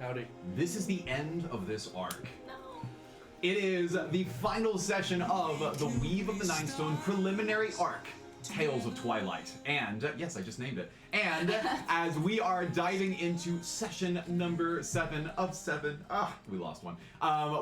Howdy. This is the end of this arc. It is the final session of the Weave of the Ninestone preliminary arc, Tales of Twilight. And, yes, I just named it. And as we are diving into session number 7 of 7, we lost one.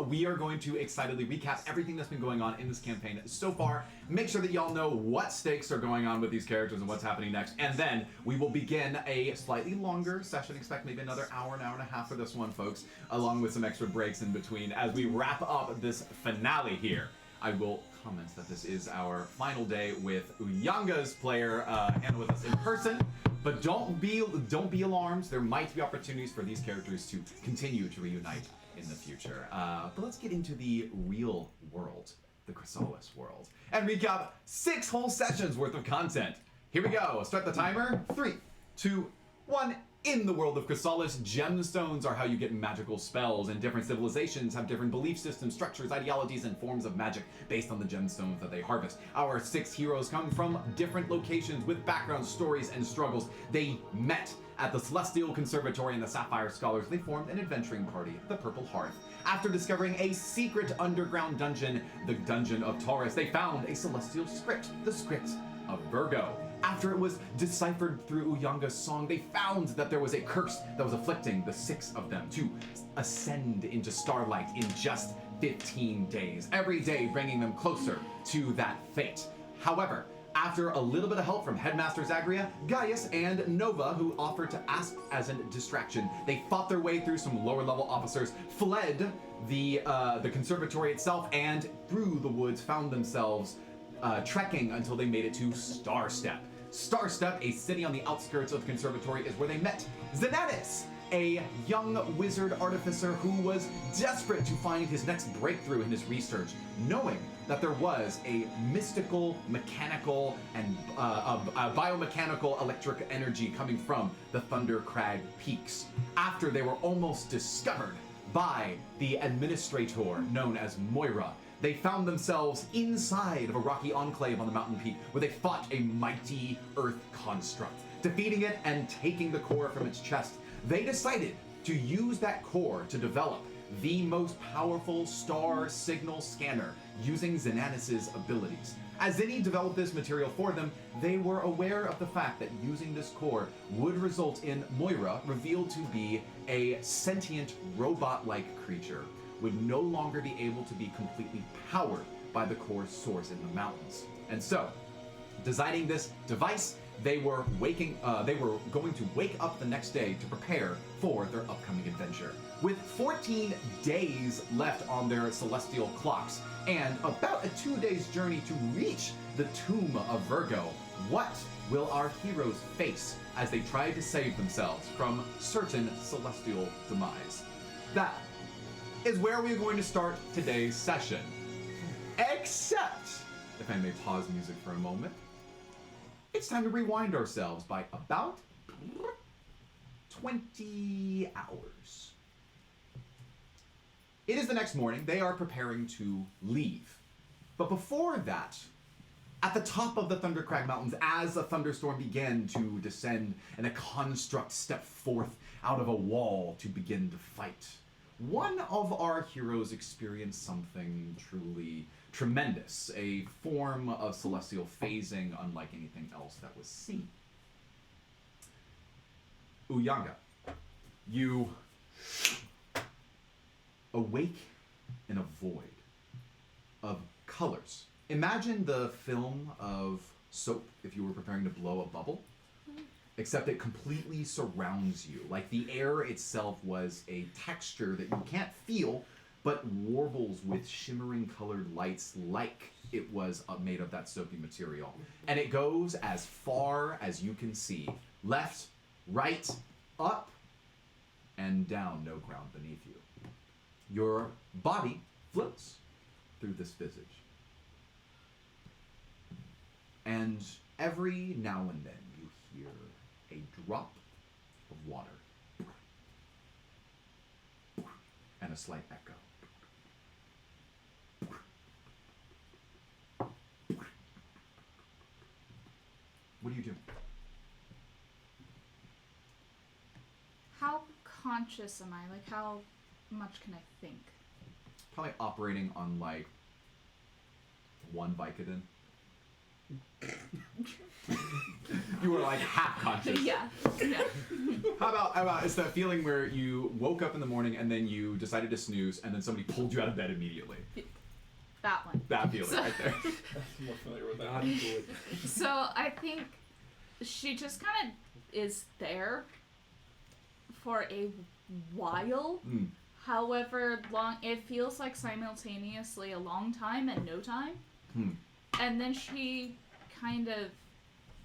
We are going to excitedly recap everything that's been going on in this campaign so far. Make sure that y'all know what stakes are going on with these characters and what's happening next. And then we will begin a slightly longer session. Expect maybe another hour and a half for this one, folks, along with some extra breaks in between as we wrap up this finale here. I will comment that this is our final day with Uyanga's player and with us in person, but don't be alarmed. There might be opportunities for these characters to continue to reunite in the future. But let's get into the real world, the Chrysalis world, and recap 6 whole sessions worth of content. Here we go. Start the timer. 3, 2, 1. In the world of Chrysalis, gemstones are how you get magical spells, and different civilizations have different belief systems, structures, ideologies, and forms of magic based on the gemstones that they harvest. Our 6 heroes come from different locations with backgrounds, stories, and struggles. They met at the Celestial Conservatory and the Sapphire Scholars. They formed an adventuring party, the Purple Hearth. After discovering a secret underground dungeon, the Dungeon of Taurus, they found a celestial script, the Script of Virgo. After it was deciphered through Uyanga's song, they found that there was a curse that was afflicting the 6 of them to ascend into starlight in just 15 days, every day bringing them closer to that fate. However, after a little bit of help from Headmaster Zagria, Gaius, and Nova, who offered to act as a distraction, they fought their way through some lower-level officers, fled the conservatory itself, and through the woods found themselves trekking until they made it to Starstep. Starstep, a city on the outskirts of the conservatory, is where they met Xananis, a young wizard artificer who was desperate to find his next breakthrough in his research, knowing that there was a mystical, mechanical, and biomechanical electric energy coming from the Thundercrag Peaks. After they were almost discovered by the administrator known as Moira, they found themselves inside of a rocky enclave on the mountain peak where they fought a mighty earth construct. Defeating it and taking the core from its chest, they decided to use that core to develop the most powerful star signal scanner using Xananis' abilities. As Zinni developed this material for them, they were aware of the fact that using this core would result in Moira, revealed to be a sentient robot-like creature, would no longer be able to be completely powered by the core source in the mountains. And so, designing this device, they were going to wake up the next day to prepare for their upcoming adventure. With 14 days left on their celestial clocks, and about a 2 days journey to reach the tomb of Virgo, what will our heroes face as they try to save themselves from certain celestial demise? That is where we're going to start today's session. Except, if I may pause music for a moment, it's time to rewind ourselves by about 20 hours. It is the next morning. They are preparing to leave. But before that, at the top of the Thundercrag Mountains, as a thunderstorm began to descend and a construct stepped forth out of a wall to begin to fight, one of our heroes experienced something truly tremendous, a form of celestial phasing unlike anything else that was seen. Uyanga, you awake in a void of colors. Imagine the film of soap if you were preparing to blow a bubble, except it completely surrounds you. Like the air itself was a texture that you can't feel, but warbles with shimmering colored lights like it was made of that soapy material. And it goes as far as you can see. Left, right, up, and down, no ground beneath you. Your body floats through this visage. And every now and then you hear a drop of water and a slight echo. What do you do? How conscious am I? Like, how much can I think? Probably operating on, like, 1 Vicodin. You were, like, half conscious. Yeah. How about it's that feeling where you woke up in the morning and then you decided to snooze and then somebody pulled you out of bed immediately? That one. That feeling right there. I'm more familiar with that. So I think she just kind of is there for a while. However long, it feels like simultaneously a long time and no time. And then she kind of,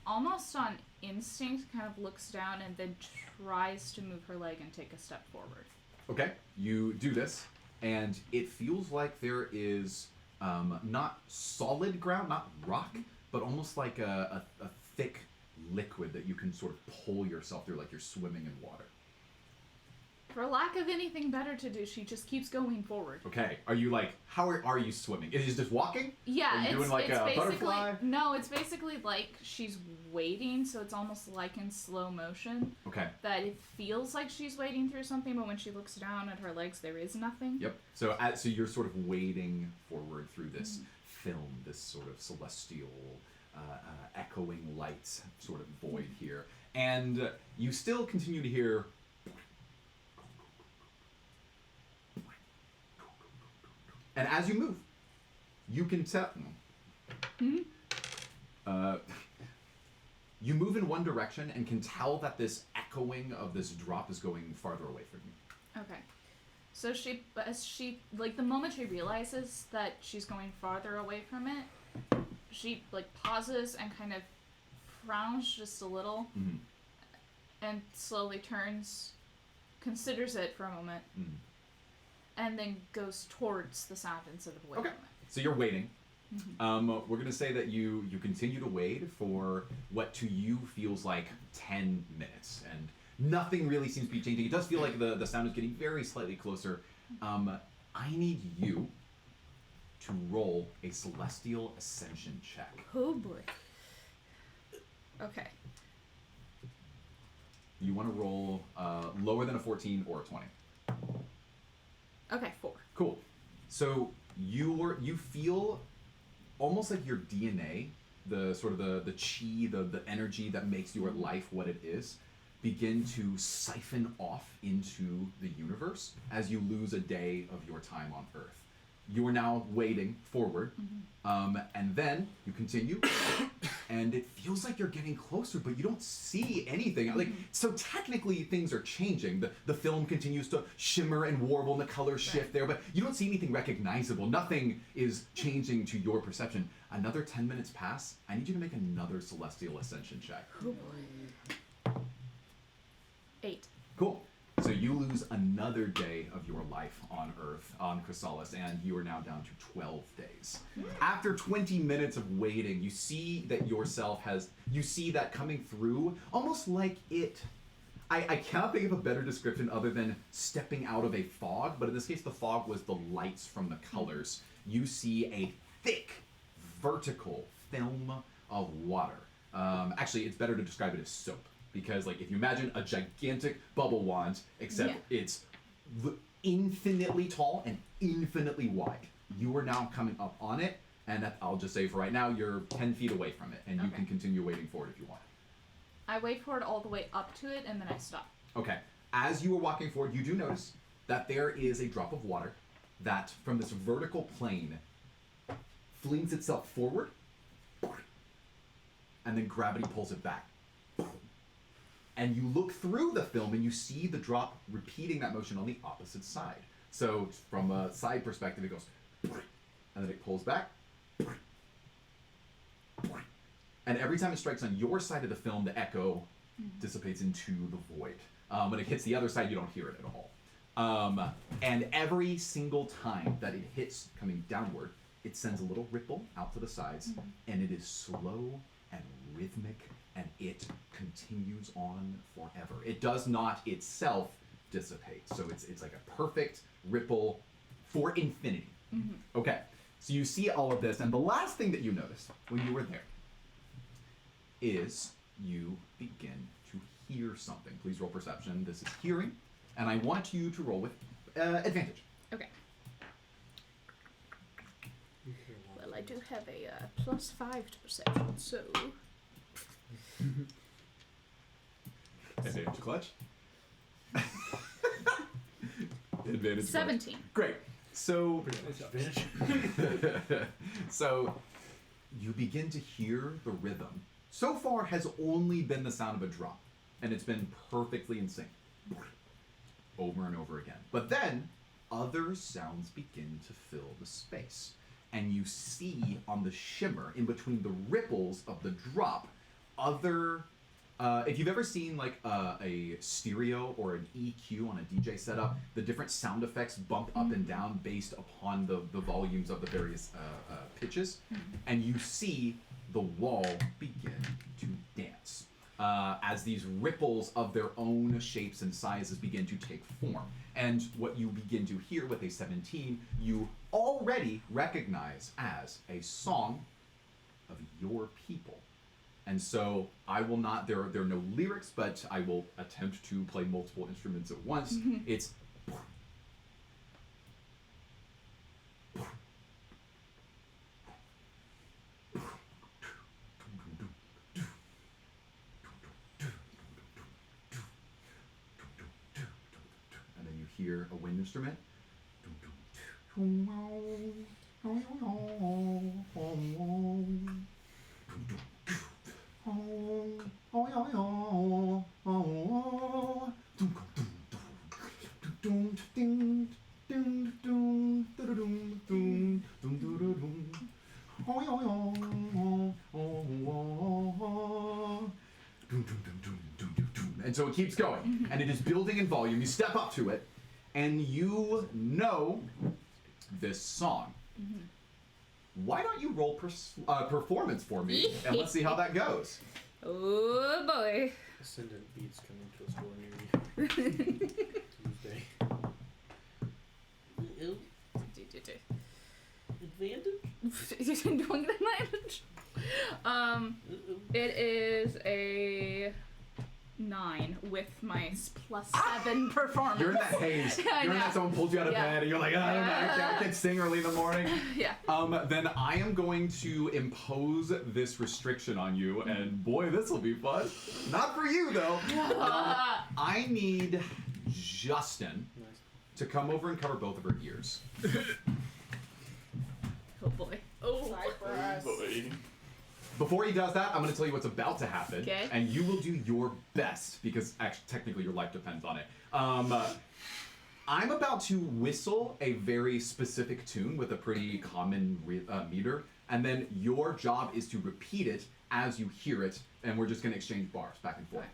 almost on instinct, kind of looks down and then tries to move her leg and take a step forward. Okay, you do this, and it feels like there is not solid ground, not rock, but almost like a thick liquid that you can sort of pull yourself through, like you're swimming in water. For lack of anything better to do, she just keeps going forward. Okay, are you like, how are you swimming? Is it just walking? Yeah, are you doing like it's a basically, butterfly? No, it's basically like she's waiting, so it's almost like in slow motion. Okay. That it feels like she's waiting through something, but when she looks down at her legs, there is nothing. Yep. So so you're sort of wading forward through this film, this sort of celestial, echoing lights sort of void here, and you still continue to hear. And as you move, you can tell. You move in one direction and can tell that this echoing of this drop is going farther away from you. Okay. So she, like, the moment she realizes that she's going farther away from it, she, like, pauses and kind of frowns just a little, and slowly turns, considers it for a moment, and then goes towards the sound instead of away from it. So you're waiting. We're going to say that you continue to wait for what to you feels like 10 minutes, and nothing really seems to be changing. It does feel like the sound is getting very slightly closer. I need you to roll a Celestial Ascension check. Oh boy. Okay. You want to roll lower than a 14 or a 20. Okay, 4. Cool. So you feel almost like your DNA, the sort of the chi, the energy that makes your life what it is, begin to siphon off into the universe as you lose a day of your time on Earth. You are now wading forward, and then you continue, and it feels like you're getting closer, but you don't see anything. Like, so technically things are changing. The film continues to shimmer and warble, and the colors shift there, but you don't see anything recognizable. Nothing is changing to your perception. Another 10 minutes pass. I need you to make another Celestial Ascension check. Oh boy. 8. Cool. So you lose another day of your life on Earth, on Chrysalis, and you are now down to 12 days. After 20 minutes of waiting, you see that yourself you see that coming through, almost like it, I cannot think of a better description other than stepping out of a fog, but in this case the fog was the lights from the colors. You see a thick, vertical film of water. Actually, it's better to describe it as soap. Because, like, if you imagine a gigantic bubble wand, except it's infinitely tall and infinitely wide. You are now coming up on it, and I'll just say for right now, you're 10 feet away from it, and you can continue wading forward if you want. I wade forward all the way up to it, and then I stop. Okay. As you are walking forward, you do notice that there is a drop of water that, from this vertical plane, flings itself forward, and then gravity pulls it back. And you look through the film and you see the drop repeating that motion on the opposite side. So from a side perspective, it goes, and then it pulls back. And every time it strikes on your side of the film, the echo dissipates into the void. When it hits the other side, you don't hear it at all. And every single time that it hits coming downward, it sends a little ripple out to the sides, and it is slow and rhythmic, and it continues on forever. It does not itself dissipate. So it's like a perfect ripple for infinity. Okay, so you see all of this, and the last thing that you notice when you were there is you begin to hear something. Please roll perception. This is hearing, and I want you to roll with advantage. Okay. Well, I do have a +5 to perception, so... Advantage clutch. Advantage 17. clutch. Great. So, so you begin to hear the rhythm. So far has only been the sound of a drum, and it's been perfectly in sync, over and over again. But then other sounds begin to fill the space, and you see on the shimmer in between the ripples of the drop other. If you've ever seen like a stereo or an EQ on a DJ setup, the different sound effects bump up and down based upon the volumes of the various pitches, and you see the wall begin to dance as these ripples of their own shapes and sizes begin to take form. And what you begin to hear with a 17, you already recognize as a song of your people. And so I will not, there are no lyrics, but I will attempt to play multiple instruments at once. It's and then you hear a wind instrument. And so it keeps going, and it is building in volume. You step up to it, and you know this song. Why don't you roll performance for me, and let's see how that goes. Oh boy. Ascendant beats coming to a store near you. Tuesday. Advantage? Doing advantage. It is a 9 with my +7 performance. You're in that haze. You're in that someone pulled you out of bed and you're like, I don't know, I can't sing early in the morning. Yeah. Then I am going to impose this restriction on you, and boy, this will be fun. Not for you, though. I need Justin to come over and cover both of her ears. Oh boy. Oh. Boy. Before he does that, I'm going to tell you what's about to happen, Okay. and you will do your best, because actually, technically your life depends on it. I'm about to whistle a very specific tune with a pretty common meter, and then your job is to repeat it as you hear it, and we're just going to exchange bars back and forth.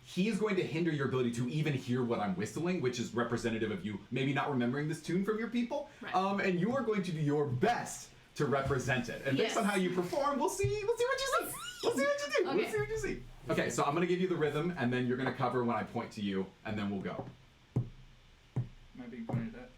He is going to hinder your ability to even hear what I'm whistling, which is representative of you maybe not remembering this tune from your people, Right. and you are going to do your best to represent it. And based on how you perform, we'll see what you see. We'll see what you do. Okay. We'll see what you see. Okay, so I'm going to give you the rhythm, and then you're going to cover when I point to you, and then we'll go. Am I being pointed at?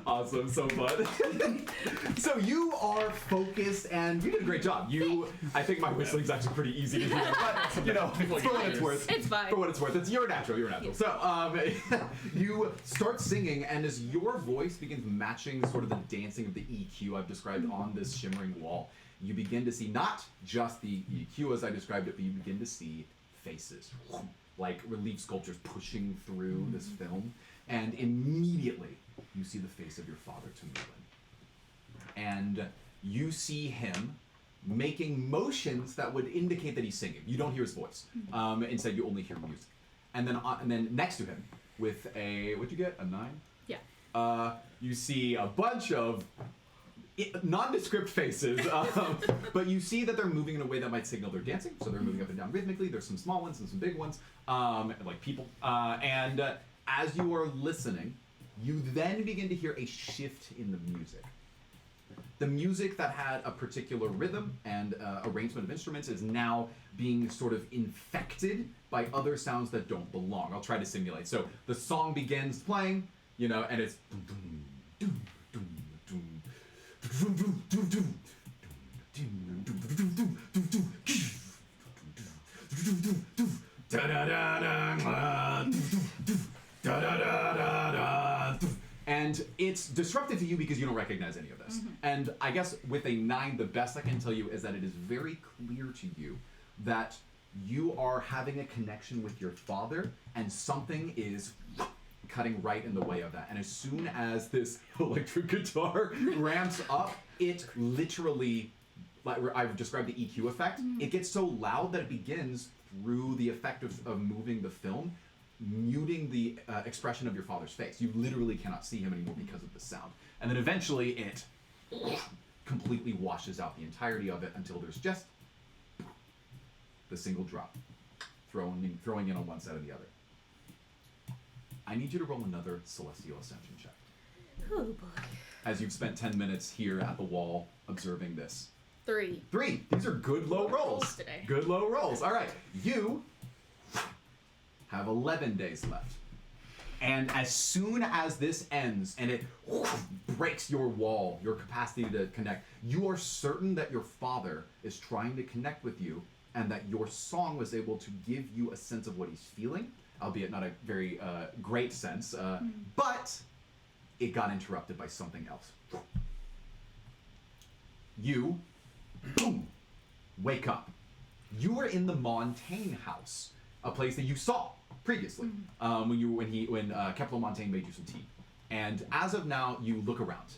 Awesome, so fun. So you are focused, and you did a great job. I think my whistling's actually pretty easy to do, but you know, for what it's worth. It's fine. For what it's worth, you're natural. So you start singing, and as your voice begins matching sort of the dancing of the EQ I've described on this shimmering wall, you begin to see not just the EQ as I described it, but you begin to see faces, like relief sculptures pushing through this film, and immediately you see the face of your father, Tamulin. And you see him making motions that would indicate that he's singing. You don't hear his voice. Instead, you only hear music. And then next to him, with a, what'd you get? A 9? Yeah. You see a bunch of nondescript faces, but you see that they're moving in a way that might signal they're dancing. So they're moving up and down rhythmically. There's some small ones and some big ones, like people. And as you are listening, you then begin to hear a shift in the music. The music that had a particular rhythm and arrangement of instruments is now being sort of infected by other sounds that don't belong. I'll try to simulate. So the song begins playing, and it's and it's disruptive to you because you don't recognize any of this. And I guess with a 9, the best I can tell you is that it is very clear to you that you are having a connection with your father, and something is cutting right in the way of that. And as soon as this electric guitar ramps up, it literally, like I've described the EQ effect, it gets so loud that it begins, through the effect of moving the film, muting the expression of your father's face. You literally cannot see him anymore because of the sound. And then eventually it completely washes out the entirety of it until there's just the single drop, throwing in on one side or the other. I need you to roll another Celestial Ascension check. Oh boy. As you've spent 10 minutes here at the wall observing this. 3. 3. These are good low rolls. Today. Good low rolls. All right. You have 11 days left. And as soon as this ends and it breaks your wall, your capacity to connect, you are certain that your father is trying to connect with you and that your song was able to give you a sense of what he's feeling, albeit not a very great sense, but it got interrupted by something else. You, boom, wake up. You are in the Montaigne house, a place that you saw previously when Kepler Montaigne made you some tea. And as of now, you look around.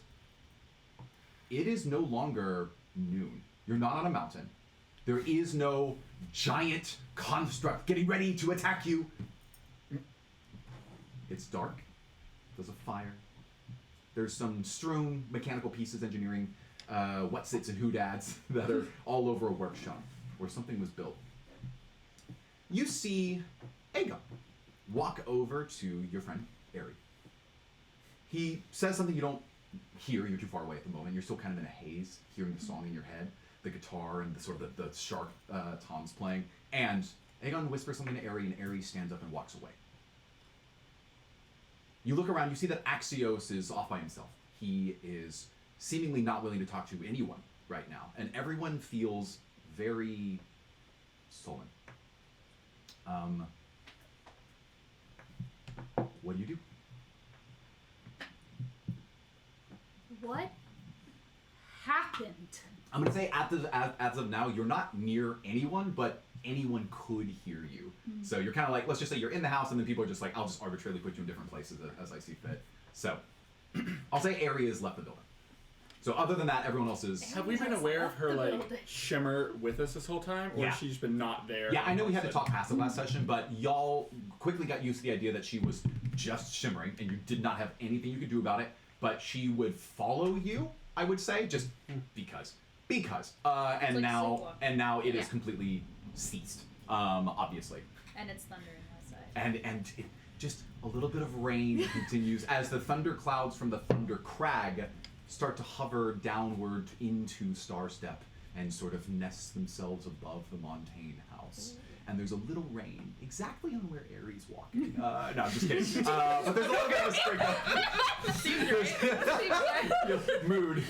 It is no longer noon. You're not on a mountain. There is no giant construct getting ready to attack you. It's dark. There's a fire. There's some strewn mechanical pieces, engineering, whatsits and who-dads that are all over a workshop where something was built. You see Aegon walk over to your friend, Ari. He says something you don't hear. You're too far away at the moment. You're still kind of in a haze, hearing the song in your head, the guitar and the sort of the sharp toms playing. And Aegon whispers something to Ari, and Ari stands up and walks away. You look around, you see that Axios is off by himself. He is seemingly not willing to talk to anyone right now, and everyone feels very sullen. What do you do? What happened? I'm gonna say as of now, you're not near anyone, but anyone could hear you. So you're kind of like, let's just say you're in the house, and then people are just like, I'll just arbitrarily put you in different places as I see fit. So I'll say Ari has left the building. So other than that, everyone else is. Have we been aware of her shimmer with us this whole time, or Yeah. she's been not there? Yeah, I know we had to talk past it last session, but y'all quickly got used to the idea that she was just shimmering, and you did not have anything you could do about it. But she would follow you, I would say, just because. And like now sleepwalking. it is completely ceased, obviously. And it's thundering outside. And it, just a little bit of rain continues as the thunder clouds from the Thunder Crag start to hover downward into Starstep and sort of nest themselves above the Montaigne house. And there's a little rain exactly on where Aries walking. No, I'm just kidding. But there's a little bit of a sprinkle. Mood.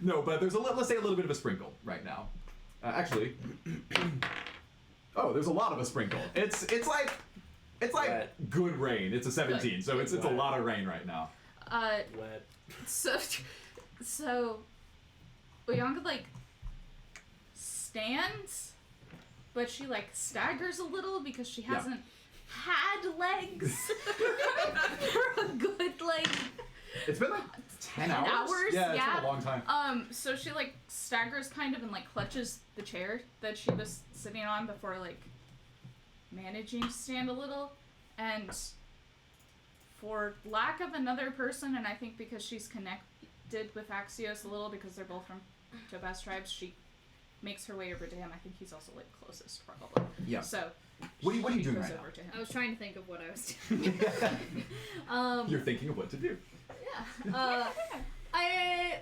No, but there's let's say a little bit of a sprinkle right now. Actually, there's a lot of a sprinkle. It's like Wet. good rain. It's a 17, so it's a lot of rain right now. Wet. So Bianca stands, but she staggers a little because she hasn't had legs for a good It's been like 10 hours? Yeah, it's been a long time. So she like staggers kind of and like clutches the chair that she was sitting on before like managing to stand a little, and for lack of another person, and I think because she's connected with Axios a little because they're both from Topaz tribes, she makes her way over to him. I think he's also like closest probably. Yeah. So what are you doing goes right over to him. I was trying to think of what I was doing. You're thinking of what to do. Yeah.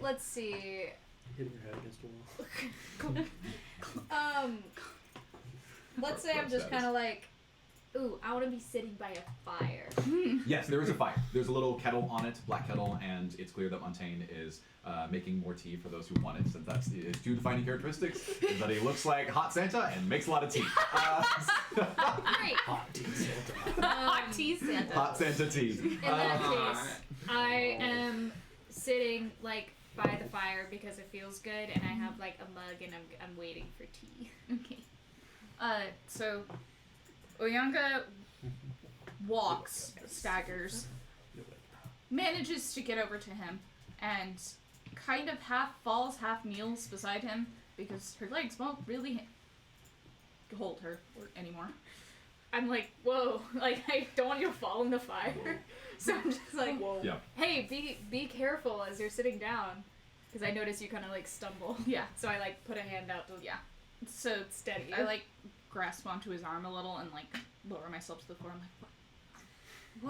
Let's see. Hitting your head against a wall. Let's say I'm just kind of like, ooh, I want to be sitting by a fire. Yes, there is a fire. There's a little kettle on it, black kettle, and it's clear that Montaigne is making more tea for those who want it, since that's his two defining characteristics, is that he looks like Hot Santa and makes a lot of tea. Great. Hot tea Santa. Hot tea Santa. Hot Santa tea. In that case, I am sitting like by the fire because it feels good, and I have like a mug, and I'm waiting for tea. Okay. So Oyanga walks, staggers, manages to get over to him, and kind of half falls, half kneels beside him because her legs won't really hold her anymore. I'm like, whoa, like I don't want you to fall in the fire. So I'm just like, Whoa. Yeah. hey, be careful as you're sitting down, because I notice you kind of like stumble. Yeah. So I like put a hand out to So steady you. I like grasp onto his arm a little and like lower myself to the floor. I'm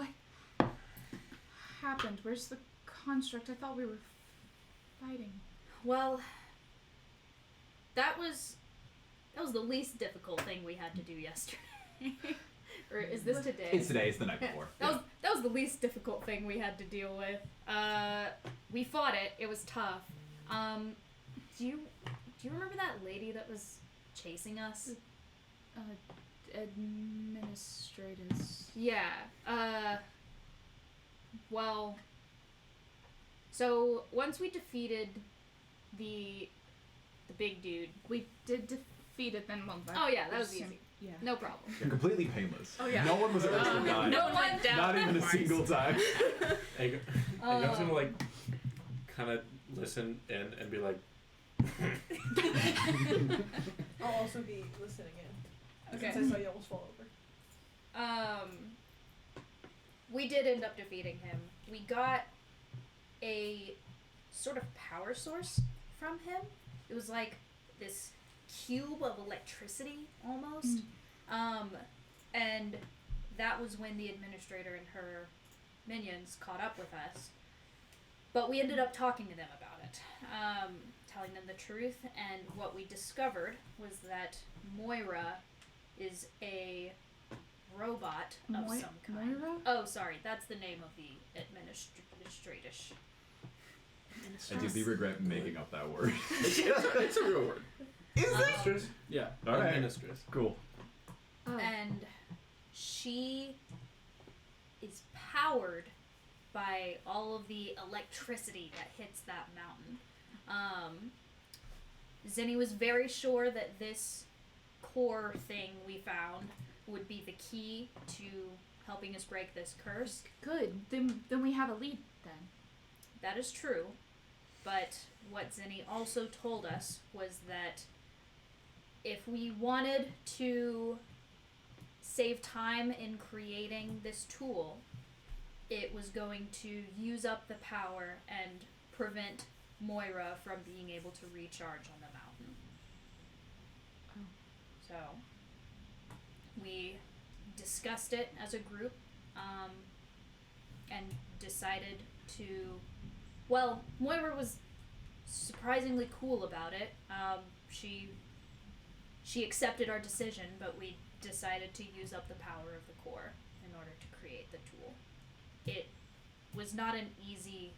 like, what happened? Where's the construct? I thought we were fighting. Well, that was the least difficult thing we had to do yesterday. Or is this today? It's today, it's the night before. That was the least difficult thing we had to deal with. We fought it. It was tough. Do you remember that lady that was chasing us? Administrators. Yeah. Well, so once we defeated the big dude. We did defeat it then. Well, Oh yeah, that was easy. Yeah. No problem. You're completely painless. Oh, yeah. No one was ever to die. No one down. Not even a single time. I'm just gonna like kind of listen and be like, I'll also be listening in. Okay. Since I saw you almost fall over. We did end up defeating him. We got a sort of power source from him. It was like this cube of electricity almost. And that was when the administrator and her minions caught up with us. But we ended up talking to them about it, telling them the truth, and what we discovered was that Moira is a robot of some kind. Moira? Oh, sorry, that's the name of the administratress. I deeply regret making up that word. it's a real word. Is it? Mistress? Yeah. All right. Mistress. Cool. Oh. And she is powered by all of the electricity that hits that mountain. Zenny was very sure that this core thing we found would be the key to helping us break this curse. Good. Then we have a lead then. That is true. But what Zenny also told us was that if we wanted to save time in creating this tool, it was going to use up the power and prevent Moira from being able to recharge on the mountain. So, we discussed it as a group, and decided to... Well, Moira was surprisingly cool about it. She accepted our decision, but we decided to use up the power of the core in order to create the tool. It was not an easy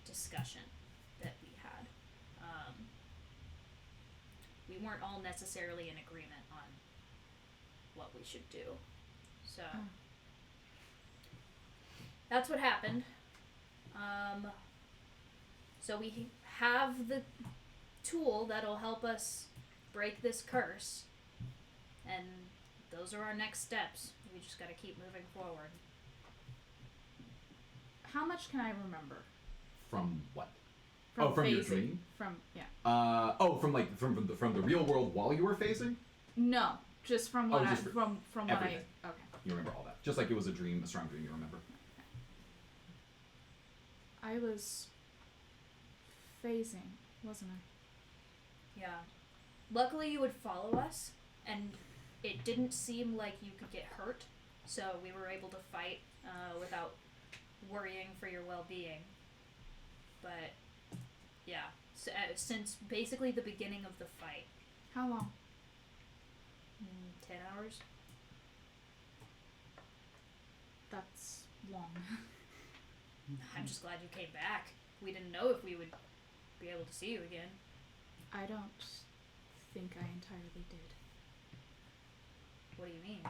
discussion that we had. We weren't all necessarily in agreement on what we should do. So, that's what happened. So we have the tool that'll help us break this curse, and those are our next steps. We just gotta keep moving forward. How much can I remember? From what? From from your phasing. dream? From yeah. From the real world while you were phasing? No, just from what just from what everything. I. Okay. You remember all that. Just like it was a dream, a strong dream you remember. I was phasing, wasn't I? Yeah. Luckily, you would follow us, and it didn't seem like you could get hurt, so we were able to fight without worrying for your well-being. But yeah, since basically the beginning of the fight. How long? 10 hours. That's long. I'm just glad you came back. We didn't know if we would be able to see you again. I don't think I entirely did. What do you mean?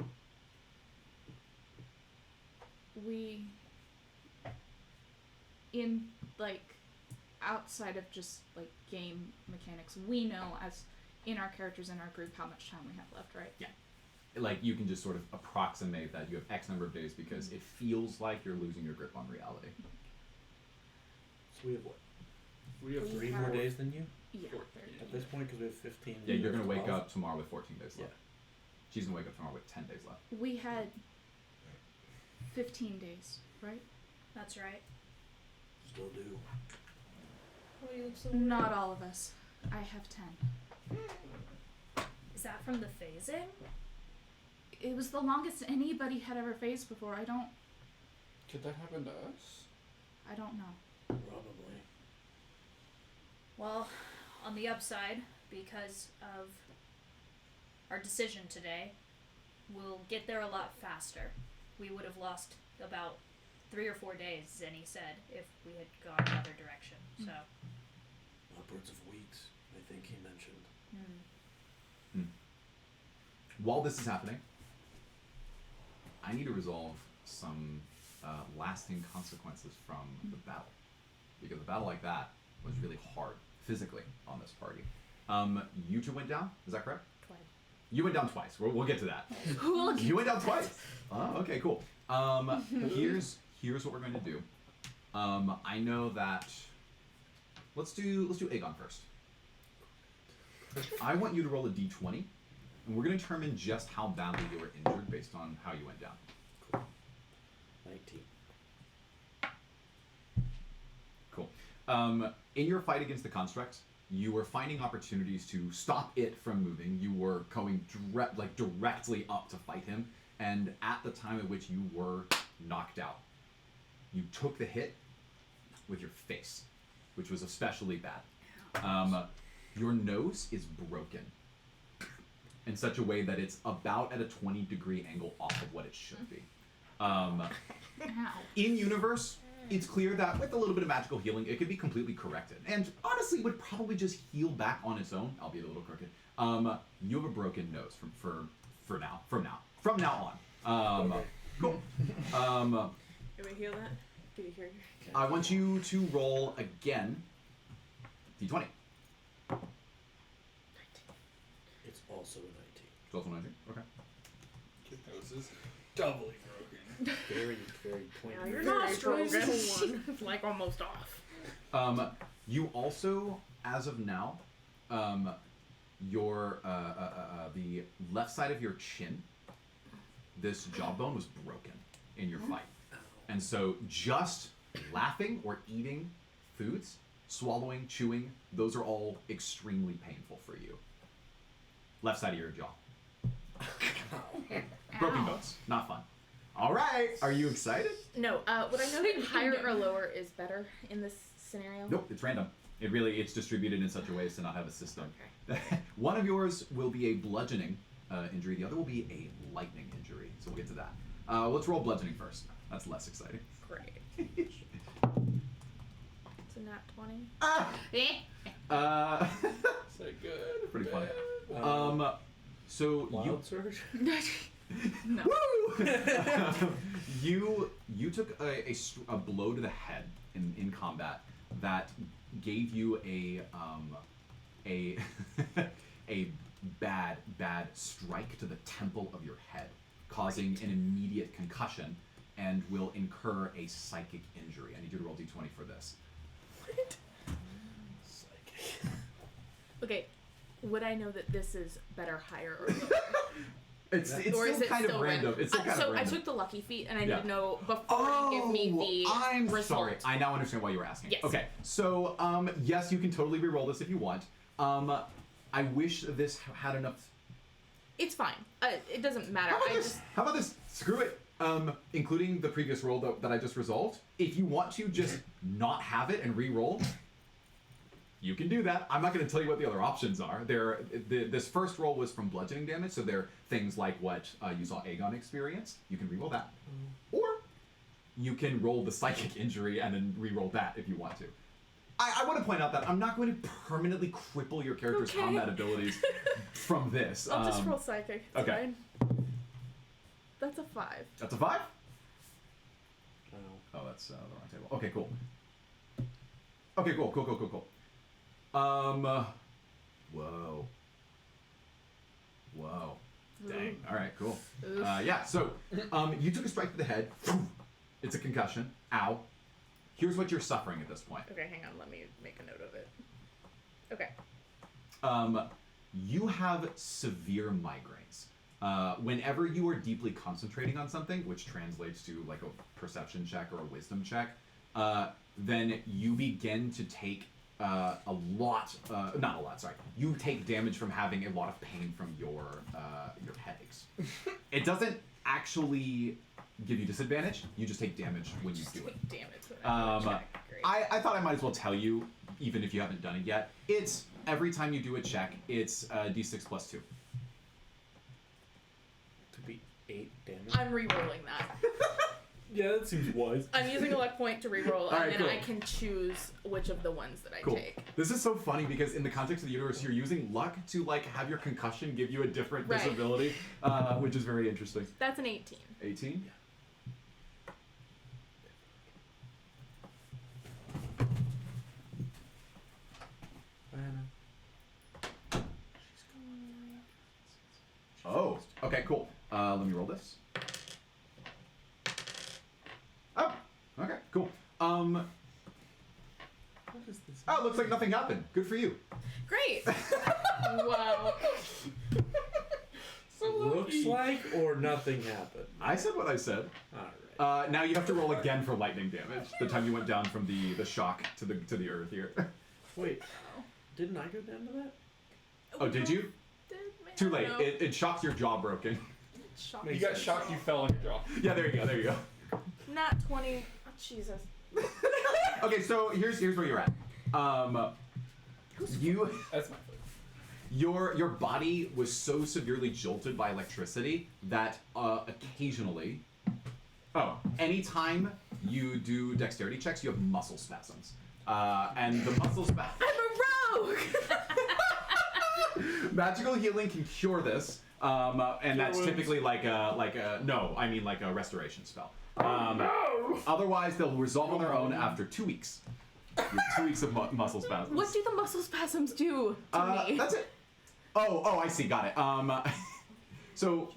We, in like outside of just like game mechanics, we know as in our characters in our group how much time we have left, right? Yeah. Like you can just sort of approximate that you have X number of days because it feels like you're losing your grip on reality. So we have what? We have We 3 have- more days than you Yeah. at this point because we have 15. Yeah, you're gonna wake 12. up tomorrow with 14 days left. She's gonna wake up tomorrow with 10 days left. We had 15 days, right? That's right. Still do. Why do you look so Not all of us. I have 10. Is that from the phasing? It was the longest anybody had ever phased before. I don't Could that happen to us? know. Probably. Well, on the upside, because of our decision today, we'll get there a lot faster. We would have lost about 3 or 4 days, Zenny said, if we had gone another direction. So, Upwards of weeks, I think he mentioned. While this is happening, I need to resolve some lasting consequences from the battle. Because a battle like that was really hard physically on this party. You two went down, is that correct? Twice. You went down twice. We'll get to that. You went down twice. Oh, okay, cool. Here's what we're going to do. I know that. Let's do Aegon first. I want you to roll a d20, and we're going to determine just how badly you were injured based on how you went down. Cool. 19. Cool. In your fight against the construct, you were finding opportunities to stop it from moving. You were going directly up to fight him, and at the time at which you were knocked out, you took the hit with your face, which was especially bad. Your nose is broken in such a way that it's about at a 20-degree angle off of what it should be. Ow. In universe, it's clear that with a little bit of magical healing, it could be completely corrected. And honestly, would probably just heal back on its own, albeit a little crooked. You have a broken nose from now on. Okay. Cool. Can we heal that? Can you hear? I want you to roll again. D20. It's also a 19. It's also 19. Okay. Kid nose is doubly broken. Very, very pointy. Now your Very nostrils broken. it's like almost off. You also, as of now, your the left side of your chin, this jawbone was broken in your fight, and so just laughing or eating foods, swallowing, chewing, those are all extremely painful for you. Left side of your jaw. Broken bones, not fun. All right, are you excited? No, would I know that higher or lower is better in this scenario? Nope, it's random. It's distributed in such a way as to not have a system. Okay. One of yours will be a bludgeoning injury. The other will be a lightning injury. So we'll get to that. Let's roll bludgeoning first. That's less exciting. Great. It's a nat 20. So good. Pretty funny. Bad. So Wild surge? No. you took a blow to the head in combat that gave you a bad strike to the temple of your head, causing an immediate concussion and will incur a psychic injury. I need you to roll d20 for this. Okay, would I know that this is better, higher, or lower? It's Or still is it kind of still random. It's still kind so of random. I took the lucky feat, and I Yeah. need to know before you give me the I'm result. sorry. I now understand why you were asking. Yes. Okay, so yes, you can totally re-roll this if you want. I wish this had enough. It's fine. It doesn't matter. How about this? Screw it. Including the previous roll that I just resolved. If you want to just not have it and re-roll, you can do that. I'm not going to tell you what the other options are. This first roll was from bludgeoning damage, so they're things like what you saw Aegon experience. You can re-roll that. Or you can roll the psychic injury and then re-roll that if you want to. I want to point out that I'm not going to permanently cripple your character's Okay. combat abilities from this. I'll just roll psychic. It's okay. fine. That's a 5. That's a 5? No. Oh, that's the wrong table. Okay, cool. Okay, cool. Whoa. Dang. All right, cool. Oof. Yeah, so you took a strike to the head. It's a concussion. Ow. Here's what you're suffering at this point. Okay, hang on. Let me make a note of it. Okay. You have severe migraines. Whenever you are deeply concentrating on something, which translates to like a perception check or a wisdom check, then you begin to take not a lot, sorry. You take damage from having a lot of pain from your headaches. It doesn't actually give you disadvantage. You just take damage when you do it. Damn it. Great. I thought I might as well tell you, even if you haven't done it yet. It's every time you do a check, it's d6 plus 2. To be 8 damage. I'm re-rolling that. Yeah, that seems wise. I'm using a luck point to re-roll, and Alright, then cool. I can choose which of the ones that I Cool. take. This is so funny because in the context of the universe, you're using luck to like have your concussion give you a different Right. disability, which is very interesting. That's an 18. 18? Oh, okay, cool. Let me roll this. Oh, okay, cool. What is this? Oh, it looks like nothing happened. Good for you. Great. Wow. Looks like or nothing happened. I said what I said. Alright. Now you have to roll again for lightning damage. The time you went down from the shock to the earth here. Wait, didn't I go down to that? Oh, did you? Too late. It shocked your jaw broken. You got shocked, you fell on your jaw. Yeah, there you go. Not 20. Oh, Jesus. Okay, so here's where you're at. That's my fault. Your body was so severely jolted by electricity that occasionally, anytime you do dexterity checks, you have muscle spasms. And the muscle spasms. I'm a rogue! Magical healing can cure this, and that's typically like a restoration spell. Otherwise, they'll resolve on their own after 2 weeks. 2 weeks of muscle spasms. What do the muscle spasms do to me? That's it. Oh, I see. Got it. So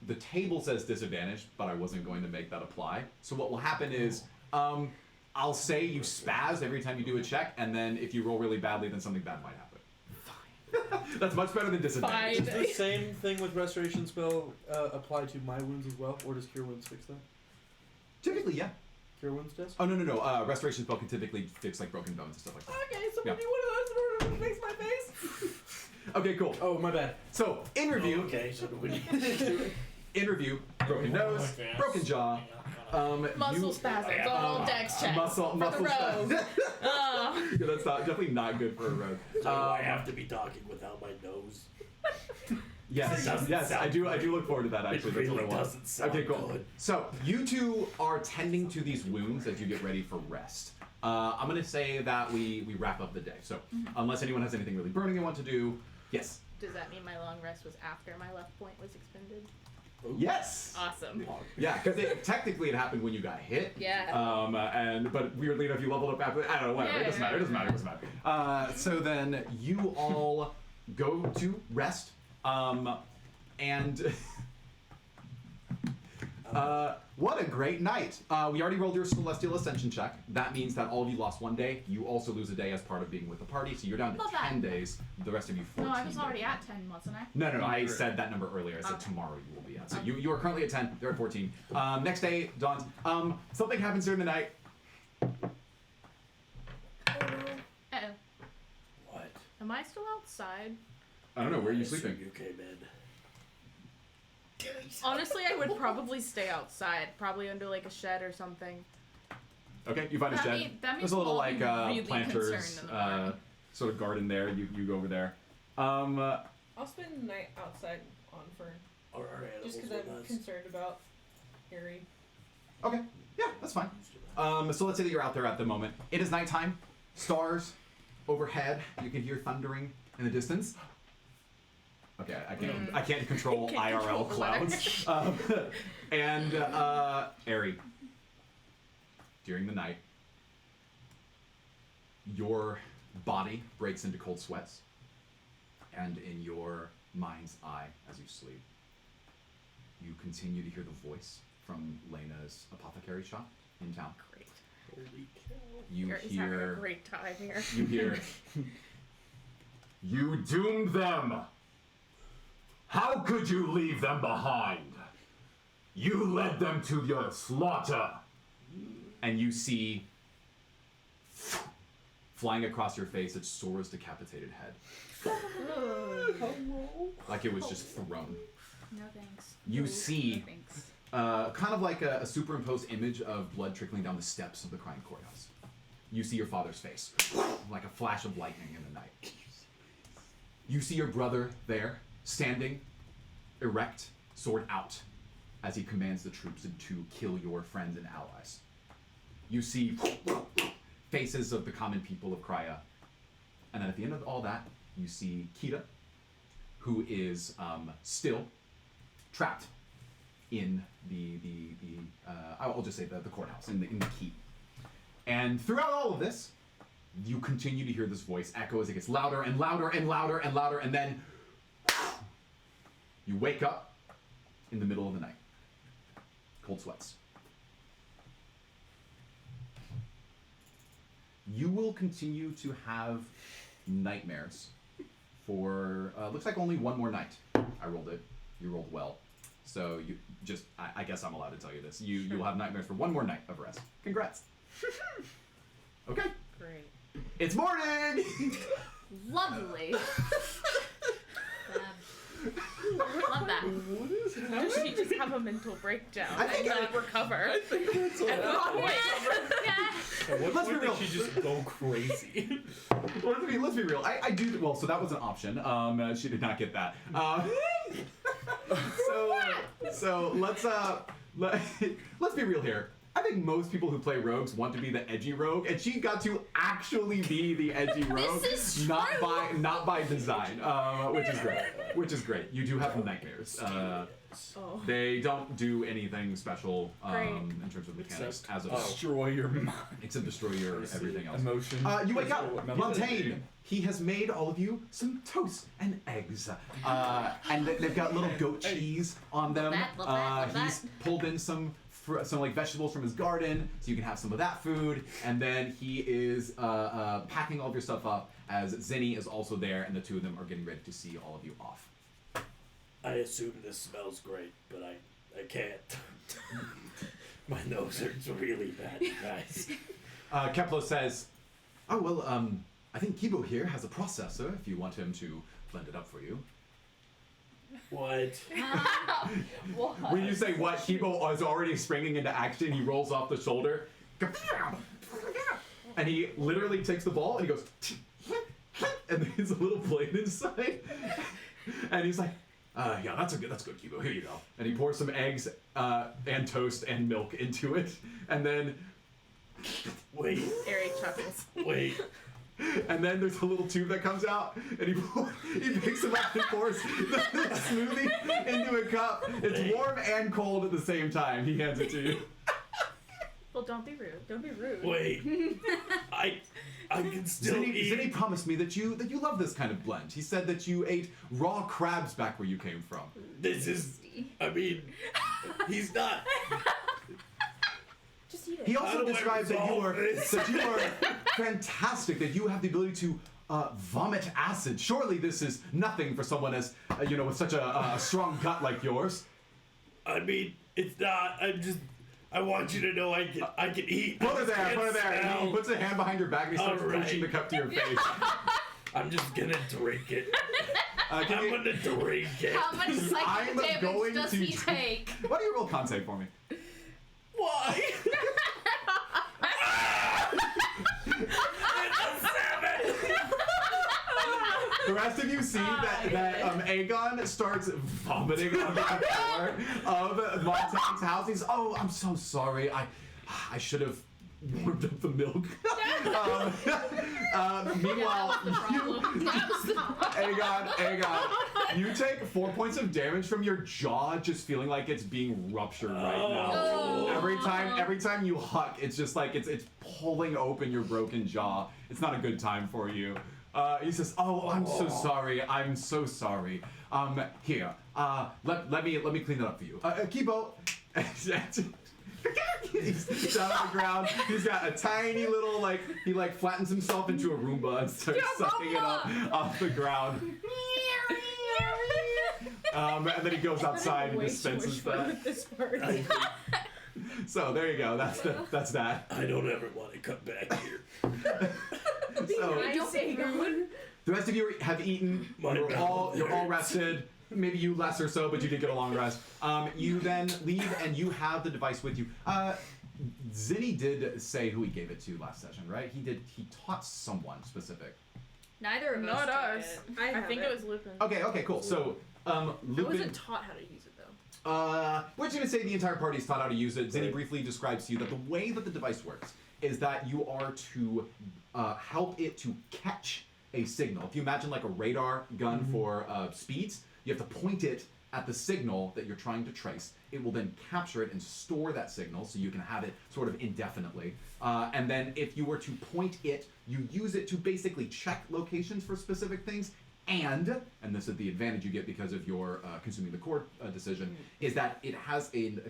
the table says disadvantage, but I wasn't going to make that apply. So what will happen is, I'll say you spaz every time you do a check, and then if you roll really badly, then something bad might happen. That's much better than disadvantage. Fine. Does the same thing with restoration spell apply to my wounds as well, or does cure wounds fix that? Typically, yeah. Cure wounds does? Oh no. Restoration spell can typically fix like broken bones and stuff like that. Okay, so Yeah. we need one of those in order to fix my face. Okay, cool. Oh, my bad. So in review, Okay, so do we need to do it? in review, broken nose, broken jaw. Muscle spasms, all dex checks. Muscle for the rogue. spasms. Oh. Yeah, that's definitely not good for a rogue. So I have to be talking without my nose. Yes, It doesn't yes, sound I do look forward to that actually. It That's what really I want. doesn't sound Okay, cool. good. So you two are tending to these wounds as you get ready for rest. I'm gonna say that we wrap up the day. So unless anyone has anything really burning they want to do, yes. Does that mean my long rest was after my left point was expended? Yes. Awesome. Yeah, because technically it happened when you got hit. Yeah. But weirdly enough, you leveled up after. I don't know. Whatever. It doesn't matter. It doesn't matter. So then you all go to rest. And What a great night. We already rolled your Celestial Ascension check. That means that all of you lost 1 day. You also lose a day as part of being with the party, so you're down to Love 10 that. days. The rest of you 14 No, I was already days. at 10, wasn't I? No, I said that number earlier. I said Okay. tomorrow you will be at. So Okay. you are currently at 10. They're at 14. Next day, dawns. Something happens during the night. Uh-oh. What? Am I still outside? I don't know. Where are you I assume sleeping? You came in. Honestly, I would probably stay outside, probably under like a shed or something. Okay, you find a That shed. mean- that means There's a little we'll like be really planters concerned in the morning. sort of garden there. You go over there. I'll spend the night outside on Fern, Are our animals just because with I'm us? concerned about Harry. Okay, yeah, that's fine. So let's say that you're out there at the moment. It is nighttime. Stars overhead. You can hear thundering in the distance. Okay, I can't control Can't IRL control the weather. clouds. And Ari, during the night, your body breaks into cold sweats, and in your mind's eye, as you sleep, you continue to hear the voice from Lena's apothecary shop in town. Great. Holy cow. You He's having a hear. great time here. You hear. You doomed them. How could you leave them behind? You led them to your slaughter. And you see, flying across your face, it's Sora's decapitated head. Like it was just thrown. No thanks. You No see, thanks. kind of like a superimposed image of blood trickling down the steps of the Crying Courthouse. You see your father's face, like a flash of lightning in the night. You see your brother there, standing, erect, sword out, as he commands the troops to kill your friends and allies. You see faces of the common people of Krya. And then at the end of all that, you see Kita, who is still trapped in I'll just say the courthouse, in the keep. And throughout all of this, you continue to hear this voice echo as it gets louder and louder and louder and louder, and then you wake up in the middle of the night. Cold sweats. You will continue to have nightmares for, looks like only one more night. I rolled it. You rolled well. So you just, I guess I'm allowed to tell you this. You'll have nightmares for one more night of rest. Congrats. Okay. Great. It's morning! Lovely. Love that. What is Does she just have a mental breakdown I think and not recover? I think that's what happened. At what Let's be point real. did she just go crazy? Let's be real. I do, well, so that was an option. She did not get that. So let's be real here. I think most people who play rogues want to be the edgy rogue, and she got to actually be the edgy rogue, This is not true. by design, which is great. You do have nightmares. Oh. They don't do anything special Great. in terms of mechanics Except as of now, destroy your mind. except destroy your everything else. Emotion. You wake up, physical, Montaigne. He has made all of you some toast and eggs, and they've got little goat cheese on them. Love that. He's pulled in some like vegetables from his garden, so you can have some of that food. And then he is packing all of your stuff up, as Zinni is also there, and the two of them are getting ready to see all of you off. I assume this smells great, but I can't. My nose hurts really bad, you guys. Kepler says, "Oh well, I think Kibo here has a processor. If you want him to blend it up for you." What? What? When you say what, Kibo is already springing into action. He rolls off the shoulder, and he literally takes the ball and he goes, and there's a little blade inside, and he's like, "Yeah, that's good, Kibo. Here you go." And he pours some eggs and toast and milk into it, and then Wait, Eric chuckles. wait. And then there's a little tube that comes out, and he picks it up and pours the smoothie into a cup. It's warm and cold at the same time. He hands it to you. Well, don't be rude. Don't be rude. Wait. I can still eat. Zinni promised me that you love this kind of blend. He said that you ate raw crabs back where you came from. This is. I mean, he's not Just eat it. He How also do I describes that you resolve are this? fantastic, that you have the ability to vomit acid. Surely this is nothing for someone as with such a strong gut like yours. I mean, it's not. I want you to know I can eat. Put her there, I put her just there. can't And he smell. puts a hand behind your back and he starts All right. pushing the cup to your face. I'm just gonna drink it. Can I'm you, gonna drink it. How much psychic I'm damage going does to he try- take? Why do you roll con save for me? Why? It's a 7. The rest of you see that Aegon starts vomiting on the floor of Montaigne's house. He's, oh, I'm so sorry. I should have warmed up the milk. Meanwhile, Aegon, you take 4 points of damage from your jaw, just feeling like it's being ruptured right now. Oh. Every time you huck, it's just like it's pulling open your broken jaw. It's not a good time for you. He says, "Oh, I'm so sorry. I'm so sorry. Here, let me clean that up for you. Kibo." He's down on the ground. He's got a tiny little he flattens himself into a Roomba and starts sucking it up off the ground. And then he goes outside and Way too much dispenses fun that. with this part. So there you go. That's that. I don't ever want to come back here. So I say good. the rest of you have eaten. My You're all mouth rested. Maybe you less or so, but you did get a long rest. You then leave and you have the device with you. Zinni did say who he gave it to last session, right? He taught someone specific. Neither of us. Not took us. it. I I have think it was Lupin. Okay, cool. So I Lupin. wasn't taught how to use it though. We're just gonna say the entire party's taught how to use it. Zinni briefly describes to you that the way that the device works is that you are to help it to catch a signal. If you imagine like a radar gun for speeds, you have to point it at the signal that you're trying to trace. It will then capture it and store that signal so you can have it sort of indefinitely. And then if you were to point it, you use it to basically check locations for specific things. And this is the advantage you get because of your consuming the core decision, is that it has an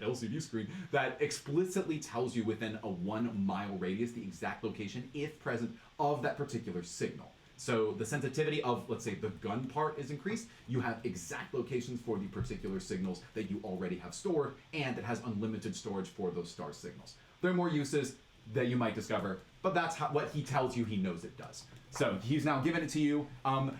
LCD screen that explicitly tells you within a 1 mile radius the exact location, if present, of that particular signal. So the sensitivity of, let's say, the gun part is increased. You have exact locations for the particular signals that you already have stored, and it has unlimited storage for those star signals. There are more uses that you might discover, but that's what he tells you he knows it does. So he's now given it to you.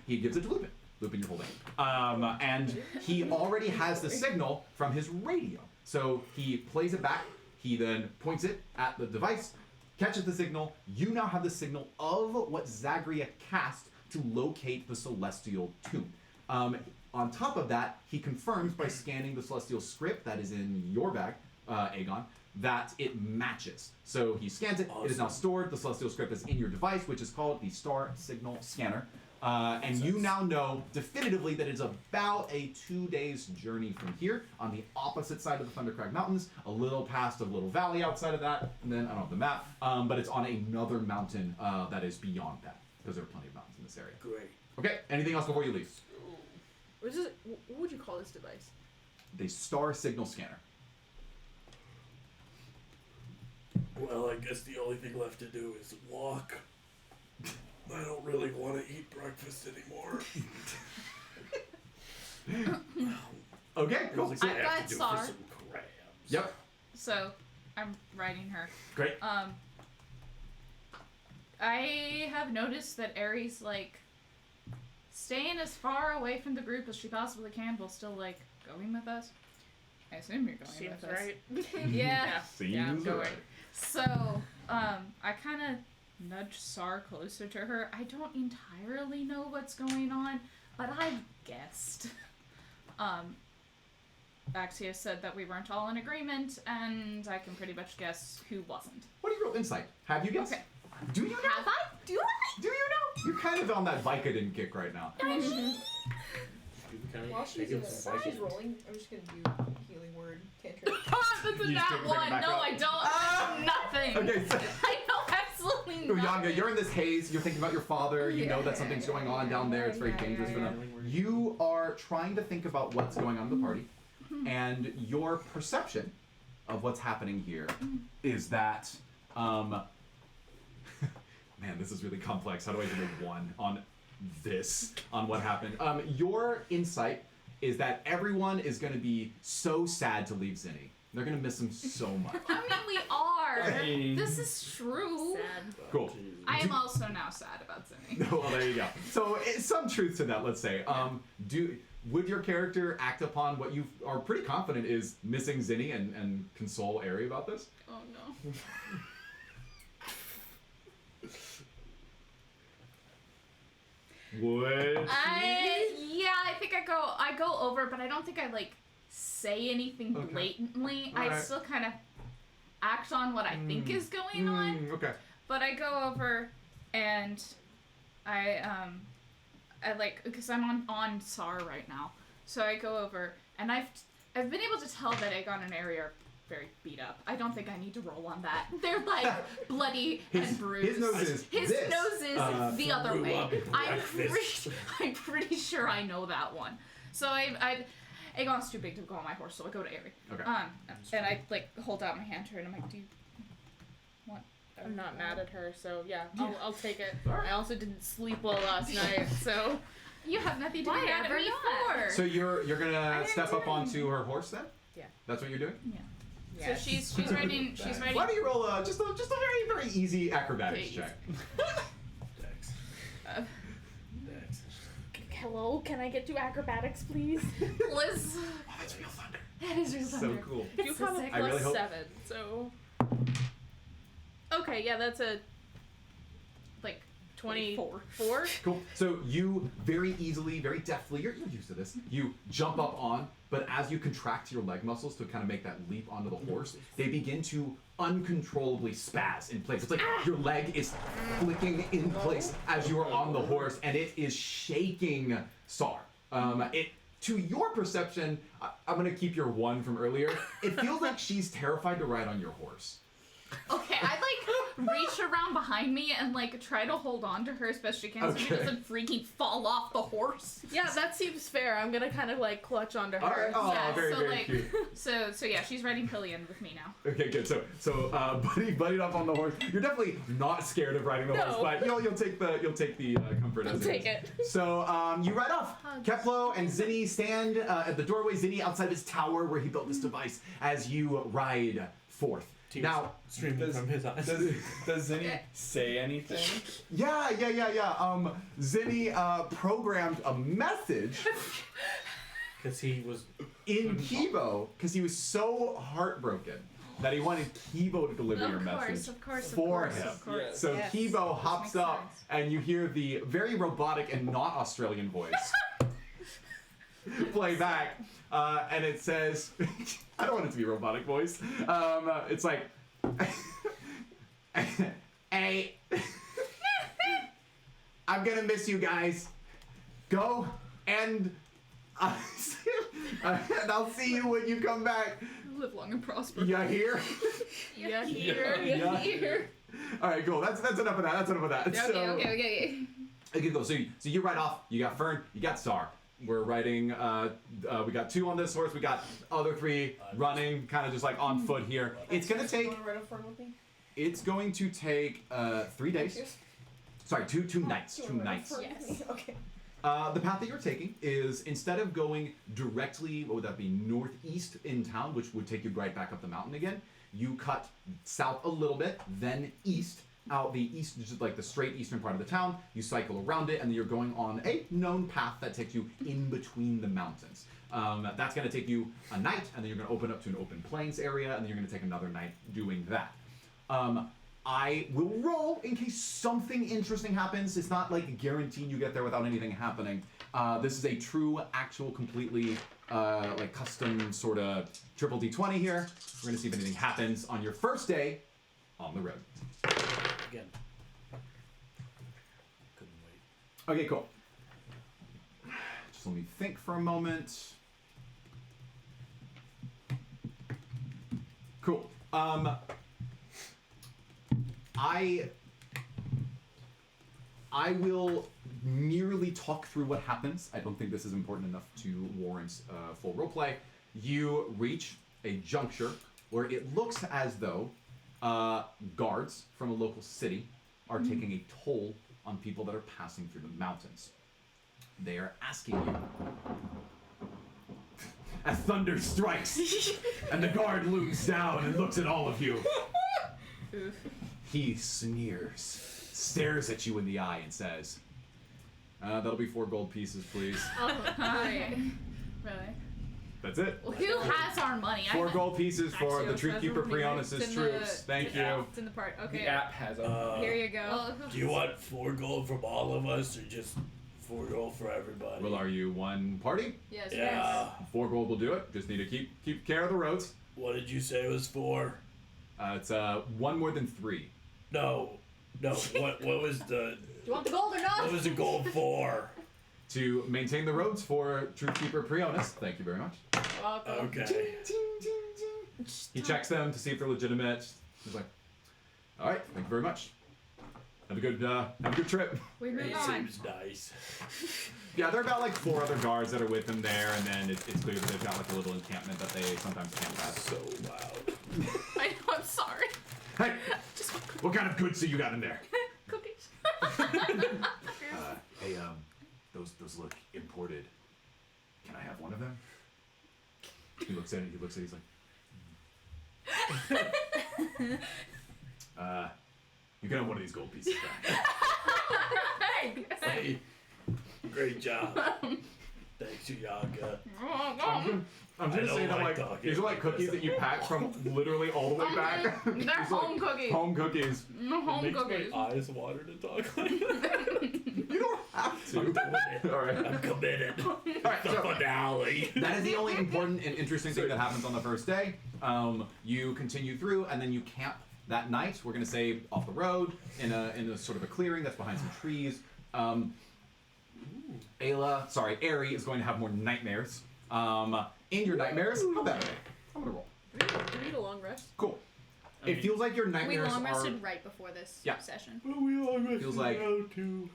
He gives it to Lupin. Lupin, you're holding it. And he already has the signal from his radio. So he plays it back. He then points it at the device, catches the signal. You now have the signal of what Zagria cast to locate the Celestial Tomb. On top of that, he confirms by scanning the Celestial script that is in your bag, Aegon, that it matches. So he scans it, it is now stored, the Celestial script is in your device, which is called the Star Signal Scanner. And you now know definitively that it's about a 2 days journey from here on the opposite side of the Thundercrag Mountains, a little past a little valley outside of that, and then I don't have the map, but it's on another mountain that is beyond that, because there are plenty of mountains in this area. Great. Okay, anything else before you leave? What would you call this device? The Star Signal Scanner. Well, I guess the only thing left to do is walk. I don't really want to eat breakfast anymore. Okay, cool. What was I I've have got to do Sar. for some crabs? Yep, So, I'm writing her. great. I have noticed that Aries, staying as far away from the group as she possibly can while still, going with us. I assume you're going Seems with us. right. Yeah. Yeah, I'm Seems going. right. So, I kind of nudge Sar closer to her. I don't entirely know what's going on, but I've guessed. Axios said that we weren't all in agreement, and I can pretty much guess who wasn't. What do you roll insight? Have you guessed? Okay. Do you know? Have I? Do I? Do you know? You're kind of on that Vicodin kick right now. While she's rolling, I'm just gonna do healing word cantrip. That's a You just nat take it one. back No, up. I don't. I know nothing. Okay, so I know absolutely nothing. Uyanga, you're in this haze. You're thinking about your father. You know that something's going on down there. It's very dangerous for them. You are trying to think about what's going on in the party, and your perception of what's happening here is that, man, this is really complex. How do I give a 1 on this, on what happened? Your insight is that everyone is going to be so sad to leave Zinni. They're going to miss him so much. I mean, we are. Hey. This is true. Sad. Cool. I am also now sad about Zinni. Well, there you go. So, some truth to that, let's say. Would your character act upon what you are pretty confident is missing Zinni and console Ari about this? Oh no. Would I think I go over, but I don't think I like say anything Okay. blatantly. I Alright. still kind of act on what I think is going on. Okay. But I go over and I like, because I'm on SAR right now, so I go over and I've been able to tell that Aegon and Ari are very beat up. I don't think I need to roll on that. They're like bloody and bruised. His nose is His this. nose is the other threw way. up I'm pretty sure I know that one. So Aegon's too big to go on my horse, so I go to Ari. Okay. And I like hold out my hand to her and I'm like, do you want? I'm not mad at her, so yeah, I'll take it. I also didn't sleep well last night, so You have nothing to Why be mad at ever me not? for. So you're gonna didn't step do up onto her horse then? Yeah. That's what you're doing? yes. So she's riding. Why don't you roll just a very, very easy acrobatics Okay, check? Dex. Uh, Dex. Hello, can I get to acrobatics, please? Liz. Oh, that's real thunder. That is real So thunder. cool. You It's have a a six. I really plus hope- 7, so. Okay, yeah, that's a Like 24. Cool. So you very easily, very deftly, you're used to this, you jump up on, but as you contract your leg muscles to kind of make that leap onto the horse, they begin to uncontrollably spaz in place. It's like your leg is flicking in place as you are on the horse, and it is shaking Sar. To your perception, I'm going to keep your 1 from earlier. It feels like she's terrified to ride on your horse. Okay, I like reach around behind me and like try to hold on to her as best she can so she Okay. doesn't freaking fall off the horse. Yeah, that seems fair. I'm gonna kind of like clutch onto her. All right. Oh, Yeah, very, so, very like- cute. So yeah, she's riding pillion with me now. Okay, good. So buddied up on the horse. You're definitely not scared of riding the horse, No. but you'll take the comfort I'll as take it. it. So you ride off. Keplo and Zinni stand at the doorway. Zinni outside his tower where he built this device as you ride forth. Tears Now, streaming from his eyes. Does Zinni say anything? yeah. Zinni programmed a message Because he was. in Kibo because he was so heartbroken that he wanted Kibo to deliver your message Of course, for him. Yes. So Yes. Kibo hops makes up, sense. and you hear the very robotic and not Australian voice play back, and it says, "I don't want it to be a robotic voice. It's like, hey, I'm gonna miss you guys. Go and." And I'll see you when you come back. Live long and prosper. You here? Yeah, Yeah. Here. All right, cool. That's enough of that. That's enough of that. Okay. Okay, cool. So you ride off. You got Fern. You got Star. We're riding. We got 2 on this horse. We got other 3 running, kind of just like on foot here. It's gonna take. You wanna ride up front with me? It's going to take 3 days. Sorry, two nights. You 2 wanna ride up nights. front with me? Okay. The path that you're taking is, instead of going directly, what would that be, northeast in town, which would take you right back up the mountain again, you cut south a little bit, then east, out the east, just like the straight eastern part of the town, you cycle around it, and then you're going on a known path that takes you in between the mountains. That's going to take you a night, and then you're going to open up to an open plains area, and then you're going to take another night doing that. I will roll in case something interesting happens. It's not like guaranteed you get there without anything happening. This is a true, actual, completely like custom sort of triple D20 here. We're gonna see if anything happens on your first day on the road. Again. Couldn't wait. Okay, cool. Just let me think for a moment. Cool. I will merely talk through what happens. I don't think this is important enough to warrant full roleplay. You reach a juncture where it looks as though guards from a local city are taking a toll on people that are passing through the mountains. They are asking you. As thunder strikes, and the guard looms down and looks at all of you. He sneers, stares at you in the eye, and says, that'll be 4 gold pieces, please. Oh, hi. Really? That's it. Well, who has our money? 4 gold pieces for Actually, the Truth that's Keeper really nice. Preonis' It's in troops. Thank you. It's in the part. Okay. The app has a. Here you go. Well, Do you want 4 gold from all of us, or just 4 gold for everybody? Well, are you one party? yes, Yeah. 4 gold will do it. Just need to keep care of the roads. What did you say it was for? It's 1 more than 3. No. What was the? Do you want the gold or not? What was the gold for? To maintain the roads for Truth Keeper Preonis. Thank you very much. Welcome. Okay. He checks them to see if they're legitimate. He's like, all right, thank you very much. Have a good trip. We move It on. seems nice. Yeah, there are about like 4 other guards that are with him there, and then it's clear that they've got like a little encampment that they sometimes camp at. So loud. I know, I'm sorry. Hey, what kind of goods do you got in there? Cookies. Hey, those look imported. Can I have one of them? He looks at it. He's like, you can have one of these gold pieces back. Hey. Hey, great job. Thanks, Uyanka. I'm I just don't saying that like like talking. these are like cookies that you pack from literally all the way back. They're These are, like, home cookies. Home cookies. Home Makes cookies. my eyes water to talk like that. You don't have to. I'm doing it. All right. I'm committed. Alright, The so finale. that is the only important and interesting thing that happens on the first day. You continue through, and then you camp that night. We're gonna say off the road in a sort of a clearing that's behind some trees. Ari is going to have more nightmares. In your nightmares, how bad are they? I'm gonna roll. Do we need a long rest? Cool. It feels like your We nightmares long are. rested right before this Yeah. session. We all Feels like- too.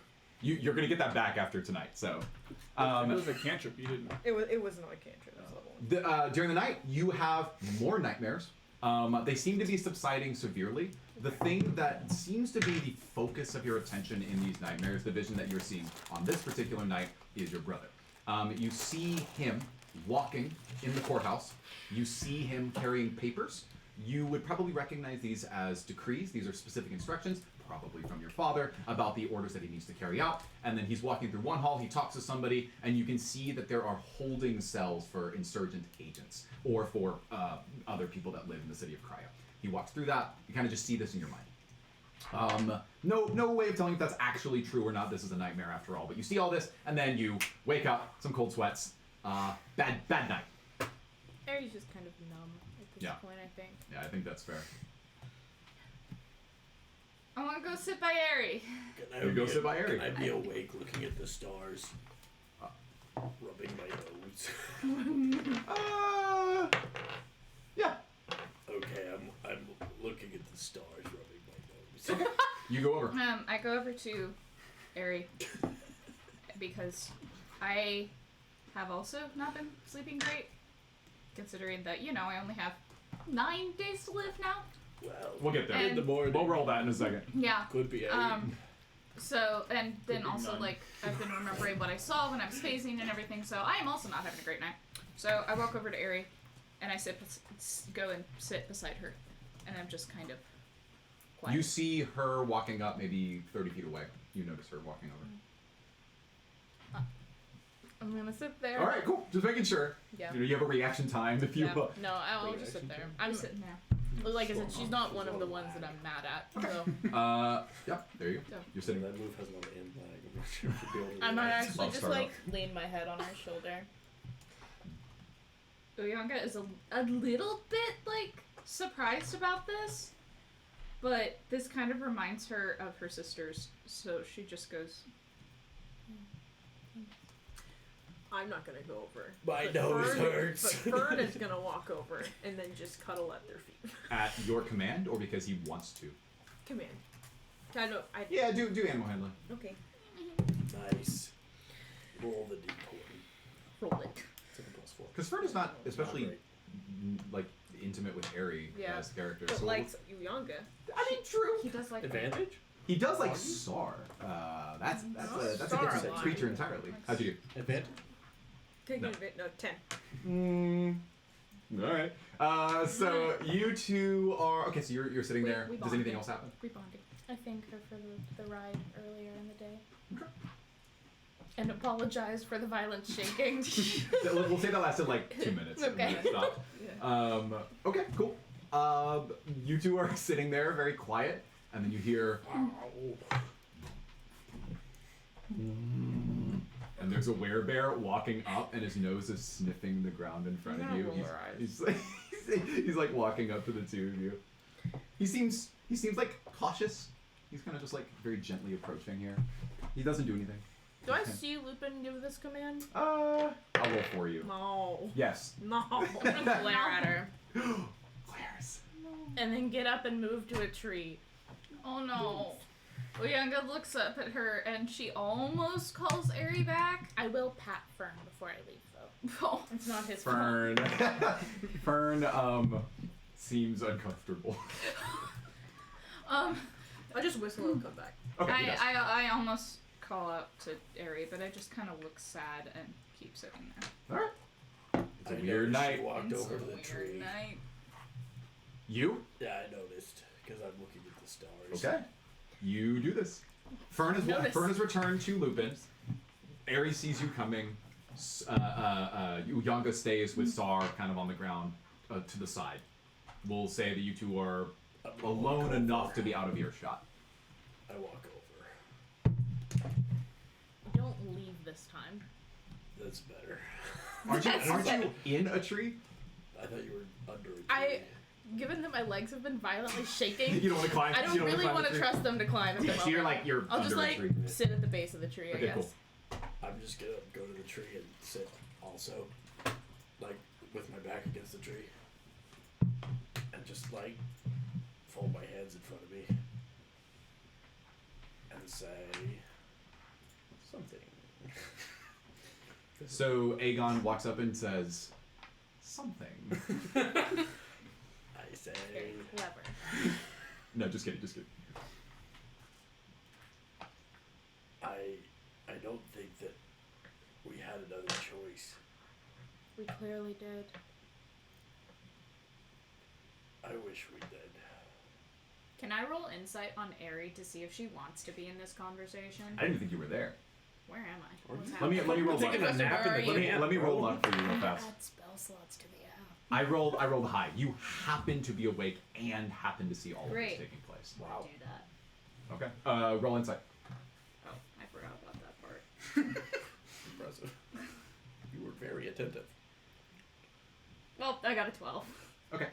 You're gonna get that back after tonight. So, It was a cantrip. You didn't. It wasn't like cantrip. It was level 1. during the night, you have more nightmares. They seem to be subsiding severely. The thing that seems to be the focus of your attention in these nightmares, the vision that you're seeing on this particular night, is your brother. You see him walking in the courthouse. You see him carrying papers. You would probably recognize these as decrees. These are specific instructions, probably from your father, about the orders that he needs to carry out. And then he's walking through one hall, he talks to somebody, and you can see that there are holding cells for insurgent agents or for other people that live in the city of Cryo. He walks through that. You kind of just see this in your mind. No way of telling if that's actually true or not. This is a nightmare after all. But you see all this, and then you wake up, some cold sweats. Bad night. Aries just kind of numb at this Yeah. point, I think. Yeah, I think that's fair. I want to go sit by Ari. Can I You go be- sit by Ari. Can I be awake looking at the stars? Rubbing my nose. Yeah. Okay, I'm looking at the stars, rubbing my nose. You go over. I go over to Ari because I have also not been sleeping great, considering that I only have 9 days to live now. Well, We'll get there. And- in the morning. We'll roll that in a second. Yeah. Could be 8. So, and then Could be also, 9. like, I've been remembering what I saw when I was phasing and everything, so I am also not having a great night. So I walk over to Ari, and I go and sit beside her, and I'm just kind of quiet. You see her walking up maybe 30 feet away. You notice her walking over. I'm gonna sit there. All right, cool. Just making sure. Yeah. You have a reaction time if you. Yeah. No, I'll just sit there. I'm sitting there. like I said, she's not one of the ones that I'm mad at. So Yeah. There you go. So- You're sitting. That move has a lot of end lag. I'm not sure if you'll be able to I do might that. actually I'll just start like lean my head on her shoulder. Uyanga is a little bit, like, surprised about this, but this kind of reminds her of her sisters, so she just goes, I'm not gonna go over. My But nose Fern- hurts. But Fern is gonna walk over and then just cuddle at their feet. At your command, or because he wants to. Command. I know. Yeah, do animal handling. Okay. Nice. Roll the d20. Roll it. It's like a +4. Because Fern is not especially Not great. like intimate with Eri Yeah. as a character. But So likes Uyanga. I mean, true. He does like Advantage? He does like Sar. That's a Sar different a lot. creature entirely. How'd you Advantage? Take No. no 10. do? All right. So you two are okay. So you're sitting there. we Does anything bonded. else happen? rebonding. I thanked her for the ride earlier in the day. And apologize for the violent shaking. We'll say that lasted like 2 minutes. And then Okay. it stopped. Okay, cool. You two are sitting there, very quiet, and then you hear, and there's a werebear walking up, and his nose is sniffing the ground in front of Now you. roll our eyes. He's like walking up to the two of you. He seems like cautious. He's kind of just like very gently approaching here. He doesn't do anything. Do I see Lupin give this command? I'll roll for you. No. Yes. No. I'm gonna glare at her. Glares. And then get up and move to a tree. Oh no. Uyanga looks up at her and she almost calls Eri back. I will pat Fern before I leave, though. Oh. It's not his fault. Fern. Fern seems uncomfortable. Um, I just whistle and come back. Okay. he does. I almost call out to Eri, but I just kind of look sad and keep sitting there. All right. It's a I weird noticed night. She walked It's over a to the weird tree. night. You? Yeah, I noticed because I'm looking at the stars. Okay. You do this. Fern is returned to Lupin. Eri sees you coming. Uyanga stays with Sar kind of on the ground to the side. We'll say that you two are alone enough to be out of earshot. I walk over. Don't leave this time. That's better. Aren't you in a tree? I thought you were under a tree. Given that my legs have been violently shaking, You don't want to climb. I you don't wanna really climb want the to tree? trust them to climb at the So you're moment. like you're I'll under just a like tree. sit at the base of the tree, I Okay, guess. cool. I'm just gonna go to the tree and sit also, like with my back against the tree, and just like fold my hands in front of me and say something. So Aegon walks up and says something. I say, Very clever. No, just kidding. I don't think that we had another choice. We clearly did. I wish we did. Can I roll insight on Eri to see if she wants to be in this conversation? I didn't even think you were there. Where am I? What's Let me happening? roll luck. Taking a nap in the Let me roll luck for you real fast. Add spell slots to the app. I rolled high. You happen to be awake and happen to see all of Great. this taking place. I'll do that. Okay. Roll insight. Oh, I forgot about that part. Impressive. You were very attentive. Well, I got a 12. Okay.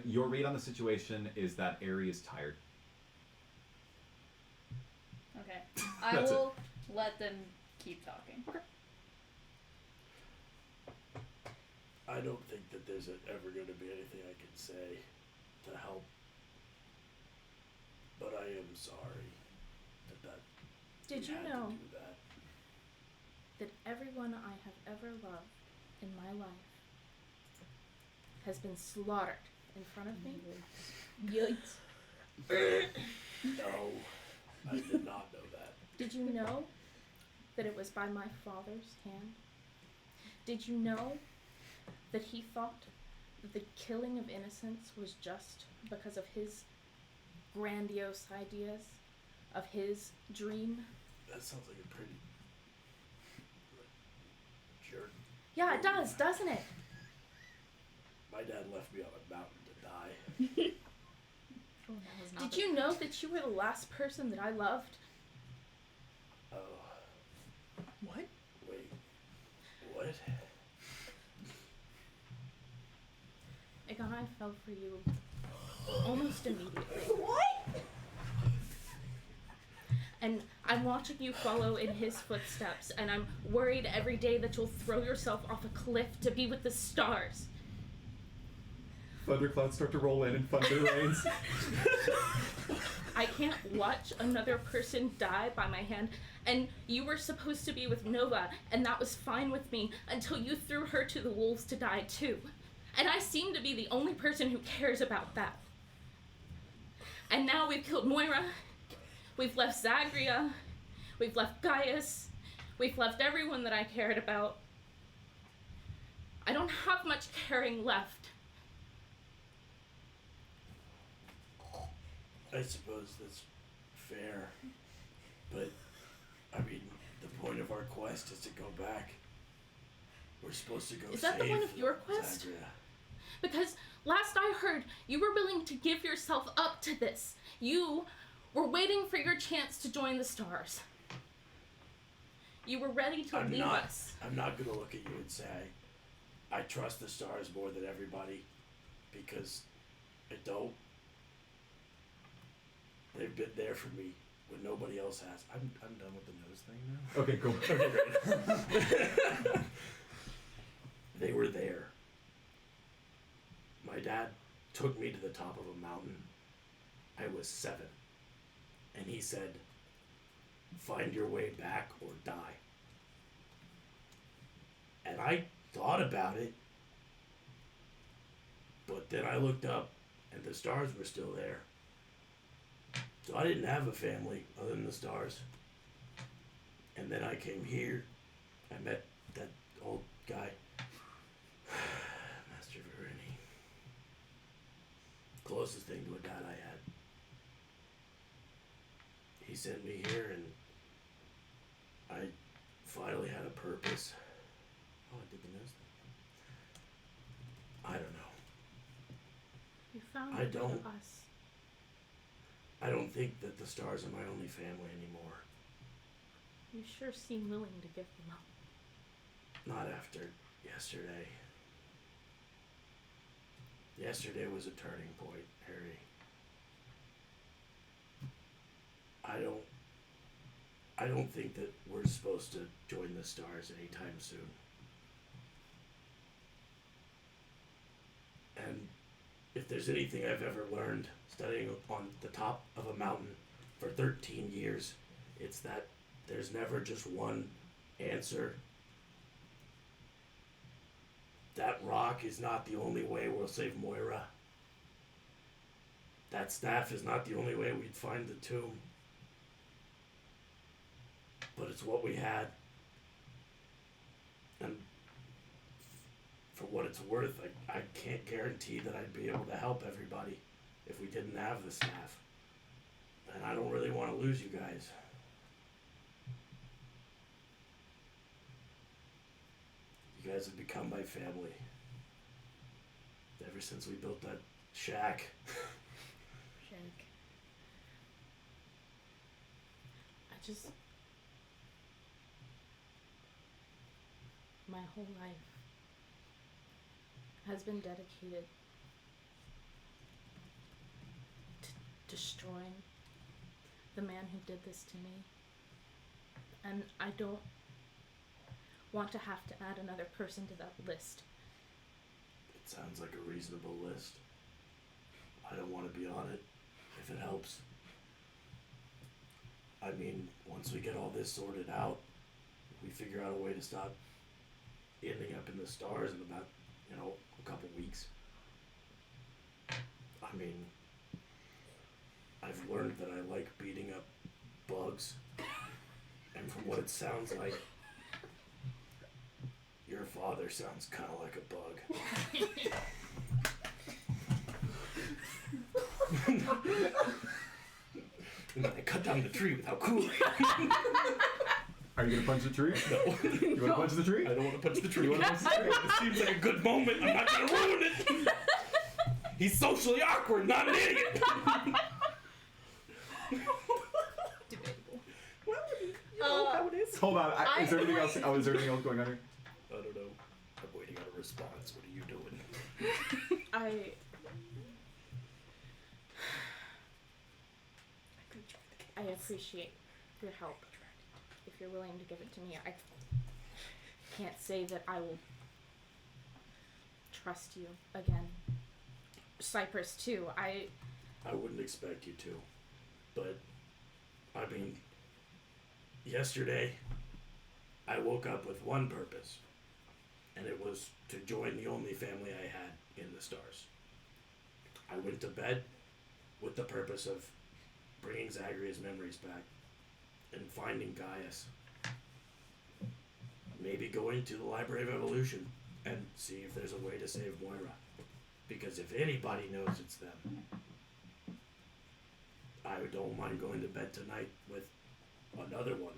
Your read on the situation is that Eri is tired. Okay. I That's it. will let them keep talking. Okay. I don't think that there's ever going to be anything I can say to help, but I am sorry that Did we you had know to do that. that everyone I have ever loved in my life has been slaughtered in front of me? Yikes. No, I did not know that. Did you know that it was by my father's hand? Did you know that he thought that the killing of innocents was just because of his grandiose ideas, of his dream? That sounds like a pretty jerk. Yeah, it does, doesn't it? My dad left me on a mountain to die. Oh, that was not Did the- you know that you were the last person that I loved? Oh, What? wait. What? Egon, I fell for you almost immediately. What? And I'm watching you follow in his footsteps, and I'm worried every day that you'll throw yourself off a cliff to be with the stars. Thunderclouds start to roll in and thunder rains. I can't watch another person die by my hand, and you were supposed to be with Nova, and that was fine with me until you threw her to the wolves to die too. And I seem to be the only person who cares about that. And now we've killed Moira. We've left Zagria. We've left Gaius. We've left everyone that I cared about. I don't have much caring left. I suppose that's fair. But, I mean, the point of our quest is to go back. We're supposed to go Is that the point of your quest? Zagria. Because last I heard, you were willing to give yourself up to this. You were waiting for your chance to join the stars. You were ready to leave us. I'm not going to look at you and say I trust the stars more than everybody, because I don't. They've been there for me when nobody else has. I'm done with the nose thing now. Okay, cool. Okay, great. They were there. My dad took me to the top of a mountain. I was 7. And he said, find your way back or die. And I thought about it. But then I looked up and the stars were still there. So I didn't have a family other than the stars. And then I came here. I met that old guy. Master Verini. Closest thing to a dad I had. He sent me here and I finally had a purpose. Oh, I did the nose thing. I don't know. You found I don't- us. I don't think that the stars are my only family anymore. You sure seem willing to give them up. Not after yesterday. Yesterday was a turning point, Harry. I don't think that we're supposed to join the stars anytime soon. And if there's anything I've ever learned studying on the top of a mountain for 13 years, it's that there's never just one answer. That rock is not the only way we'll save Moira. That staff is not the only way we'd find the tomb. But it's what we had. And for what it's worth, I can't guarantee that I'd be able to help everybody if we didn't have the staff. And I don't really want to lose you guys. You guys have become my family. Ever since we built that shack. My whole life has been dedicated to destroying the man who did this to me. And I don't want to have to add another person to that list. It sounds like a reasonable list. I don't want to be on it, if it helps. I mean, once we get all this sorted out, we figure out a way to stop ending up in the stars in about, a couple weeks. I mean, I've learned that I like beating up bugs. And from what it sounds like, your father sounds kind of like a bug. And then I cut down the tree without cooling. Are you gonna punch the tree? No. You wanna punch the tree? I don't want to punch the tree. You wanna punch the tree? It seems like a good moment. I'm not gonna ruin it. He's socially awkward, not an idiot. Debatable. Well, you know how it is. Hold on. Is there anything else? Oh, is there anything else going on here? I don't know. I'm waiting on a response. What are you doing? I appreciate your help. If you're willing to give it to me, I can't say that I will trust you again. Cypress too. I wouldn't expect you to. But, I mean, yesterday, I woke up with one purpose. and it was to join the only family I had in the stars. I went to bed with the purpose of bringing Zagreus' memories back and finding Gaius. Maybe going to the Library of Evolution and see if there's a way to save Moira. Because if anybody knows, it's them. I don't mind going to bed tonight with another one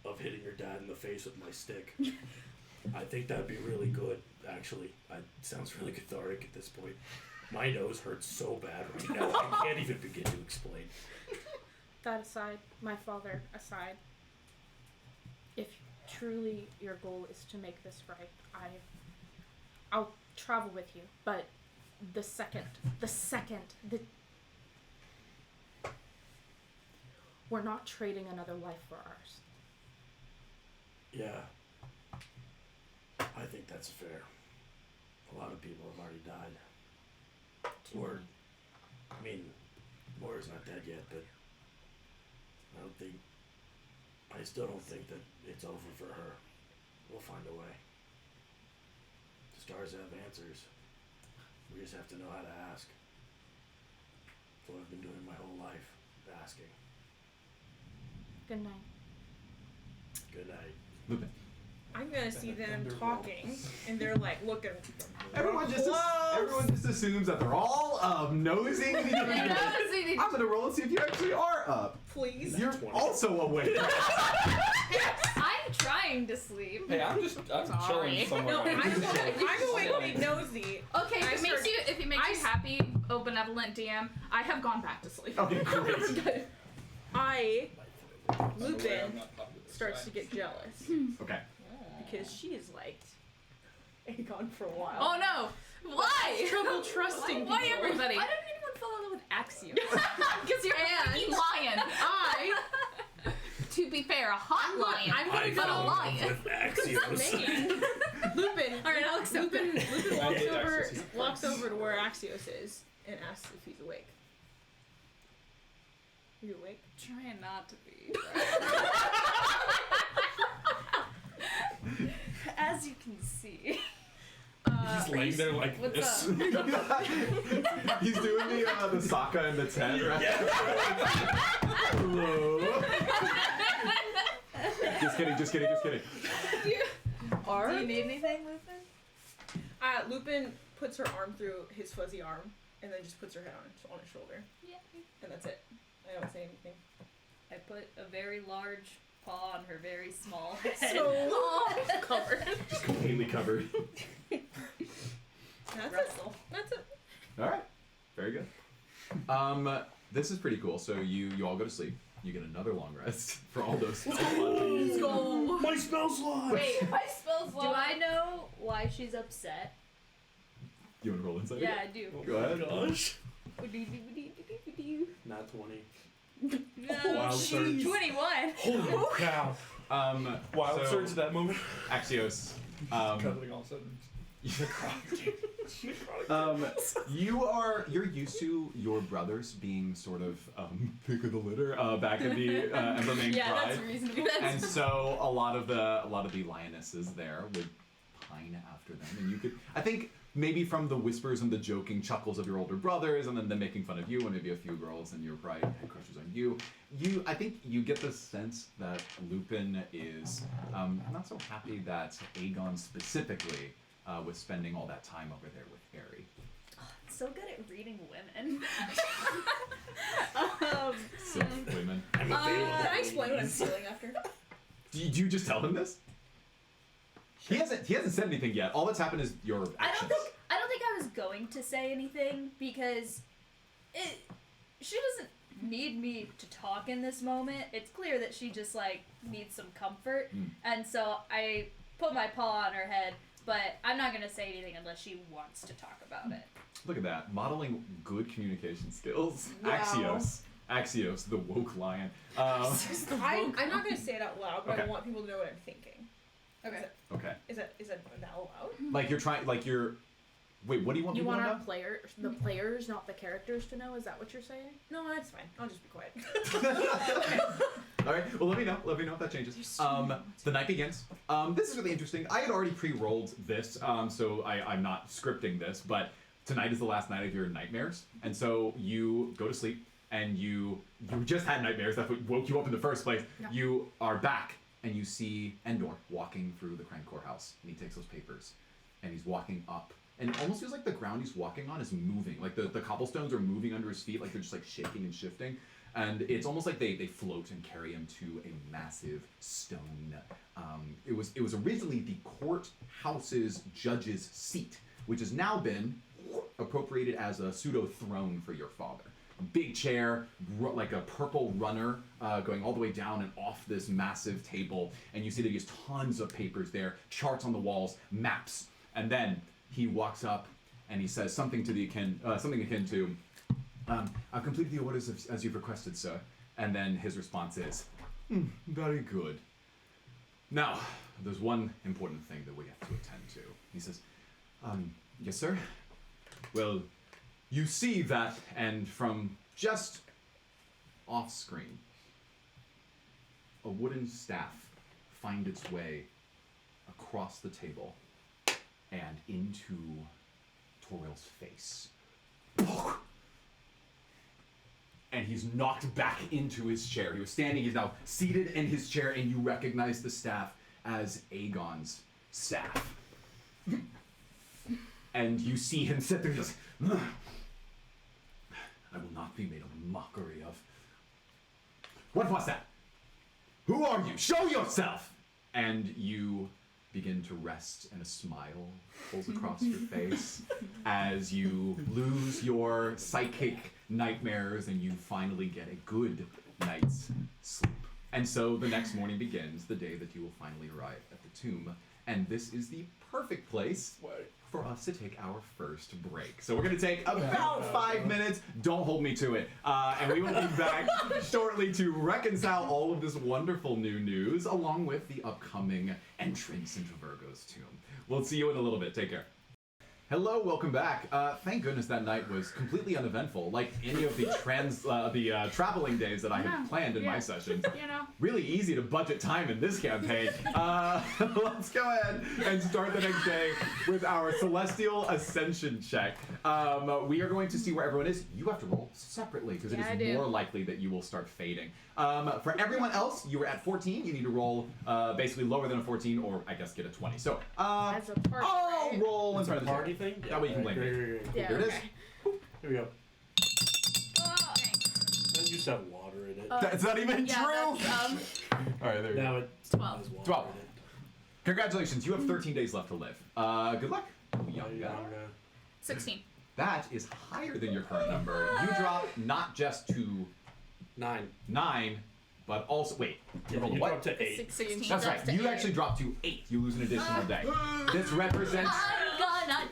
of hitting your dad in the face with my stick. I think that'd be really good, actually. It sounds really cathartic at this point. My nose hurts so bad right now, I can't even begin to explain. That aside, my father aside, if truly your goal is to make this right, I'll travel with you. But the second we're not trading another life for ours. Yeah. I think that's fair. A lot of people have already died. Or, I mean, Moira's not dead yet, but I still don't think that it's over for her. We'll find a way. The stars have answers. We just have to know how to ask. That's what I've been doing my whole life, asking. Good night. Good night. Lupin. I'm gonna see them talking, and they're like looking. Everyone just assumes that they're all nosing. I'm gonna roll and see if you actually are up. Please. You're also awake. I'm trying to sleep. Hey, I'm chilling somewhere. No, I'm Chilling. going to be nosy. Okay, if it makes you happy, oh benevolent DM, I have gone back to sleep. Okay, great. Lupin starts to get jealous Okay. because she is like Aegon for a while. Oh no! Why? Trouble trusting Why people. everybody? Why didn't anyone fall in love with Axiom? Because you're a freaking lion. To be fair, a hot lion. I'm gonna but a go lion. With Axios. Lupin. All right, I'll accept Lupin Axios. walks over to where Axios is and asks if he's awake. Are you awake? Trying not to be. As you can see. He's laying there like What's this. up? He's doing the Sokka and the tent, right? Hello. Just kidding. Do you need anything, Lupin? Lupin puts her arm through his fuzzy arm and then just puts her head on his shoulder. Yeah. And that's it. I don't say anything. I put a very large paw on her very small head. So covered. Just completely covered. That's Russell. That's it. All right. Very good. This is pretty cool. So you all go to sleep. You get another long rest for all those spell slots. Let's go. My spell slot! Wait, My spells do I know why she's upset? You want to roll insight? Yeah, I do. Go ahead. Gosh. Not 20. Wild surge. 21. Holy cow. Wild so, surge that moment. Axios. Cuddling all of a sudden. You're used to your brothers being sort of pick of the litter back in the Ember-Main Yeah, Pride, that's reasonable. and so a lot of the lionesses there would pine after them, and you could, I think, maybe from the whispers and the joking chuckles of your older brothers, and then them making fun of you, and maybe a few girls and your pride head crushes on you. I think you get the sense that Lupin is not so happy that Aegon specifically was spending all that time over there with Harry. So good at reading women. So women. I'm available. Can I explain what I'm feeling after? Do you just tell him this? He hasn't said anything yet. All that's happened is your actions. I don't think I was going to say anything because she doesn't need me to talk in this moment. It's clear that she just like needs some comfort. And so I put my paw on her head, but I'm not going to say anything unless she wants to talk about it. Look at that. Modeling good communication skills. Wow. Axios, the woke lion. I'm not going to say it out loud, but Okay. I want people to know what I'm thinking. Okay. Okay. Is that allowed? Like you're trying, like you're, wait, what do you want You people want to our know? the players, not the characters, to know? Is that what you're saying? No, that's fine. I'll just be quiet. All right. Well, let me know. Let me know if that changes. The night begins. This is really interesting. I had already pre-rolled this, so I'm not scripting this. But tonight is the last night of your nightmares, and so you go to sleep, and you just had nightmares. That's what woke you up in the first place. Yeah. You are back, and you see Endor walking through the Crown Courthouse, and he takes those papers, and he's walking up. And it almost feels like the ground he's walking on is moving. Like the cobblestones are moving under his feet, like they're just like shaking and shifting. And it's almost like they float and carry him to a massive stone. It was originally the courthouse's judge's seat, which has now been appropriated as a pseudo throne for your father. A big chair, like a purple runner, going all the way down and off this massive table. And you see that he has tons of papers there, charts on the walls, maps, and then he walks up and he says something akin to, I've completed the orders as you've requested, sir. And then his response is, very good. Now, there's one important thing that we have to attend to. He says, yes, sir? Well, you see that, and from just off screen, a wooden staff find its way across the table and into Toriel's face. And he's knocked back into his chair. He was standing, he's now seated in his chair, and you recognize the staff as Aegon's staff. And you see him sit there just, I will not be made a mockery of. What was that? Who are you? Show yourself! And you begin to rest, and a smile pulls across your face as you lose your psychic nightmares and you finally get a good night's sleep. And so the next morning begins, the day that you will finally arrive at the tomb. And this is the perfect place for us to take our first break. So we're going to take about 5 minutes. Don't hold me to it. And we will be back shortly to reconcile all of this wonderful new news along with the upcoming entrance into Virgo's tomb. We'll see you in a little bit. Take care. Hello, welcome back. Thank goodness that night was completely uneventful, like any of the traveling days that I had planned in my sessions. You know. Really easy to budget time in this campaign. Let's go ahead and start the next day with our Celestial Ascension check. We are going to see where everyone is. You have to roll separately because it is more likely that you will start fading. For everyone else, you were at 14. You need to roll basically lower than a 14 or I guess get a 20. So As a party, I'll right? roll in front of the Party thing? That way you can blame me. Great. Yeah, There it is. okay. Here we go. And just have water in it. That's not even true. All right, there you Now go. it's 12. has water 12. in it. Congratulations, you have 13 days left to live. Good luck. Young guy. 16. That is higher than your current number. You drop not just to 9, but also wait. You rolled a You what? go up to 8. 16. That's right. drops to You 8. actually drop to 8. You lose an additional day. This represents I'm gonna die!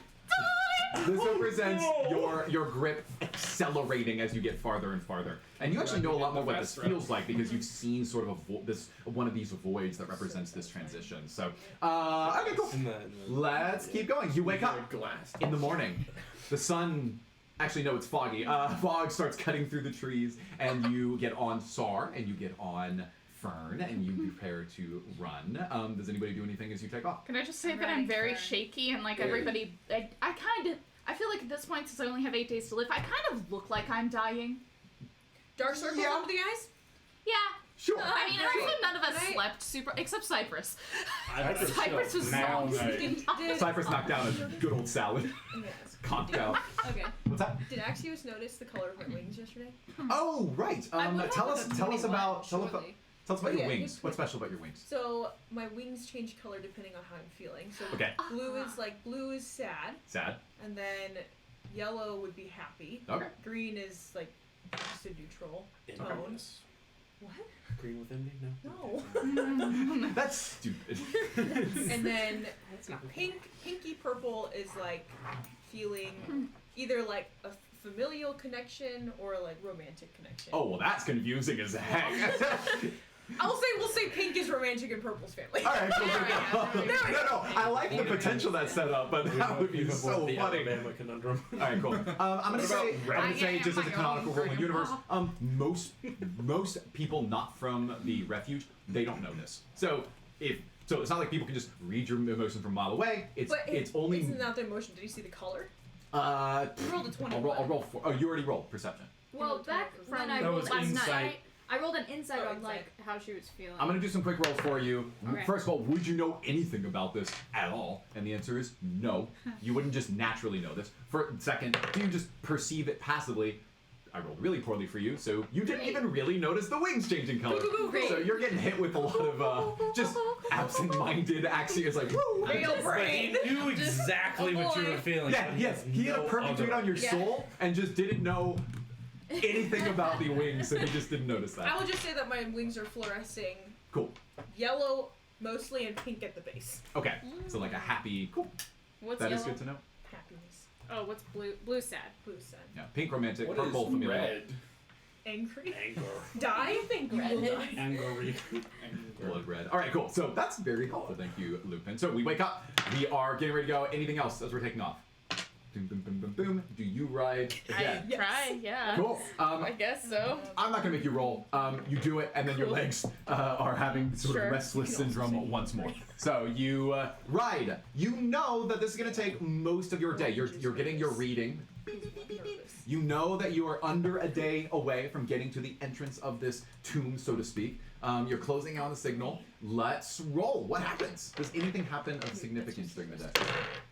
your grip accelerating as you get farther and farther. And you actually know a lot more what this feels like because you've seen sort of one of these voids that represents this transition. So, okay, cool. Let's keep going. You wake up in the morning. The sun. Actually, no, it's foggy. Fog starts cutting through the trees, and you get on Sar, and you get on Fern, and you prepare to run. Does anybody do anything as you take off? Can I just say I'm that I'm running very for- shaky and like everybody, I feel like at this point, since I only have 8 days to live, I kind of look like I'm dying. Dark circles under the eyes? Yeah. Sure. I mean, Right. also none of us Right. slept super, except Cypress. Cypress Cypress was now so night. Cypress knocked down a good old salad. Yes. Conked out. Okay. What's that? Did Axios notice the color of my wings yesterday? Oh, right. I would Tell have us a tell us pretty about one, your Yeah. wings. What's special about your wings? So my wings change color depending on how I'm feeling. So Okay. blue is sad, Sad. and then yellow would be happy. Okay. Green is like just a neutral tone. Envious. What? Green with envy? No. No. That's stupid. And then pinky purple is like feeling either like a familial connection or like romantic connection. Oh, well, that's confusing as heck. We'll say pink is romantic and purple's family. All right, cool. There we go. No, I like the potential that's set up, but that would be so the funny. Alabama conundrum. All right, cool. I'm gonna say just as a canonical rule in the universe, most people not from the refuge, they don't know this. So it's not like people can just read your emotion from a mile away. It's only. It's not the emotion. Did you see the color? You rolled a 21. I'll roll for. Oh, you already rolled perception. Well, back when I That rolled was last insight. night, I rolled an insight Oh, on insight. like how she was feeling. I'm gonna do some quick rolls for you. Okay. First of all, would you know anything about this at all? And the answer is no. You wouldn't just naturally know this. Second, do you just perceive it passively? I rolled really poorly for you, so you didn't even really notice the wings changing color. Great. So you're getting hit with a lot of just absent-minded axioms like, woo! Real brain. He knew exactly what you were feeling. Yeah, yes, he had a perfect read on your soul and just didn't know anything about the wings, so he just didn't notice I that. will just say that my wings are fluorescing Cool. yellow mostly and pink at the base. Okay, so like a happy, cool. What's That yellow? is good to know. Happiness. Oh, what's blue? Blue sad. Blue sun. Yeah, pink romantic, What purple is familiar. red? Angry. Anger. Die? think You red will is. die. Angry. Blood red. All right, cool. So that's very helpful. Thank you, Lupin. So we wake up. We are getting ready to go. Anything else as we're taking off? Boom, boom, boom, boom, boom. Do you ride again? I try, yeah. Cool. I guess so. I'm not gonna make you roll. You do it, and then your Cool. legs are having sort of Sure. restless syndrome once more. So you ride. You know that this is gonna take most of your day. You're getting your reading. You know that you are under a day away from getting to the entrance of this tomb, so to speak. You're closing out the signal. Let's roll. What happens? Does anything happen of significance during the day?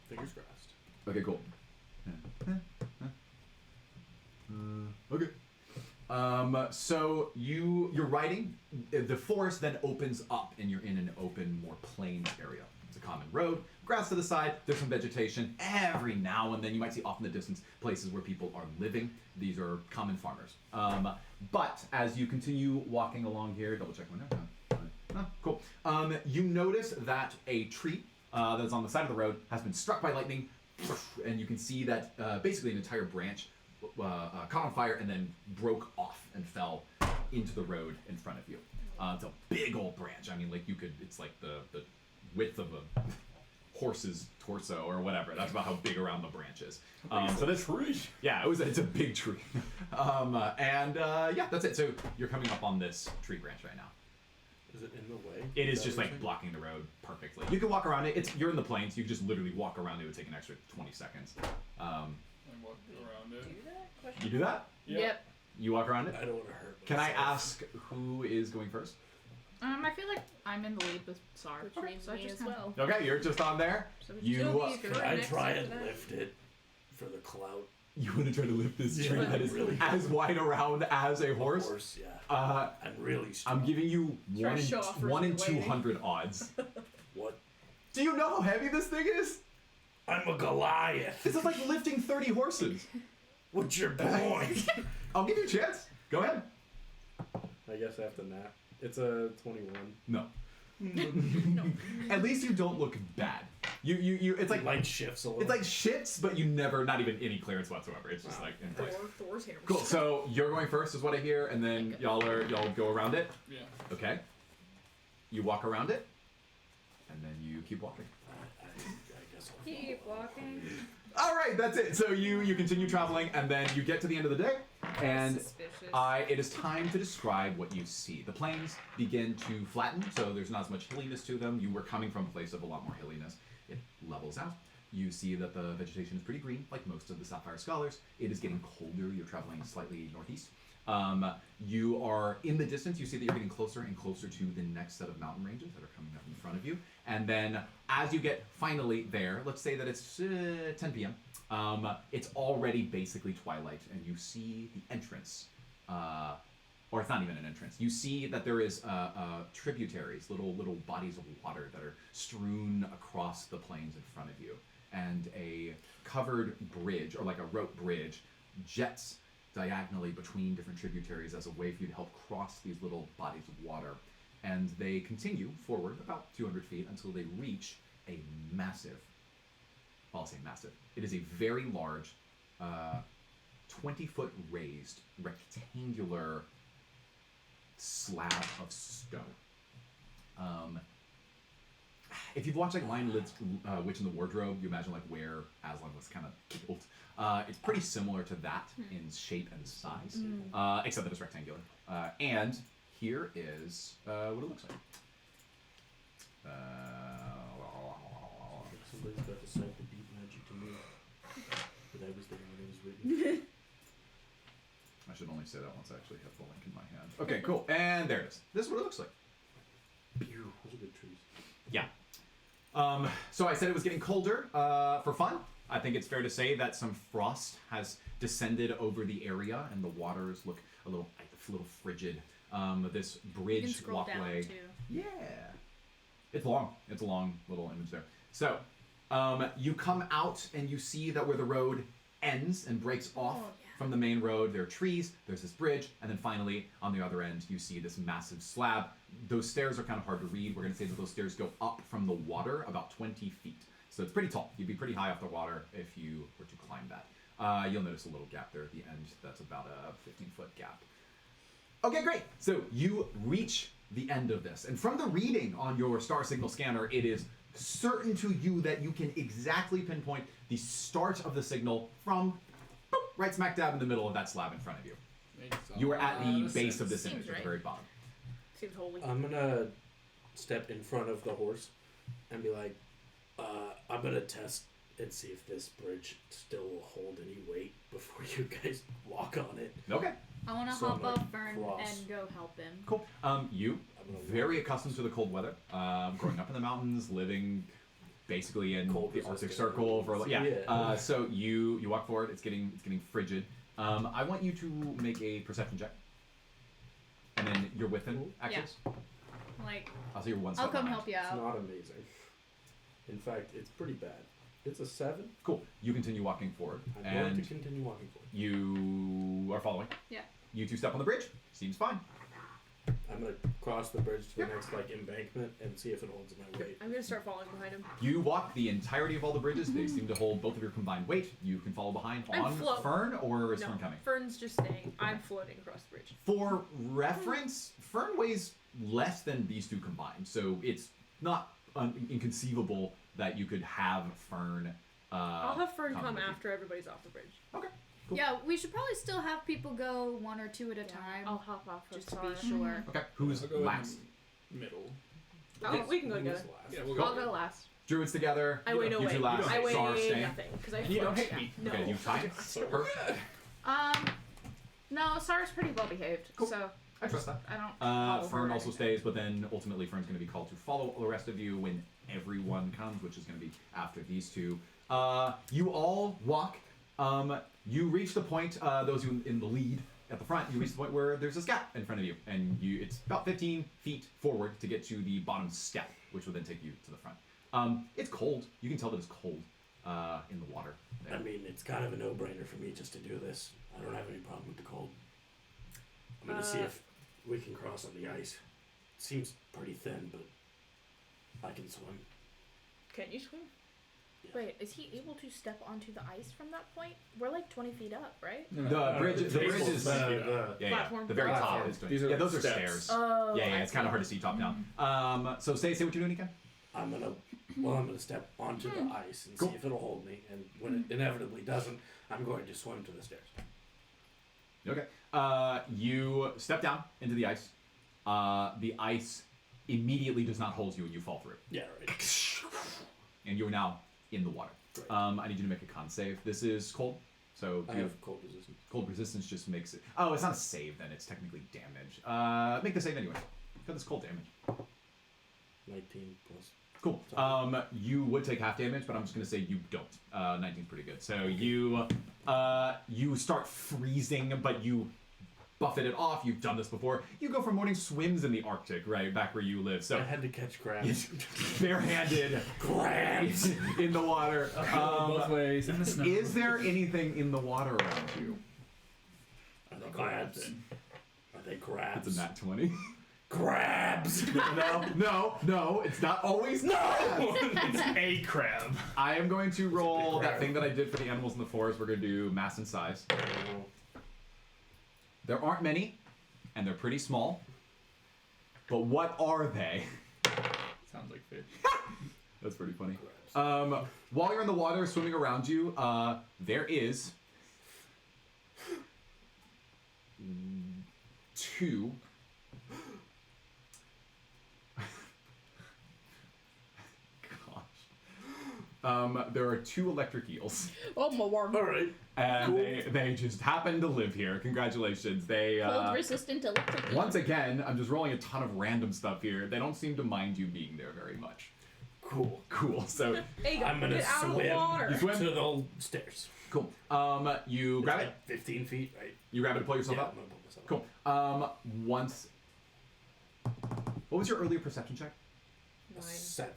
Fingers crossed. Okay, cool. Okay. So you're riding. The forest then opens up, and you're in an open, more plains area. It's a common road, grass to the side. There's some vegetation. Every now and then, you might see off in the distance places where people are living. These are common farmers. But as you continue walking along here, double check my notes. Cool. You notice that a tree that's on the side of the road has been struck by lightning, and you can see that basically an entire branch caught on fire and then broke off and fell into the road in front of you. It's a big old branch. I mean, like it's like the width of a horse's torso or whatever. That's about how big around the branch is. So this tree. Yeah, it's a big tree. Yeah, that's it. So you're coming up on this tree branch right now. Is it in the way? It is just like blocking the road perfectly. You can walk around it. You're in the plains. You can just literally walk around it. It would take an extra 20 seconds. And walk around it. Do that? You do that? Yep. You walk around it? I don't want to hurt Can I myself. ask who is going first? I feel like I'm in the lead with Sar. Which means so I me just as kinda- well. Okay, you're just on there. So we You just go Can I try and lift it for the clout? you want to try to lift this Yeah, tree that is really. as wide around as a horse? Horse, yeah. Uh, I'm really strong. I'm giving you Try one to in, show off 1 in versus the lady. 200 odds. What? Do you know how heavy this thing is? I'm a Goliath. This is like lifting 30 horses. What's your point? I'll give you a chance. Go ahead. I guess after that. It's a 21. No. At least you don't look bad. You it's like light shifts a little. it's like shits, but you never, not even any clearance whatsoever. It's just like in place. Thor's hair. Cool. So you're going first, is what I hear, and then y'all go around it. Yeah. Okay. You walk around it, and then you keep walking. I guess I'll Keep walking. All right, that's it. So you continue traveling, and then you get to the end of the day, and Suspicious. it is time to describe what you see. The plains begin to flatten, so there's not as much hilliness to them. You were coming from a place of a lot more hilliness. It levels out. You see that the vegetation is pretty green, like most of the Sapphire Scholars. It is getting colder. You're traveling slightly northeast. You are in the distance. You see that you're getting closer and closer to the next set of mountain ranges that are coming up in front of you. And then as you get finally there, let's say that it's 10 p.m. It's already basically twilight, and you see the entrance. Or it's not even an entrance. You see that there is tributaries, little bodies of water that are strewn across the plains in front of you. And a covered bridge, or like a rope bridge, jets diagonally between different tributaries as a way for you to help cross these little bodies of water. And they continue forward about 200 feet until they reach a massive, well, I'll say massive. It is a very large, 20-foot raised, rectangular slab of stone. If you've watched like Lion Witch in the Wardrobe, you imagine like where Aslan was kind of killed. It's pretty similar to that in shape and size, except that it's rectangular. And here is what it looks like. Somebody's got to cite the deep magic to me. But I was there when it was written. I should only say that once I actually have the link in my hand. Okay, cool. And there it is. This is what it looks like. Pew. Those are good trees. Yeah. So I said it was getting colder for fun. I think it's fair to say that some frost has descended over the area, and the waters look a little frigid. This bridge You can scroll walkway. down too. Yeah. It's long. It's a long little image there. So you come out and you see that where the road ends and breaks off from the main road, there are trees, there's this bridge, and then finally on the other end you see this massive slab. Those stairs are kind of hard to read. We're going to say that those stairs go up from the water about 20 feet. So it's pretty tall. You'd be pretty high off the water if you were to climb that. You'll notice a little gap there at the end. That's about a 15-foot gap. Okay, great. So you reach the end of this. And from the reading on your star signal scanner, it is certain to you that you can exactly pinpoint the start of the signal from boop, right smack dab in the middle of that slab in front of you. You are at the base of this image at the very bottom. Seems holy. I'm gonna step in front of the horse and be like, I'm gonna test and see if this bridge still will hold any weight before you guys walk on it. Okay, I want to So hop I'm up like Fern cross. and go help him. cool. You, very accustomed to the cold weather, growing up in the mountains, living basically in Cold the Arctic resistant. Circle for Yeah. so you walk forward. It's getting frigid. I want you to make a perception check, and then you're within actions. Like, I'll say you're one I'll step come behind. help you It's out. not amazing. In fact, it's pretty bad. It's a 7. Cool. You continue walking forward, I'm going and to continue walking forward. you are following. Yeah. You two step on the bridge. Seems fine. I'm gonna cross the bridge to the next embankment and see if it holds my weight. I'm gonna start following behind him. You walk the entirety of all the bridges. They seem to hold both of your combined weight. You can follow behind I'm on float. Fern, or is No, Fern coming? Fern's just staying. I'm floating across the bridge. For reference, Fern weighs less than these two combined, so it's not inconceivable that you could have Fern. I'll have Fern come with you. after everybody's off the bridge. Okay. Cool. Yeah, we should probably still have people go one or two at a time. I'll hop off just with to be Star. sure. Okay. Who's I'll go in last? middle. Oh, we can go Who's together. last? Yeah, we'll I'll go. go last. Druids together. I weigh no you two weight. last. I Sar weigh staying. nothing because I And you don't float. hate me. No. Okay, you time. Perfect. No, Sar's pretty well behaved, Cool. so I trust that. I don't follow Fern her also anything. stays, but then ultimately Fern's going to be called to follow the rest of you when everyone comes, which is going to be after these two. You all walk. You reach the point, those who in the lead at the front, you reach the point where there's this gap in front of you, and it's about 15 feet forward to get to the bottom step, which will then take you to the front. It's cold. You can tell that it's cold in the water. I mean, it's kind of a no-brainer for me just to do this. I don't have any problem with the cold. I'm gonna see if we can cross on the ice. Seems pretty thin, but I can swim. Can you swim? Yeah. Wait, is he able to step onto the ice from that point? We're like 20 feet up, right? The bridge is yeah, Platform. the very top Platform. is These are those are steps. stairs. Oh. Yeah, I it's kind of see. hard to see top down. So say what you're doing again. I'm gonna step onto the ice and Cool. see if it'll hold me. And when it inevitably doesn't, I'm going to swim to the stairs. Okay. You step down into the ice. The ice immediately does not hold you, and you fall through. Yeah, right. And you are now in the water. Great. I need you to make a con save. This is cold, so I have cold resistance. cold resistance just makes it. Oh, it's not a save then. It's technically damage. Make the save anyway. Because it's cold damage. 19 plus. Cool. You would take half damage, but I'm just gonna say you don't. 19's pretty good. So you start freezing, but you buffet it off. You've done this before. You go for morning swims in the Arctic, right back where you live. So I had to catch crabs. barehanded Crabs! in the water. Both ways. In the snow. Is there anything in the water around you? Are they crabs? Are they crabs? It's a nat 20. Crabs! No, it's not always It's a crab. I am going to roll that crab. thing that I did for the animals in the forest. We're going to do mass and size. There aren't many, and they're pretty small. But what are they? Sounds like fish. That's pretty funny. While you're in the water swimming around you, there is 2 there are 2 electric eels. Oh my word. All right. And Cool. they just happen to live here. Congratulations. They Cold resistant electric. once again, I'm just rolling a ton of random stuff here. They don't seem to mind you being there very much. Cool. So Hey, I'm gonna get out of the swim water. You swim? to the stairs. cool. You grab it. Like 15 feet, right? You grab it to pull yourself Yeah, up. I'm gonna pull myself Cool. up. Once. What was your earlier perception check? 7.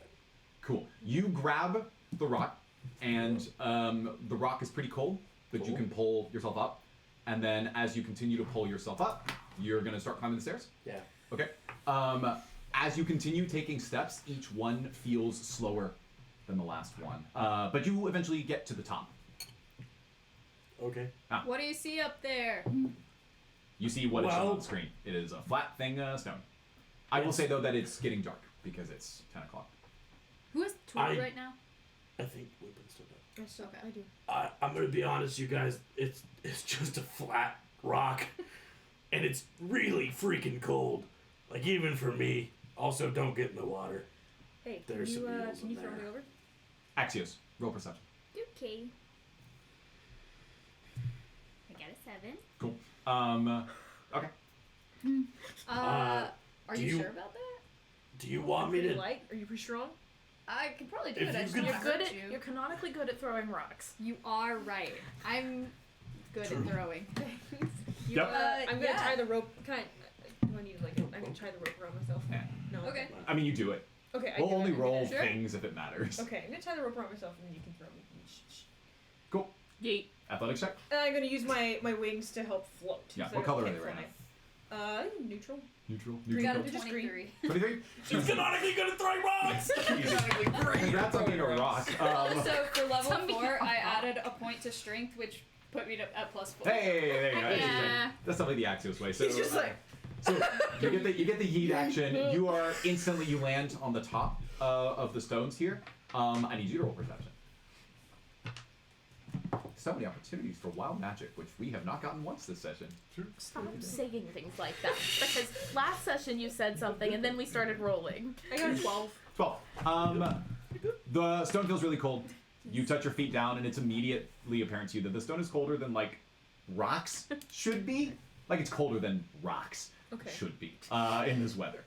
Cool. You grab the rock, and the rock is pretty cold, but you Cool. can pull yourself up. And then as you continue to pull yourself up, you're gonna start climbing the stairs. Yeah. Okay. As you continue taking steps, each one feels slower than the last one. But you eventually get to the top. Okay. What do you see up there? You see what is shown Well- on the screen. It is a flat thing, stone. I will say though that it's getting dark because it's 10 o'clock. Who is tool I- right now? I think we've still done. Yes, okay. I do. I'm gonna be honest, you guys. It's just a flat rock, and it's really freaking cold. Like even for me. Also, don't get in the water. Hey, There's some eels can in you throw there. me over? Axios, roll perception. Okay. I got a 7. Cool. Okay. Are do you you- sure about that? Do you want me Pretty to? light? Are you pretty strong? I could probably do If it. I you just could- don't You're wanna good hurt at. you. You're canonically good at throwing rocks. You are right. I'm good True. at throwing things. Yep. I'm gonna yeah. tie the rope. Do I need like? I'm gonna tie the rope around myself. Yeah. No. Okay. I mean, you do it. Okay. We'll I do only it. roll Sure. things if it matters. Okay, I'm gonna tie the rope around myself, and then you can throw me. Cool. Yeet. Athletics check. And I'm gonna use my wings to help float. Yeah, so what I color are can't they right fly. Neutral. Neutral. We got a Just green. 23. 23? She's canonically good at throwing rocks. Congrats on being a rock. Also, for level Somebody 4, I got added a point to strength, which put me at +4. Hey, there you go. That's Yeah. interesting. That's definitely the Axios way. So, He's just like. so you get the yeet action. You are instantly you land on the top of the stones here. I need you to roll perception. So many opportunities for wild magic, which we have not gotten once this session. Stop saying things like that. Because last session you said something and then we started rolling. I got a 12. 12. The stone feels really cold. You touch your feet down, and it's immediately apparent to you that the stone is colder than like rocks should be. Like it's colder than rocks Okay. should be in this weather.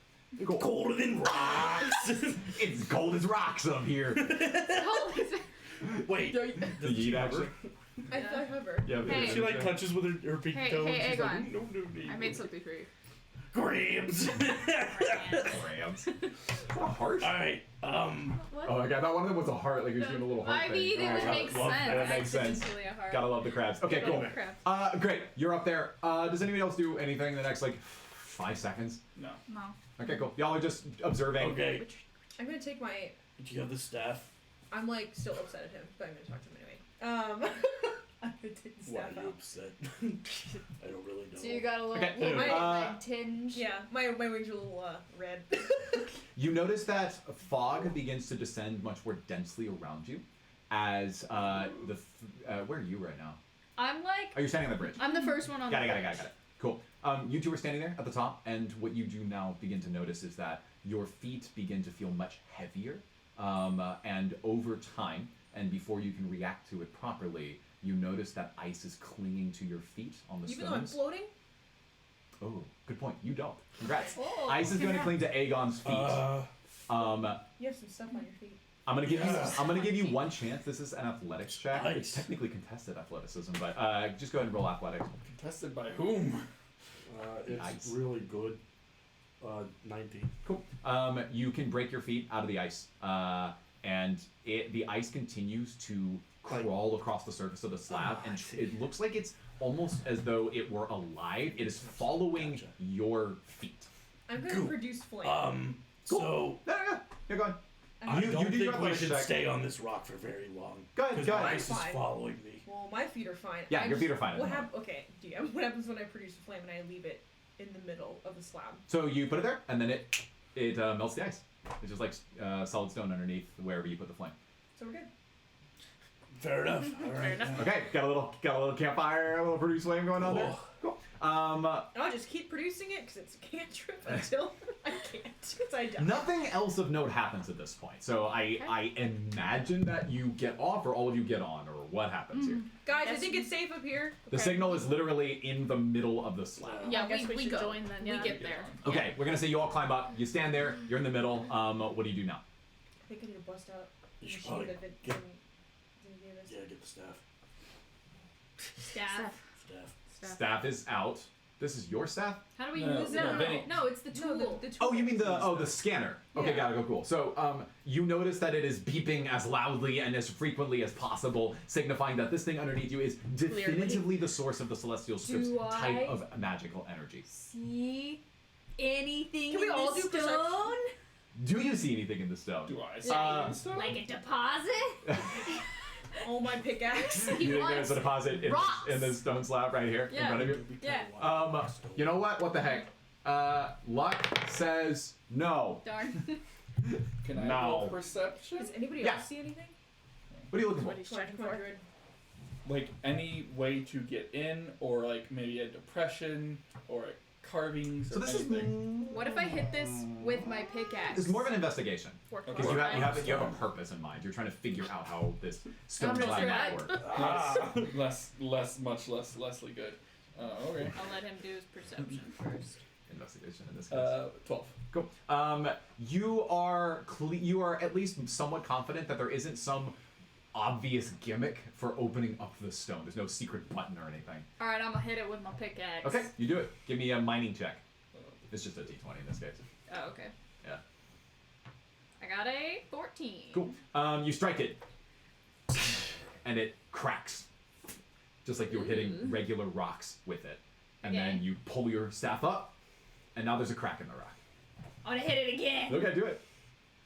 Colder than rocks. It's cold as rocks up here. Wait. The yeet action. I hover. Yeah. Hey. She like touches with her pinky Hey, toe. hey, and she's like, Aegon. no. I made something for you. Grams. Rams. Harsh. All right. Oh, like I thought one of them was a heart, like he was doing a little heart I thing. mean, it Oh, would God. make love sense. that. That makes sense. Accidentally a heart. Gotta love the crabs. Okay, cool. Crap. Great. You're up there. Does anybody else do anything in the next like 5 seconds? No. No. Okay, cool. Y'all are just observing. Okay. I'm gonna take my. Do you have the staff? I'm like still upset at him, but I'm gonna talk to him anyway. I'm gonna take the Why staff are you out. upset? I don't really know. So you got a little Okay. red Uh, tinge. Yeah, my wings are a little red. You notice that fog begins to descend much more densely around you as where are you right now? I'm like, Oh, you're standing on the bridge. I'm the first one on Got the it. bridge. Cool. You two are standing there at the top, and what you do now begin to notice is that your feet begin to feel much heavier, and over time, and before you can react to it properly, you notice that ice is clinging to your feet on the Even though I'm stones. floating. Oh, good point. You don't. Congrats. Oh, Ice is going to cling to Aegon's feet. You have some stuff on your feet. I'm gonna give Yes. you. I'm gonna give you one chance. This is an athletics check. Nice. It's technically contested athleticism, but just go ahead and roll athletics. Contested by whom? It's Nice. really good. 19. Cool. You can break your feet out of the ice, and the ice continues to crawl across the surface of the slab, I and see. it looks like it's almost as though it were alive. It is following Gotcha. your feet. I'm gonna Cool. produce flame. So No, you're going. I You- don't you do your think we athletics should check. stay on this rock for very long. Go ahead, Because go the ahead. ice is Fine. following me. Well, my feet are fine. Yeah, your feet are fine at What the happens? Okay. What happens when I produce a flame and I leave it in the middle of the slab. So you put it there, and then it melts the ice. It's just like solid stone underneath wherever you put the flame. So we're good. Fair enough. All right. Okay, got a little campfire, a little produce flame going on there. Cool. I'll just keep producing it because it's a cantrip until I can't. Because I die. Nothing else of note happens at this point. So I imagine that you get off, or all of you get on, or what happens here. Guys, I think it's safe up here. The signal is literally in the middle of the slab. Yeah, I guess we should go. join then. Yeah. We get there. Okay, we're gonna say you all climb up. You stand there. You're in the middle. What do you do now? I think I need to bust out the You should machine probably that Vin get, gave us. yeah, get the staff. Staff. Staff. Staff is out. This is your staff? How do we No, use it? no, Vinny. No, it's the tool. No, the tool. Oh, you mean the scanner? Okay, Yeah. got it. Go cool. So you notice that it is beeping as loudly and as frequently as possible, signifying that this thing underneath you is definitively the source of the celestial script's Do type I- of magical energy. See anything Can we in all the do stone? perception? Do you see anything in the stone? Do I see Uh, any stuff? Like a deposit? Oh, my pickaxe. You think there's a deposit rocks. in this stone slab right here in Yeah. front of you? Yeah. You know what? What the heck? Luck says no. Darn. Can I No. roll perception? Does anybody Yeah. else see anything? What are you looking for? What he's checking for. 100. Like any way to get in, or like maybe a depression, or carvings, So or this is anything. What if I hit this with my pickaxe? It's more of an investigation. Okay. Because you have a purpose in mind. You're trying to figure out how this stone I'm gonna slab try. might work. Much less Leslie good. Okay. I'll let him do his perception first. Investigation in this case. 12. Cool. You are at least somewhat confident that there isn't some obvious gimmick for opening up the stone. There's no secret button or anything. Alright, I'm gonna hit it with my pickaxe. Okay, you do it. Give me a mining check. It's just a d20 in this case. Oh, okay. Yeah. I got a 14. Cool. You strike it, and it cracks, just like you were hitting regular rocks with it. And Okay. then you pull your staff up, and now there's a crack in the rock. I want to hit it again. Okay, do it.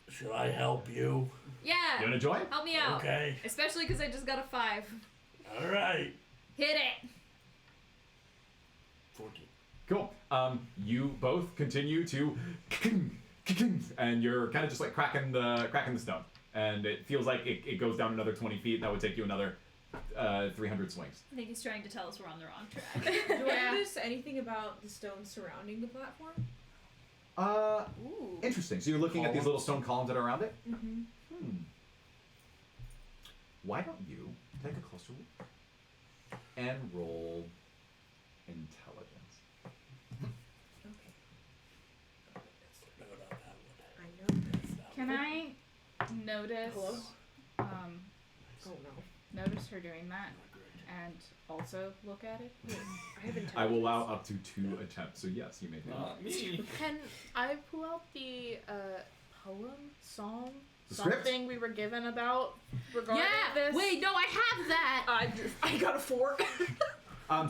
Should I help you? Yeah. You wanna join? Help me out. Okay. Especially because I just got a 5. All right. Hit it. 14. Cool. You both continue to, and you're kind of just like cracking the stone, and it feels like it goes down another 20 feet. That would take you another 300 swings. I think he's trying to tell us we're on the wrong track. Do I notice anything about the stone surrounding the platform? Ooh. Interesting. So you're looking at these little stone columns that are around it. Mm-hmm. Why don't you take a closer look and roll intelligence? Okay. No, not that one. I know. Can I notice Hello? um Oh no. notice her doing that and also look at it? I have intelligence. I will allow up to 2 attempts. So yes, you may do that. Not me. Can I pull out the poem, song, The script? something we were given about regarding Yeah! this? Wait, no, I have that! I got a 4.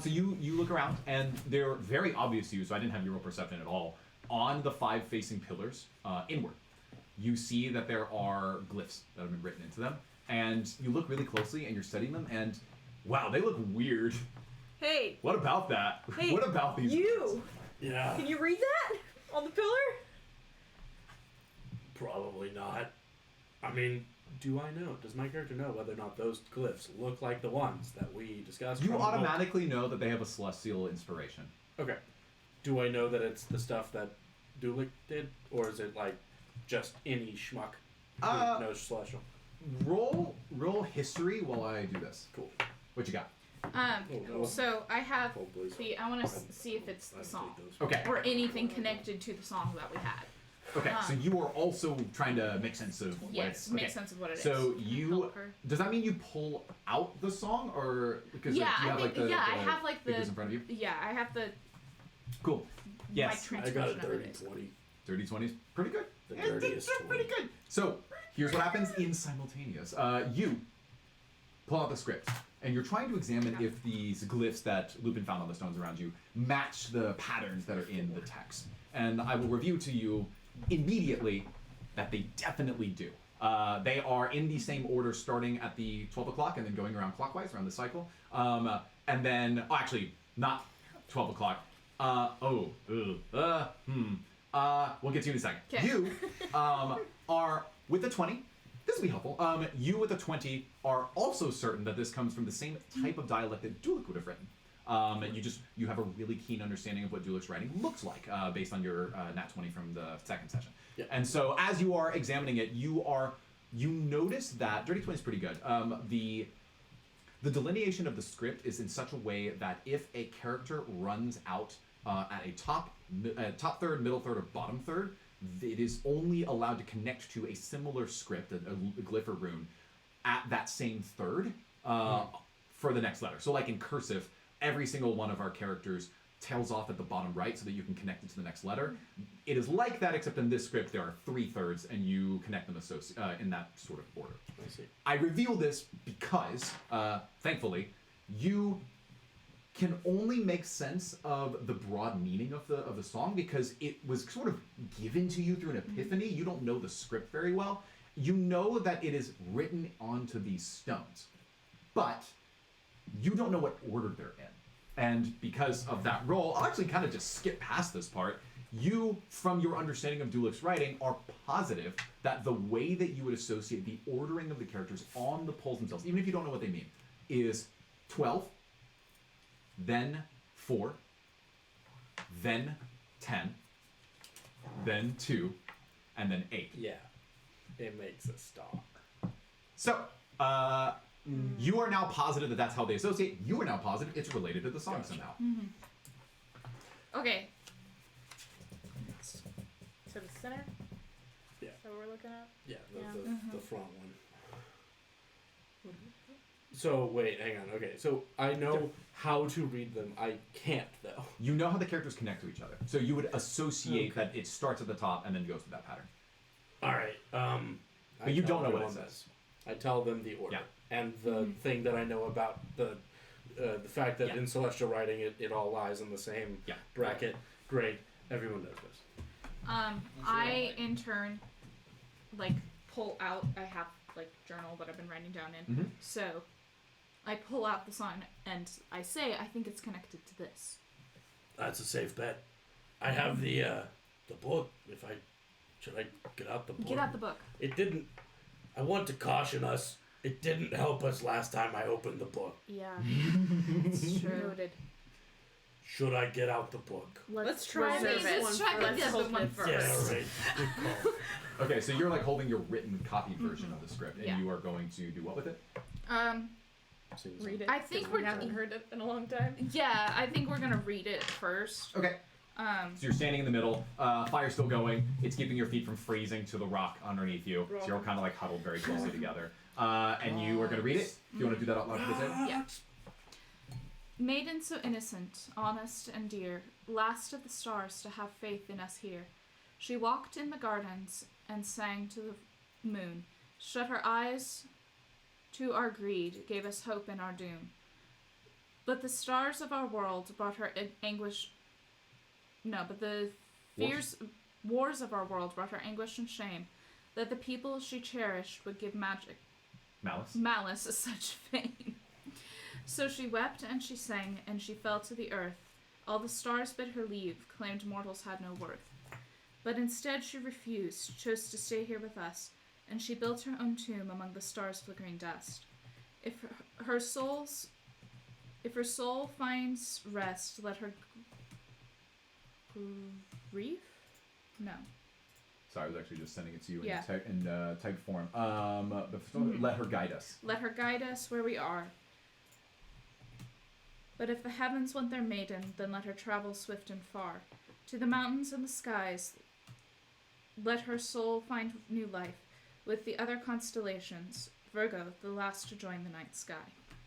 So you look around, and they're very obvious to you, so I didn't have your perception at all. On the 5 facing pillars, inward, you see that there are glyphs that have been written into them. And you look really closely, and you're studying them, and wow, they look weird. Hey, What about that? Hey, What about these? you! Yeah. Can you read that? On the pillar? Probably not. I mean, do I know? Does my character know whether or not those glyphs look like the ones that we discussed? You from the book? automatically know that they have a celestial inspiration. Okay. Do I know that it's the stuff that Dulik did, or is it like just any schmuck who knows celestial? Roll history while I do this. Cool. What you got? Oh, no. So I have Oh, please. I want to see if it's I the take song those. Okay. or anything connected to the song that we had. Okay. So you are also trying to make sense of what it Yes, is. make Okay. sense of what it is. So you Help her. does that mean you pull out the song, or because Yeah, like, do you I have think like the I have like figures the in front of you? yeah, I have the Cool. Yes. my I got a transcription of dirty it. 20. Dirty 20s, pretty good. The Yeah, dirtiest they're pretty 20. good. So here's what happens in simultaneous. You pull out the script, and you're trying to examine if these glyphs that Lupin found on the stones around you match the patterns that are in the text. And I will review to you immediately that they definitely do. They are in the same order, starting at the 12 o'clock and then going around clockwise around the cycle. And then, actually, not 12 o'clock. We'll get to you in a second. 'Kay. You are with the 20. This will be helpful. You with the 20 are also certain that this comes from the same type of dialect that Dulik would have written. You have a really keen understanding of what Dulik's writing looks like based on your nat 20 from the second session. Yeah. And so as you are examining it, you notice that Dirty 20 is pretty good. The delineation of the script is in such a way that if a character runs out at a top third, middle third, or bottom third, it is only allowed to connect to a similar script, a glyph or rune, at that same third for the next letter. So like in cursive, every single one of our characters tails off at the bottom right so that you can connect it to the next letter. It is like that, except in this script there are 3 thirds and you connect them in that sort of order. I see. I reveal this because, thankfully, you can only make sense of the broad meaning of the song because it was sort of given to you through an epiphany. You don't know the script very well. You know that it is written onto these stones, but you don't know what order they're in. And because of that role, I'll actually kind of just skip past this part. You, from your understanding of Dulik's writing, are positive that the way that you would associate the ordering of the characters on the poles themselves, even if you don't know what they mean, is 12, then 4, then 10, then 2, and then 8. Yeah. It makes a stop. So, you are now positive that that's how they associate. You are now positive it's related to the song somehow. Okay. To the center? Yeah. Is that what we're looking at? Yeah, Yeah. the front one. So, wait, hang on. Okay, so I know how to read them. I can't, though. You know how the characters connect to each other. So you would associate that it starts at the top and then goes through that pattern. All right. But you don't know what it everyone says. I tell them the order. Yeah. And the thing that I know about the fact that Yeah. in celestial writing it all lies in the same Yeah. bracket. Great. Everyone knows this. I in turn pull out. I have journal that I've been writing down in. Mhm. So I pull out the song and I say I think it's connected to this. That's a safe bet. I have the book. Should I get out the book? Get out the book. It didn't. I want to caution us. It didn't help us last time I opened the book. Yeah. It's true. Noted. Should I get out the book? Let's try reserve this it. one try first. this Let's one hope first. Yeah, all right. Good call. Okay, so you're holding your written copy version of the script, and Yeah. you are going to do what with it? Read it. I think 'cause we we haven't heard it in a long time. Yeah, I think we're gonna read it first. Okay. So you're standing in the middle, fire's still going, it's keeping your feet from freezing to the rock underneath you, so you're kind of huddled very closely together. And you are going to read it? Do you want to do that out loud for the day? Yeah. Maiden so innocent, honest and dear, last of the stars to have faith in us here. She walked in the gardens and sang to the moon, shut her eyes to our greed, gave us hope in our doom. But the stars of our world brought her anguish. No, but the fierce wars of our world brought her anguish and shame, that the people she cherished would give malice such fame. So she wept and she sang and she fell to the earth. All the stars bid her leave, claimed mortals had no worth. But instead she refused, chose to stay here with us, and she built her own tomb among the stars' flickering dust. If her soul finds rest, let her grief? No. Sorry, I was actually just sending it to you Yeah. in typed form. Let her guide us. Let her guide us where we are. But if the heavens want their maiden, then let her travel swift and far. To the mountains and the skies, let her soul find new life. With the other constellations, Virgo, the last to join the night sky.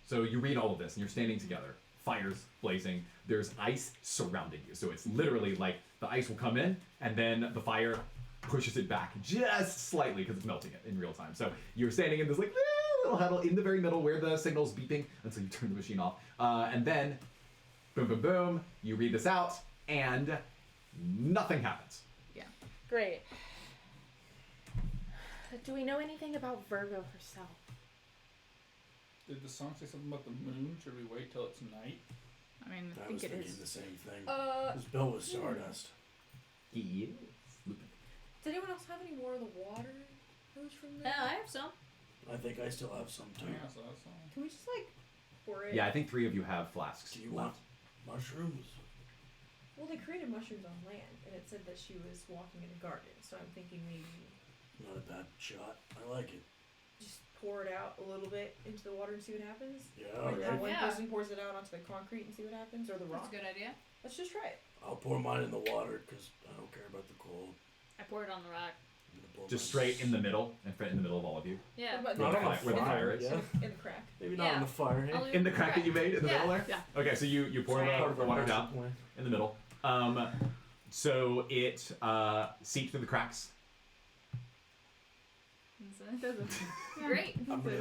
So you read all of this, and you're standing together. Fire's blazing. There's ice surrounding you. So it's literally the ice will come in, and then the fire pushes it back just slightly because it's melting it in real time. So you're standing in this little huddle in the very middle where the signal's beeping until you turn the machine off. And then, boom, boom, boom, you read this out, and nothing happens. Great. Do we know anything about Virgo herself? Did the song say something about the moon? Should we wait till it's night? I mean, I I think was it thinking is. the same thing. Uh, This bill was stardust. He is. does anyone else have any more of the water that was from I there? have some. I think I still have some too. Yeah, so that's all. Can we just like pour it? Yeah, I think 3 of you have flasks. Do you want left. mushrooms? Well, they created mushrooms on land, and it said that she was walking in a garden. So I'm thinking maybe Not a bad shot. I like it. just pour it out a little bit into the water and see what happens. Yeah, Like alright. that one Yeah. person pours it out onto the concrete and see what happens, or the That's rock. a good idea. Let's just try it. I'll pour mine in the water because I don't care about the cold. I pour it on the rock. I'm gonna pour Just mine- straight in the middle, and in the middle of all of you. Yeah. What about Not the on crack? where the fire is. Yeah. In the crack. Maybe not Yeah. in the fire. I'll Hey? do In the crack that you made in the Yeah. middle there? Yeah. Okay, so you pour Right. the water down Plan. in the middle. So it seeps through the cracks. It doesn't. Great.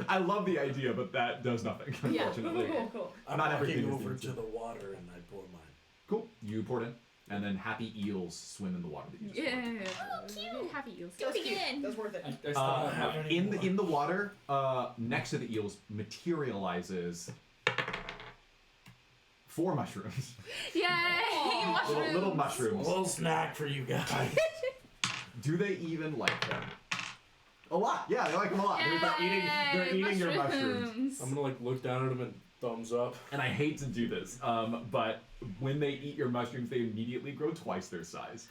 I love the idea, but that does nothing, Yeah. unfortunately. Cool. I'm Not walking everything is over instant. to the water and I pour mine. Cool. You pour it in, and then happy eels swim in the water that you just poured. Yeah. Cute. Happy eels. That was cute. Again. That was worth it. I still don't have any more. In the water, next to the eels, materializes 4 mushrooms. Yay! Little, Mushrooms. little A mushrooms. little snack for you guys. Do they even like them? A lot. Yeah, they like them a lot. Yay! They're eating your mushrooms. I'm gonna like look down at him and thumbs up. And I hate to do this, but when they eat your mushrooms, they immediately grow twice their size.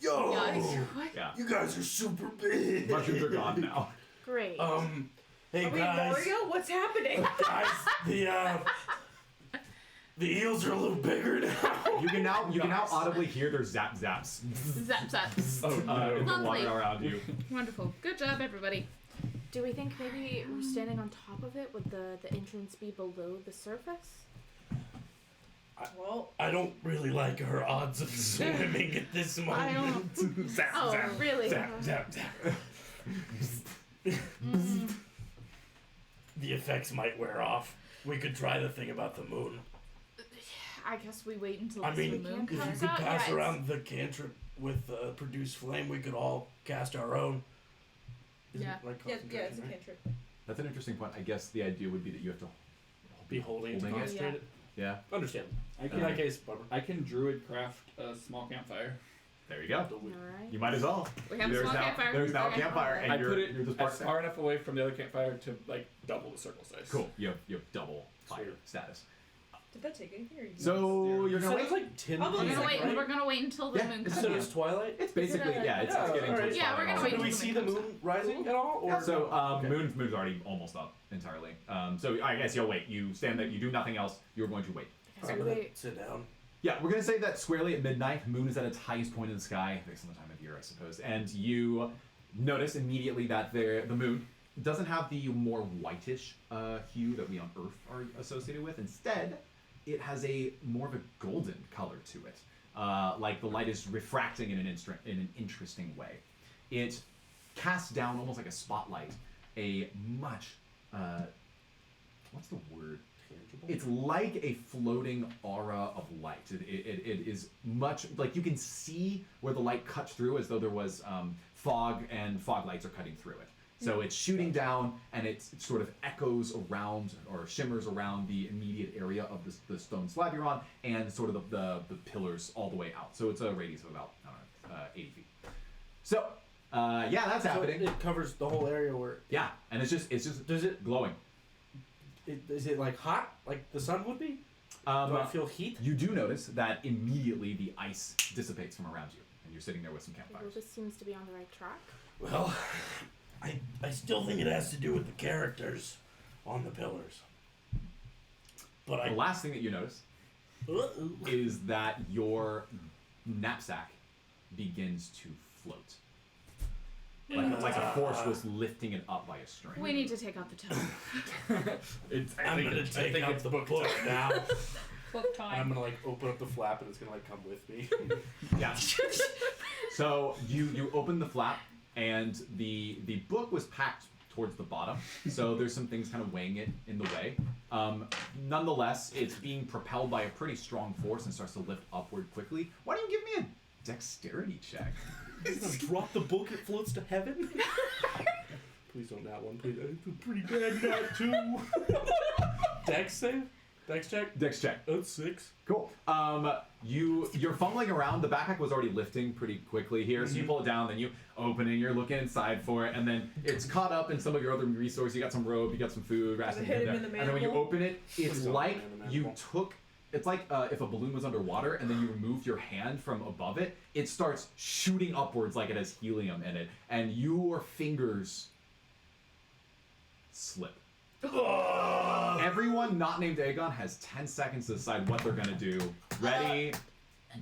Yo! Yikes. What? Yeah. You guys are super big. Mushrooms are gone now. Great. Hey Are we guys. Mario? What's happening? Guys, the eels are a little bigger now. You can now audibly hear their zap zaps Zap zaps. Oh no. in the Lovely. water around you. Wonderful. Good job, everybody. Do we think maybe we're standing on top of it? Would the entrance be below the surface? Well, I don't really like her odds of swimming at this moment. I don't. Zap, Oh, zap, really? zap, zap, zap. The effects might wear off. We could try the thing about the moon. I guess we wait until I the mean, moon if you comes could out. pass Yeah, around the cantrip with produce flame, we could all cast our own. Isn't Yeah. it like yeah, it's a concentration, right? cantrip. That's an interesting point. I guess the idea would be that you have to. Be holding it to Holding it. concentrate it. Yeah. Understand. I In can, that case, bummer. I can druid craft a small campfire. There you go. All right. You might as well. We have a There's small now, campfire. There's now a Okay. campfire, and I you're, put it you're just as far enough away from the other campfire to like double the circle size. Cool. You have double fire Sweet. status. Did that take anything? Or you So you're You gonna said wait. it's like 10 I'll We're believe gonna it, wait. right? We're gonna wait until the Yeah, moon it's comes So out. it's Twilight? It's basically Yeah, it's yeah, getting alright. towards Yeah, we're twilight gonna already. wait Do we until see the the moon moon rising at all? Or So okay. moon's already almost up entirely. So I guess you'll wait. You stand there. You do nothing else. You're going to wait. So I'm we gonna wait. sit down. Yeah, we're gonna say that squarely at midnight, moon is at its highest point in the sky, based on the time of year, I suppose. And you notice immediately that the moon doesn't have the more whitish hue that we on Earth are associated with. Instead, it has a more of a golden color to it, like the light is refracting in an interesting way. It casts down almost like a spotlight, a much what's the word? Tangible? It's like a floating aura of light. It is much like you can see where the light cuts through, as though there was fog, and fog lights are cutting through it. So it's shooting down, and it sort of echoes around or shimmers around the immediate area of the stone slab you're on, and sort of the pillars all the way out. So it's a radius of about 80 feet. So yeah, that's So happening. it covers the whole area where. Yeah, and it's just Does it? glowing. Is it like hot, like the sun would be? Do I feel heat? You do notice that immediately the ice dissipates from around you, and you're sitting there with some Well, campfires. this seems to be on the right track. Well, I still think it has to do with the characters on the pillars. But The last thing that you notice Uh-oh. is that your knapsack begins to float. Like a force was lifting it up by a string. We need to take out the tome. I'm gonna take out the book now. Book And I'm time. gonna like open up the flap and it's gonna like come with me. Yeah. So you open the flap, and the book was packed towards the bottom, so there's some things kind of weighing it in the way. Nonetheless, it's being propelled by a pretty strong force and starts to lift upward quickly. Why don't you give me a dexterity check? Drop the book, it floats to heaven. Please don't that one, please. It's a pretty bad nat too. Dex save? Dex check? Dex check. That's 6. Cool. You're fumbling around. The backpack was already lifting pretty quickly here, so you pull it down, then you open it, you're looking inside for it, and then it's caught up in some of your other resources. You got some rope, you got some food, Does it hit him in the and then when you mandible? open it, it's Put it like in the you mandible. took. It's like if a balloon was underwater and then you removed your hand from above it, it starts shooting upwards like it has helium in it, and your fingers slip. Everyone not named Aegon has 10 seconds to decide what they're gonna do. Ready,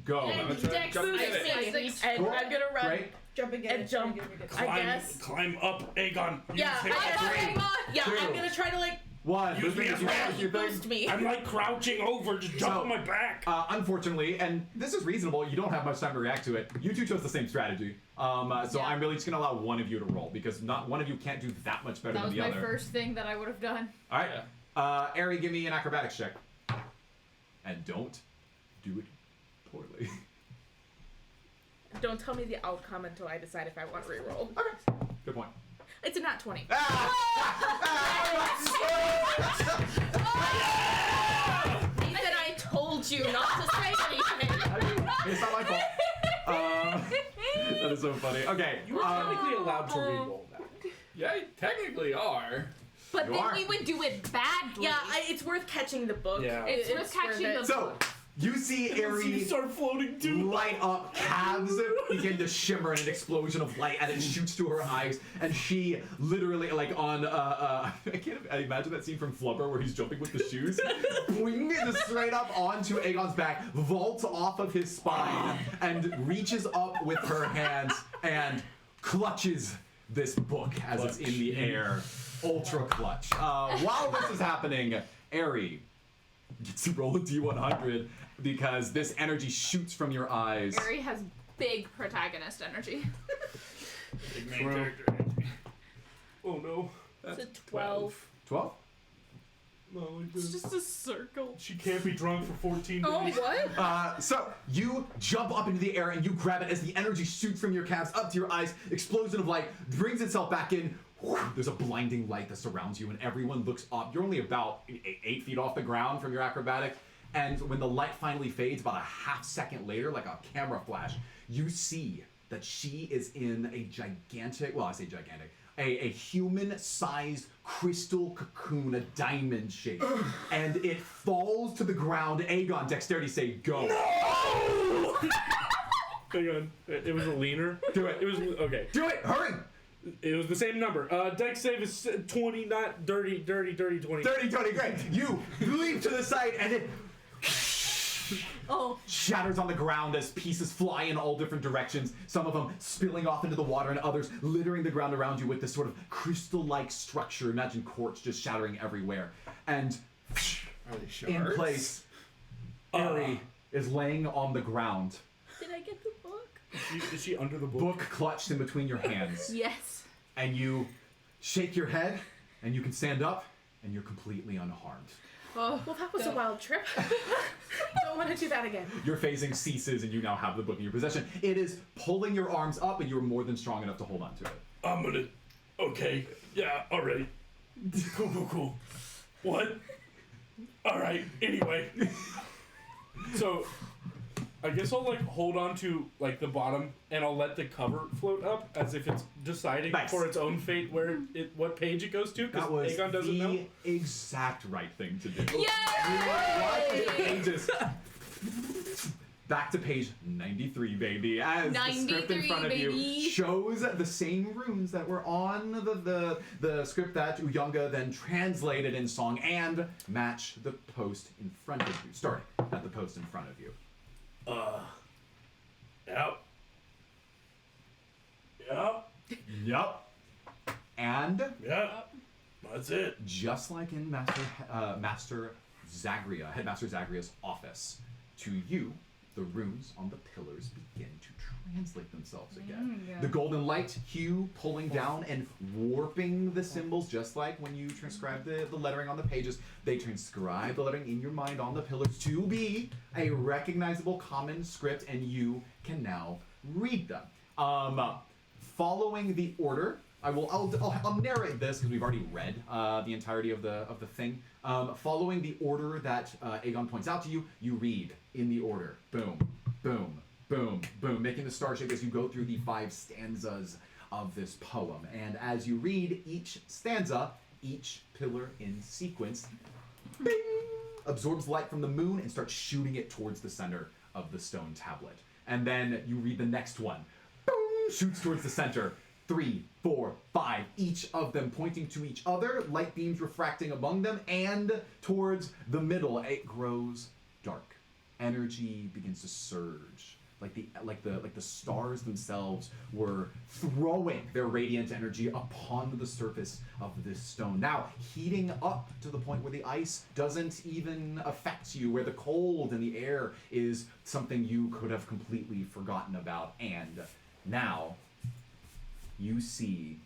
go. I'm gonna try to Dex jump boost in it. me, and Cool. I'm gonna run. Great. Jump again. And jump. I guess. Climb up, Aegon. Yeah, Use hit 3. Yeah, Two. I'm gonna try to like One. Use me as well. boost me. I'm like crouching over, just jump So, on my back. Unfortunately, and this is reasonable, you don't have much time to react to it. You two chose the same strategy. So I'm really just gonna allow one of you to roll because not one of you can't do that much better That than was the my other. first thing that I would have done. All right. Ari, give me an acrobatics check. And don't do it poorly. Don't tell me the outcome until I decide if I want to reroll. Okay. Good point. It's a nat 20. Ethan, I told you not to say anything. It's not my fault. That is so funny. Okay. You are technically allowed to reroll that. Yeah, you technically are. But You then are. we would do it badly. Yeah, it's worth catching the book. Yeah. It's worth catching the So, you see You Aerie start floating too. light up, calves begin to shimmer in an explosion of light, and it shoots to her eyes, and she literally, like on, I imagine that scene from Flubber where he's jumping with the shoes, boing, just straight up onto Aegon's back, vaults off of his spine, and reaches up with her hands, and clutches this book as it's in the air. Ultra clutch. While this is happening, Aerie gets to roll a D100 because this energy shoots from your eyes. Aerie has big protagonist energy. Big main True. character. Oh no. It's a 12. 12? No, like It's this. just a circle. She can't be drunk for 14 days. Oh, what? So you jump up into the air and you grab it as the energy shoots from your calves up to your eyes. Explosion of light brings itself back in. There's a blinding light that surrounds you, and everyone looks up. You're only about 8 feet off the ground from your acrobatic, and when the light finally fades, about a half second later, like a camera flash, you see that she is in a gigantic, well, I say gigantic, a human-sized crystal cocoon, a diamond shape, and it falls to the ground. Aegon, dexterity save, go. Hang on. It was a leaner. Do it. It was okay. Do it, hurry. It was the same number. Dex save is 20, not dirty 20. Dirty 20, great. You leap to the side, and it shatters on the ground as pieces fly in all different directions, some of them spilling off into the water and others littering the ground around you with this sort of crystal-like structure. Imagine quartz just shattering everywhere. And Are they sharks? in place, Aerie is laying on the ground, Did I get the book? Is she under the book? book clutched in between your hands. Yes. And you shake your head, and you can stand up, and you're completely unharmed. Oh, Well, that was a wild trip. Don't want to do that again. Your phasing ceases and you now have the book in your possession. It is pulling your arms up and you're more than strong enough to hold on to it. I'm gonna. Okay. Yeah. All right. Cool. What? All right. Anyway. So, I guess I'll like hold on to like the bottom and I'll let the cover float up as if it's deciding Nice. for its own fate what page it goes to because That was Aegon doesn't the know. exact right thing to do. Yay! Watch the pages. Back to page 93, baby. As the script in 93, front of you baby. shows the same runes that were on the script that Uyanga then translated in song and match the post in front of you. Starting at the post in front of you. Yep. Yup. And Yep. That's it. just like in Headmaster Zagria's office, to you, the runes on the pillars begin to translate themselves again. The golden light hue pulling down and warping the symbols, just like when you transcribe the lettering on the pages. They transcribe the lettering in your mind on the pillars to be a recognizable common script, and you can now read them. Following the order I'll narrate this because we've already read the entirety of the thing. Following the order that Aegon points out to you, you read in the order. Boom, boom, boom, boom, making the star shape as you go through the 5 stanzas of this poem. And as you read each stanza, each pillar in sequence, bing, absorbs light from the moon and starts shooting it towards the center of the stone tablet. And then you read the next one. Boom, shoots towards the center. 3, 4, 5, each of them pointing to each other, light beams refracting among them, and towards the middle, it grows dark. Energy begins to surge, like the stars themselves were throwing their radiant energy upon the surface of this stone. Now, heating up to the point where the ice doesn't even affect you, where the cold in the air is something you could have completely forgotten about, and now you see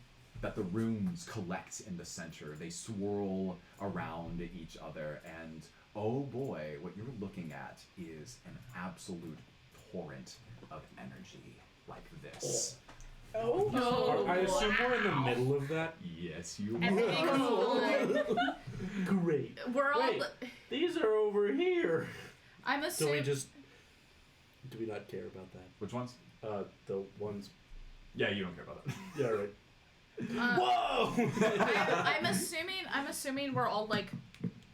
that the runes collect in the center. They swirl around each other, and oh boy, what you're looking at is an absolute torrent of energy like this. Oh. I assume we're in the middle of that. Yes, you Everything's Great. We're all. Wait, these are over here. I'm Do assuming. we not care about that? Which ones? The ones. Yeah, you don't care about that. Yeah, right. Whoa! I'm assuming we're all like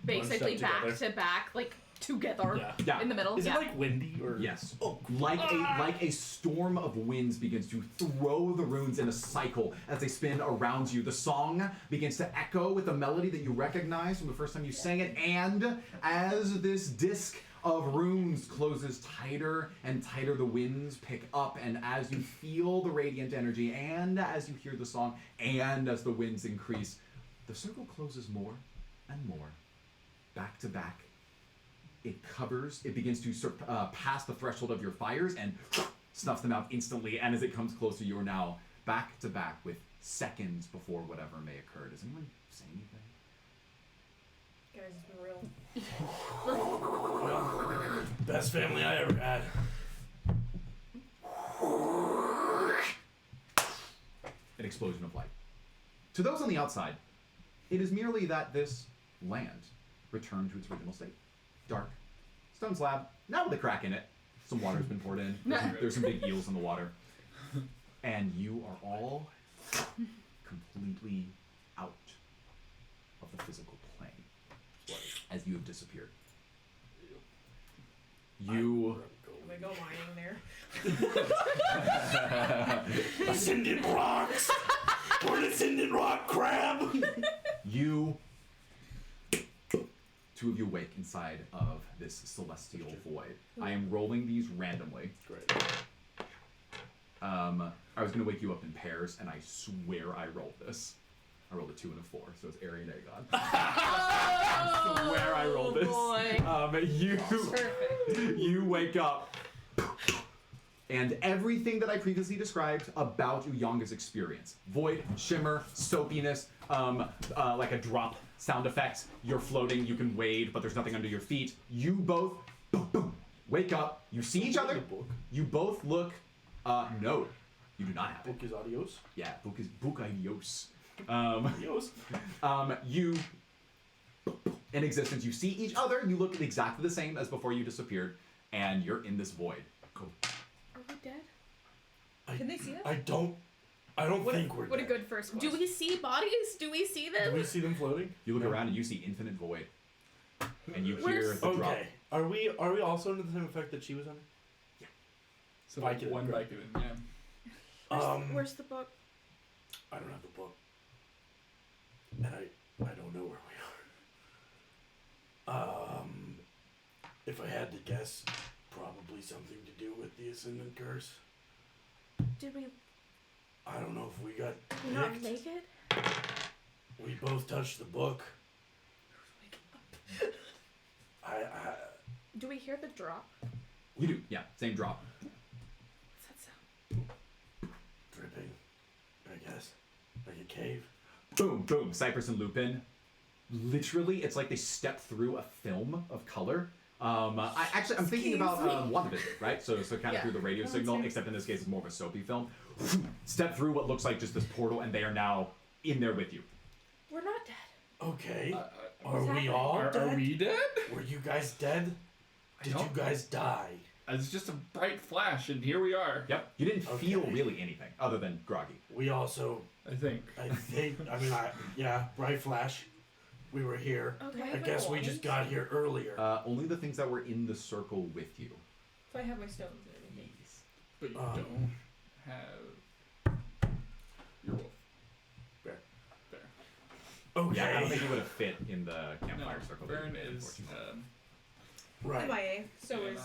basically step back together. to back, like together Yeah. in the middle. Is yeah. it like windy or? Yes. Like a storm of winds begins to throw the runes in a cycle as they spin around you. The song begins to echo with a melody that you recognize from the first time you sang it, and as this disc of runes closes tighter and tighter, the winds pick up, and as you feel the radiant energy, and as you hear the song, and as the winds increase, the circle closes more and more, back to back. It begins to pass the threshold of your fires and snuffs them out instantly, and as it comes closer, you are now back to back with seconds before whatever may occur. Does anyone say anything? Guys, it's been real. Best family I ever had. An explosion of light. To those on the outside, it is merely that this land returned to its original state. Dark, stone slab, now with a crack in it. Some water's been poured in. There's some big eels in the water. And you are all completely out of the physical plane as you have disappeared. You... Can we go mining there? Ascendant rocks! We're an ascendant rock crab! You... Two of you wake inside of this celestial void. I am rolling these randomly. Great. I was going to wake you up in pairs, and I swear I rolled this. I rolled a 2 and a 4, so it's Ari and Aegon. I swear I rolled this. You wake up, and everything that I previously described about Uyanga's experience, void, shimmer, soapiness, like a drop sound effect, you're floating, you can wade, but there's nothing under your feet. You both wake up, you see each other, you both look, no, you do not have it. Book is adios. Yeah, book adios. Adios. You, in existence, you see each other, you look exactly the same as before you disappeared, and you're in this void. Go. Are we dead? Can they see us? I don't think we're What a dead. good first question. Do we see bodies? Do we see Do them? we see them floating? You look around and you see infinite void. And you hear the drop. Okay. Are we also under the same effect that she was under? So like Vicodin, one right. Vicodin, yeah. Where's the book? I don't have the book. And I don't know where we are. If I had to guess, probably something to do with the Ascendant Curse. Did we I don't know if we got not picked. make it? We both touched the book. I Do we hear the drop? You do, yeah, same drop. What's that sound? dripping, I guess. Like a cave. Boom, boom, Cypress and Lupin. Literally, it's like they step through a film of color. I'm thinking about WandaVision, right? So kind of through the radio signal, except in this case it's more of a soapy film. Step through what looks like just this portal, and they are now in there with you. We're not dead. Okay. Are we all dead? Are we dead? Were you guys dead? Did you guys die? It's just a bright flash, and here we are. Yep. You didn't feel really anything other than groggy. We also, I think, bright flash. We were here. Okay. I guess we just got here earlier. Only the things that were in the circle with you. So I have my stones and everything. but you don't have your wolf. Bear. Bear. Okay. Yeah, I don't think you would have fit in the campfire No, circle. Vern is right. MIA. So is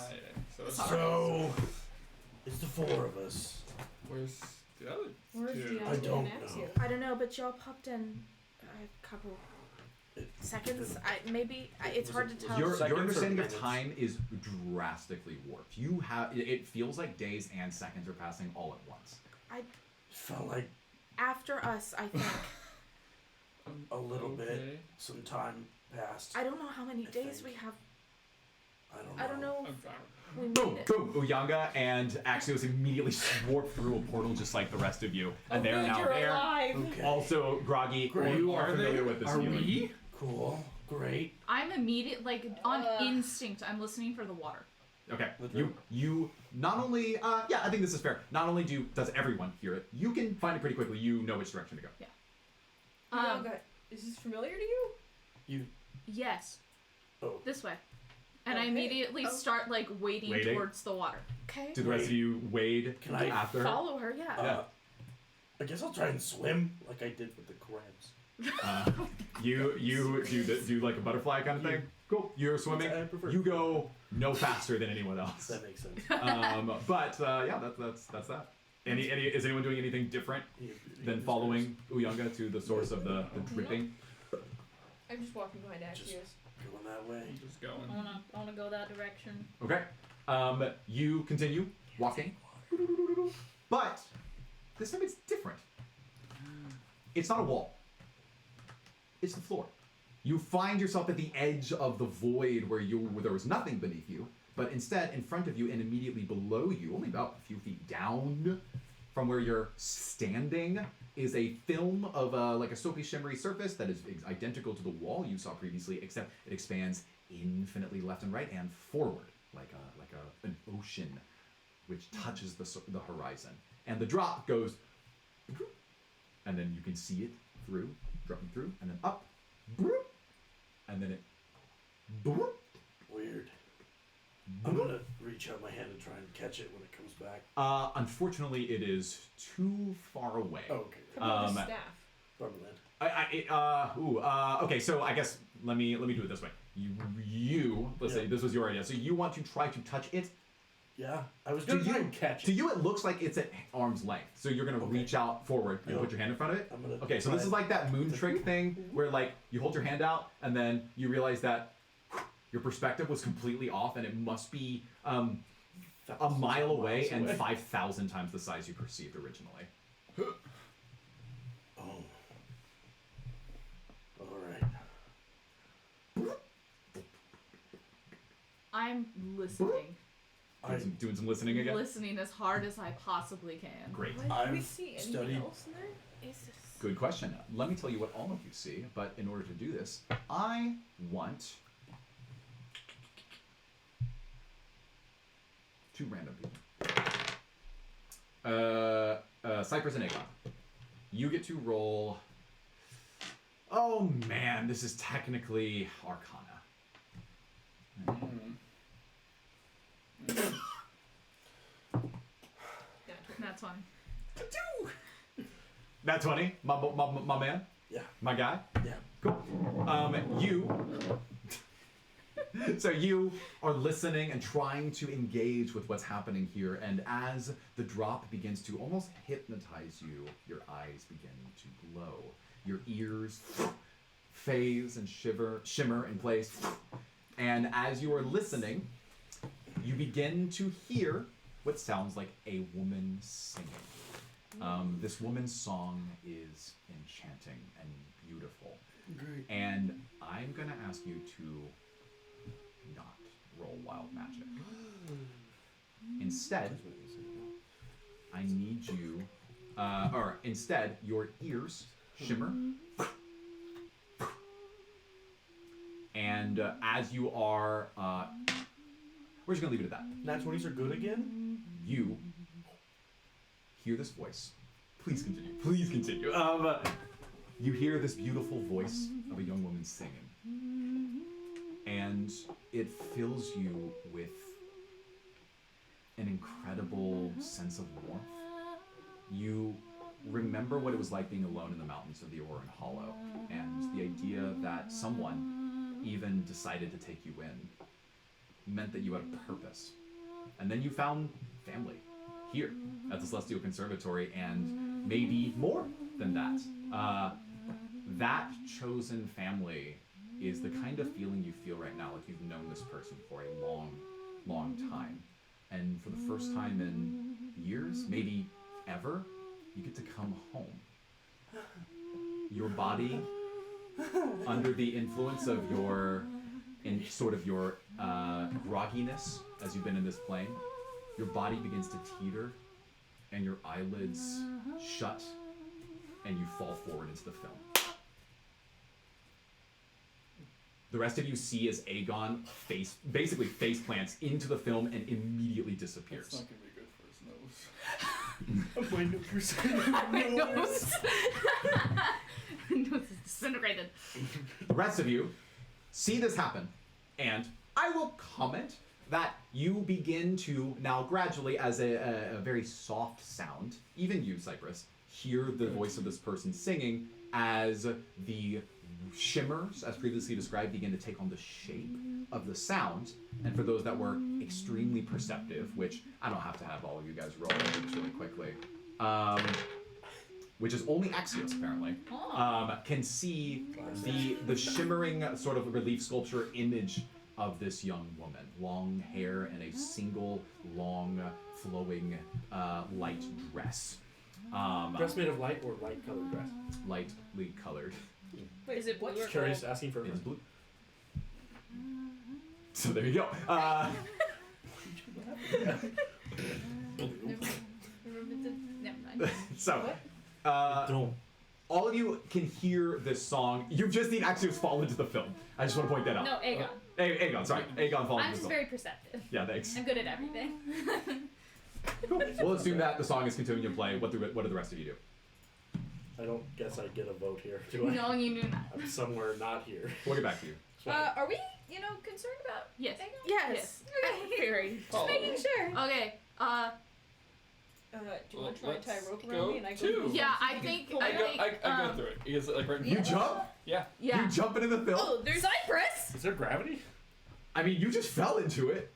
So it's the four of us. where's the other Where's two? the I don't Naxio? know. I don't know, but y'all popped in a couple seconds. It's hard to tell. Your Seconds or understanding of minutes? time is drastically warped. You have it feels like days and seconds are passing all at once. Felt like After us, I think. a little bit. Okay. Some time passed. I don't know how many I days think. we have. I I don't know I'm if fine. we made Boom, it. boom. Uyanga and Axios immediately warp through a portal just like the rest of you, and they're now there. Okay. Also, Groggy, Great. you are familiar with this Are feeling. we? Cool. Great. I'm on instinct. I'm listening for the water. Okay. You not only I think this is fair. Not only does everyone hear it, you can find it pretty quickly. You know which direction to go. Is this familiar to you? Yes. Oh. This way. And I Okay. immediately start wading Wading? towards the water. Okay. Do the rest of you wade Can I after her? Follow her, yeah. I guess I'll try and swim like I did with the crabs. You do like a butterfly kind of thing. Cool. You're swimming. I prefer. You go no faster than anyone else. That makes sense. That's that. Is anyone doing anything different than following Uyanga to the source of the dripping? I'm just walking behind Just- Axios. Going that way. Just going. I wanna go that direction. Okay. You continue walking, but this time it's different. It's not a wall. It's the floor. You find yourself at the edge of the void where there was nothing beneath you, but instead in front of you and immediately below you, only about a few feet down from where you're standing, is a film of like a soapy shimmery surface that is identical to the wall you saw previously, except it expands infinitely left and right and forward, like an ocean which touches the horizon. And the drop goes, and then you can see it through, dropping through, and then up, and then it. Weird. I'm gonna reach out my hand and try and catch it when it comes back. Unfortunately, it is too far away. Oh, okay. How about the staff? Bummerland. Okay, so I guess let me do it this way. Let's say this was your idea. So you want to try to touch it. Yeah, I was To gonna try you, and catch to it. you, it looks like it's at arm's length. So you're gonna Okay. reach out forward and Yeah. put your hand in front of it. I'm gonna Okay, so try this is like that moon trick thing where like you hold your hand out and then you realize that your perspective was completely off and it must be a mile away and 5,000 times the size you perceived originally. Oh. Alright. I'm listening. Doing some listening again? Listening as hard as I possibly can. Great. Can we I've see anything studied. else in there? Is this? Good question. Let me tell you what all of you see, but in order to do this, I want two random people. Cypress and Aegon. You get to roll. Oh man, this is technically Arcana. That's fine. Nat 20, my man, Yeah. my guy. Yeah. Cool. So you are listening and trying to engage with what's happening here, and as the drop begins to almost hypnotize you, your eyes begin to glow. Your ears phase and shimmer in place, and as you are listening, you begin to hear what sounds like a woman singing. This woman's song is enchanting and beautiful. Great. And I'm gonna ask you to not roll wild magic. Instead, I need you, or instead, your ears shimmer. And as you are, we're just gonna leave it at that. Nat 20s are good again? You hear this voice. Please continue. Please continue. You hear this beautiful voice of a young woman singing. And it fills you with an incredible sense of warmth. You remember what it was like being alone in the mountains of the Oran Hollow, and the idea that someone even decided to take you in meant that you had a purpose. And then you found family here at the Celestial Conservatory, and maybe more than that. That chosen family is the kind of feeling you feel right now, like you've known this person for a long, long time. And for the first time in years, maybe ever, you get to come home. Your body, under the influence of your grogginess as you've been in this plane, your body begins to teeter and your eyelids shut and you fall forward into the film. The rest of you see as Aegon basically face plants into the film and immediately disappears. That's not gonna be good for his nose. My nose. Nose is disintegrated. The rest of you see this happen, and I will comment that you begin to now gradually, as a very soft sound, even you, Cypress, hear the voice of this person singing as the shimmers, as previously described, begin to take on the shape of the sound. And for those that were extremely perceptive, which I don't have to have all of you guys roll this really quickly, which is only Axios apparently, can see the shimmering sort of relief sculpture image of this young woman. Long hair and a single long flowing light dress. Dress made of light or light colored dress? Lightly colored. Wait, is it blue or Just curious, asking for a It's blue. So there you go. Never mind. So, Don't. all of you can hear this song. You've just seen Axios fall into the film. I just want to point that out. No, Aegon. Aegon, sorry. Aegon falling I'm into just the film. very perceptive. Yeah, thanks. I'm good at everything. Cool. We'll assume that the song is continuing to play. What do the rest of you do? I don't guess I get a vote here, do I? No, you do not. I'm somewhere not here. We'll get back to you. Are we, concerned about Yes. Aegon? Yes. Very. Just making sure. Okay. Do you want to try and tie a rope Let's around go me and I to- go? Yeah, I think. I go through it. Because like right You now. jump? Yeah. Yeah. You jump into the film? Oh, there's Cypress. Is there gravity? I mean, you just fell into it.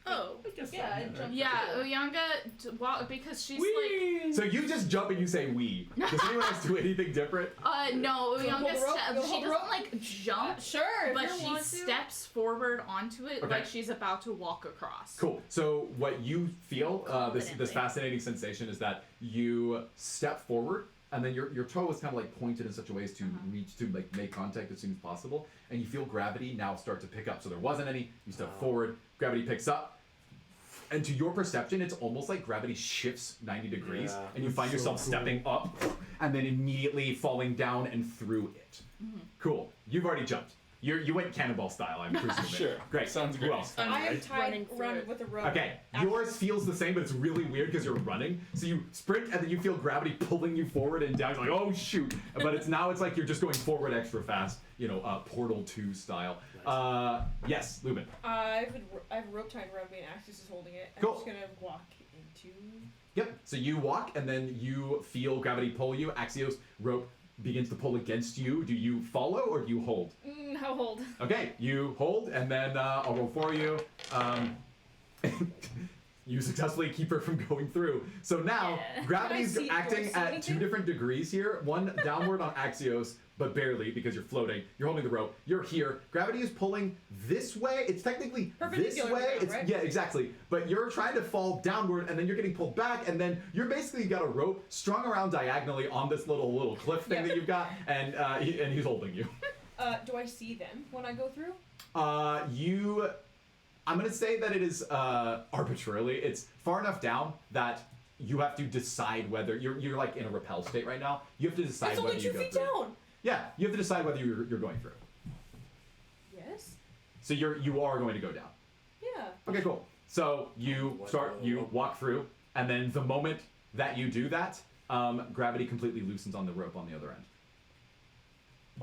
Oh. I guess Yeah, I not. jumped. Yeah, Uyanga, because she's like. So you just jump and you say we. Does anyone else do anything different? No, hold Uyanga the rope, she hold the doesn't rope. like jump, Sure. if but you she want to. steps forward onto it Okay. like she's about to walk across. Cool. So what you feel, this Confidently. fascinating sensation is that you step forward, and then your toe is kind of like pointed in such a way as to reach to like make contact as soon as possible, and you feel gravity now start to pick up. So there wasn't any. You step forward, gravity picks up, and to your perception, it's almost like gravity shifts 90 degrees, Yeah, and you it's find so yourself cool. stepping up, and then immediately falling down and through it. Cool. You've already jumped. You went cannonball style, I'm presuming. Sure. Great. Sounds Who great. else? I am Right. tied Running through around it. with a rope. Okay, yours feels the same, but it's really weird because you're running. So you sprint, and then you feel gravity pulling you forward and down. You're like, oh shoot! But it's like you're just going forward extra fast. Portal 2 style. Yes, Lubin. I have a rope tied around me and Axis is holding it. I'm Cool. just gonna walk into. Yep. So you walk, and then you feel gravity pull you. Axios rope begins to pull against you. Do you follow or do you hold? I'll hold. Okay, you hold, and then I'll roll for you. You successfully keep her from going through. So now, Yeah. gravity's Do I see acting at anything? 2 different degrees here. One downward on Axios, but barely because you're floating. You're holding the rope. You're here. Gravity is pulling this way. It's technically this Perpendicular way. to the ground, right? Yeah, exactly. But you're trying to fall downward, and then you're getting pulled back, and then you're basically got a rope strung around diagonally on this little cliff thing Yeah. that you've got, and he's holding you. Do I see them when I go through? I'm gonna say that it is arbitrarily. It's far enough down that you have to decide whether you're like in a repel state right now. You have to decide It's whether only you 2 go feet through. down. Yeah, you have to decide whether you're going through. Yes. So you are going to go down. Yeah. Okay, cool. So you walk through, and then the moment that you do that, gravity completely loosens on the rope on the other end.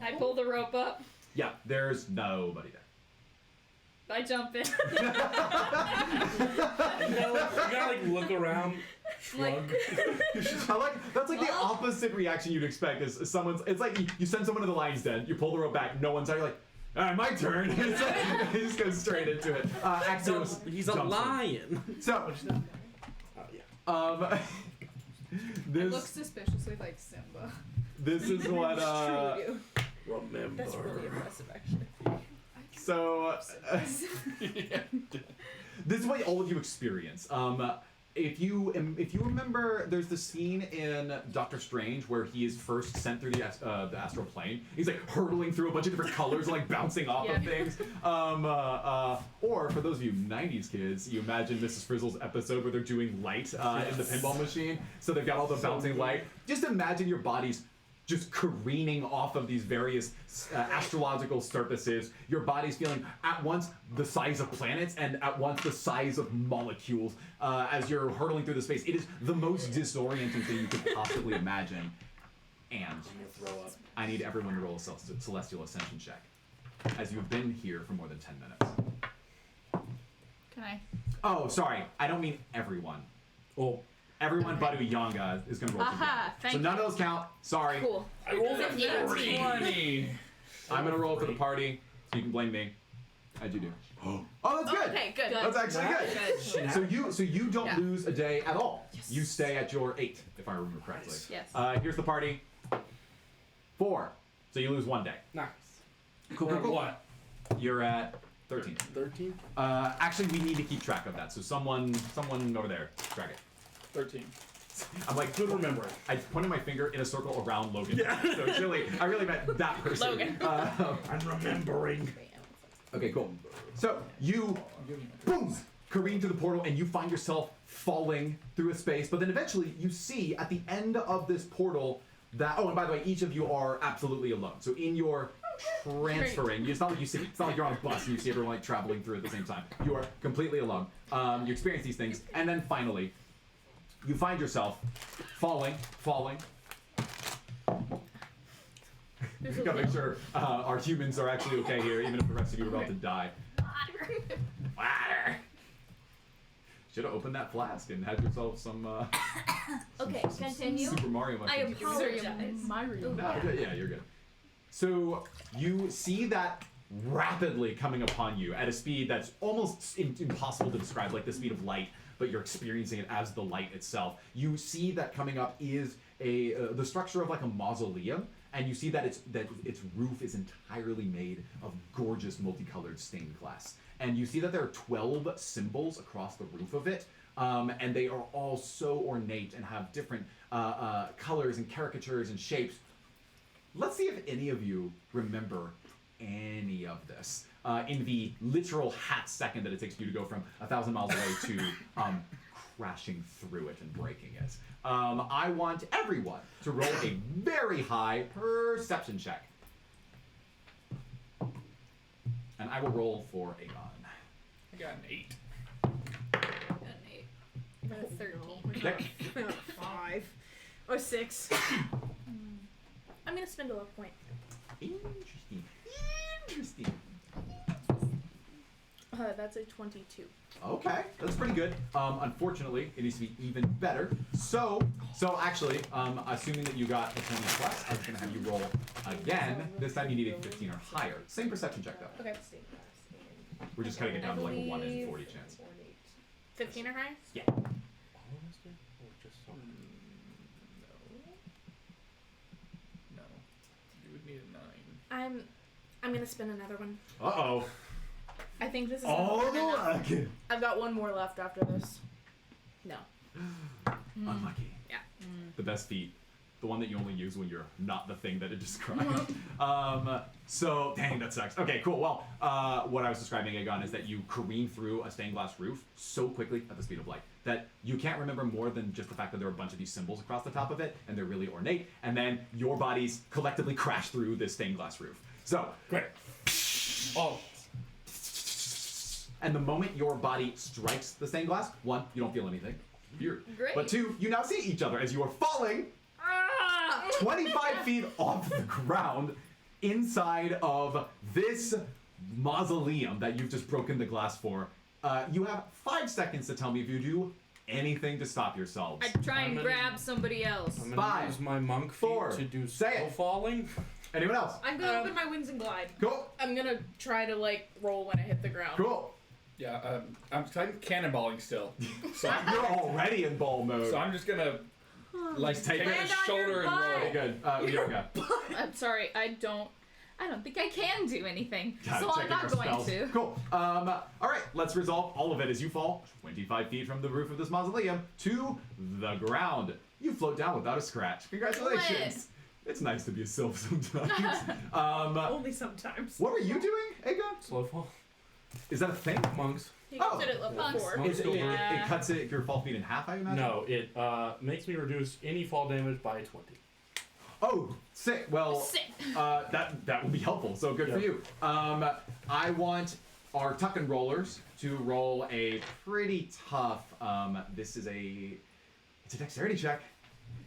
I pull the rope up. Yeah, there's nobody there. I jump in. You gotta look around, shrug. That's like the opposite reaction you'd expect. Is someone's? It's like you send someone to the lion's den. You pull the rope back. No one's there. You're like, all right, my turn. It's like, he just goes straight into it. Axios He's a jumps in. lion. So, I this look suspiciously like Simba. this is what Truly do. Remember. That's really impressive, actually. so this is what all of you experience. If you remember, there's the scene in Doctor Strange where he is first sent through the astral plane. He's like hurtling through a bunch of different colors, and like bouncing off of things. Or for those of you '90s kids, you imagine Mrs. Frizzle's episode where they're doing light in the pinball machine. So they've got all the bouncing light. Just imagine your body's just careening off of these various astrological surfaces. Your body's feeling at once the size of planets and at once the size of molecules as you're hurtling through the space. It is the most disorienting thing you could possibly imagine. And I need everyone to roll a celestial ascension check, as you have been here for more than 10 minutes. Can I? Oh, sorry. I don't mean everyone. Oh. Everyone but Uyanga is going to roll together. Thank So none of those count. Sorry. Cool. I rolled a 18. 40. I'm going to roll for the party, so you can blame me. How'd you do? Oh, that's good. Okay, good. That's actually good. So you don't Yeah. lose a day at all. You stay at your 8, if I remember correctly. Yes. Here's the party. 4. So you lose 1 day. Nice. Cool. What? You're at 13. 13? Actually, we need to keep track of that. So someone over there, track it. 13. I'm like, Good remembering. I pointed my finger in a circle around Logan. Yeah. So it's really, I really meant that person. Logan. I'm remembering. Okay, cool. So you, boom, careen to the portal, and you find yourself falling through a space. But then eventually, you see at the end of this portal that. Oh, and by the way, each of you are absolutely alone. So in your transferring, it's not like you see. It's not like you're on a bus and you see everyone like traveling through at the same time. You are completely alone. You experience these things, and then finally, you find yourself falling. You gotta make sure our humans are actually okay here, even if the rest of you are about to die. Water. Should have opened that flask and had yourself some. Okay, continue. Super Mario. I apologize. My room. No, yeah, you're good. So you see that rapidly coming upon you at a speed that's almost impossible to describe, like the speed of light, but you're experiencing it as the light itself. You see that coming up is the structure of like a mausoleum, and you see that its roof is entirely made of gorgeous multicolored stained glass. And you see that there are 12 symbols across the roof of it, and they are all so ornate and have different colors and caricatures and shapes. Let's see if any of you remember any of this in the literal half second that it takes you to go from 1,000 miles away to crashing through it and breaking it. I want everyone to roll a very high perception check. And I will roll for Aegon. I got an 8. I got a 13. Nick? 5 or 6. I'm gonna spend a luck point. Interesting. That's a 22. Okay, that's pretty good. Unfortunately, it needs to be even better. So actually, assuming that you got a 20 plus, I was gonna have you roll again. This time you need a 15 or higher. Same perception check though. Okay. We're just cutting it down to like a 1 in 40 chance. 15 or higher? Yeah. All of us did? Or just some? No. You would need a 9. I'm gonna spin another one. Uh-oh. I think this is Oh, the luck. I've got one more left after this. No. Unlucky. Yeah. The best feat the one that you only use when you're not the thing that it described. So, dang, that sucks. Okay, cool. Well, what I was describing, Aegon, is that you careen through a stained glass roof so quickly at the speed of light that you can't remember more than just the fact that there are a bunch of these symbols across the top of it, and they're really ornate, and then your bodies collectively crash through this stained glass roof. So, Great. Oh. and the moment your body strikes the stained glass, 1, you don't feel anything. Weird. Great. But 2, you now see each other as you are falling 25 feet off the ground inside of this mausoleum that you've just broken the glass for. You have 5 seconds to tell me if you do anything to stop yourselves. I try and grab somebody else. I'm gonna 5, use my monk feet 4, to do say slow it. falling. Anyone else? I'm gonna open my wings and glide. Cool. I'm gonna try to like roll when I hit the ground. Cool. Yeah, I'm cannonballing still. So You're already in ball mode. So I'm just gonna like take take it. his Land on shoulder your and roll. butt. Okay, good. Yoga. I'm sorry, I don't think I can do anything. So I'm Checking not our going spells. to. Cool. All right, let's resolve all of it as you fall 25 feet from the roof of this mausoleum to the ground. You float down without a scratch. Congratulations. Lit. It's nice to be a sylph sometimes. Only sometimes. What were you doing, Aegon? Slow fall. Is that a thing? Monks. He Oh. did it level Monks. 4. Monks go burn. It cuts it your fall feet in half, I imagine? No, it makes me reduce any fall damage by 20. Oh, sick. Well, Sick. that would be helpful. So good for Yeah. you. I want our tuck and rollers to roll a pretty tough. It's a dexterity check.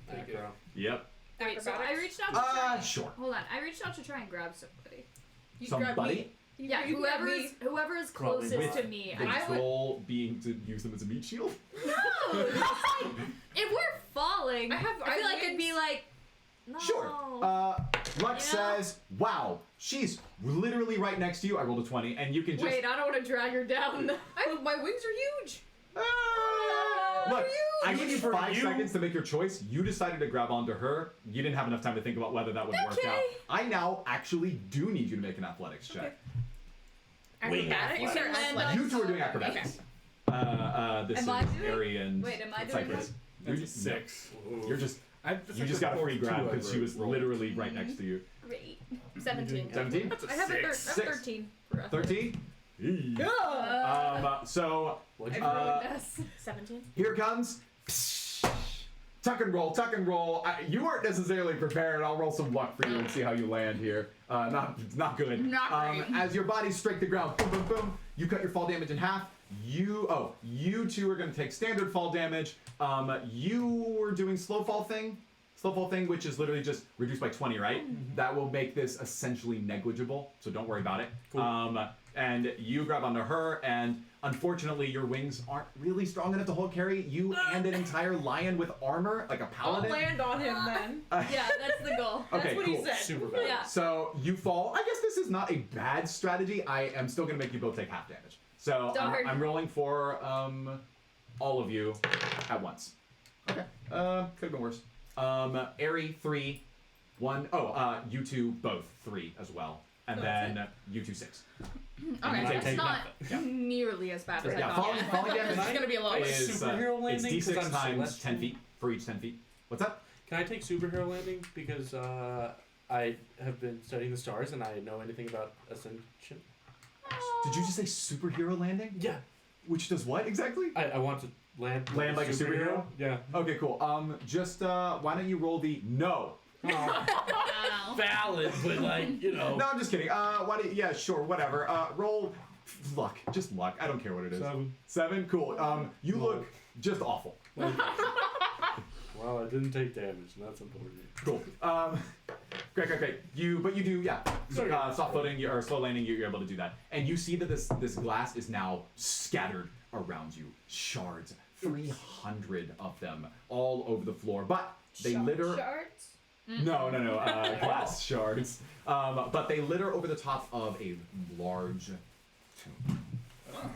Take it. Yep. Wait, so I reached out to try. Sure. Hold on, I reached out to try and grab somebody. You grab Somebody. me. Yeah, You grab whoever me. is Probably closest with to me. The I would. goal being to use them as a meat shield. No, it's like if we're falling, I I have feel like it'd be wings. like. No. Sure. Lux You know? says, "Wow, she's literally right next to you." I rolled a 20, and you can just. Wait, I don't want to drag her down. My wings are huge. Look, I give you For 5 you. seconds to make your choice. You decided to grab onto her. You didn't have enough time to think about whether that would work Okay. out. I now actually do need you to make an athletics check. Wing Acrobatics or athletics. athletics? You two are doing acrobatics. This Am I is doing- Ari and Wait, am I doing Cypress. That's a You're 6. You're just I've you just got a free grab because she was literally right next to you. Great. 17. 17? That's a I have a 6. 13. For athletics. 13? So What'd you Yes. 17. here comes. Tuck and roll, tuck and roll. You weren't necessarily prepared. I'll roll some luck for you and see how you land here. Not good. Not great. As your bodies strike the ground, boom, boom, boom. You cut your fall damage in half. You two are going to take standard fall damage. You were doing slow fall thing, which is literally just reduced by 20, right? That will make this essentially negligible, so don't worry about it. Cool. And you grab onto her, and unfortunately, your wings aren't really strong enough to hold carry you and an entire lion with armor, like a I'll paladin. land on him then. Yeah, that's the goal. That's Okay, what cool. he said. Super bad. Yeah. So you fall. I guess this is not a bad strategy. I am still going to make you both take half damage. So Darn. I'm rolling for all of you at once. Okay. Could have been worse. Ari 3, 1. Oh, you two both 3 as well, and then you two 6. Okay, you that's take not nothing. nearly as bad as I Yeah, thought. falling damage This is gonna be a lot worse. is Superhero it's landing? 'Cause d6 I'm times celestial. 10 feet for each 10 feet. What's up? Can I take superhero landing? Because I have been studying the stars and I know anything about Ascension. Did you just say superhero landing? Yeah. Which does what exactly? I want to land Land like a superhero? Yeah. Okay, cool. Just why don't you roll the no? Oh, valid, but like, you know. No, I'm just kidding. Why do you, yeah, sure, whatever. Roll luck, just luck. I don't care what it is. 7, cool. You look just awful. Well, I didn't take damage, and that's important. Cool. Great. But you do, yeah. Soft footing or slow landing, you're able to do that, and you see that this glass is now scattered around you, shards, 300 of them, all over the floor. But they litter. Shards? No, glass shards. But they litter over the top of a large tomb.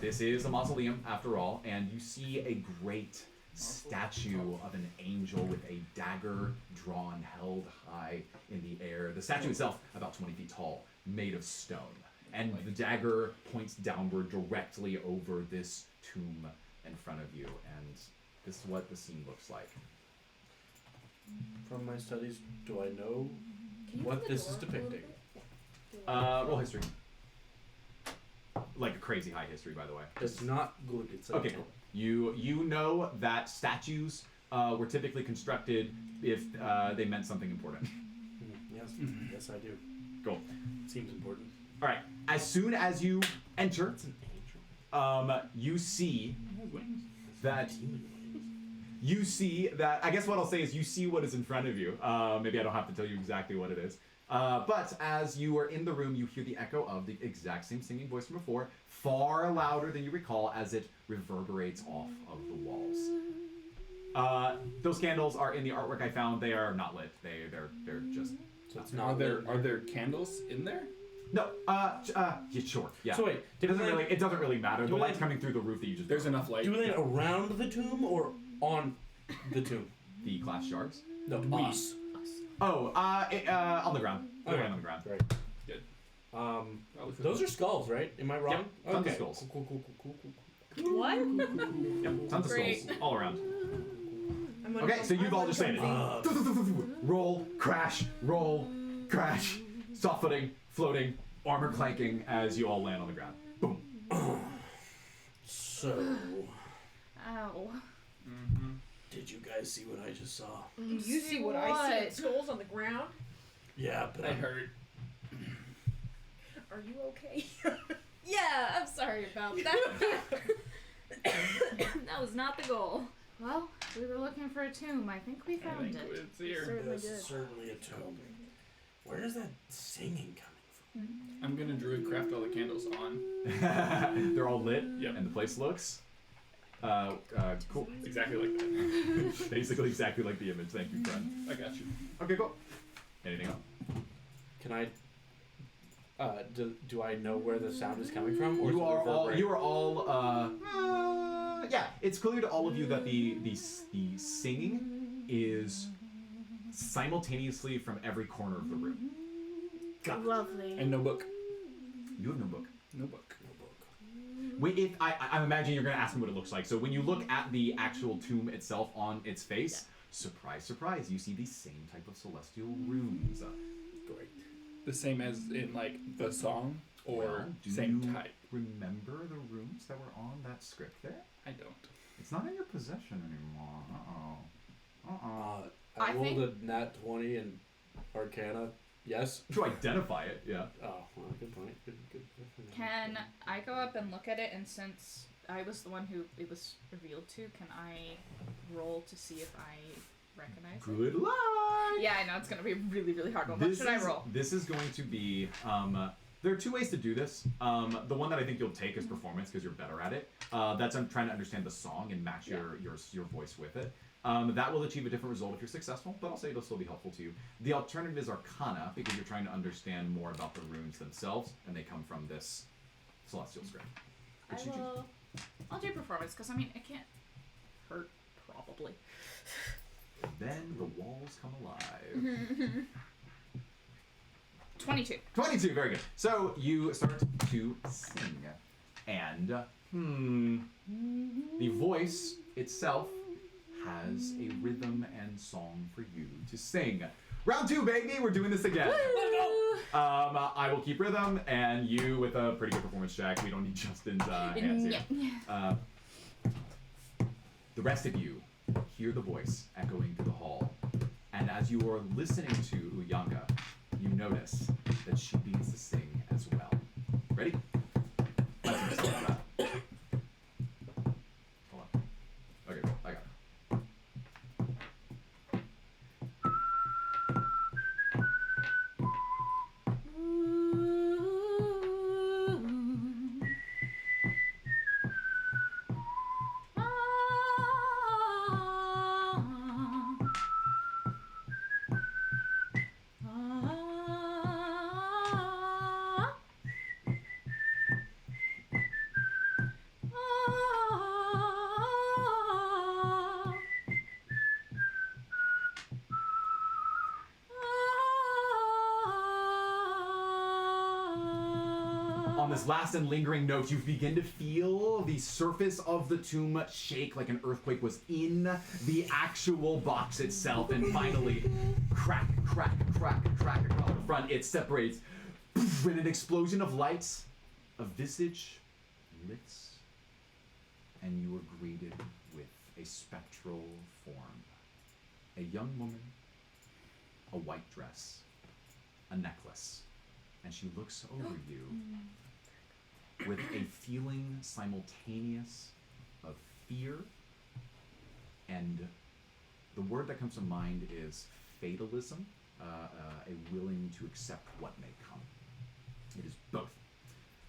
This is a mausoleum, after all, and you see a great statue of an angel with a dagger drawn, held high in the air. The statue itself, about 20 feet tall, made of stone. And the dagger points downward directly over this tomb in front of you. And this is what the scene looks like. from my studies, do I know Can you what open the this door is a little depicting? bit? Yeah. Roll history. Like a crazy high history, by the way. It's not good. It's Okay, cool. You know that statues were typically constructed if they meant something important. Yes, yes, I do. Cool. Seems important. All right. As soon as you enter, It's an angel. you see Wings. that. You see that. I guess what I'll say is you see what is in front of you. Maybe I don't have to tell you exactly what it is. But as you are in the room, you hear the echo of the exact same singing voice from before, far louder than you recall, as it reverberates off of the walls. Those candles are in the artwork I found. They are not lit. They're just. So it's Are not. there candles in there? No. Yeah, sure. Yeah. So wait, It doesn't do they- really. It doesn't really matter. The do light's they- coming through the roof that you just. There's enough light. do they around the tomb or on the tomb? The glass shards. No, We. us. Oh, on the ground. They're Okay. on the ground. Great. Good. Um, Probably for those are skulls, right? Am I wrong? Yep, tons of Okay. skulls. Cool. What? Yep, tons of Great. skulls all around. I'm gonna Okay, come- so you've I'm all gonna just come landed. see. Roll, crash, soft footing, floating, armor clanking as you all land on the ground. Boom. So, Ow. Mm-hmm. Did you guys see what I just saw? You see what I see? What? Skulls on the ground. Yeah, but I heard. Are you okay? Yeah, I'm sorry about that. That was not the goal. Well, we were looking for a tomb. I think we I found think it. it's here. Certainly This did. is certainly a tomb. Where is that singing coming I'm gonna druid craft all the candles on. They're all lit, Yep. and the place looks cool. Exactly like that. Basically exactly like the image. Thank you, friend. I got you. Okay, cool. Anything else? can I? Do I know where the sound is coming from? Or is You it are all. reverberating? You are all. Yeah, it's clear to all of you that the singing is simultaneously from every corner of the room. Lovely. And no book. You have no book. No book. I'm imagining you're going to ask me what it looks like. So when you look at the actual tomb itself on its face, surprise, surprise, you see the same type of celestial runes. Great. The same as in like the song, or Well, do same you type. remember the runes that were on that script there? I don't. It's not in your possession anymore. I I rolled think- a nat 20 in Arcana. Yes. To identify it, yeah. Oh, well, good point. Good. Can I go up and look at it? And since I was the one who it was revealed to, can I roll to see if I recognize it? Good luck! Yeah, I know it's gonna be a really, really hard one. What should I roll? This is going to be. There are two ways to do this. The one that I think you'll take is performance because you're better at it. That's I'm trying to understand the song and match your voice with it. That will achieve a different result if you're successful, but I'll say it'll still be helpful to you. The alternative is Arcana because you're trying to understand more about the runes themselves, and they come from this celestial script. Which you choose? I'll do performance because I mean it can't hurt probably. Then the walls come alive. 22. 22, very good. So you start to sing, and the voice itself has a rhythm and song for you to sing. Round 2, baby, we're doing this again. I will keep rhythm, and you with a pretty good performance check. We don't need Justin's hands here. The rest of you hear the voice echoing through the hall, and as you are listening to Uyanka, you notice that she begins to sing as well. Ready? Let's listen to that. Hold on. Okay, cool. I got it. on this last and lingering note, you begin to feel the surface of the tomb shake like an earthquake was in the actual box itself, and finally, crack, crack, crack, crack across the front, it separates. In an explosion of lights, a visage lifts, and you are greeted with a spectral form. A young woman, a white dress, a necklace, and she looks over you with a feeling simultaneous of fear, and the word that comes to mind is fatalism, a willing to accept what may come. It is both.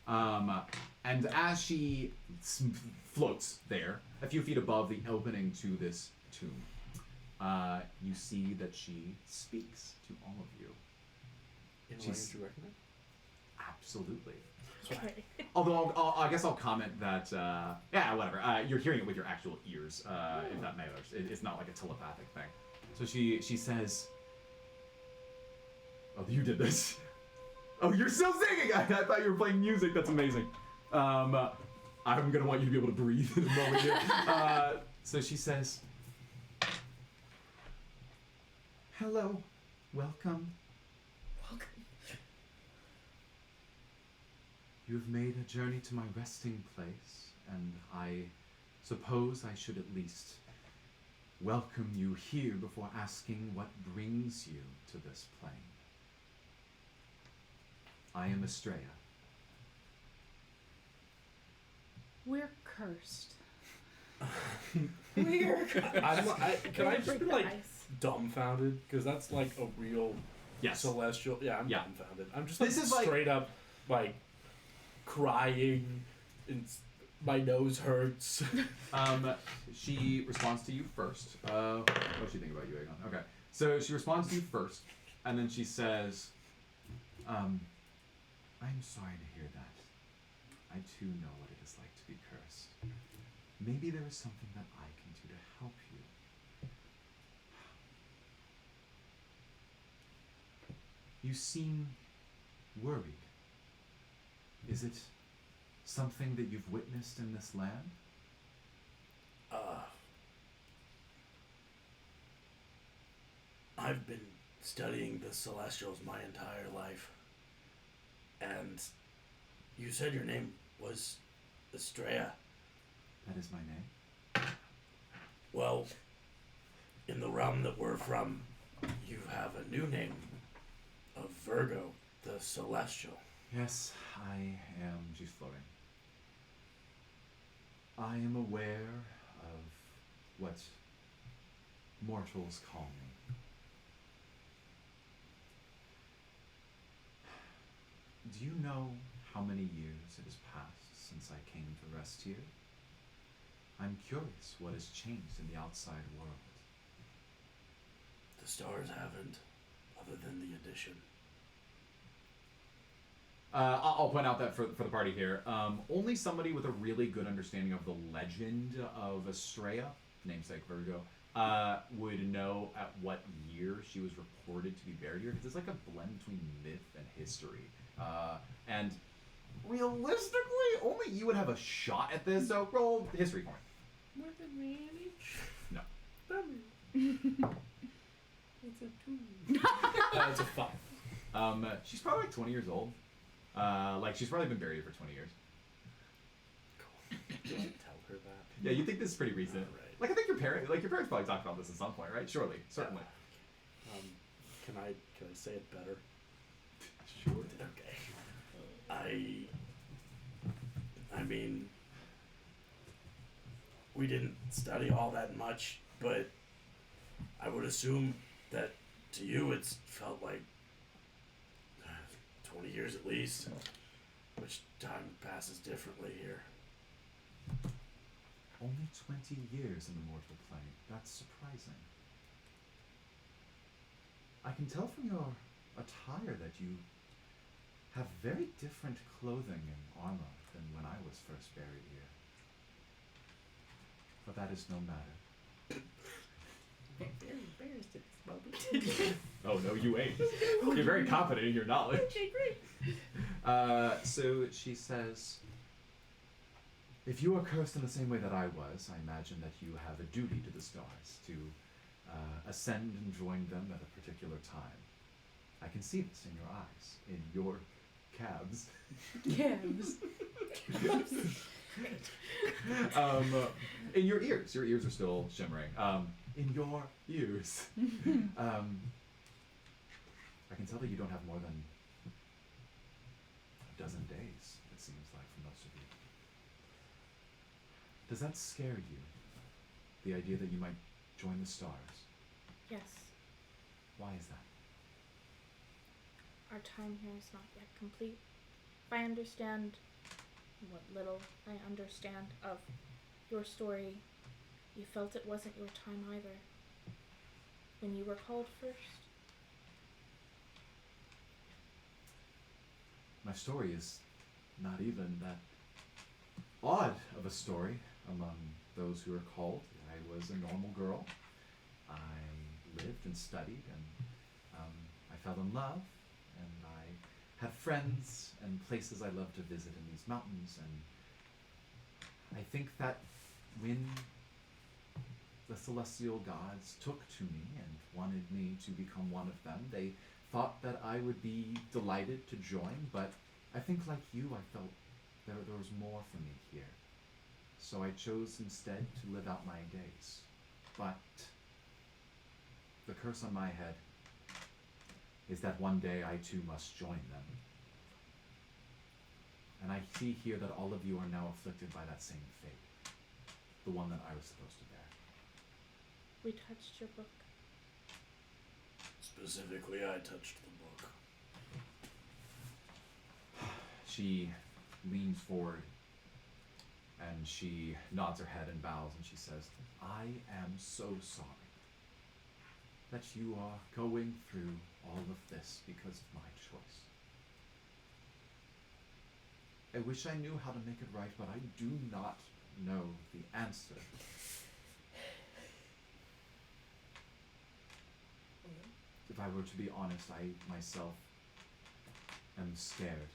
And as she floats there, a few feet above the opening to this tomb, you see that she speaks to all of you. In a language you recognize? Absolutely. Okay. Although I guess I'll comment that, yeah, whatever. You're hearing it with your actual ears, if that matters. It's not like a telepathic thing. So she says, "Oh, you did this. Oh, you're still singing! I thought you were playing music. That's amazing. I'm gonna want you to be able to breathe in a moment here." So she says, "Hello, welcome. You have made a journey to my resting place, and I suppose I should at least welcome you here before asking what brings you to this plane. I am Estrella." We're cursed. Can I just be Break the like ice. dumbfounded? Because that's like a real Yes. celestial. Yeah, I'm Yeah. dumbfounded. I'm just like This is like- straight up like crying, and my nose hurts. She responds to you first. What does she think about you, Aegon? Okay. So she responds to you first, and then she says, "I'm sorry to hear that. I too know what it is like to be cursed. Maybe there is something that I can do to help you. You seem worried. Is it something that you've witnessed in this land?" I've been studying the Celestials my entire life. And you said your name was Estrella. That is my name. Well, in the realm that we're from, you have a new name of Virgo, the Celestial. Yes, I am. She's floating. I am aware of what mortals call me. Do you know how many years it has passed since I came to rest here? I'm curious what has changed in the outside world. The stars haven't, other than the addition. I'll point out that for the party here, only somebody with a really good understanding of the legend of Estrella, namesake Virgo, would know at what year she was reported to be buried here, because it's like a blend between myth and history. And realistically, only you would have a shot at this, so roll history for me. With advantage? No. It's a 2. It's a 5. She's probably like 20 years old. Like, she's probably been buried for 20 years. Don't tell her that. Yeah, you think this is pretty recent. Right. Like, I think your parents probably talked about this at some point, right? Surely, certainly. Can I say it better? Sure. Okay. I mean, we didn't study all that much, but I would assume that to you it's felt like 20 years at least, which time passes differently here. Only 20 years in the mortal plane. That's surprising. I can tell from your attire that you have very different clothing and armor than when I was first buried here. But that is no matter. I'm very embarrassed at this moment. Oh no, you ain't. You're very confident in your knowledge. Okay, great. So she says, if you are cursed in the same way that I was, I imagine that you have a duty to the stars, to ascend and join them at a particular time. I can see this in your eyes, in your calves. Calves. In your ears. Your ears are still shimmering. In your ears. I can tell that you don't have more than a dozen days, it seems like, for most of you. Does that scare you? The idea that you might join the stars? Yes. Why is that? Our time here is not yet complete. If I understand what little I understand of your story, you felt it wasn't your time either. When you were called first. My story is not even that odd of a story among those who are called. I was a normal girl. I lived and studied, and I fell in love, and I had friends and places I loved to visit in these mountains, and I think that when the celestial gods took to me and wanted me to become one of them, they thought that I would be delighted to join, but I think like you, I felt there was more for me here. So I chose instead to live out my days. But the curse on my head is that one day I too must join them. And I see here that all of you are now afflicted by that same fate, the one that I was supposed to bear. We touched your book. Specifically, I touched the book. She leans forward and she nods her head and bows and she says, I am so sorry that you are going through all of this because of my choice. I wish I knew how to make it right, but I do not know the answer. If I were to be honest, I myself am scared.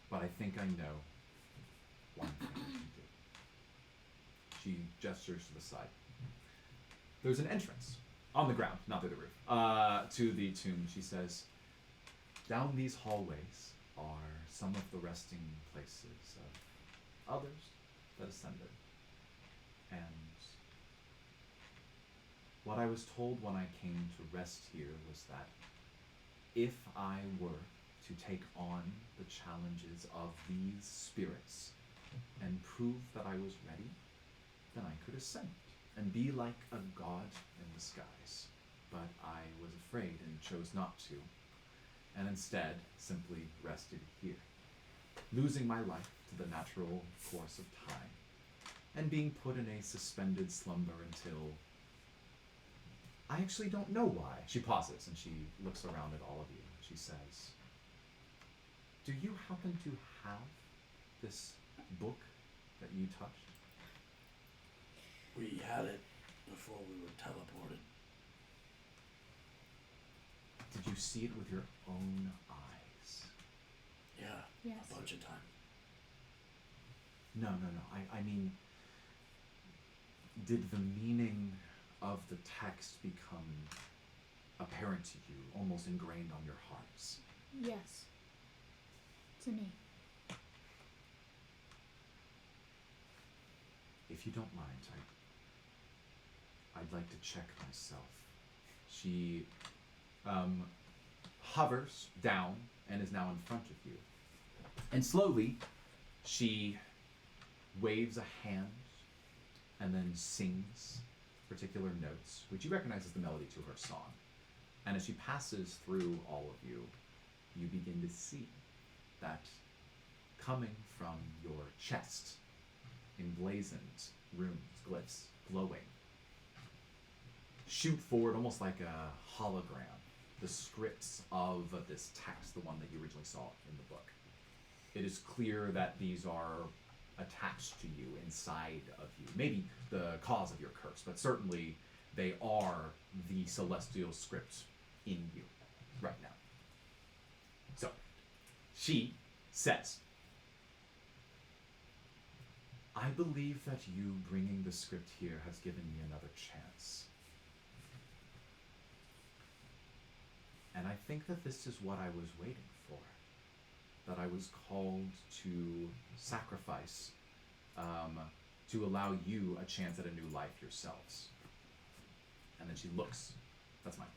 But I think I know one thing I can do. She gestures to the side. There's an entrance on the ground, not through the roof, to the tomb. She says, down these hallways are some of the resting places of others that ascended. And what I was told when I came to rest here was that if I were to take on the challenges of these spirits and prove that I was ready, then I could ascend and be like a god in the skies. But I was afraid and chose not to, and instead simply rested here, losing my life to the natural course of time, and being put in a suspended slumber until I actually don't know why. She pauses and she looks around at all of you. She says, do you happen to have this book that you touched? We had it before we were teleported. Did you see it with your own eyes? Yeah, Yes. a bunch of times. No. I mean, did the meaning of the text become apparent to you, almost ingrained on your hearts? Yes. To me. If you don't mind, I'd like to check myself. She hovers down and is now in front of you. And slowly, she waves a hand and then sings particular notes, which you recognize as the melody to her song. And as she passes through all of you, you begin to see that coming from your chest, emblazoned runes, glyphs, glowing, shoot forward almost like a hologram, the scripts of this text, the one that you originally saw in the book. It is clear that these are attached to you, inside of you. Maybe the cause of your curse, but certainly they are the celestial script in you right now. So, She says, I believe that you bringing the script here has given me another chance. And I think that this is what I was waiting for. That I was called to sacrifice, to allow you a chance at a new life yourselves. And then she looks, that's mine.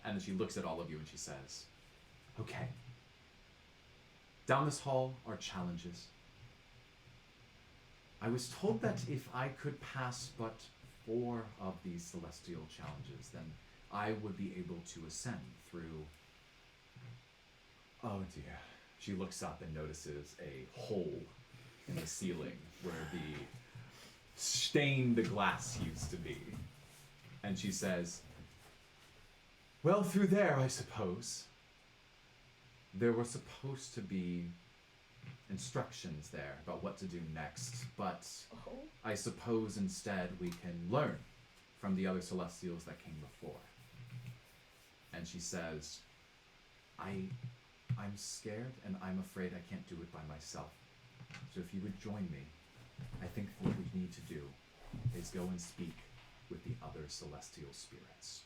And then she looks at all of you and she says, okay. Down this hall are challenges. I was told that if I could pass but 4 of these celestial challenges, then I would be able to ascend through... Oh dear. She looks up and notices a hole in the ceiling where the stained glass used to be. And she says, well, through there, I suppose. There were supposed to be instructions there about what to do next, but I suppose instead we can learn from the other Celestials that came before. And she says, I'm scared and I'm afraid I can't do it by myself. So if you would join me, I think what we need to do is go and speak with the other celestial spirits.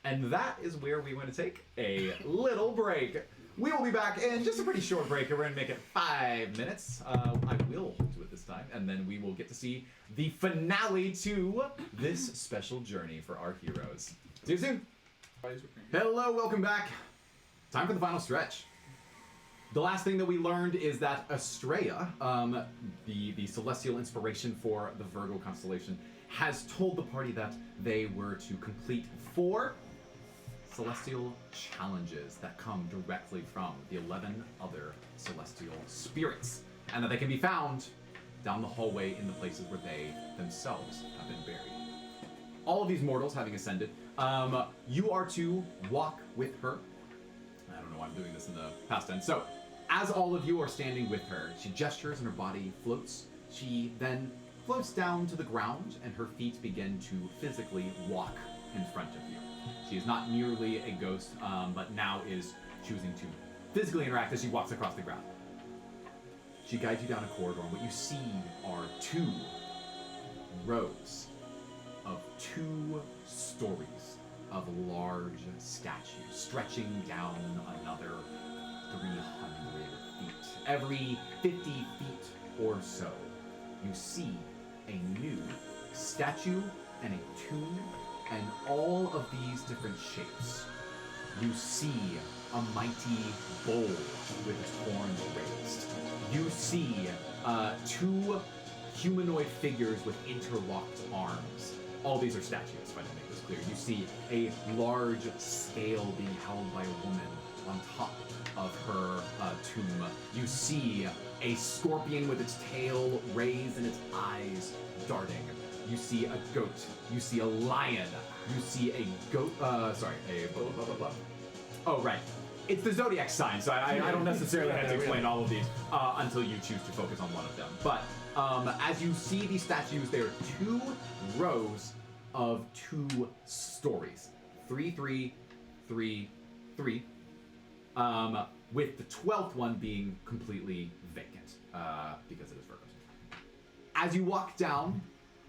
And that is where we want to take a little break. We will be back in just a pretty short break. We're going to make it 5 minutes. I will hold to it this time, and then we will get to see the finale to this special journey for our heroes. See you soon. Hello, welcome back. Time for the final stretch. The last thing that we learned is that Estrella, the celestial inspiration for the Virgo constellation, has told the party that they were to complete 4 celestial challenges that come directly from the 11 other celestial spirits, and that they can be found down the hallway in the places where they themselves have been buried. All of these mortals having ascended, you are to walk with her. I don't know why I'm doing this in the past tense. So, as all of you are standing with her, she gestures and her body floats. She then floats down to the ground and her feet begin to physically walk in front of you. She is not merely a ghost, but now is choosing to physically interact as she walks across the ground. She guides you down a corridor, and what you see are 2 rows of 2 stories of large statues stretching down another 300 feet. Every 50 feet or so, you see a new statue and a tomb, and all of these different shapes. You see a mighty bull with its horns raised. You see 2 humanoid figures with interlocked arms. All these are statues, if I didn't make this clear. You see a large scale being held by a woman on top of her tomb. You see a scorpion with its tail raised and its eyes darting. You see a goat. You see a lion. You see a goat. Oh, right. It's the zodiac sign, so I don't necessarily have to explain all of these until you choose to focus on one of them. But as you see these statues, there are 2 rows of 2 stories. 3, 3, 3, 3. With the 12th one being completely vacant because it is Virgo. As you walk down,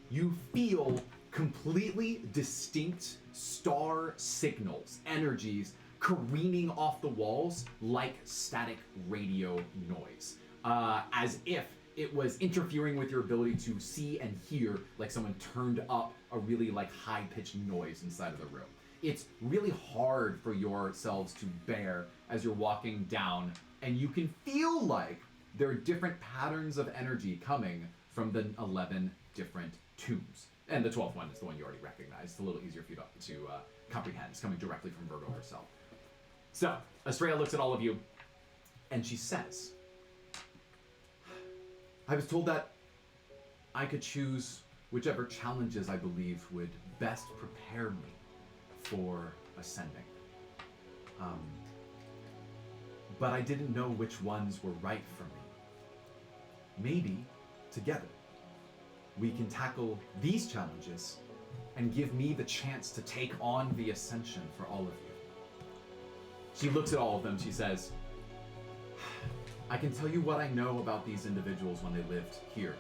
you feel completely distinct star signals, energies careening off the walls like static radio noise, as if it was interfering with your ability to see and hear, like someone turned up a really high-pitched noise inside of the room. It's really hard for yourselves to bear as you're walking down, and you can feel like there are different patterns of energy coming from the 11 different tombs. And the 12th one is the one you already recognize. It's a little easier for you to comprehend. It's coming directly from Virgo herself. So, Estrella looks at all of you, and she says, I was told that I could choose whichever challenges I believe would best prepare me for ascending. But I didn't know which ones were right for me. Maybe, together, we can tackle these challenges and give me the chance to take on the Ascension for all of you. She looks at all of them. She says, I can tell you what I know about these individuals when they lived here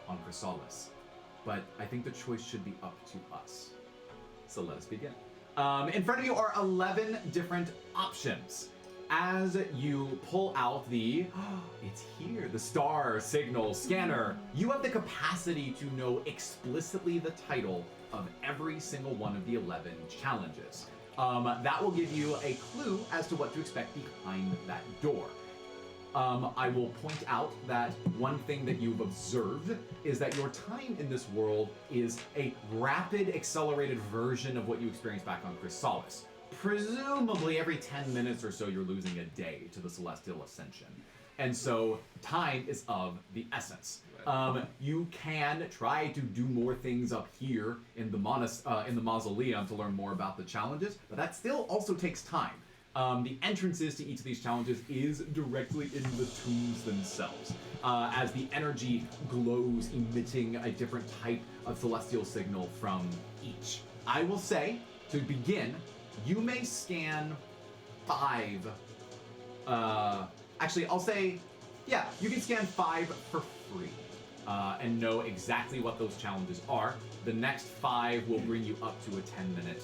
on Chrysalis, but I think the choice should be up to us. So let us begin. In front of you are 11 different options. As you pull out the, it's here, the star signal scanner, you have the capacity to know explicitly the title of every single one of the 11 challenges. That will give you a clue as to what to expect behind that door. I will point out that one thing that you've observed is that your time in this world is a rapid, accelerated version of what you experienced back on Chrysalis. Presumably every 10 minutes or so you're losing a day to the Celestial Ascension. And so time is of the essence. You can try to do more things up here in the mausoleum to learn more about the challenges, but that still also takes time. The entrances to each of these challenges is directly in the tombs themselves, as the energy glows, emitting a different type of celestial signal from each. I will say, to begin, you may scan 5. Actually, I'll say, yeah, you can scan 5 for free and know exactly what those challenges are. The next 5 will bring you up to a 10-minute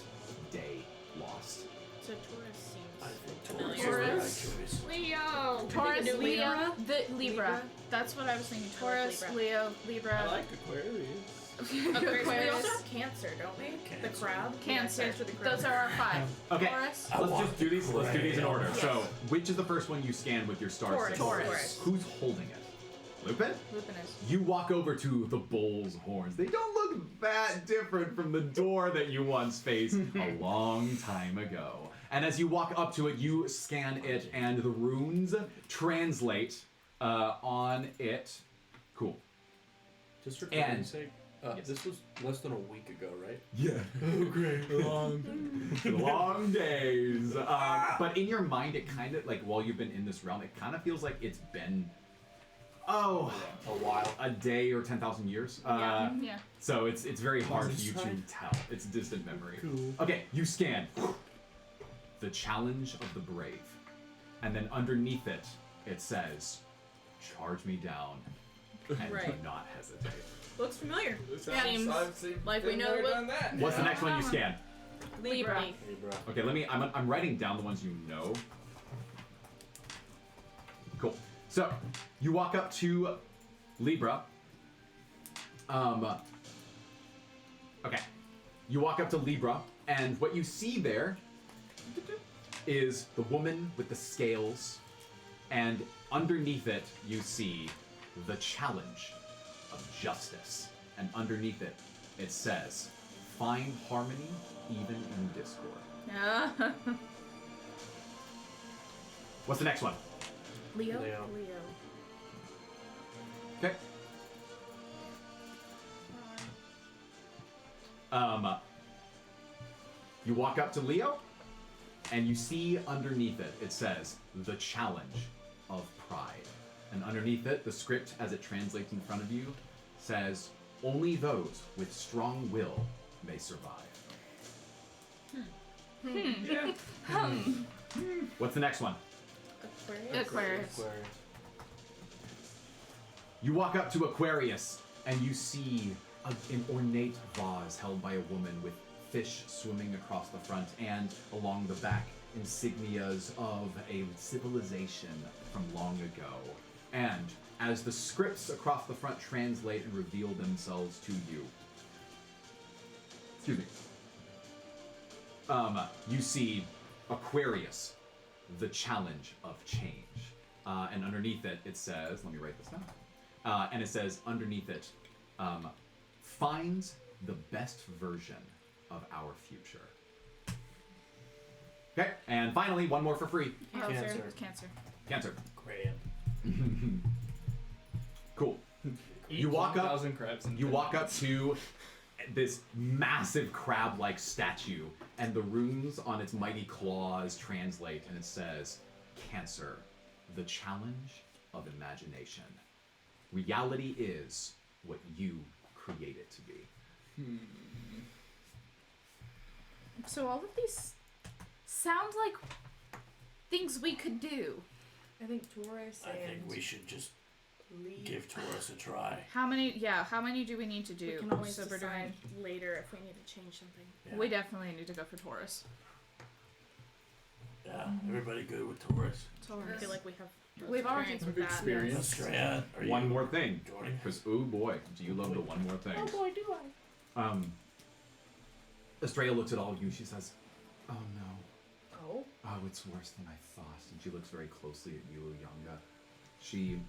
day lost. So Taurus I seems think familiar. Taurus is the right choice. Leo. Taurus, Taurus, Leo. Leo. The Libra. Libra. That's what I was thinking. I like Taurus, Libra. Leo, Libra. I like Aquarius. Aquarius. We also have Cancer, don't we? The Cancer. crab. Cancer. The crab. Those are our 5. Okay, Taurus. I let's want just do these. Let's do these in order. Yes. So, which is the first one you scan with your star Taurus. signal? Taurus. Who's holding it? Lupin? Lupin is. You walk over to the bull's horns. They don't look that different from the door that you once faced a long time ago. And as you walk up to it, you scan it, and the runes translate on it. Cool. Just for And- clarity's sake, yes. this was less than a week ago, right? Yeah. Oh, great. Long days. But in your mind, it kind of, like, while you've been in this realm, it kind of feels like it's been, A while. a day or 10,000 years. Yeah. So it's very hard for you to Time. tell. It's distant memory. Cool. Okay, you scan the challenge of the brave, and then underneath it, it says, "Charge me down, and Right. do not hesitate." Looks familiar. Seems like we know what- done that. What's the next one you scan? Libra. Libra. Okay, I'm writing down the ones you know. Cool. So, you walk up to Libra. Okay. You walk up to Libra, and what you see there is the woman with the scales, and underneath it, you see the challenge of justice. And underneath it, it says, "Find harmony even in discord." What's the next one? Leo. Leo. Okay. You walk up to Leo, and you see underneath it, it says, "The challenge of pride." And underneath it, the script, as it translates in front of you, says, "Only those with strong will may survive." What's the next one? Aquarius. Aquarius. You walk up to Aquarius, and you see an ornate vase held by a woman with fish swimming across the front, and along the back, insignias of a civilization from long ago. And as the scripts across the front translate and reveal themselves to you, excuse me, you see Aquarius, the challenge of change. And underneath it, it says, let me write this down. And it says underneath it, finds the best version of our future. Okay, and finally, one more for free. Cancer. Cancer. Cancer. Grand. Cool. Eat You walk up- 1,000 crabs and You walk up to this massive crab-like statue, and the runes on its mighty claws translate, and it says, "Cancer, the challenge of imagination. Reality is what you create it to be." So all of these sound like things we could do. I think Taurus I and think we should just Lee. give Taurus a try. How many do we need to do? We can always So we're decide later if we need to change something. Yeah. We definitely need to go for Taurus. Yeah, everybody good with Taurus? I feel like we have We've already- experience with that. Experience. Estrella, are you One more thing. joining? Because, oh boy, do you love the one more thing. Oh boy, do I. Estrella looks at all of you. She says, oh no. Oh. Oh, it's worse than I thought. And she looks very closely at you, Yanga. She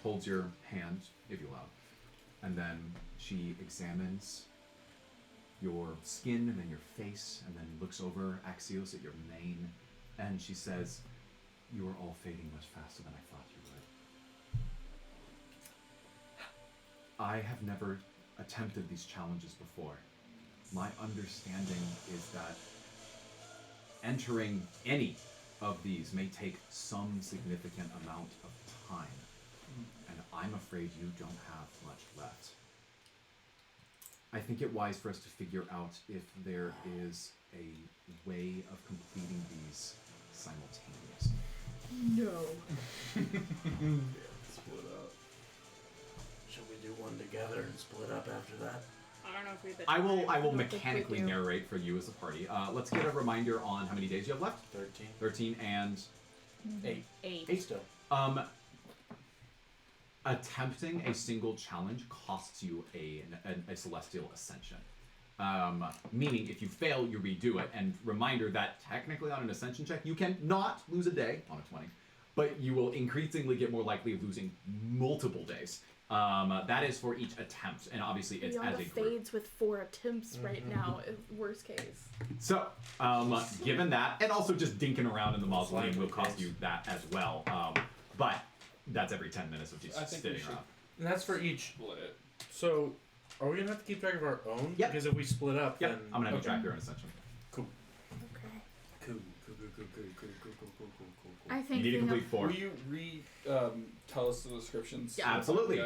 holds your hand, if you will, and then she examines your skin and then your face, and then looks over Axios at your mane, and she says, you are all fading much faster than I thought you would. I have never attempted these challenges before. My understanding is that entering any of these may take some significant amount of time, and I'm afraid you don't have much left. I think it wise for us to figure out if there is a way of completing these simultaneously. No. Split up. Should we do one together and split up after that? I don't know if we've been. I will don't think we mechanically do. narrate for you as a party. Let's get a reminder on how many days you have left. 13. 13 and 8. 8. Still. Attempting a single challenge costs you a celestial ascension. Meaning if you fail, you redo it. And reminder that technically on an ascension check, you can not lose a day on a 20, but you will increasingly get more likely of losing multiple days. That is for each attempt, and obviously it's Beyond as a the group. fades with 4 attempts right now, worst case. So, given that, and also just dinking around in the mausoleum will cost you that as well. But that's every 10 minutes of just I think we sitting should- around. And that's for each. Split. So, are we gonna have to keep track of our own? Yep. Because if we split up, Yep, then I'm gonna have you okay. track your own ascension. Okay. Cool. I You think need to being a- complete 4. Will you tell us the descriptions? Yeah, absolutely.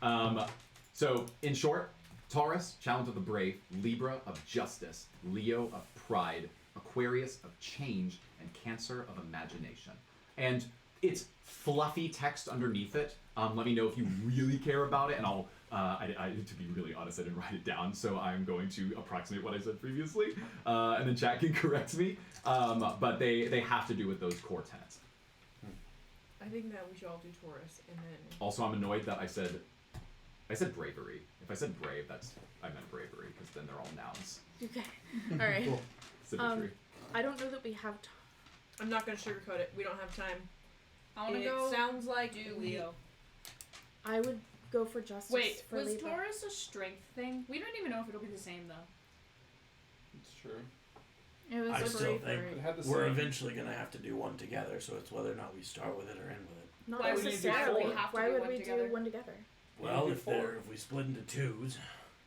Yeah. So, in short, Taurus, challenge of the brave, Libra of justice, Leo of pride, Aquarius of change, and Cancer of imagination. And it's fluffy text underneath it. Let me know if you really care about it, and I'll. To be really honest, I didn't write it down, so I'm going to approximate what I said previously, and then chat can correct me. But they have to do with those core tenets. I think that we should all do Taurus and then. Also, I'm annoyed that I said bravery. If I said brave, I meant bravery, because then they're all nouns. Okay. All right. Cool. Symmetry. I don't know that we have time. I'm not gonna sugarcoat it. We don't have time. I want to It go. sounds like do we- Leo. I would go for justice. Wait, for was Libra. Taurus a strength thing? We don't even know if it'll be the same though. It's true. It was I a still bravery. It had the We're same. eventually gonna have to do one together, so it's whether or not we start with it or end with it. Not Why would we do necessarily. four? Have to Why do would one we together? do one together? Well, do if 4. we split into 2s,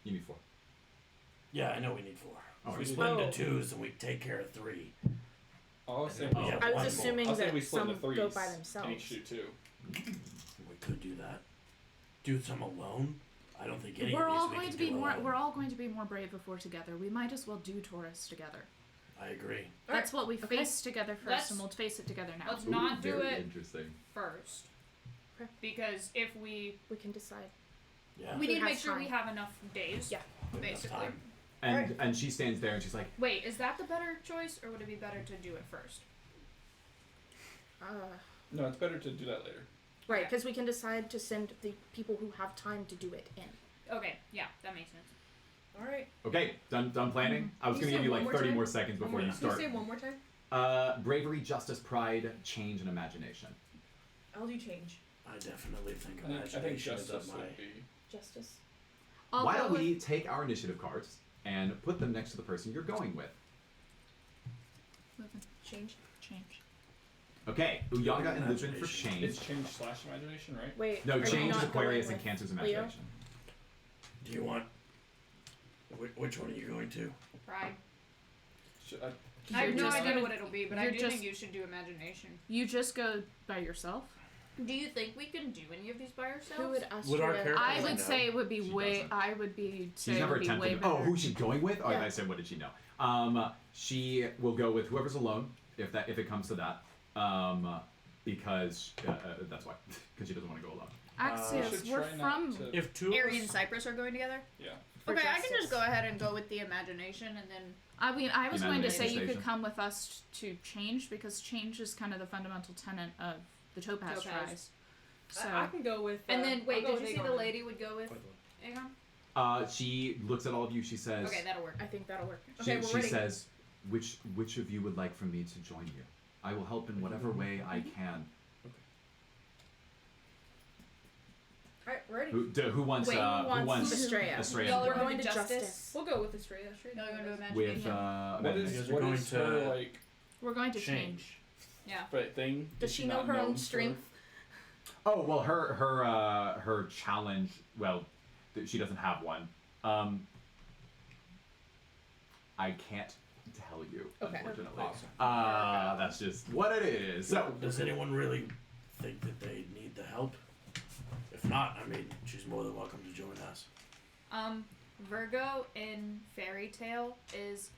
You need 4. yeah, I know we need 4. Oh, If we you split do. into 2s, then we take care of 3. I'll say Oh. we Yeah, I one more. was assuming I'll say that we split some into 3s go by and themselves. each do 2. We could do that. Do some alone. I don't think any We're of these all we going can to be do more. alone. We're all going to be more brave if we're together. We might as well do Taurus together. I agree. That's what we Okay. face together 1st Let's- and we'll face it together now. Let's not do very it interesting. first. Okay. Because if we We can decide. Yeah. we Who need to make has sure we time? have enough days. Yeah. Enough basically. time. And she stands there and she's like, Wait, is that the better choice, or would it be better to do it first? No, it's better to do that later. Right, because we can decide to send the people who have time to do it in. Okay, yeah, that makes sense. All right. okay, done planning. I was Can gonna you give say you one like more 30 time? more seconds before you Can you start. say one more time? Bravery, justice, pride, change, and imagination. I'll do change. I definitely think I think imagination is up justice my. would be. Justice. I'll Why go don't with- we take our initiative cards and put them next to the person you're going with? Change. change? Okay, Uyanga and Lupin for Imagination. change. It's change / imagination, right? Wait. No, are you change is not Aquarius going and Cancer's with Leo? imagination. Do you want? Which one are you going to? Pride. Should I have You're no just idea gonna- what it'll be, but I you're do just- think you should do imagination. You just go by yourself? Do you think we can do any of these by ourselves? Who would ask Would our you? character- I I would know. say it would be She way. doesn't. I would be say She's it never would be way attempted. better. Oh, who's she going with? Oh, Yeah. I said, what did she know? She will go with whoever's alone, if it comes to that. because that's why, because she doesn't want to go alone. Axios, should we're try not from. to- If two Aerie of and us, Cypress are going together. Yeah. For Okay, I can justice. just go ahead and go with the imagination, and then I mean, I was going to say you Imagination could come with us to change because change is kind of the fundamental tenet of the Topaz Topaz. Rise. So I can go with. and then I'll wait. go Did with you see Aegon the then. lady would go with Aegon? She looks at all of you. She says, Okay, that'll work. I think that'll work. Okay, we're she ready. says, which of you would like for me to join you? I will help in whatever way I can. Alright, we're ready. Who wants? Wait, who wants Estrella? Estrella Y'all to are join? going to Justice. justice. We'll go with Estrella. Straight. Y'all are going to With imagination. What Amanda. is, guys are what going is to her, like, we're going to change. change? Yeah. Right thing? Does Is she know not her own known for- strength? Oh well, her challenge. Well, she doesn't have one. I can't tell you, Okay. unfortunately. Awesome. That's just what it is. So, Does anyone really think that they need the help? If not, I mean, she's more than welcome to join us. Virgo in Fairy Tale is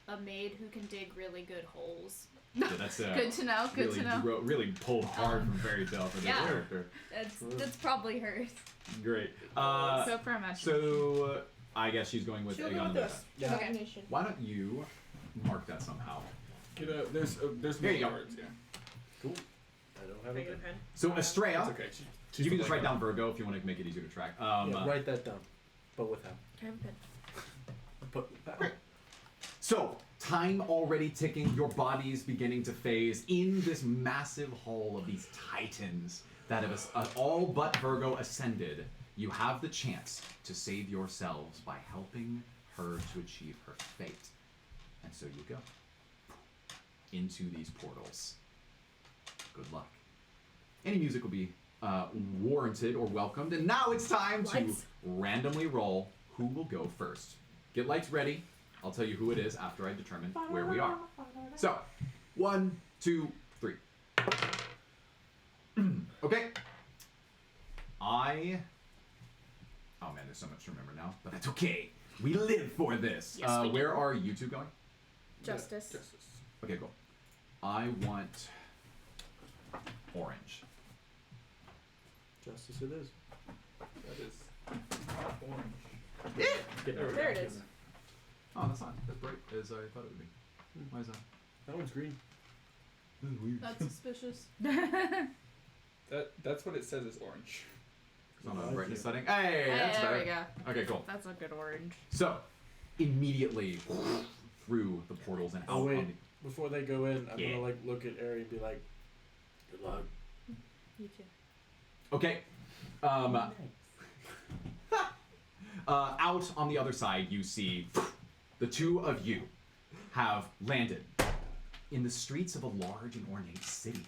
a maid who can dig really good holes. yeah, that's Good to know. Good really, to know. really pulled hard from Fairy Tale for this yeah. character. That's probably hers. Great. So for imagination. So I guess she's going with She'll Aegon go and with Lisa. us. yeah. Okay. Imagination. Why don't you mark that somehow? Get a, there's Here you more go. words, yeah. Cool. I don't have Can I get a it. pen? So Estrella, It's okay. She's you can the just write white down Virgo if you want to make it easier to track. Yeah, write that down, but with him. Can I have a pen? But So, time already ticking, your body's beginning to phase in this massive hall of these titans that have all but Virgo ascended. You have the chance to save yourselves by helping her to achieve her fate. And so you go into these portals. Good luck. Any music will be warranted or welcomed. And now it's time to Lights. randomly roll who will go first. Get lights ready. I'll tell you who it is after I determine where we are. So, 1, 2, 3. Okay. Oh man, there's so much to remember now, but that's okay. We live for this. Yes, we do. Where are you two going? Justice. Justice. Okay, cool. I want orange. justice it is. That is orange. Get There we There go. it is. Oh, that's not as bright as I thought it would be. Why is that? That one's green. This is weird. That's suspicious. That's what it says is orange. It's on a Like brightness it. setting. Hey, that's there better. we go. Okay, cool. That's a good orange. So, immediately through the portals and out Oh wait, on before they go in, I'm Yeah. gonna like look at Ari and be like, Good luck. You too. the... Okay. Out on the other side, you see the two of you have landed in the streets of a large and ornate city.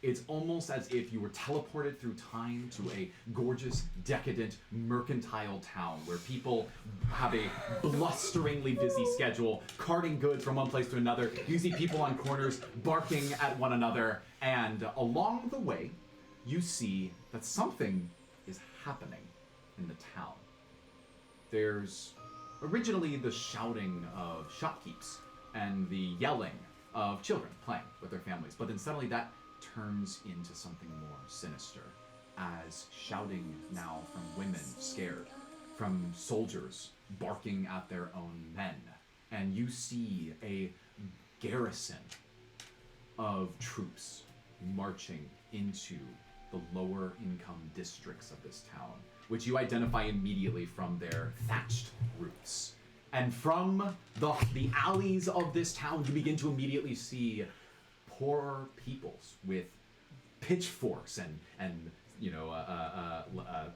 It's almost as if you were teleported through time to a gorgeous, decadent, mercantile town where people have a blusteringly busy schedule, carting goods from one place to another. You see people on corners barking at one another, and along the way, you see that something is happening in the town. There's originally the shouting of shopkeepers and the yelling of children playing with their families, but then suddenly that turns into something more sinister, as shouting now from women scared, from soldiers barking at their own men, and you see a garrison of troops marching into the lower income districts of this town, which you identify immediately from their thatched roofs. And from the alleys of this town, you begin to immediately see poor peoples with pitchforks and you know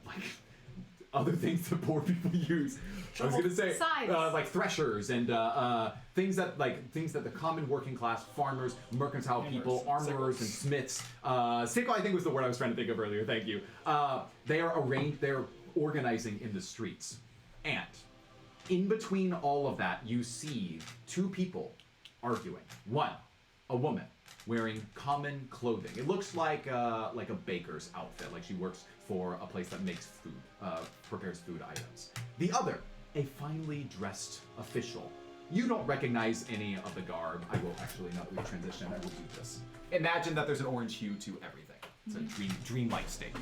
like other things that poor people use. I was gonna say Scythes. like threshers and things that the common working class farmers, mercantile people, Hammers, armorers, and smiths. Sickle, I think was the word I was trying to think of earlier. Thank you. They are arranged. They're organizing in the streets, and in between all of that, you see two people arguing. One, a woman wearing common clothing. It looks like a baker's outfit, like she works for a place that makes food, prepares food items. The other, a finely dressed official You don't recognize any of the garb. I will actually, now that we've transitioned, I will do this. Imagine that there's an orange hue to everything. It's a dreamlike state.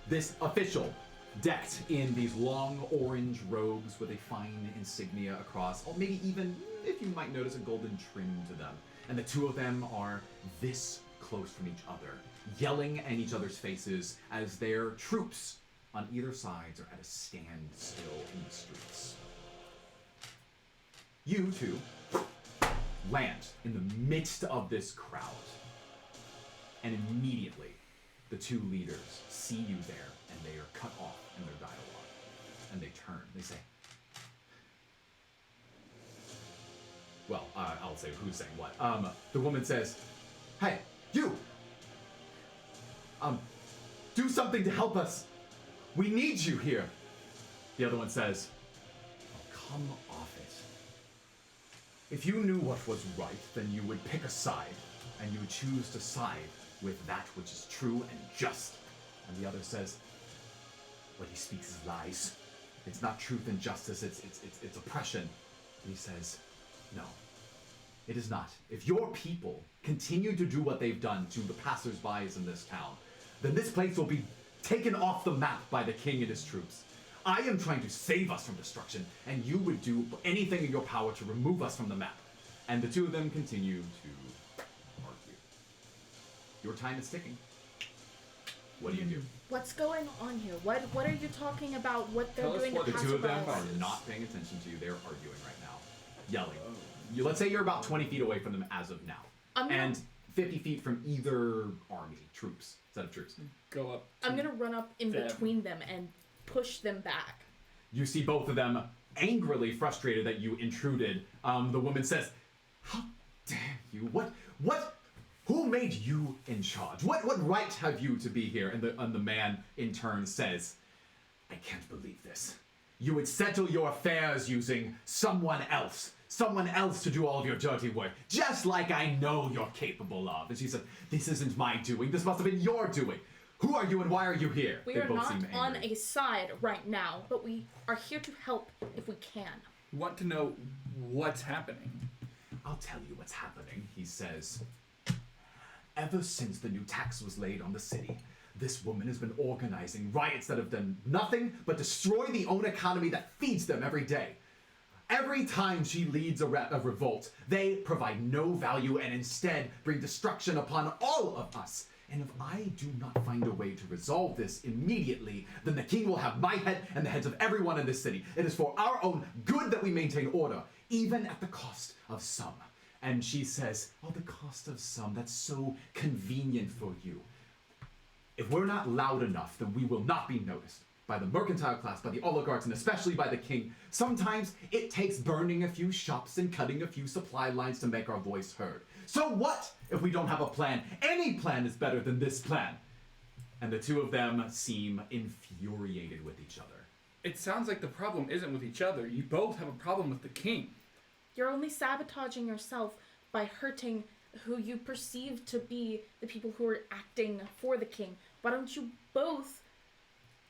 This official, decked in these long orange robes with a fine insignia across, or maybe even, if you might notice, a golden trim to them. And the two of them are this close from each other, yelling at each other's faces as their troops on either sides are at a standstill in the streets. You two land in the midst of this crowd, and immediately the two leaders see you there, and they are cut off in their dialogue, and they turn. They say, well, I'll say who's saying what. The woman says, "Hey, you! Do something to help us. We need you here." The other one says, "Oh, come off it. If you knew what was right, then you would pick a side, and you would choose to side with that which is true and just." And the other says, "What he speaks is lies. It's not truth and justice, it's oppression." And he says, "No, it is not. If your people continue to do what they've done to the passersby in this town, then this place will be taken off the map by the king and his troops. I am trying to save us from destruction, and you would do anything in your power to remove us from the map." And the two of them continue to argue. Your time is ticking. What do you do? What's going on here? What are you talking about? What they're Tell us doing to what The two of them passerbys? are not paying attention to you. They're arguing right now, yelling. Let's say you're about 20 feet away from them as of now, I'm gonna- and 50 feet from either army, set of troops. Go up. I'm gonna run up in them. between them and push them back. You see both of them angrily frustrated that you intruded. The woman says, "How dare you? Who made you in charge? What right have you to be here?" And the man in turn says, "I can't believe this. You would settle your affairs using someone else to do all of your dirty work, just like I know you're capable of." And she said, "This isn't my doing. This must have been your doing. Who are you and why are you here?" We They are both not seem on angry. a side right now, but we are here to help if we can. We want to know what's happening. "I'll tell you what's happening," he says. "Ever since the new tax was laid on the city, this woman has been organizing riots that have done nothing but destroy the own economy that feeds them every day. Every time she leads a revolt, they provide no value and instead bring destruction upon all of us. And if I do not find a way to resolve this immediately, then the king will have my head and the heads of everyone in this city. It is for our own good that we maintain order, even at the cost of some." And she says, "Oh, the cost of some, that's so convenient for you. If we're not loud enough, then we will not be noticed by the mercantile class, by the oligarchs, and especially by the king. Sometimes it takes burning a few shops and cutting a few supply lines to make our voice heard. So what if we don't have a plan? Any plan is better than this plan." And the two of them seem infuriated with each other. It sounds like the problem isn't with each other. You both have a problem with the king. You're only sabotaging yourself by hurting who you perceive to be the people who are acting for the king. Why don't you both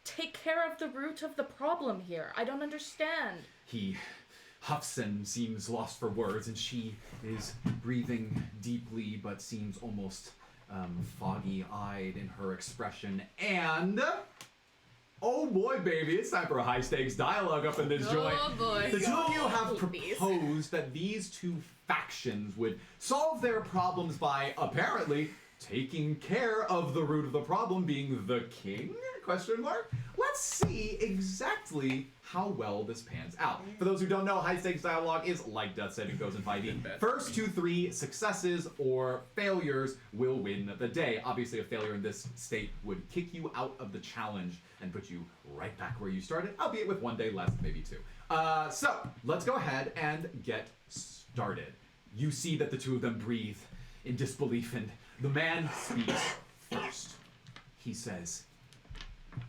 take care of the root of the problem here? I don't understand. He huffs and seems lost for words, and she is breathing deeply but seems almost foggy-eyed in her expression. And oh boy, baby, it's time for a high-stakes dialogue up in this joint. Oh boy. The two of you have Please. proposed that these two factions would solve their problems by apparently taking care of the root of the problem, being the king? Question mark. Let's see exactly how well this pans out. For those who don't know, high stakes dialogue is like Death Saving Throws in 5e. First 2-3 successes or failures will win the day. Obviously, a failure in this state would kick you out of the challenge and put you right back where you started, albeit with 1 day less, maybe 2. So let's go ahead and get started. You see that the two of them breathe in disbelief, and the man speaks first. He says,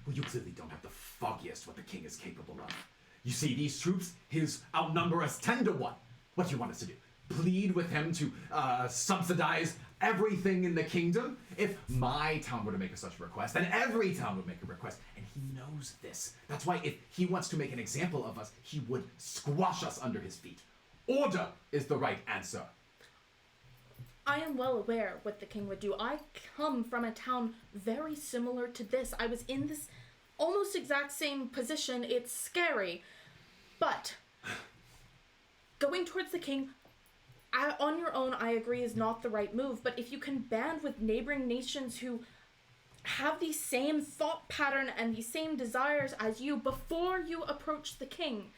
"Well, you clearly don't have the foggiest what the king is capable of. You see, these troops, his outnumber us 10-1. What do you want us to do? Plead with him to subsidize everything in the kingdom? If my town were to make such a request, then every town would make a request. And he knows this. That's why if he wants to make an example of us, he would squash us under his feet. Order is the right answer. I am well aware what the king would do. I come from a town very similar to this. I was in this almost exact same position. It's scary. But going towards the king, on your own, I agree, is not the right move. But if you can band with neighboring nations who have the same thought pattern and the same desires as you before you approach the king,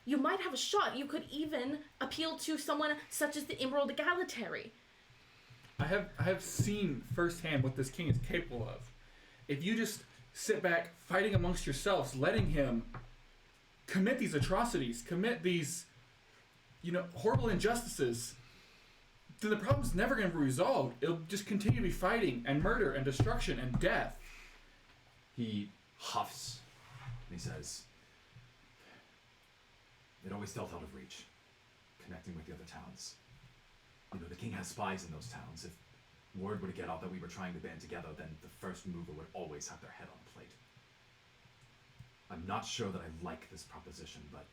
you might have a shot. You could even appeal to someone such as the Emerald Egalitary. I have seen firsthand what this king is capable of. If you just sit back fighting amongst yourselves, letting him commit these atrocities, commit these, horrible injustices, then the problem's never going to be resolved. It'll just continue to be fighting and murder and destruction and death. He huffs and he says, it always felt out of reach, connecting with the other towns. The king has spies in those towns. If word were to get out that we were trying to band together, then the first mover would always have their head on a plate. I'm not sure that I like this proposition, but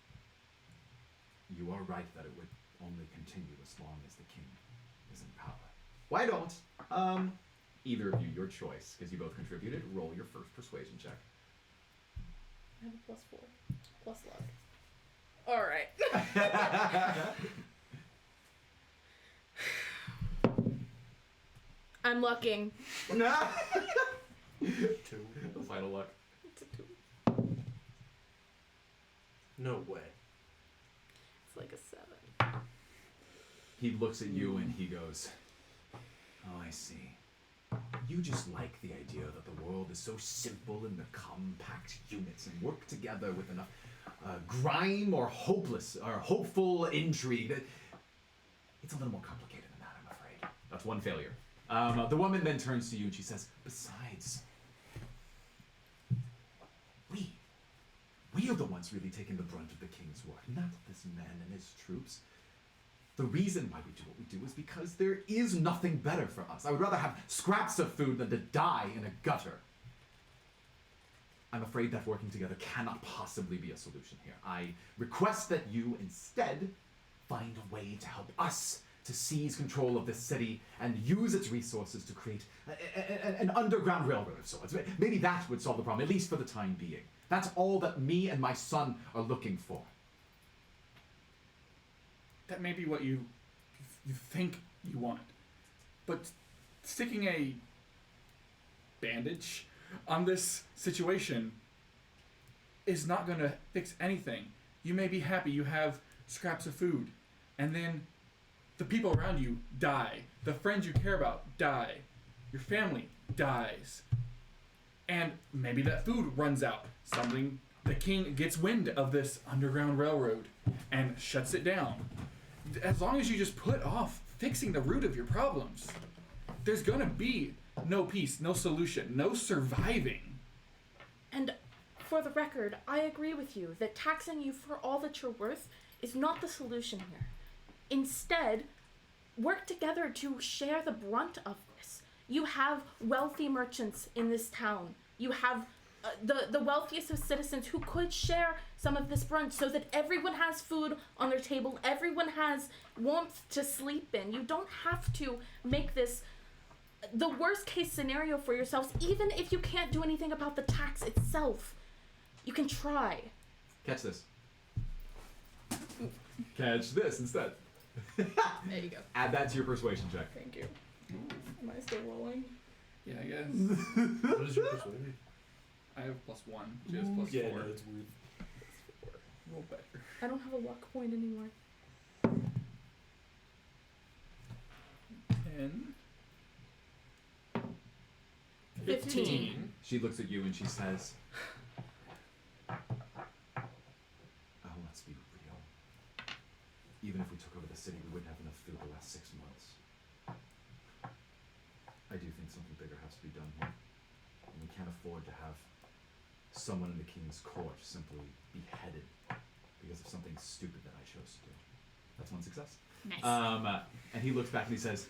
you are right that it would only continue as long as the king is in power. Why don't, either of you, your choice, because you both contributed, roll your first persuasion check. I have a +4. Plus luck. Alright. I'm lucking. No. 2. The final luck. It's a 2. No way. It's like a 7. He looks at you and he goes, oh, I see. You just like the idea that the world is so simple in the compact units and work together with enough grime or hopeful intrigue. It's a little more complicated than that, I'm afraid. That's one failure. The woman then turns to you and she says, besides, we are the ones really taking the brunt of the king's work, not this man and his troops. The reason why we do what we do is because there is nothing better for us. I would rather have scraps of food than to die in a gutter. I'm afraid that working together cannot possibly be a solution here. I request that you instead find a way to help us to seize control of this city and use its resources to create an underground railroad of sorts. Maybe that would solve the problem, at least for the time being. That's all that me and my son are looking for. That may be what you think you want, but sticking a bandage on this situation is not going to fix anything. You may be happy you have scraps of food, and then the people around you die. The friends you care about die. Your family dies. And maybe that food runs out. The king gets wind of this underground railroad and shuts it down. As long as you just put off fixing the root of your problems, there's gonna be no peace, no solution, no surviving. And for the record, I agree with you that taxing you for all that you're worth is not the solution here. Instead, work together to share the brunt of this. You have wealthy merchants in this town. You have the wealthiest of citizens who could share some of this brunt so that everyone has food on their table, everyone has warmth to sleep in. You don't have to make this the worst case scenario for yourselves, even if you can't do anything about the tax itself. You can try. Catch this. Catch this instead. There you go. Add that to your persuasion check. Thank you. Am I still rolling? Yeah, I guess. What is your persuasion? I have +1. She has +4. Yeah, no, it's weird. Roll better. I don't have a luck point anymore. 10. 15. She looks at you and she says, oh, let's be real. Even if we took over the city, we wouldn't have enough food to last 6 months. I do think something bigger has to be done here. And we can't afford to have someone in the king's court simply beheaded because of something stupid that I chose to do. That's one success. Nice. And he looks back and he says,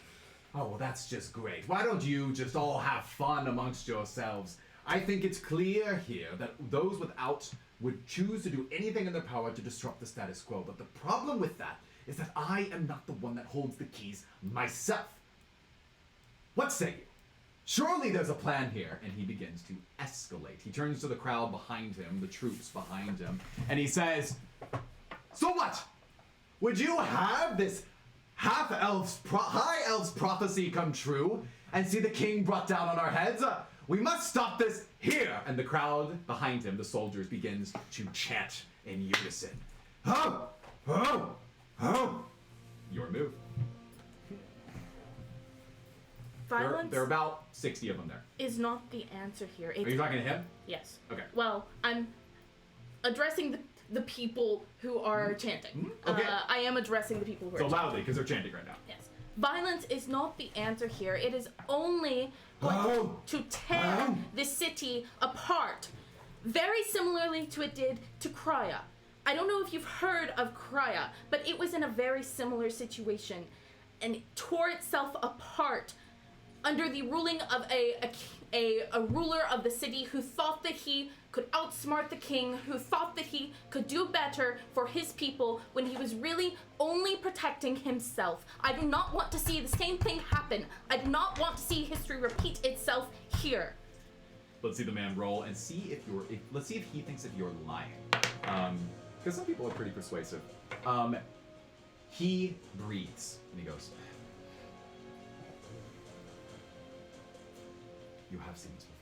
oh, well, that's just great. Why don't you just all have fun amongst yourselves? I think it's clear here that those without would choose to do anything in their power to disrupt the status quo. But the problem with that is that I am not the one that holds the keys myself. What say you? Surely there's a plan here. And he begins to escalate. He turns to the crowd behind him, the troops behind him, and he says, so what? Would you have this high elf's prophecy come true and see the king brought down on our heads? We must stop this here. And the crowd behind him, the soldiers, begins to chant in unison. Ho! Ho! Ho! Your move. Violence There are about 60 of them there. is not the answer here. Are you talking to him? Yes. Okay. Well, I'm addressing the people who are chanting. Okay. I am addressing the people who are So chanting. loudly, because they're chanting right now. Yes. Violence is not the answer here. It is only going to tear the city apart. Very similarly to it did to Krya. I don't know if you've heard of Krya, but it was in a very similar situation and it tore itself apart under the ruling of a ruler of the city who thought that he could outsmart the king, who thought that he could do better for his people when he was really only protecting himself. I do not want to see the same thing happen. I do not want to see history repeat itself here. Let's see the man roll and see if let's see if he thinks that you're lying. Because some people are pretty persuasive. He breathes and he goes, you have seen this before.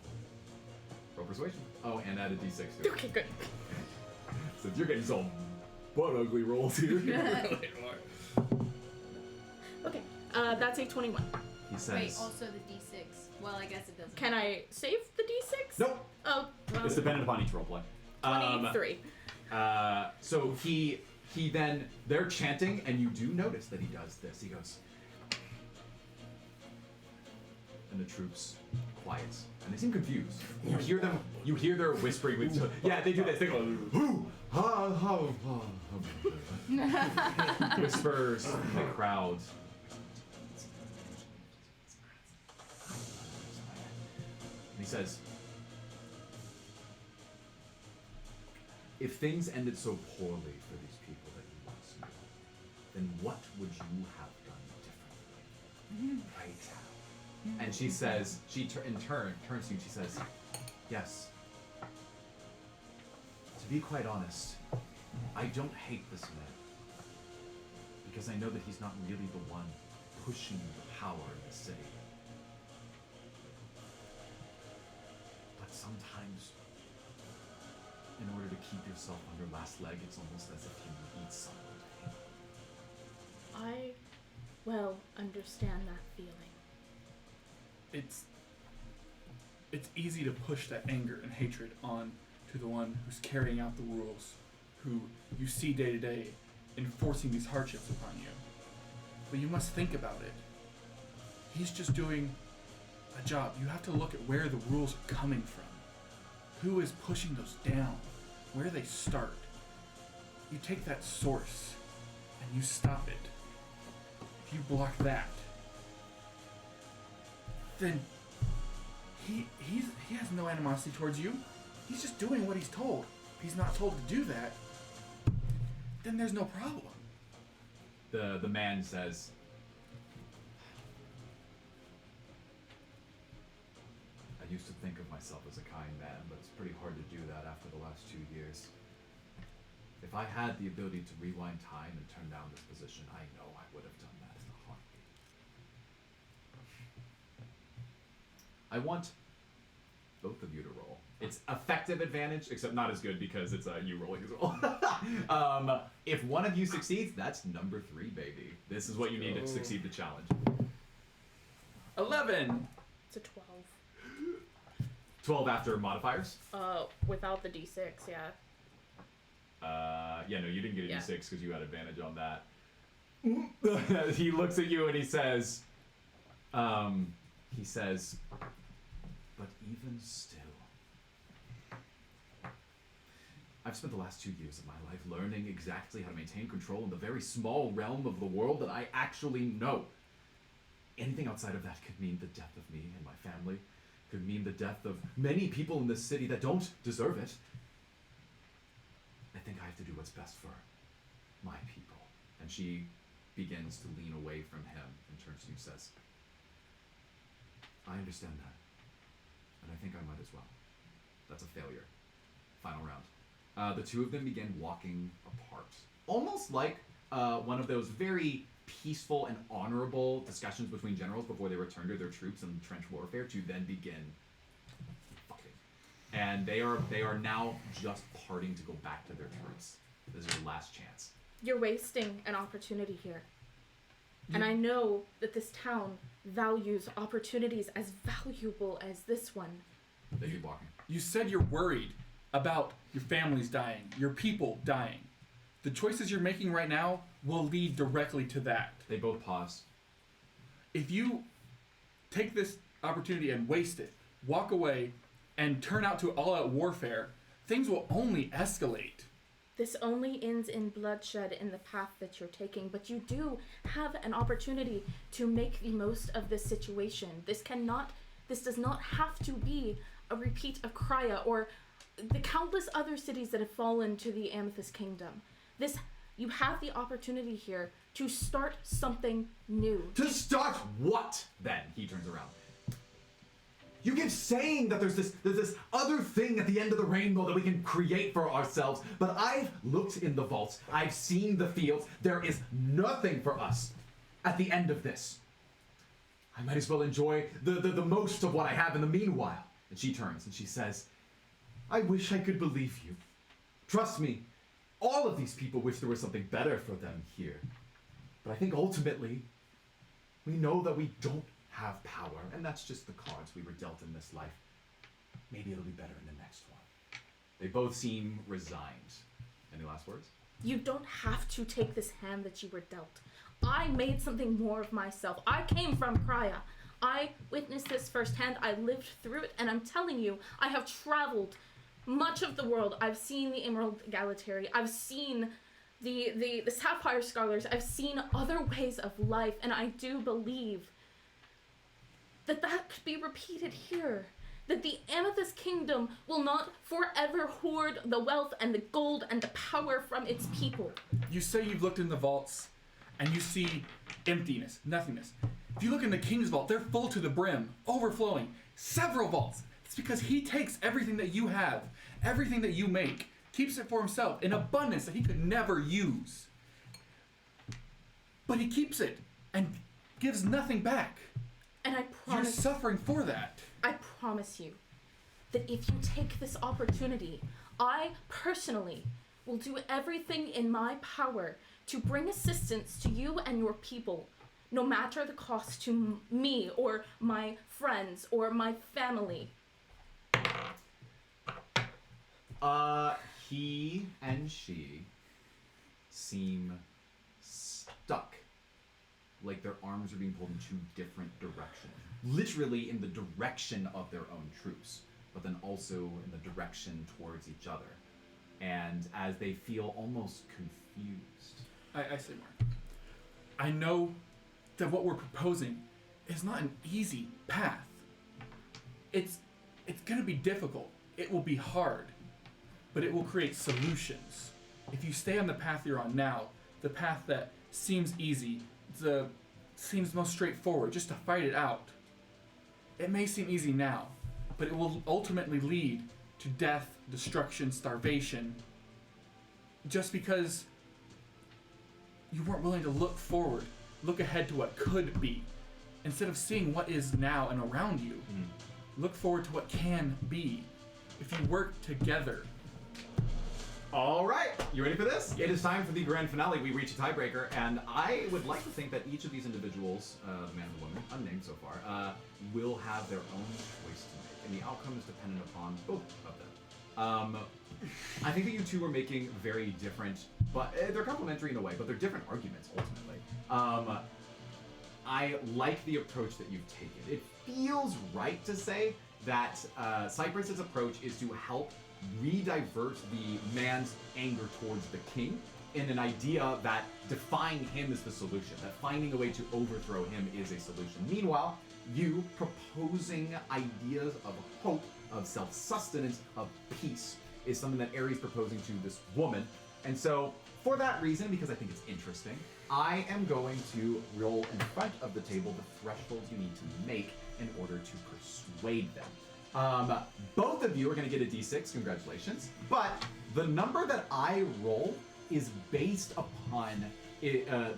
Roll persuasion. Oh, and add a d6 to it. Okay, good. Since you're getting some butt ugly rolls here. Okay, that's a 21. He says, Wait, also the d6. Well, I guess it doesn't. Can I save the d6? nope. Oh, well, It's dependent upon each roleplay. 23. So he then, they're chanting, and you do notice that he does this. He goes, and the troops quiet, and they seem confused. You hear their whispering with, yeah, they do this. They go, hoo, ha, ha, ha. Whispers in the crowd. And he says, if things ended so poorly for these people that you once knew, then what would you have done differently? Right now. And she says, in turn turns to you and she says, yes. To be quite honest, I don't hate this man. Because I know that he's not really the one pushing the power in the city. But sometimes, in order to keep yourself on your last leg, it's almost as if you need someone to hate. I well understand that feeling. It's easy to push that anger and hatred on to the one who's carrying out the rules, who you see day to day enforcing these hardships upon you. But you must think about it. He's just doing a job. You have to look at where the rules are coming from. Who is pushing those down? Where they start. You take that source and you stop it. If you block that, then he has no animosity towards you. He's just doing what he's told. If he's not told to do that, then there's no problem. The man says, I used to think of myself as a kind man, but it's pretty hard to do that after the last 2 years. If I had the ability to rewind time and turn down this position, I know I would have done that in a heartbeat. I want both of you to roll. It's effective advantage, except not as good because it's you rolling as well. If one of you succeeds, that's number 3, baby. This is what you need to succeed the challenge. 11. It's a 12. 12 after modifiers? Without the d6, yeah. Yeah, no, you didn't get a Yeah. d6 because you had advantage on that. He looks at you and he says, but even still, I've spent the last 2 years of my life learning exactly how to maintain control in the very small realm of the world that I actually know. Anything outside of that could mean the death of me and my family, could mean the death of many people in this city that don't deserve it. I think I have to do what's best for my people. And she begins to lean away from him and turns to you and says, I understand that. And I think I might as well. That's a failure. Final round. The two of them begin walking apart. Almost like one of those very peaceful and honorable discussions between generals before they return to their troops in trench warfare to then begin fighting. And they are now just parting to go back to their troops. This is your last chance. You're wasting an opportunity here. And I know that this town values opportunities as valuable as this one. They keep walking. You said you're worried about your families dying, your people dying. The choices you're making right now will lead directly to that. They both pause. If you take this opportunity and waste it, walk away, and turn out to all-out warfare, things will only escalate. This only ends in bloodshed in the path that you're taking, but you do have an opportunity to make the most of this situation. This does not have to be a repeat of Krya or the countless other cities that have fallen to the Amethyst Kingdom. You have the opportunity here to start something new. To start what, then? He turns around. You keep saying that there's this other thing at the end of the rainbow that we can create for ourselves, but I've looked in the vaults, I've seen the fields, there is nothing for us at the end of this. I might as well enjoy the most of what I have in the meanwhile. And she turns and she says, I wish I could believe you. Trust me, all of these people wish there was something better for them here. But I think ultimately, we know that we don't have power, and that's just the cards we were dealt in this life. Maybe it'll be better in the next one. They both seem resigned. Any last words? You don't have to take this hand that you were dealt. I made something more of myself. I came from Krya. I witnessed this firsthand. I lived through it, and I'm telling you, I have traveled much of the world. I've seen the Emerald Egalitary. I've seen the Sapphire Scholars. I've seen other ways of life, and I do believe that could be repeated here. That the Amethyst Kingdom will not forever hoard the wealth and the gold and the power from its people. You say you've looked in the vaults, and you see emptiness, nothingness. If you look in the King's vault, they're full to the brim, overflowing. Several vaults. It's because he takes everything that you have, everything that you make, keeps it for himself in abundance that he could never use. But he keeps it and gives nothing back. And I You're promise... suffering for that. I promise you that if you take this opportunity, I personally will do everything in my power to bring assistance to you and your people, no matter the cost to me or my friends or my family. He and she seem stuck. Like their arms are being pulled in two different directions. Literally in the direction of their own troops, but then also in the direction towards each other. And as they feel almost confused. I say more. I know that what we're proposing is not an easy path. It's gonna be difficult. It will be hard, but it will create solutions. If you stay on the path you're on now, the path that seems easy, seems most straightforward, just to fight it out, it may seem easy now, but it will ultimately lead to death, destruction, starvation, just because you weren't willing to look forward, look ahead to what could be. Instead of seeing what is now and around you, look forward to what can be. If you work together. All right, you ready for this? It is time for the grand finale. We reach a tiebreaker, and I would like to think that each of these individuals, the man and the woman, unnamed so far, will have their own choice to make, and the outcome is dependent upon both of them. I think that you two are making very different, but they're complementary in a way, but they're different arguments ultimately. I like the approach that you've taken. It feels right to say that Cypress's approach is to help re-divert the man's anger towards the king in an idea that defying him is the solution, that finding a way to overthrow him is a solution. Meanwhile, you proposing ideas of hope, of self-sustenance, of peace is something that Ares proposing to this woman. And so, for that reason, because I think it's interesting, I am going to roll in front of the table the thresholds you need to make in order to persuade them. Both of you are going to get a d6, congratulations, but the number that I roll is based upon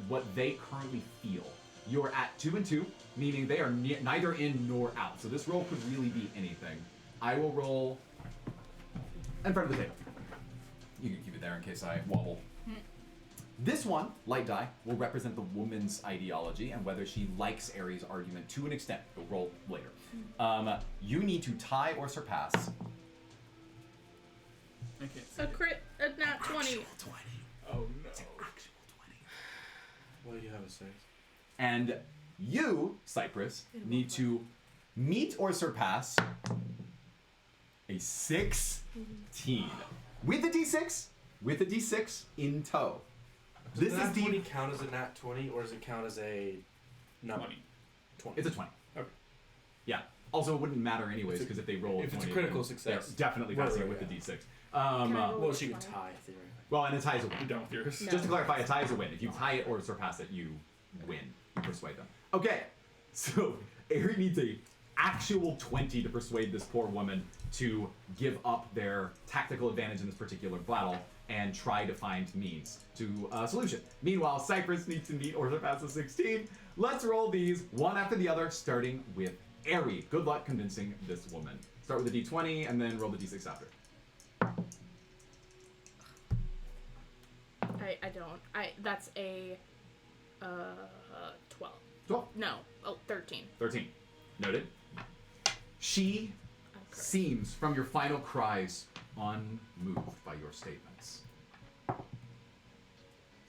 what they currently feel. You're at 2 and 2, meaning they are neither in nor out. So this roll could really be anything. I will roll in front of the table. You can keep it there in case I wobble. This one, light die, will represent the woman's ideology and whether she likes Ares' argument to an extent. You'll roll later. You need to tie or surpass. I can't see A it. crit, a nat 20. 20. Oh no. It's an actual 20. What do you have to say? And you, Cypress, need to meet or surpass a 16. With the d6? With the d6 in tow. Does This nat is the 20 count as a nat 20, or does it count as a number? 20. It's a 20. Okay. Yeah. Also, it wouldn't matter anyways because if they roll a if 20, it's a critical then success. they're definitely Right, passing right, it with yeah. the d6. Can I roll Well, a she can 20? tie, theoretically. Well, and a tie is a win. You done with yours? No. Just to clarify, a tie is a win. If you tie it or surpass it, you win. You persuade them. Okay, so Ari needs a actual 20 to persuade this poor woman to give up their tactical advantage in this particular battle and try to find means to a solution. Meanwhile, Cypress needs to meet or surpass a 16. Let's roll these one after the other, starting with Ari. Good luck convincing this woman. Start with a d20 and then roll the d6 after. I don't. That's a 12. 12. No, 13. 13. Noted. She Okay. seems, from your final cries, unmoved by your statements.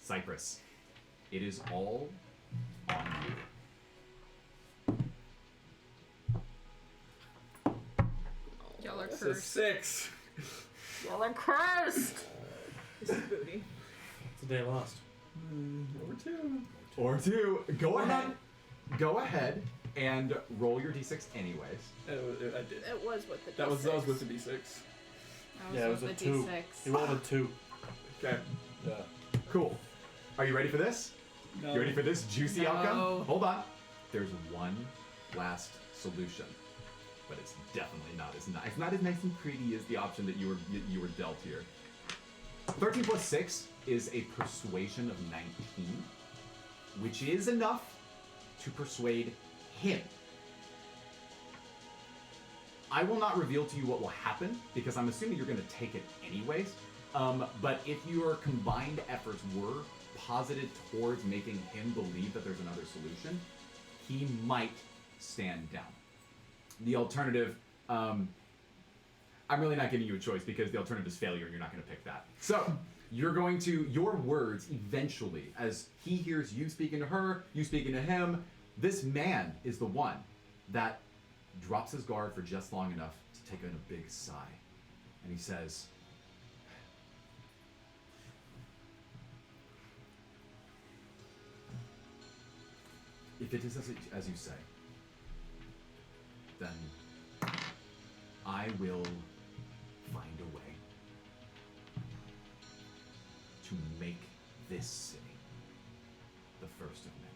Cypress, it is all on you. Y'all are It's a cursed. 6. Y'all are cursed! This is booty. It's a day lost. Over 2. Or two. Go ahead and roll your d6 anyways. I did. It was with the That was D6. with the d6. I Yeah, it was with a the 2. D6. He rolled a 2. Okay. Yeah. Cool. Are you ready for this? No. You ready for this juicy No. outcome? Hold on. There's one last solution, but it's definitely not as nice. It's not as nice and pretty as the option that you were dealt here. 13 plus 6 is a persuasion of 19, which is enough to persuade him. I will not reveal to you what will happen because I'm assuming you're going to take it anyways. But if your combined efforts were posited towards making him believe that there's another solution, he might stand down. The alternative, I'm really not giving you a choice because the alternative is failure and you're not going to pick that. So you're going to, your words eventually, as he hears you speaking to her, you speaking to him, this man is the one that drops his guard for just long enough to take in a big sigh. And he says, if it is as you say, then I will find a way to make this city the first of many.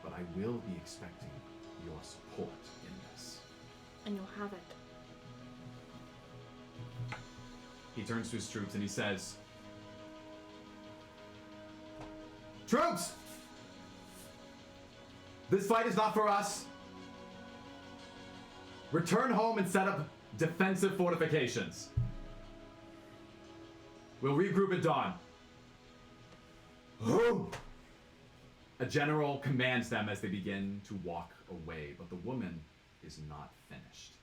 But I will be expecting your support in this. And you'll have it. He turns to his troops and he says, "Troops! This fight is not for us. Return home and set up defensive fortifications. We'll regroup at dawn." Who? A general commands them as they begin to walk away, but the woman is not finished.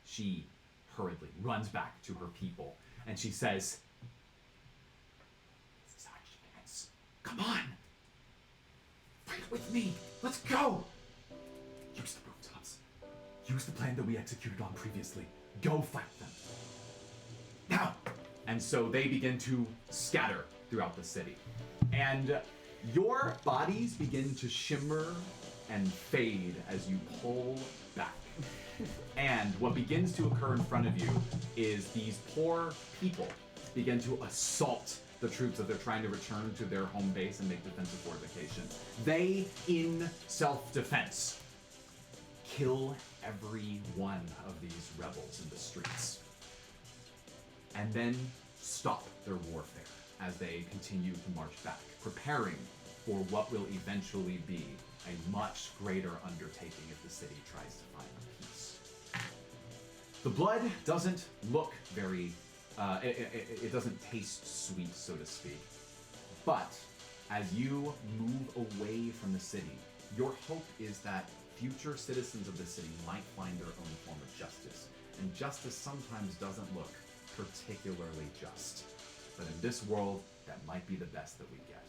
She hurriedly runs back to her people and she says, "This is our chance. Come on. Fight with me. Let's go. Use the rooftops. Use the plan that we executed on previously. Go fight them. Now." And so they begin to scatter throughout the city. And your bodies begin to shimmer and fade as you pull back. And what begins to occur in front of you is these poor people begin to assault the troops that they're trying to return to their home base and make defensive fortifications. They, in self-defense, kill every one of these rebels in the streets. And then stop their warfare as they continue to march back, preparing for what will eventually be a much greater undertaking if the city tries to find peace. The blood doesn't look very, it doesn't taste sweet, so to speak. But as you move away from the city, your hope is that future citizens of the city might find their own form of justice. And justice sometimes doesn't look particularly just. But in this world, that might be the best that we get.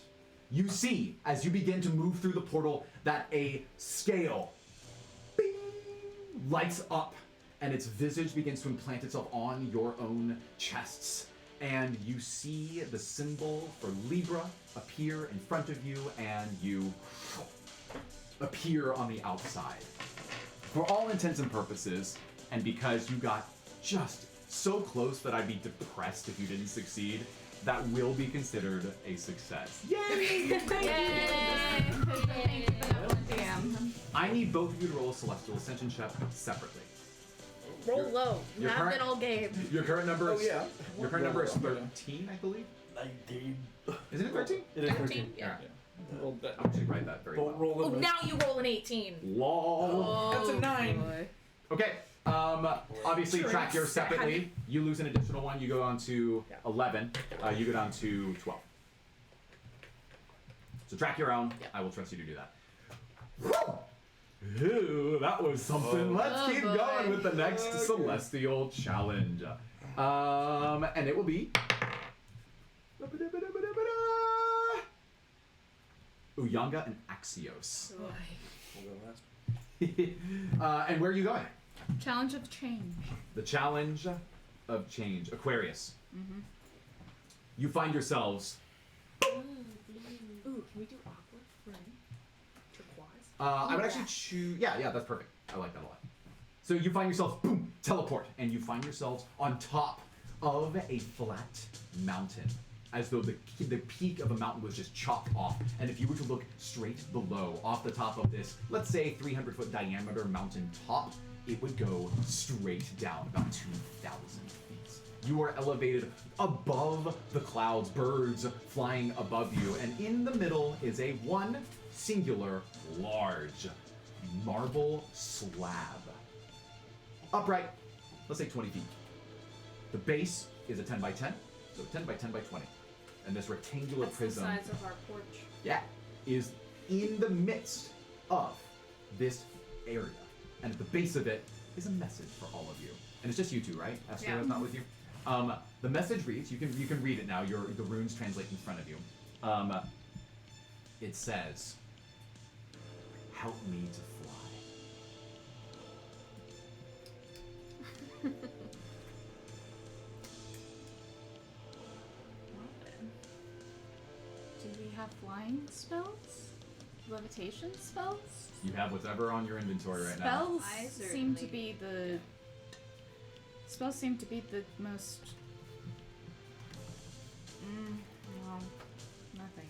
You see, as you begin to move through the portal, that a scale bing, lights up, and its visage begins to implant itself on your own chests. And you see the symbol for Libra appear in front of you, and you appear on the outside. For all intents and purposes, and because you got just so close that I'd be depressed if you didn't succeed, that will be considered a success. Yay! Yay! Thank you for that one, DM. I need both of you to roll a Celestial Ascension check separately. Roll low. your Not current- been all game. Your current number is yeah. your current number is 13, I believe. 19. Isn't it 13? It is 13, yeah. Alright. Rolled that. I'll actually write that very well. Roll Oh, it. now you roll an 18. Lol. That's a 9. Boy. Okay. Obviously track yours separately. You lose an additional one. You go on to 11. You go down to 12. So track your own. Yeah. I will trust you to do that. Ooh, that was something. Let's Oh, keep boy. going with the next celestial challenge. And it will be Uyanga and Axios. We'll go last. And where are you going? Challenge of change. The challenge of change. Aquarius. You find yourselves. Ooh, can we do aqua for turquoise? I would actually choose. Yeah, that's perfect. I like that a lot. So you find yourself, boom, teleport, and you find yourselves on top of a flat mountain, as though the peak of a mountain was just chopped off. And if you were to look straight below, off the top of this, let's say 300-foot diameter mountain top, it would go straight down about 2,000 feet. You are elevated above the clouds, birds flying above you, and in the middle is a one singular large marble slab. Upright, let's say 20 feet. The base is a 10 by 10, so 10 by 10 by 20. And this rectangular That's prism, the size of our porch. yeah, is in the midst of this area. And at the base of it is a message for all of you. And it's just you two, right? Esther Yeah. is not with you. The message reads, you can read it now, the runes translate in front of you. It says, help me to fly. Do we have flying spells? Levitation spells? You have whatever on your inventory right now. Spells I seem to certainly- be the spells seem to be the most. No, nothing.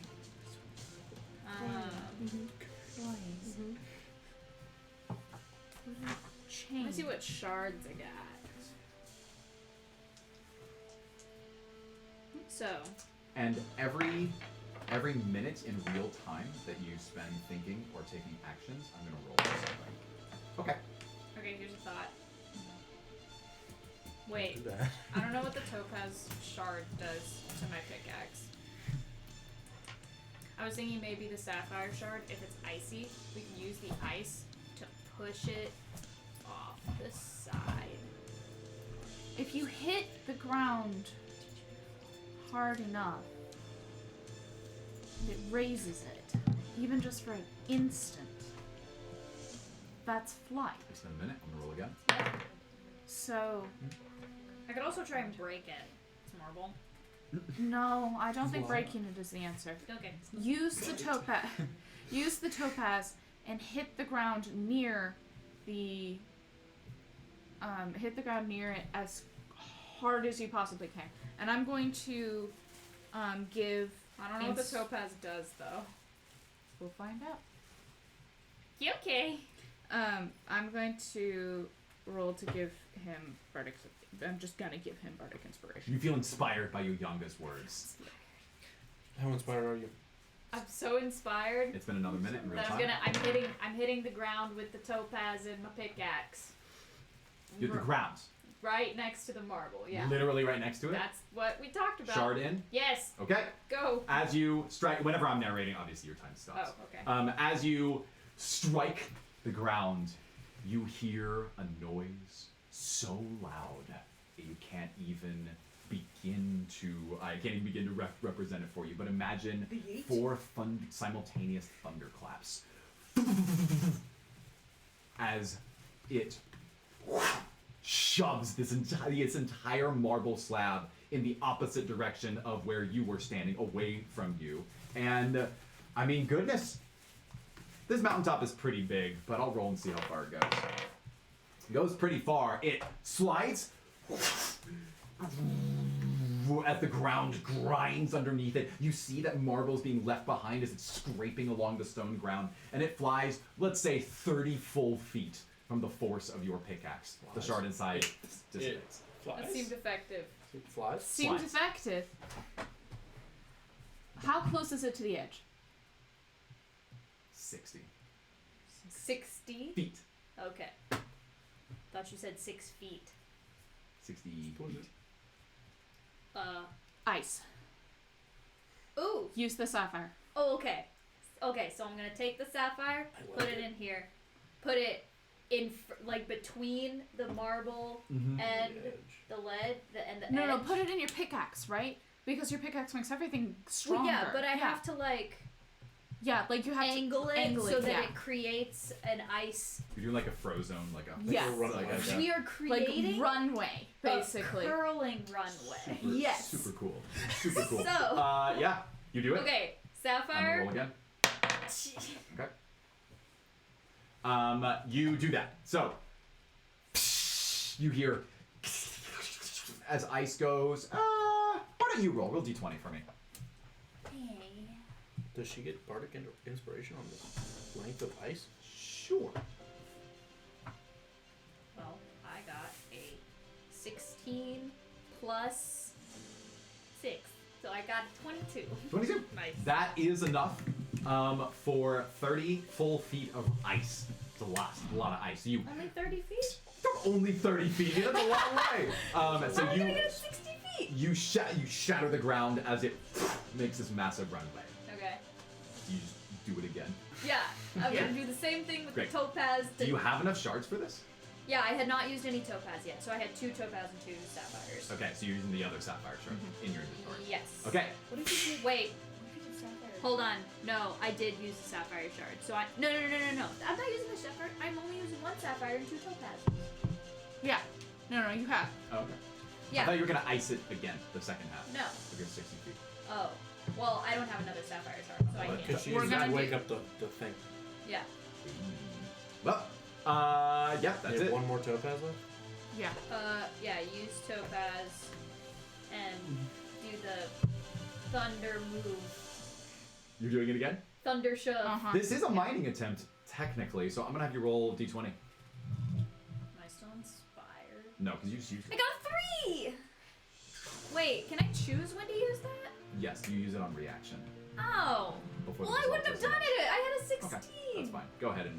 Flying. Change. Let's see what shards I got. So, And every minute in real time that you spend thinking or taking actions, I'm gonna roll for something. Okay. Okay, here's a thought. Wait, Do that. I don't know what the topaz shard does to my pickaxe. I was thinking maybe the sapphire shard, if it's icy, we can use the ice to push it off the side. If you hit the ground hard enough, it raises it, even just for an instant. That's flight. It's been a minute. I'm gonna roll again. So, I could also try and break it. It's marble. no, I don't think breaking it is the answer. Okay. Use the topaz. Use the topaz and hit the ground near the hit the ground near it as hard as you possibly can. And I'm going to give... I don't know what the topaz does, though. We'll find out. You okay? I'm going to roll to give him bardic... I'm just gonna give him bardic inspiration. You feel inspired by Yuyanga's words. How inspired are you? I'm so inspired It's been another minute in real that time. I'm hitting the ground with the topaz and my pickaxe. You're at the ground. Right next to the marble, yeah. Literally right next to it. That's what we talked about. Shard in. Yes, Okay. go. As you strike, whenever I'm narrating, obviously your time stops. Oh, okay. As you strike the ground, you hear a noise so loud that you can't even begin to. I can't even begin to represent it for you. But imagine The yeet? 4 simultaneous thunderclaps as it shoves this entire marble slab in the opposite direction of where you were standing, away from you. And I mean, goodness, this mountaintop is pretty big, but I'll roll and see how far it goes. It goes pretty far. It slides as the ground grinds underneath it. You see that marble is being left behind as it's scraping along the stone ground, and it flies, let's say, 30 full feet from the force of your pickaxe. The shard inside dissipates. Flies? That seemed effective. It flies? Seems Slides. effective. How close is it to the edge? 60 60? feet. Okay. Thought you said 6 feet. 60 What was feet. Ice. Ooh. Use the sapphire. Oh, okay. Okay, so I'm gonna take the sapphire, I put like it it. in here, put it in like between the marble Mm-hmm. and The edge. the lead, and the No, edge. no, put it in your pickaxe, right? Because your pickaxe makes everything stronger. Well, yeah, but I have to like Yeah, like you have angle to it angle so it, that yeah. it creates an ice. You're doing like a Frozone, like a Yes. Run like like a, that. We are like creating runway, basically. a curling runway. super, Yes. super cool. Super cool. So- yeah, you do it. Okay, I'm gonna sapphire. roll again. Okay. You do that. So you hear as ice goes. Why don't you roll? Roll d20 for me. Does she get bardic inspiration on the length of ice? Sure. Well, I got a 16 plus 6, so I got a 22. 22. Nice. That is enough for 30 full feet of ice. It's a lot of ice. You Only 30 feet? only 30 feet. That's a long way. So How am I you gonna get 60 feet? you shatter the ground as it makes this massive runway. Okay. You just do it again. Yeah, I'm Yeah. gonna do the same thing with Great. the topaz. Do you have enough shards for this? Yeah, I had not used any topaz yet, so I had 2 topaz and 2 sapphires. Okay, so you're using the other sapphire shard in your inventory. Yes. Okay. What did you do? Wait. Hold on. No, I did use the sapphire shard. So no. I'm not using the sapphire. I'm only using 1 sapphire and 2 topaz. Yeah. No, you have. Okay. I Yeah. thought you were gonna ice it again, the second half. No. Because 60 feet. Oh. Well, I don't have another sapphire shard, so I Well, can't. Because she We're uses it to gonna wake do- up the thing. Yeah. Well, yeah, that's You have it. one more topaz left? Yeah. Yeah, use topaz and do the thunder move. You're doing it again? Thunder shove. Uh-huh. This is a mining attempt, technically, so I'm gonna have you roll d20. Am I still inspired? No, because you just use I got a 3! Wait, can I choose when to use that? Yes, you use it on reaction. Oh. Before Well, the I wouldn't have result done is it. I had a 16. Okay, that's fine. Go ahead and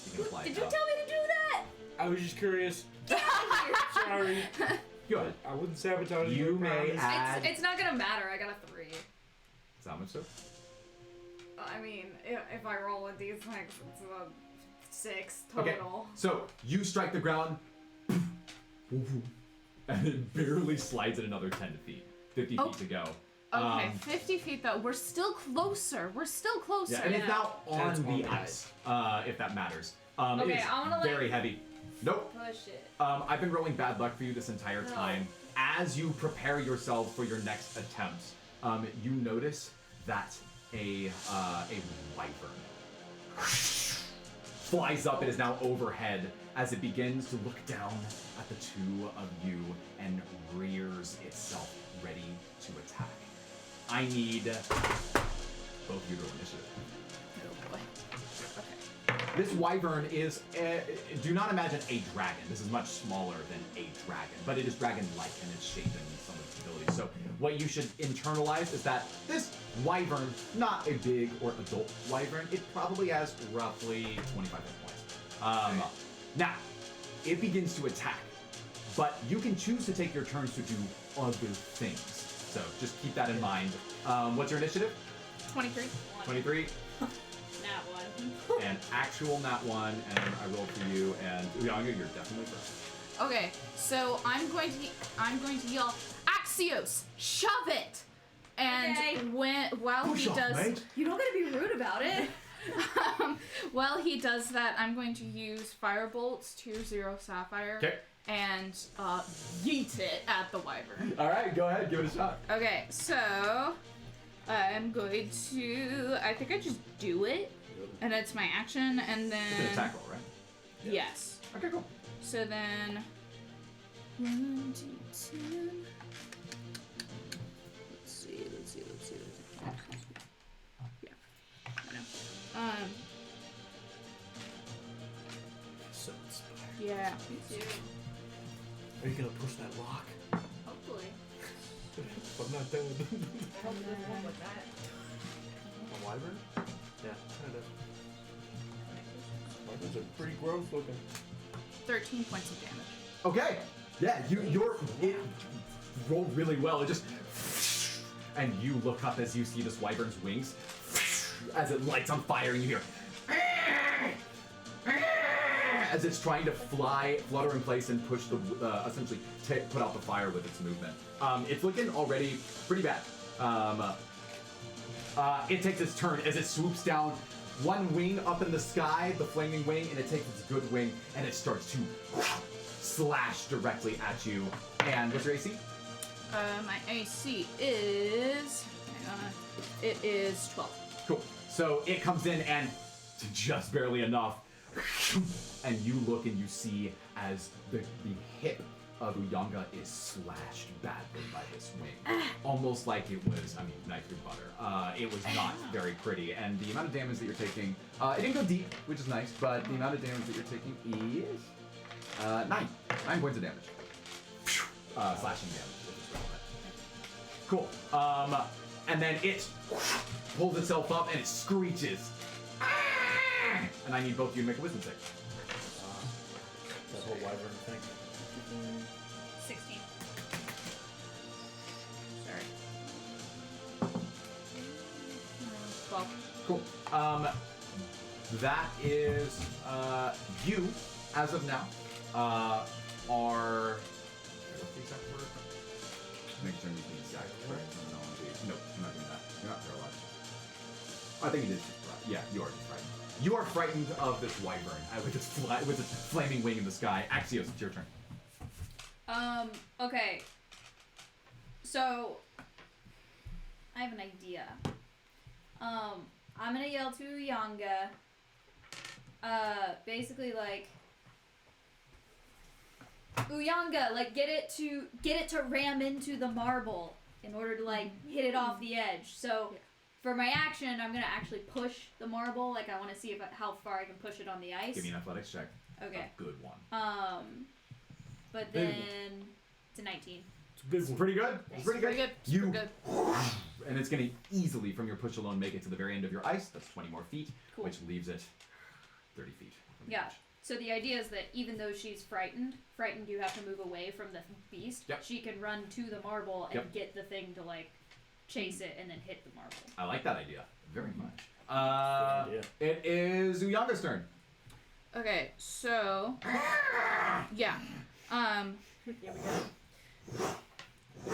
you can apply Did it you now. tell me to do that? I was just curious. Get out of here. Sorry. Go ahead. I wouldn't sabotage You your may promise. add... It's not gonna matter. I got a 3. Is that much so? I mean, if I roll with these things, it's a 6 Okay, total. so you strike the ground, and it barely slides at another 10 feet. 50 Oh. feet to go. Okay, 50 feet though. We're still closer. We're still closer. Yeah, and it's now And on it's the on the ice, if that matters. Okay, it's I wanna, very heavy. Nope. Push it. I've been rolling bad luck for you this entire No. time. As you prepare yourself for your next attempt, you notice that a wyvern flies up. It is now overhead as it begins to look down at the two of you and rears itself ready to attack. I need both of you to roll initiative. Oh boy. This wyvern is, do not imagine a dragon. This is much smaller than a dragon, but it is dragon-like in its shape and some of its abilities. So what you should internalize is that this wyvern, not a big or adult wyvern, it probably has roughly 25 hit points. Now, it begins to attack, but you can choose to take your turns to do other things. So just keep that in mind. What's your initiative? 23. 23. Nat 1. And actual nat 1, and I rolled for you, and Uyanga, you're definitely first. Okay, so I'm going to yell, Axios, shove it! And Okay. while Push he off, does mate. You don't gotta be rude about it. while he does that, I'm going to use Firebolts, Tier 0 Sapphire, Okay. and yeet it at the wyvern. All right, go ahead, give it a shot. Okay, so I'm going to, I think I just do it, and it's my action, and then... It's an attack roll, right? Yes. Okay, cool. So then... 1, 2, 10... Let's see. Yeah. I know. So inspired. Yeah. Me too. Are you gonna push that lock? Hopefully. I'm not dead. I hope this won't look that. A wyvern? Yeah, kind of. Wyverns are pretty gross looking. 13 points of damage. Okay. Yeah, it rolled really well. It just, and you look up as you see this wyvern's wings as it lights on fire, and you hear as it's trying to flutter in place and push the essentially put out the fire with its movement. It's looking already pretty bad. It takes its turn as it swoops down. One wing up in the sky, the flaming wing, and it takes its good wing and it starts to slash directly at you. And what's your AC? My AC is... Hang on. It is 12. Cool. So it comes in and just barely enough. And you look and you see as the hip of Uyanga is slashed badly by this wing. Almost like it was, knife through butter. It was not very pretty. And the amount of damage that you're taking, it didn't go deep, which is nice, but the amount of damage that you're taking is 9. 9 points of damage. Slashing damage, if it's relevant. Cool. And then it pulls itself up and it screeches. And I need both of you to make a wisdom save. That whole wyvern thing. 16. Sorry. 12. Cool. That is you, as of now, are. What's the exact word? Make sure I'm using the exact right terminology. Nope, I'm not doing that. You're not paralyzed. I think it is just right. Yeah, you are just frightened. You are frightened of this wyvern with its flaming wing in the sky. Axios, it's your turn. Okay. So, I have an idea. I'm gonna yell to Uyanga. Basically like, Uyanga, like get it to ram into the marble in order to like hit it off the edge. So, for my action, I'm gonna actually push the marble. Like I want to see how far I can push it on the ice. Give me an athletics check. Okay. A good one. But Big then it's a 19. It's a big It's one. pretty good. It's pretty good. Pretty good. You, Super good. and it's going to easily, from your push alone, make it to the very end of your ice. That's 20 more feet, Cool. which leaves it 30 feet. From the Yeah. edge. So the idea is that even though she's frightened, you have to move away from the beast. Yep. She can run to the marble and Yep. get the thing to like chase it and then hit the marble. I like that idea very much. idea. It is Uyanga's turn. Okay, so... Yeah. Yeah, we got it.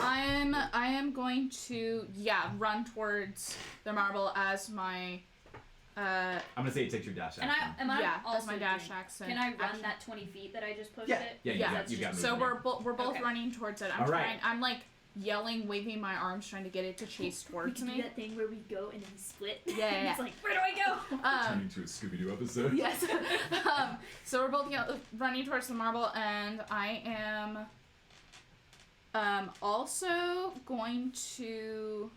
I am going to, run towards the marble as my... I'm going to say it takes your dash action. And I Yeah, also that's my dash doing- action. Can I run Action. that 20 feet that I just pushed Yeah, it? yeah, Yeah. you got So movement. we're both Okay. running towards it. I'm All right. trying. I'm like yelling, waving my arms, trying to get it to chase towards we me. do that thing where we go and then we split. Yeah. It's like, where do I go? Turning to a Scooby-Doo episode. Yes. So we're both running towards the marble, and I am also going to...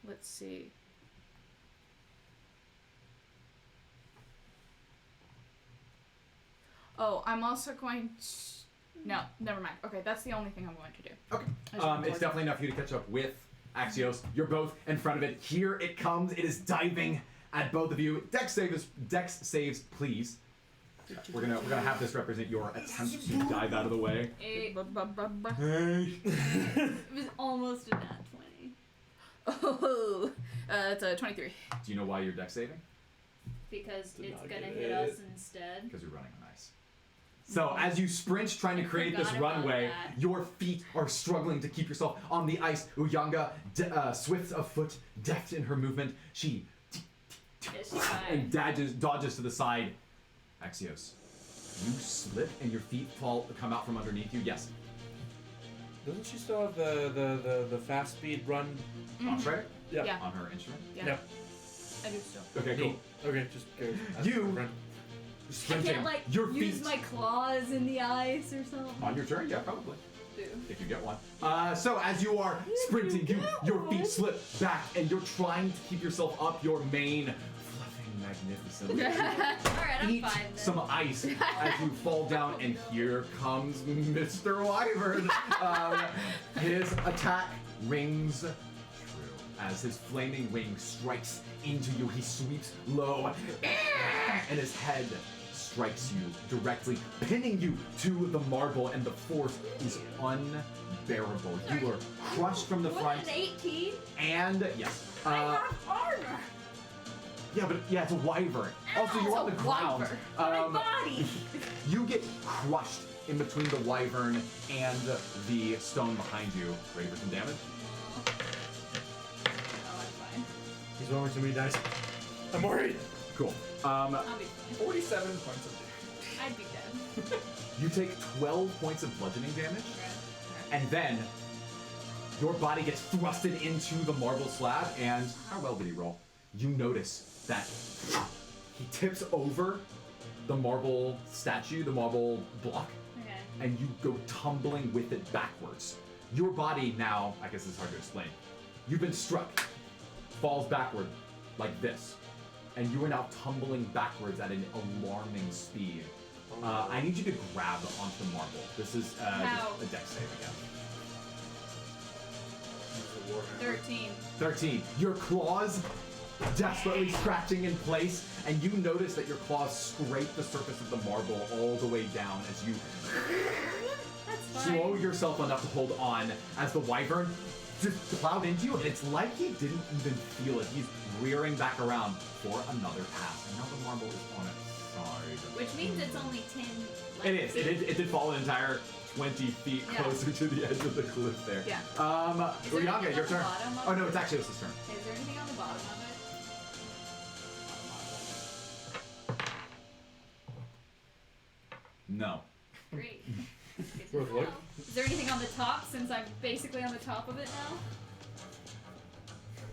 Let's see. Oh, I'm also going to... No, never mind. Okay, that's the only thing I'm going to do. Okay. I just want It's definitely enough for you to catch up with Axios. You're both in front of it. Here it comes. It is diving at both of you. Dex saves, please. We're gonna have this represent your attempt to dive out of the way. Hey. It was almost a nat 20. Oh, that's a 23. Do you know why you're dex saving? Because Did it's not gonna get hit it. us instead. Because you're running on ice. So as you sprint trying to create this forgot about runway, that. your feet are struggling to keep yourself on the ice. Uyanga, swift of foot, deft in her movement, she Yes, she's fine. and dodges to the side. Axios, you slip and your feet come out from underneath you. Yes. Doesn't she still have the fast speed run? On Shredder? Yeah. On her instrument? Yeah. Yep. I do still. Okay, cool. Okay, just curious. You- I Sprinting. can't, like, your use feet my claws in the ice or something. on your turn? Yeah, probably. Do. If you get one. So as you are sprinting, your feet slip back and you're trying to keep yourself up your mane, fluffing magnificently. Alright, I'm Eat fine then. some ice as you fall down, and here comes Mr. Wyvern. His attack rings true as his flaming wing strikes into you. He sweeps low, and his head strikes you directly, pinning you to the marble, and the force is unbearable. You are crushed from the What, front, an 18? and yes. I have armor. Yeah, it's a wyvern. Also, you're on the It's a ground. wyvern. My body. You get crushed in between the wyvern and the stone behind you. Ready for some damage? Oh, I'm fine. He's rolling too many dice. I'm worried. Cool. I'll be fine. 47 points of damage. I'd be dead. You take 12 points of bludgeoning damage, Okay. and then your body gets thrusted into the marble slab, and how well did he roll? You notice that he tips over the marble statue, the marble block, Okay. and you go tumbling with it backwards. Your body now, I guess it's hard to explain, you've been struck, falls backward like this, and you are now tumbling backwards at an alarming speed. I need you to grab onto the marble. This is How? just a dex save again. 13. 13. Your claws desperately scratching in place, and you notice that your claws scrape the surface of the marble all the way down as you That's fine. slow yourself enough to hold on as the wyvern just plowed into you, and it's like he didn't even feel it. He's rearing back around for another pass, and now the marble is on its side. Which means it's only 10 left. It is. It did fall an entire 20 feet Yeah. closer to the edge of the cliff there. Yeah. Is there Uyanga, anything your on the turn. bottom of Oh no, it? it's actually his turn. Is there anything on the bottom of it? No. Great. Good to Worth a look. know. Is there anything on the top since I'm basically on the top of it now?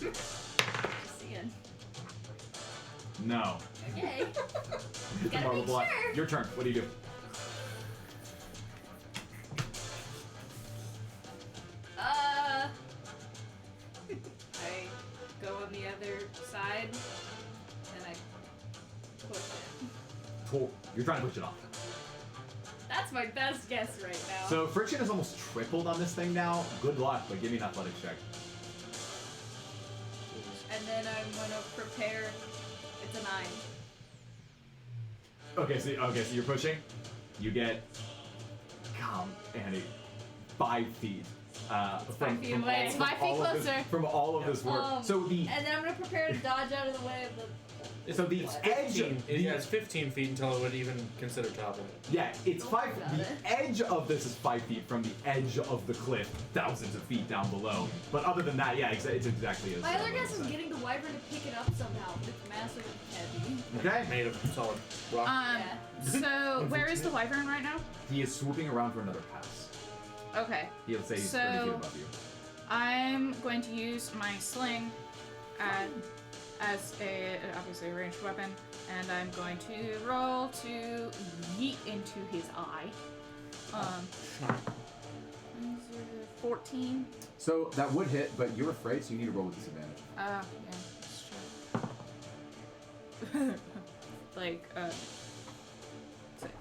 Just seeing. No. Okay. The Gotta marble make block. sure. Your turn. What do you do? I go on the other side and I push it. Cool. You're trying to push it off. That's my best guess right now. So friction is almost tripled on this thing now. Good luck, but give me an athletics check. And then I'm gonna prepare. It's a 9. Okay, so you're pushing. You get, and 5 feet feet away. It's 5 feet closer. From all of this work. So the And then I'm gonna prepare to dodge out of the way of the. so the edge. 15, it has 15 feet until it would even consider toppling. Yeah, it's 5. about The it. edge of this is 5 feet from the edge of the cliff, thousands of feet down below. But other than that, yeah, it's exactly as. My other what guess you is said. getting the wyvern to pick it up somehow. It's massive and heavy. Okay. Made of solid rock. Yeah. So where is the wyvern right now? He is swooping around for another pass. Okay. He'll say he's So- 30 feet above you. I'm going to use my sling as obviously a ranged weapon, and I'm going to roll to yeet into his eye. 14. So that would hit, but you're afraid, so you need to roll with disadvantage. Yeah, that's true. Like, 6.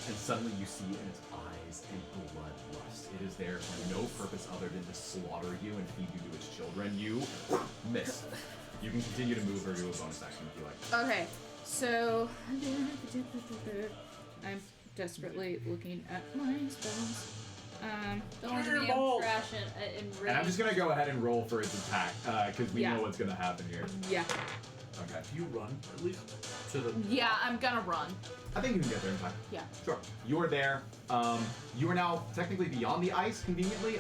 And suddenly you see in its eyes a bloodlust. It is there for no purpose other than to slaughter you and feed you to its children. You miss. You can continue to move or do a bonus action if you like. Okay, so I'm desperately looking at my spells. Don't want to be Fireball. trash in And I'm just gonna go ahead and roll for its attack, because we Yeah. know what's gonna happen here. Yeah. Okay. You run, at least, to the... Yeah, I'm gonna run. I think you can get there in time. Yeah. Sure. You are there. You are now technically beyond the ice, conveniently.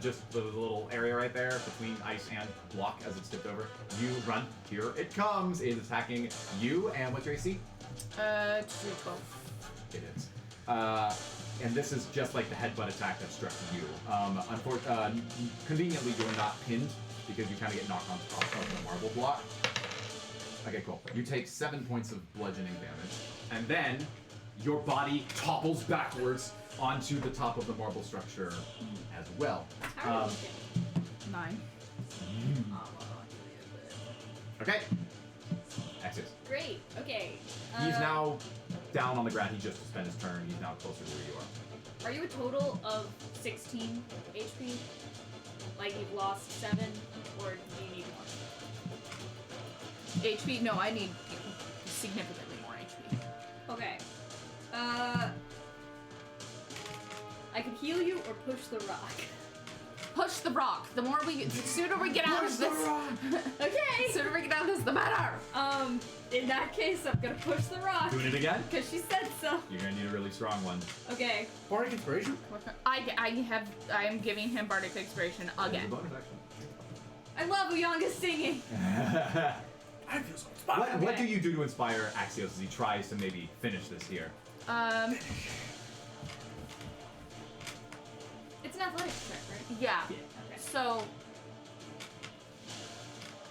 Just the little area right there between ice and block as it's tipped over. You run. Here it comes. It is attacking you. And what's your AC? 12. It is. And this is just like the headbutt attack that struck you. Conveniently, you are not pinned because you kind of get knocked off of the marble block. Okay, cool. You take 7 points of bludgeoning damage, and then your body topples backwards onto the top of the marble structure as well. How are you looking? 9. Okay. Exit. Great. Okay. He's now down on the ground. He just spent his turn. He's now closer to where you are. Are you a total of 16 HP? Like you've lost 7, or do you need more? HP? No, I need significantly more HP. Okay. I can heal you or push the rock. Push the rock. The sooner we get out of this, Okay. the sooner we get out of this, the better. In that case, I'm gonna push the rock. Doing it again? Because she said so. You're gonna need a really strong one. Okay. Bardic Inspiration? I am giving him bardic inspiration That is a again. bonus action. I love Uyanga singing. I feel so inspired. What do you do to inspire Axios as he tries to maybe finish this here? It's an athletics check, right? Yeah. Okay. So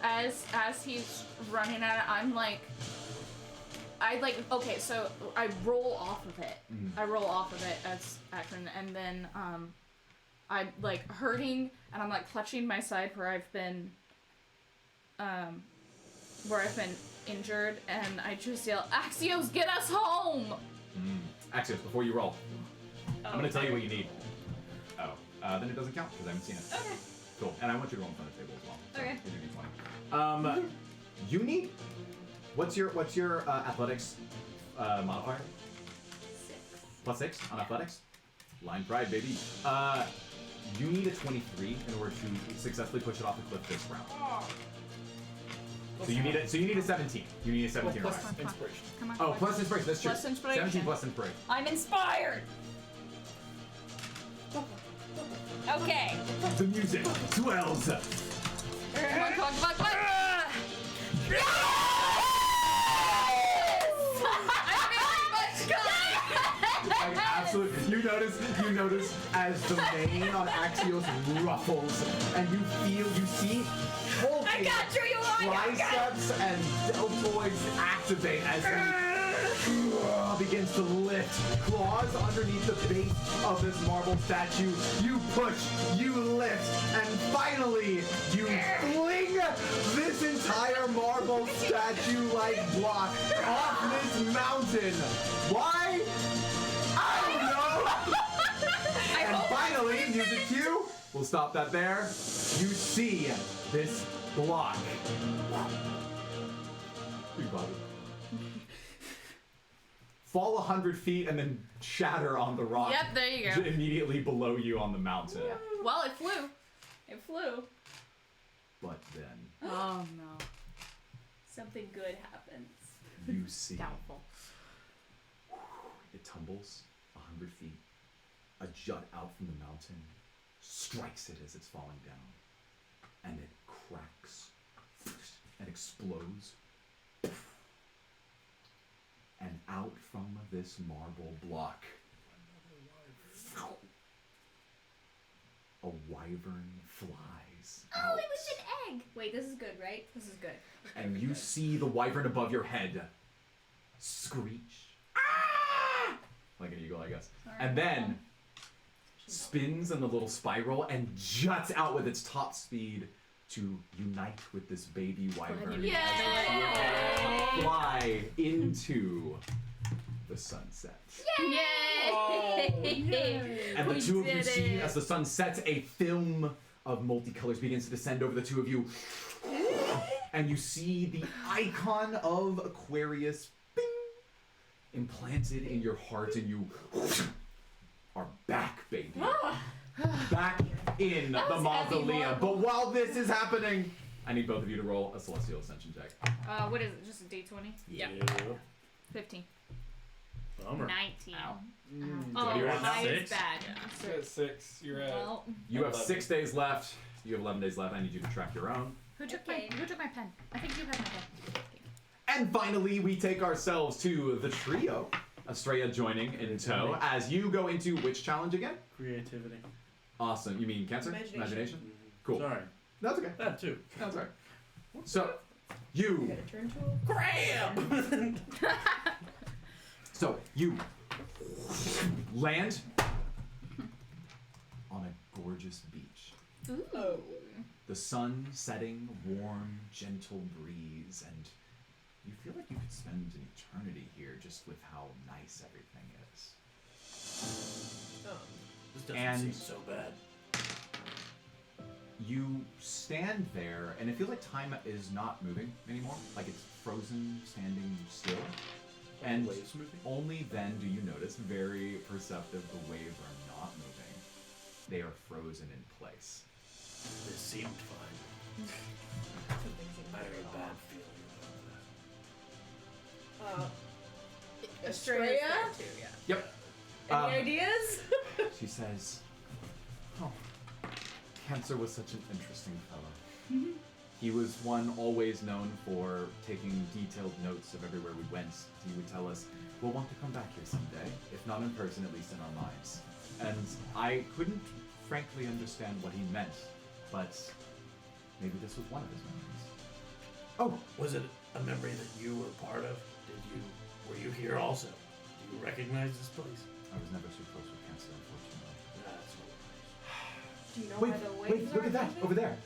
as he's running at it, I'm like, okay, so I roll off of it. I roll off of it as action, and then I'm like hurting, and I'm like clutching my side where I've been injured, and I just yell, "Axios, get us home!" Axios, before you roll, I'm gonna tell you what you need. Oh, then it doesn't count because I haven't seen it. Okay. Cool, and I want you to roll in front of the table as well. So Okay. here's your D20. You need. What's your athletics modifier? 6. +6 on athletics. Line pride, baby. You need a 23 in order to successfully push it off the cliff this round. So you need a 17. You need a 17 or Plus higher. inspiration. Come on. Oh, plus inspiration. That's true. Plus inspiration. 17 plus inspiration. I'm inspired. Okay. The music swells. Come on, come on, come on, come on. Like, absolutely. You notice as the mane on Axios ruffles, and you see hulking triceps and deltoids activate as he begins to lift. Claws underneath the base of this marble statue. You push, you lift, and finally you fling this entire marble statue-like block off this mountain. Why? I don't know. And finally, music cue. We'll stop that there. You see this block. fall 100 feet, and then shatter on the rock. Yep, there you go. Immediately below you on the mountain. Well, it flew. It flew. But then Oh no. Something good happens. you see Doubtful. it tumbles 100 feet. A jut out from the mountain strikes it as it's falling down, and it cracks and explodes. And out from this marble block, a wyvern flies Oh, out. it was an egg. Wait, this is good, right? This is good. And you see the wyvern above your head screech, ah! Like an eagle, I guess. And then spins in the little spiral and juts out with its top speed to unite with this baby wyvern. Yay! Fly into the sunset. Yay! And the We two of you did see, it. as the sun sets, a film of multicolors begins to descend over the two of you. And you see the icon of Aquarius, bing, implanted in your heart, and you are back, baby. Back in the mausoleum. But while this is happening, I need both of you to roll a Celestial Ascension check. What is it? Just a D20? Yeah. 15. Bummer. 19. So you're at high is 6? bad. You're at 6. You're at. Well, You have 11. 6 days left. You have 11 days left. I need you to track your own. who took Okay. my pen? I think you had my pen. And finally, we take ourselves to the trio. Estrella joining in tow as you go into which challenge again? Creativity. Awesome. You mean Cancer? Imagination. Cool. Sorry. That's okay. That too. That's all right. So, you. Turn to a Graham! So, you land on a gorgeous beach. Oh. The sun setting, warm, gentle breeze, and you feel like you could spend an eternity here just with how nice everything is. This doesn't And- seem so bad. You stand there, and it feels like time is not moving anymore. Like it's frozen, standing still. And Waves moving? only then do you notice, very perceptive, the waves are not moving. They are frozen in place. This seemed fine. I have a bad feeling about that. Estrella? too, yeah. Yep. Any Um, ideas? She says, "Oh, Cancer was such an interesting fellow. He was one always known for taking detailed notes of everywhere we went. He would tell us, we'll want to come back here someday, if not in person, at least in our minds. And I couldn't frankly understand what he meant, but maybe this was one of his memories. Oh, Was it a memory that you were part of? Were you here also? Do you recognize this place? I was never so close with Cancer, unfortunately. That's what Do you know Wait, where the waves wait, look are at that, moving? over there.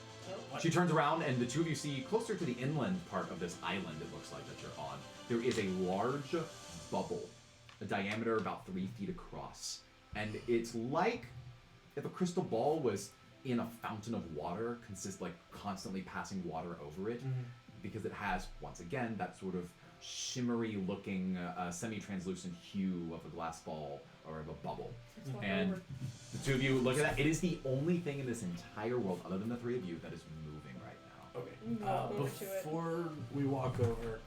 Oh. She turns around, and the two of you see closer to the inland part of this island, it looks like, that you're on. There is a large bubble, a diameter about 3 feet across. And it's like if a crystal ball was in a fountain of water, constantly passing water over it, because it has, once again, that sort of shimmery looking, semi-translucent hue of a glass ball or of a bubble. And the two of you look at that. It is the only thing in this entire world, other than the three of you, that is moving right now. Okay. Walk over to it. Before we walk over,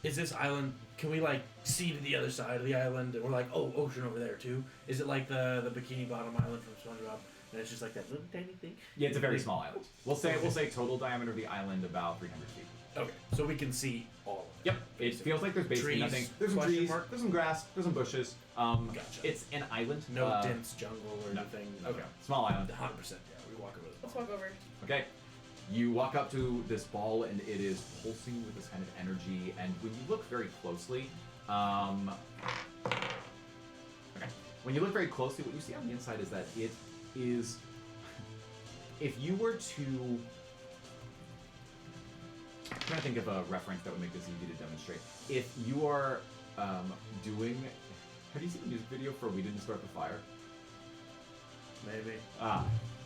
is this island? Can we like see to the other side of the island? And we're like, oh, ocean over there too. Is it like the Bikini Bottom Island from SpongeBob? And it's just like that little tiny thing. Yeah, it's a very small island. We'll say total diameter of the island about 300 feet. Okay, so we can see all of it. Yep. It feels like there's basically Trees, nothing. There's some question trees, mark? there's some grass, there's some bushes. Gotcha. It's an island. No dense jungle or no. anything. Okay. Small island. 100%. Yeah, we walk over the Let's walk over. Okay. You walk up to this ball and it is pulsing with this kind of energy. And when you look very closely, okay. When you look very closely, what you see on the inside is that it is. If you were to. I'm trying to think of a reference that would make this easy to demonstrate. If you are doing. Have you seen the music video for "We Didn't Start the Fire"? Maybe.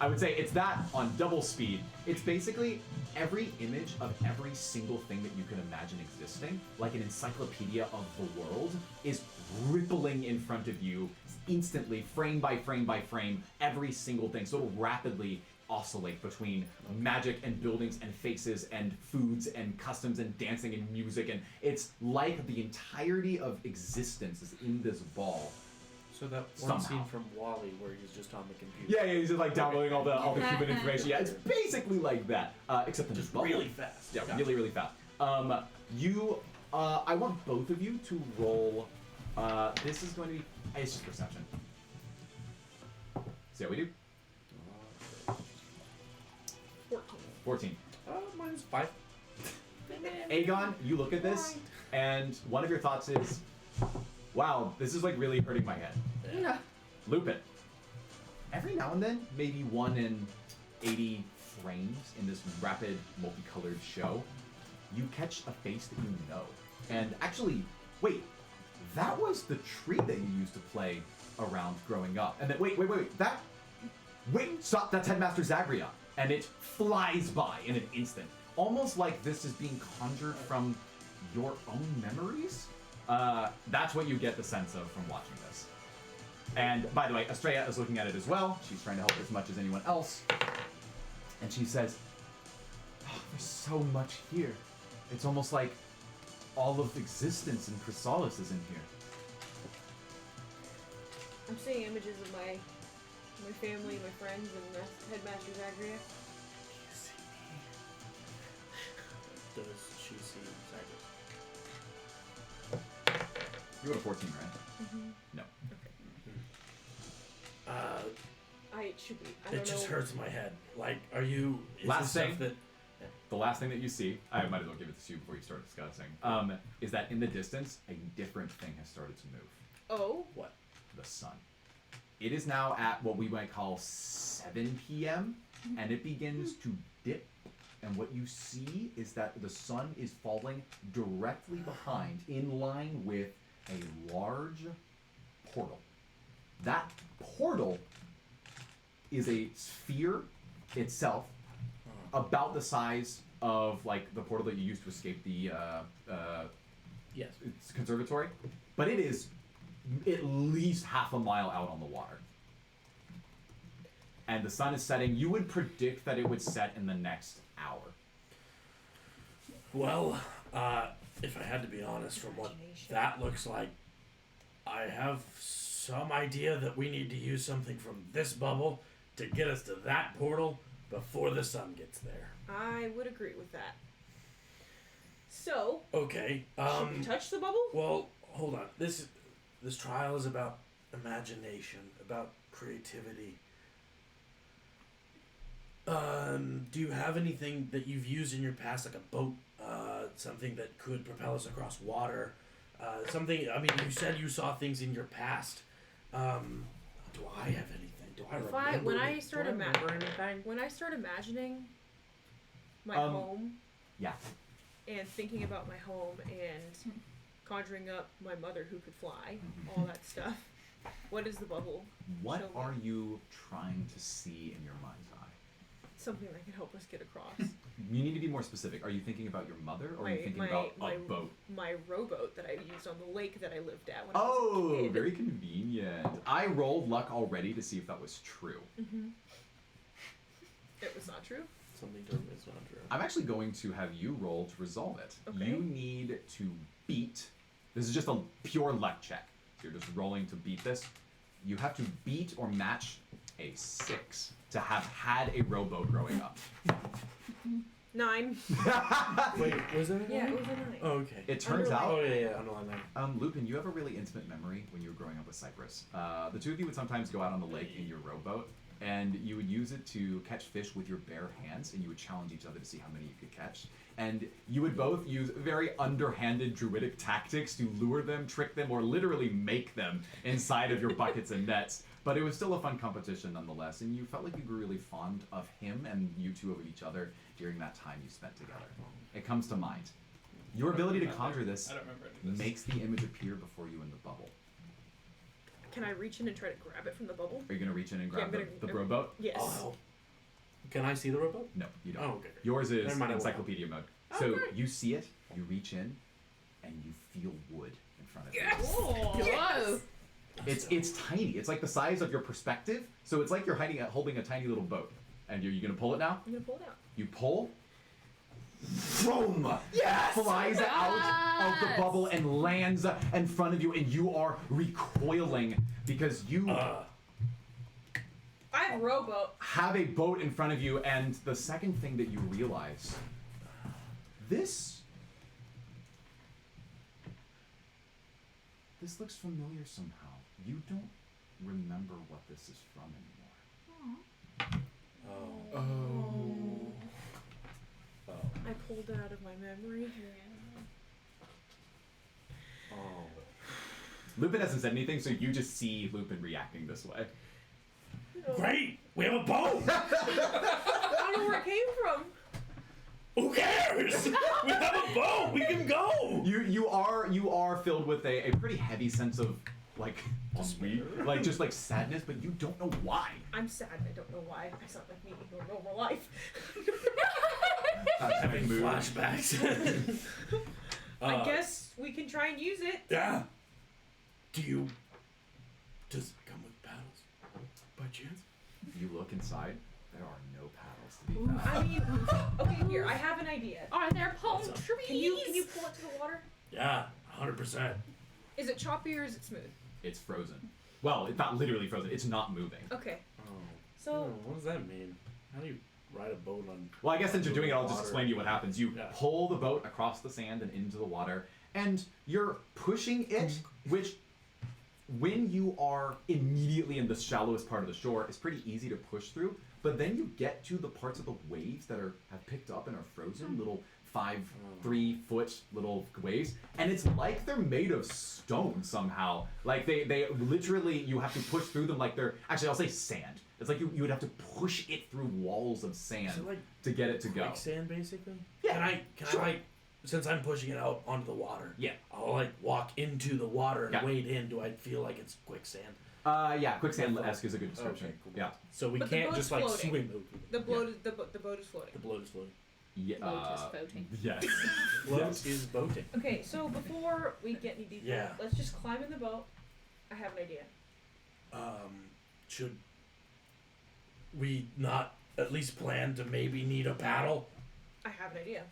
I would say it's that on double speed. It's basically every image of every single thing that you can imagine existing, like an encyclopedia of the world, is rippling in front of you instantly, frame by frame by frame, every single thing. So it'll rapidly oscillate between magic and buildings and faces and foods and customs and dancing and music, and it's like the entirety of existence is in this ball. So that one Somehow. scene from Wall-E where he's just on the computer. Yeah, he's just like downloading all the human information. Yeah, it's basically like that, except in Just this bubble. really fast. Yeah, Gotcha. really, really fast. I want both of you to roll. This is going to be. It's just perception. See how we do? 14. Mine's 5. Aegon, you look at this, and one of your thoughts is, wow, this is like really hurting my head. No. Lupin. Every now and then, maybe 1 in 80 frames in this rapid, multicolored show, you catch a face that you know. And actually, wait, that was the tree that you used to play around growing up. And then, wait, stop, that's Headmaster Zagreon. And it flies by in an instant. Almost like this is being conjured from your own memories. That's what you get the sense of from watching this. And by the way, Estrella is looking at it as well. She's trying to help as much as anyone else. And she says, oh, there's so much here. It's almost like all of existence in Chrysalis is in here. I'm seeing images of my family, my friends, and Headmaster Zagreus. Does she see Cyrus? You got a 14, right? Mm-hmm. No. It should be. I don't It just know. hurts my head. Like, are you... Is Last this stuff thing. that... The last thing that you see, I might as well give it to you before you start discussing, is that in the distance, a different thing has started to move. Oh. What? The sun. It is now at what we might call 7 p.m., and it begins to dip. And what you see is that the sun is falling directly behind, in line with a large portal. That portal is a sphere itself, about the size of like the portal that you used to escape the Yes. it's conservatory, but it is at least half a mile out on the water. And the sun is setting. You would predict that it would set in the next hour. Well, if I had to be honest, from what that looks like, I have some idea that we need to use something from this bubble to get us to that portal before the sun gets there. I would agree with that. So, Okay. should we touch the bubble? Well, hold on. This trial is about imagination, about creativity. Do you have anything that you've used in your past, like a boat, something that could propel us across water? Something. I mean, you said you saw things in your past. Do I have anything? Do I remember? When I start remember anything? when I start imagining my Um, home Yeah. and thinking about my home and conjuring up my mother who could fly, all that stuff. What is the bubble? What Show me. are you trying to see in your mind's eye? Something that can help us get across. You need to be more specific. Are you thinking about your mother, or are you thinking about a boat? My rowboat that I used on the lake that I lived at when I was a Oh, kid. very convenient. I rolled luck already to see if that was true. Mm-hmm. It was not true. Something told me it's not true. I'm actually going to have you roll to resolve it. Okay. You need to beat. This is just a pure luck check. You're just rolling to beat this. You have to beat or match a 6 to have had a rowboat growing up. 9. Wait, was it? Yeah, it was a 9. Oh, okay. It turns Underline. out, Oh yeah, underline that. Lupin, you have a really intimate memory when you were growing up with Cypress. The two of you would sometimes go out on the lake in your rowboat, and you would use it to catch fish with your bare hands, and you would challenge each other to see how many you could catch. And you would both use very underhanded druidic tactics to lure them, trick them, or literally make them inside of your buckets and nets. But it was still a fun competition nonetheless, and you felt like you grew really fond of him and you two of each other during that time you spent together. It comes to mind. Your ability to conjure this I don't remember any of this. makes the image appear before you in the bubble. Can I reach in and try to grab it from the bubble? Are you gonna reach in and Yeah, grab I'm the gonna- rowboat? Yes. Oh. Can I see the rowboat? No, you don't. Oh, okay. Yours is Never mind, I will. encyclopedia mode. Oh, So great. you see it, you reach in, and you feel wood in front of Yes. you. Whoa. It's tiny. It's like the size of your perspective. So it's like you're holding a tiny little boat. And you gonna pull it now? I'm gonna pull it out. You pull. Boom! Yes! Flies out of the bubble and lands in front of you, and you are recoiling because you I have a rowboat. have a boat in front of you. And the second thing that you realize, this looks familiar somehow. You don't remember what this is from anymore. Oh. I pulled it out of my memory. Oh. Lupin hasn't said anything, so you just see Lupin reacting this way. Great! We have a boat! I don't know where it came from. Who cares? We have a boat! We can go! You are filled with a pretty heavy sense of like ennui, like just like sadness, but you don't know why. I'm sad and I don't know why. I sound like me in normal life. Having flashbacks. I guess we can try and use it. Yeah. Does it come with paddles? By chance? You look inside. There are no paddles to be found. I mean, okay, here, I have an idea. Are there palm What's up? trees? Can you pull it to the water? Yeah, 100%. Is it choppy or is it smooth? It's frozen. Well, it's not literally frozen. It's not moving. Okay. Oh. So What does that mean? How do you ride a boat on... Well, I guess since you're doing it, I'll just water? explain to you what happens. You Yeah. pull the boat across the sand and into the water, and you're pushing it, which, when you are immediately in the shallowest part of the shore, is pretty easy to push through. But then you get to the parts of the waves that have picked up and are frozen, little 3 foot little waves, and it's like they're made of stone somehow. Like they literally, you have to push through them like they're, actually I'll say sand. It's like you would have to push it through walls of sand Is it like to get it to go. quicksand, basically? Yeah, Can sure. I like, since I'm pushing it out onto the water, Yeah. I'll like walk into the water and Yeah. wade in. Do I feel like it's quicksand? Yeah, quicksand-esque is a good description. Okay, cool. Yeah. So we But the can't boat's just like floating. swim over the it. boat, the boat is floating. The boat is floating. Yeah. Boat is floating. Yes. Float Yes. is boating. Okay, so before we get any deeper, Yeah. let's just climb in the boat. I have an idea. Should we not at least plan to maybe need a paddle? I have an idea.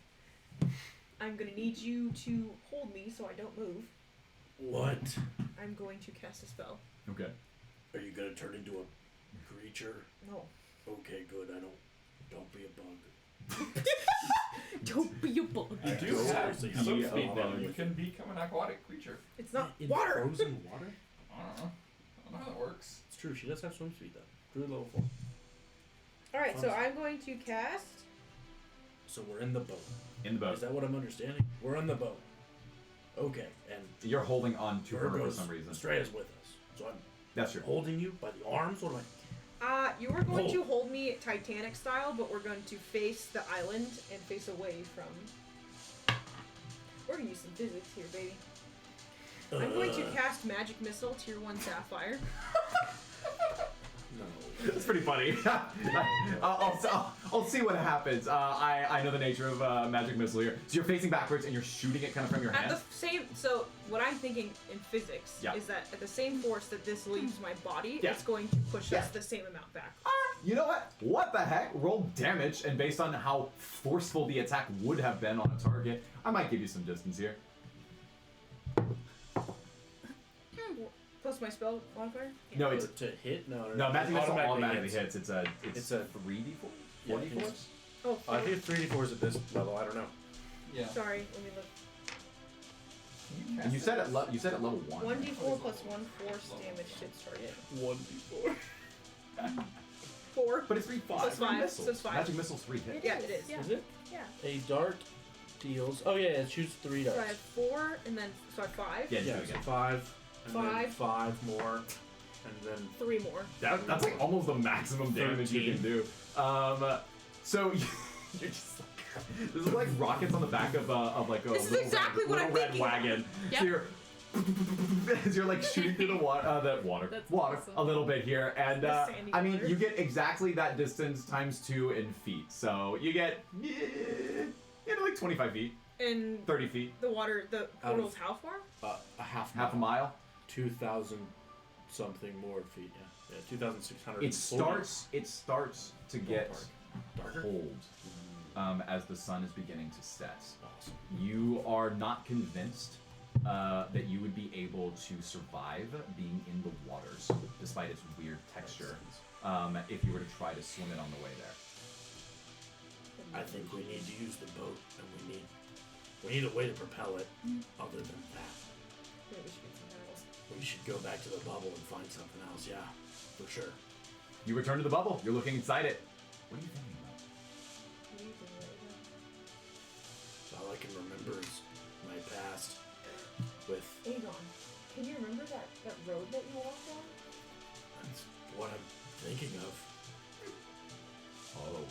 I'm gonna need you to hold me so I don't move. What? I'm going to cast a spell. Okay. Are you gonna turn into a creature? No. Okay, good. Don't be a bug. Don't be a bug. You do Go have seriously, some be speed a then. bug. You can become an aquatic creature. It's not In water. frozen water? I don't know. I don't know how that works. It's true. She does have swim speed though. Druid level 4. Alright, so Fun. I'm going to cast. So we're in the boat. In the boat. Is that what I'm understanding? We're in the boat. Okay, and You're holding on to her for Virgo's some reason. Estrella's with us. So I'm That's true. holding you by the arms. What am I? You were going Hold. to hold me Titanic style, but we're going to face the island and face away from. We're gonna use some physics here, baby. I'm going to cast Magic Missile, Tier 1 Sapphire. No. It's pretty funny. I'll see what happens. I know the nature of magic missile here. So you're facing backwards and you're shooting it kind of from your At hand. the same, so what I'm thinking in physics Yeah. is that at the same force that this leaves my body, Yeah. it's going to push Yeah. us the same amount back. You know what? What the heck? Roll damage, and based on how forceful the attack would have been on a target, I might give you some distance here. Plus my spell modifier. No, it's to hit. No, no magic missile automatically automatically hits. hits. It's It's a- 3d4, Yeah, 4d4. it's- Oh, I think it's 3d4s at this level. I don't know. Yeah. sorry. Let me look. And you said at level 1. 1d4 plus 1 force damage hits target. 1d4. 4. But it's 3 Plus 5, missiles. so it's 5. Magic missile's 3 hits. Yeah, it is. Yeah. Is it? Yeah. A dart deals. Oh yeah, it shoots 3 So I darts. have 4, and then so I have 5. Yeah, just Yeah, do it so again. 5. And then 5. 5 more, and then 3 more. That's like almost the maximum damage you can do. So you're just like, this is like rockets on the back of like a This is little exactly red, what little I'm red thinking. wagon. Yep. So you're as you're like shooting through the water, That's water awesome. a little bit here, and The sandy I mean, water. you get exactly that distance times 2 in feet, so you get like 25 feet, And 30 feet, the portal's how far? A half half a mile. 2,000 something more feet. Yeah, 2,600. It starts to get darker. cold as the sun is beginning to set. Awesome. You are not convinced that you would be able to survive being in the waters, despite its weird texture, if you were to try to swim it on the way there. I think we need to use the boat, and we need a way to propel it. Other than that, Maybe we should get something else. we should go back to the bubble and find something else. Yeah, for sure. You return to the bubble. You're looking inside it. What are you thinking about? What do you think right now? All I can remember is my past with. Aegon, can you remember that road that you walked on? That's what I'm thinking of. Oh.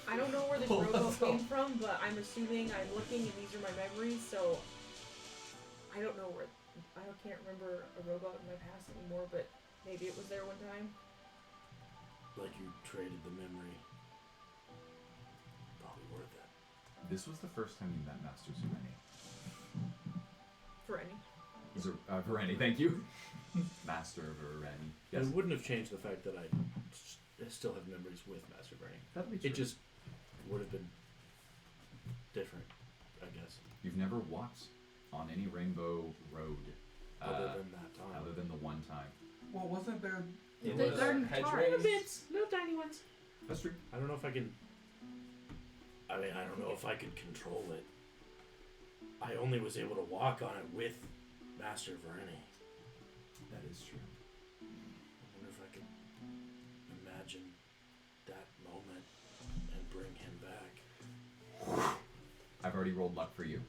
I don't know where this road came from, but I'm assuming I'm looking and these are my memories, so I don't know where. I can't remember a robot in my past anymore, but maybe it was there one time. Like you traded the memory. Probably worth it. This was the first time you met Master Zureni. For any. Vireni, thank you. Master Vireni. Yes. It wouldn't have changed the fact that I still have memories with Master Brain. That'd be true. It just would have been different, I guess. You've never walked on any rainbow road Other than that time. other than the one time. Well, wasn't there? The was garden hedgerows? bits. Little tiny ones. That's true. I don't know if I can. I mean, I don't know if I could control it. I only was able to walk on it with Master Vireni. That is true. I wonder if I could imagine that moment and bring him back. I've already rolled luck for you.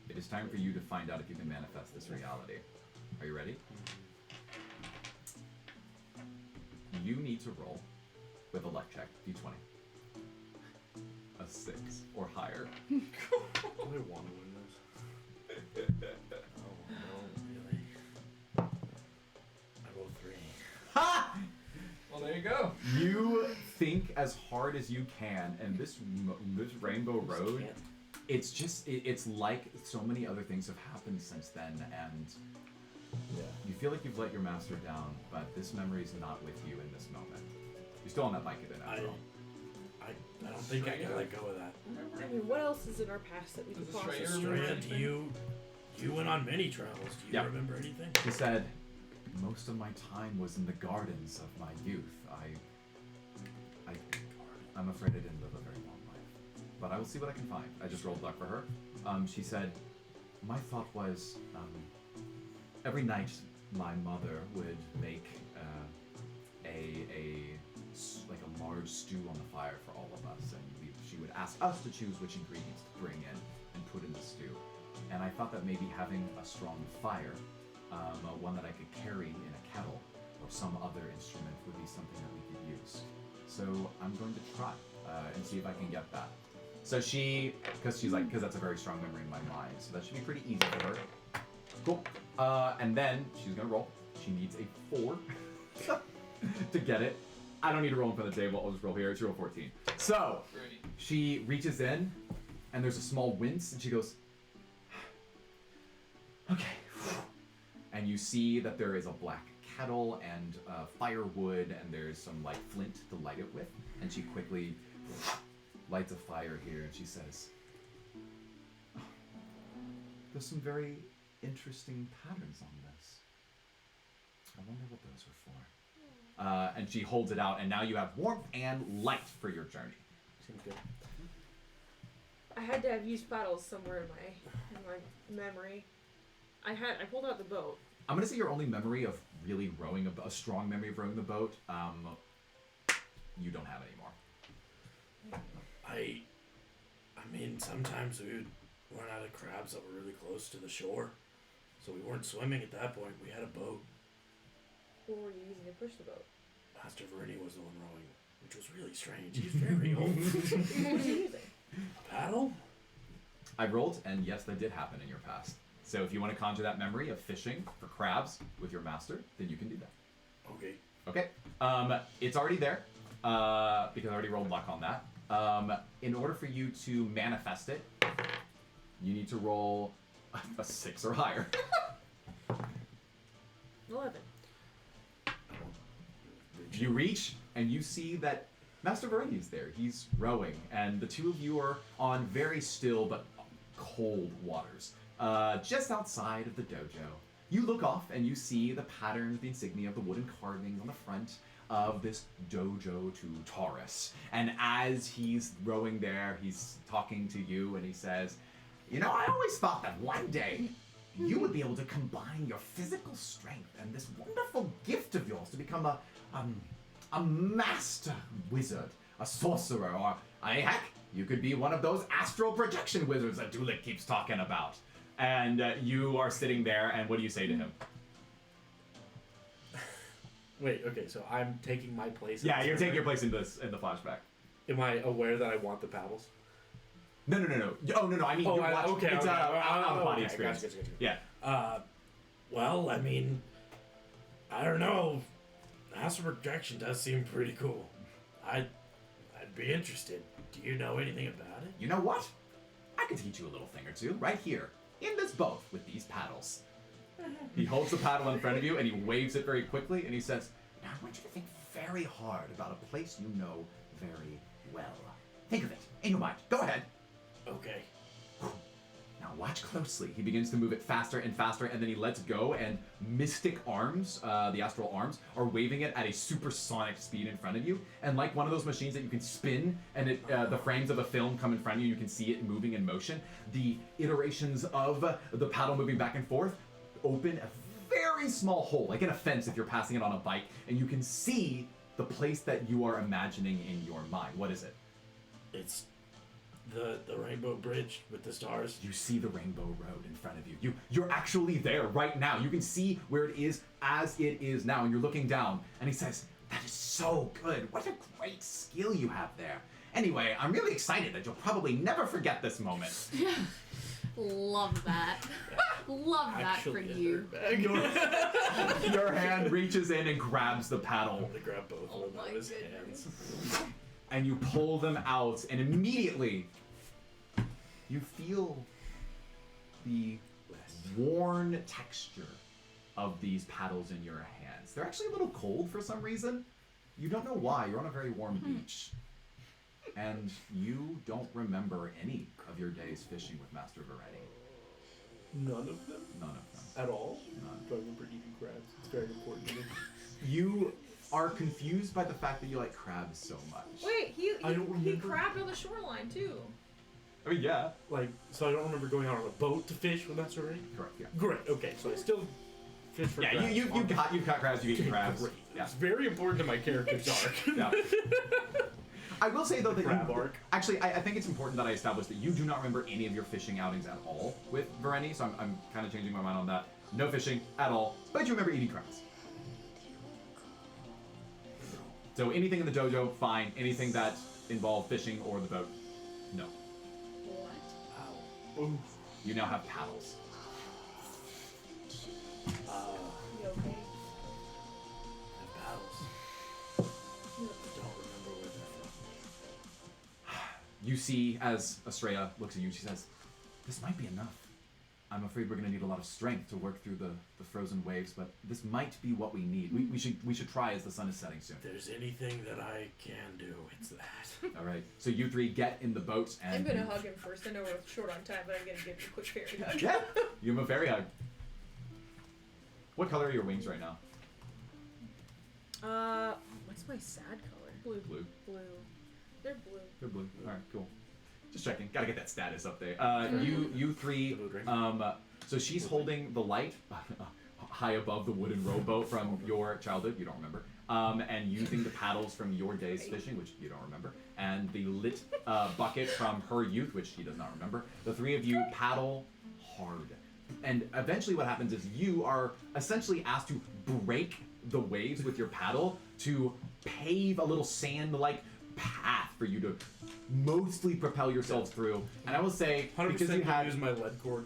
It is time for you to find out if you can manifest this reality. Are you ready? You need to roll with a luck check, d20. A 6 or higher. Do I want to win this? Oh no, really? I rolled 3. Ha! Well, there you go. You think as hard as you can, and this rainbow road, Can't- it's just, it's like so many other things have happened since then, and you feel like you've let your master down, but this memory is not with you in this moment. You're still on that bike then, after all. I don't think I can let go of that. I mean, what else is in our past that we could Does Australia possibly remember Strand, anything? you went on many travels. Do you Yeah. remember anything? He said, most of my time was in the gardens of my youth. I'm afraid I didn't live a very long life. But I will see what I can find. I just rolled luck for her. She said, my thought was, every night my mother would make like a large stew on the fire for all of us, and she would ask us to choose which ingredients to bring in and put in the stew. And I thought that maybe having a strong fire, one that I could carry in a kettle or some other instrument, would be something that we could use. So I'm going to try and see if I can get that. So because that's a very strong memory in my mind, so that should be pretty easy for her. Cool. And then she's gonna roll. She needs a 4 to get it. I don't need to roll in front of the table. I'll just roll here. She rolled 14. So she reaches in, and there's a small wince, and she goes, okay. And you see that there is a black kettle and firewood, and there's some like flint to light it with. And she quickly lights a fire here, and she says, oh, there's some very interesting patterns on this. I wonder what those are for. And she holds it out, and now you have warmth and light for your journey. Seems good. I had to have used paddles somewhere in my memory. I pulled out the boat. I'm gonna say your only memory of really rowing a strong memory of rowing the boat, you don't have anymore. I mean, sometimes we would run out of crabs that were really close to the shore, so we weren't swimming at that point. We had a boat. What were you using to push the boat? Master Vireni was the one rowing, which was really strange. He's very old. What were you using? A paddle? I rolled, and yes, that did happen in your past. So if you want to conjure that memory of fishing for crabs with your master, then you can do that. Okay. Okay. It's already there because I already rolled luck on that. In order for you to manifest it, you need to roll a 6 or higher. 11. You reach and you see that Master Vareni is there. He's rowing, and the two of you are on very still but cold waters, just outside of the dojo. You look off and you see the patterns, the insignia of the wooden carvings on the front of this dojo to Taurus. And as he's rowing there, he's talking to you and he says, "You know, I always thought that one day you would be able to combine your physical strength and this wonderful gift of yours to become a master wizard, a sorcerer, or heck, you could be one of those astral projection wizards that Dulik keeps talking about." And you are sitting there, and what do you say to him? Wait, okay, so I'm taking my place. Yeah, you're taking your place in the flashback. Am I aware that I want the paddles? No. Oh, no, I mean, you're watching. Okay, it's okay. out of body Okay, experience. gotcha. Yeah. Well, I mean, I don't know. Astral projection does seem pretty cool. I'd be interested. Do you know anything about it? You know what? I could teach you a little thing or two right here in this boat with these paddles. He holds the paddle in front of you and he waves it very quickly and he says, "Now I want you to think very hard about a place you know very well. Think of it in your mind. Go ahead. Okay. Now watch closely." He begins to move it faster and faster, and then he lets go, and mystic arms, the astral arms, are waving it at a supersonic speed in front of you. And like one of those machines that you can spin, and the frames of a film come in front of you, you can see it moving in motion. The iterations of the paddle moving back and forth open a very small hole, like in a fence if you're passing it on a bike, and you can see the place that you are imagining in your mind. What is it? It's the rainbow bridge with the stars. You see the rainbow road in front of you. You're actually there right now. You can see where it is as it is now, and you're looking down. And he says, "That is so good. What a great skill you have there. Anyway, I'm really excited that you'll probably never forget this moment." Love that. Love that for you. Your hand reaches in and grabs the paddle. They grab both of them out of his hands. And you pull them out, and immediately you feel the worn texture of these paddles in your hands. They're actually a little cold for some reason. You don't know why. You're on a very warm beach. And you don't remember any of your days fishing with Master Vareni. None of them? None of them. At all? None. Do I remember eating crabs? It's very important to me. You are confused by the fact that you like crabs so much. Wait, he I don't remember. crabbed on the shoreline too. I mean, yeah. Like, so I don't remember going out on a boat to fish with Master Ray? Correct, yeah. Great, okay, so I still fish for crabs. Yeah, you caught crabs, you eat crabs. Great. Yeah. It's very important to my character's arc. Yeah. I will say though that Crab arc. Actually, I think it's important that I establish that you do not remember any of your fishing outings at all with Vareni, so I'm kind of changing my mind on that. No fishing at all, but you remember eating crabs. So anything in the dojo, fine. Anything that involved fishing or the boat, no. Ow. Ooh. You now have paddles. You okay? The paddles. I don't remember where they're from. You see, as Estrella looks at you, she says, "This might be enough. I'm afraid we're going to need a lot of strength to work through the frozen waves, but this might be what we need. We should try as the sun is setting soon." If there's anything that I can do, it's that. All right. So you three get in the boat and I'm gonna hug him first. I know we're short on time, but I'm gonna give him a quick fairy hug. Yeah. You give him a fairy hug. What color are your wings right now? What's my sad color? Blue. Blue. Blue. They're blue. They're blue. All right. Cool. Just checking. Gotta get that status up there. You three. So she's holding the light high above the wooden rowboat from your childhood. You don't remember. And using the paddles from your days fishing, which you don't remember, and the lit bucket from her youth, which she does not remember. The three of you paddle hard. And eventually what happens is you are essentially asked to break the waves with your paddle to pave a little sand-like path for you to mostly propel yourselves through. And I will say, 100% because you had... use my lead cord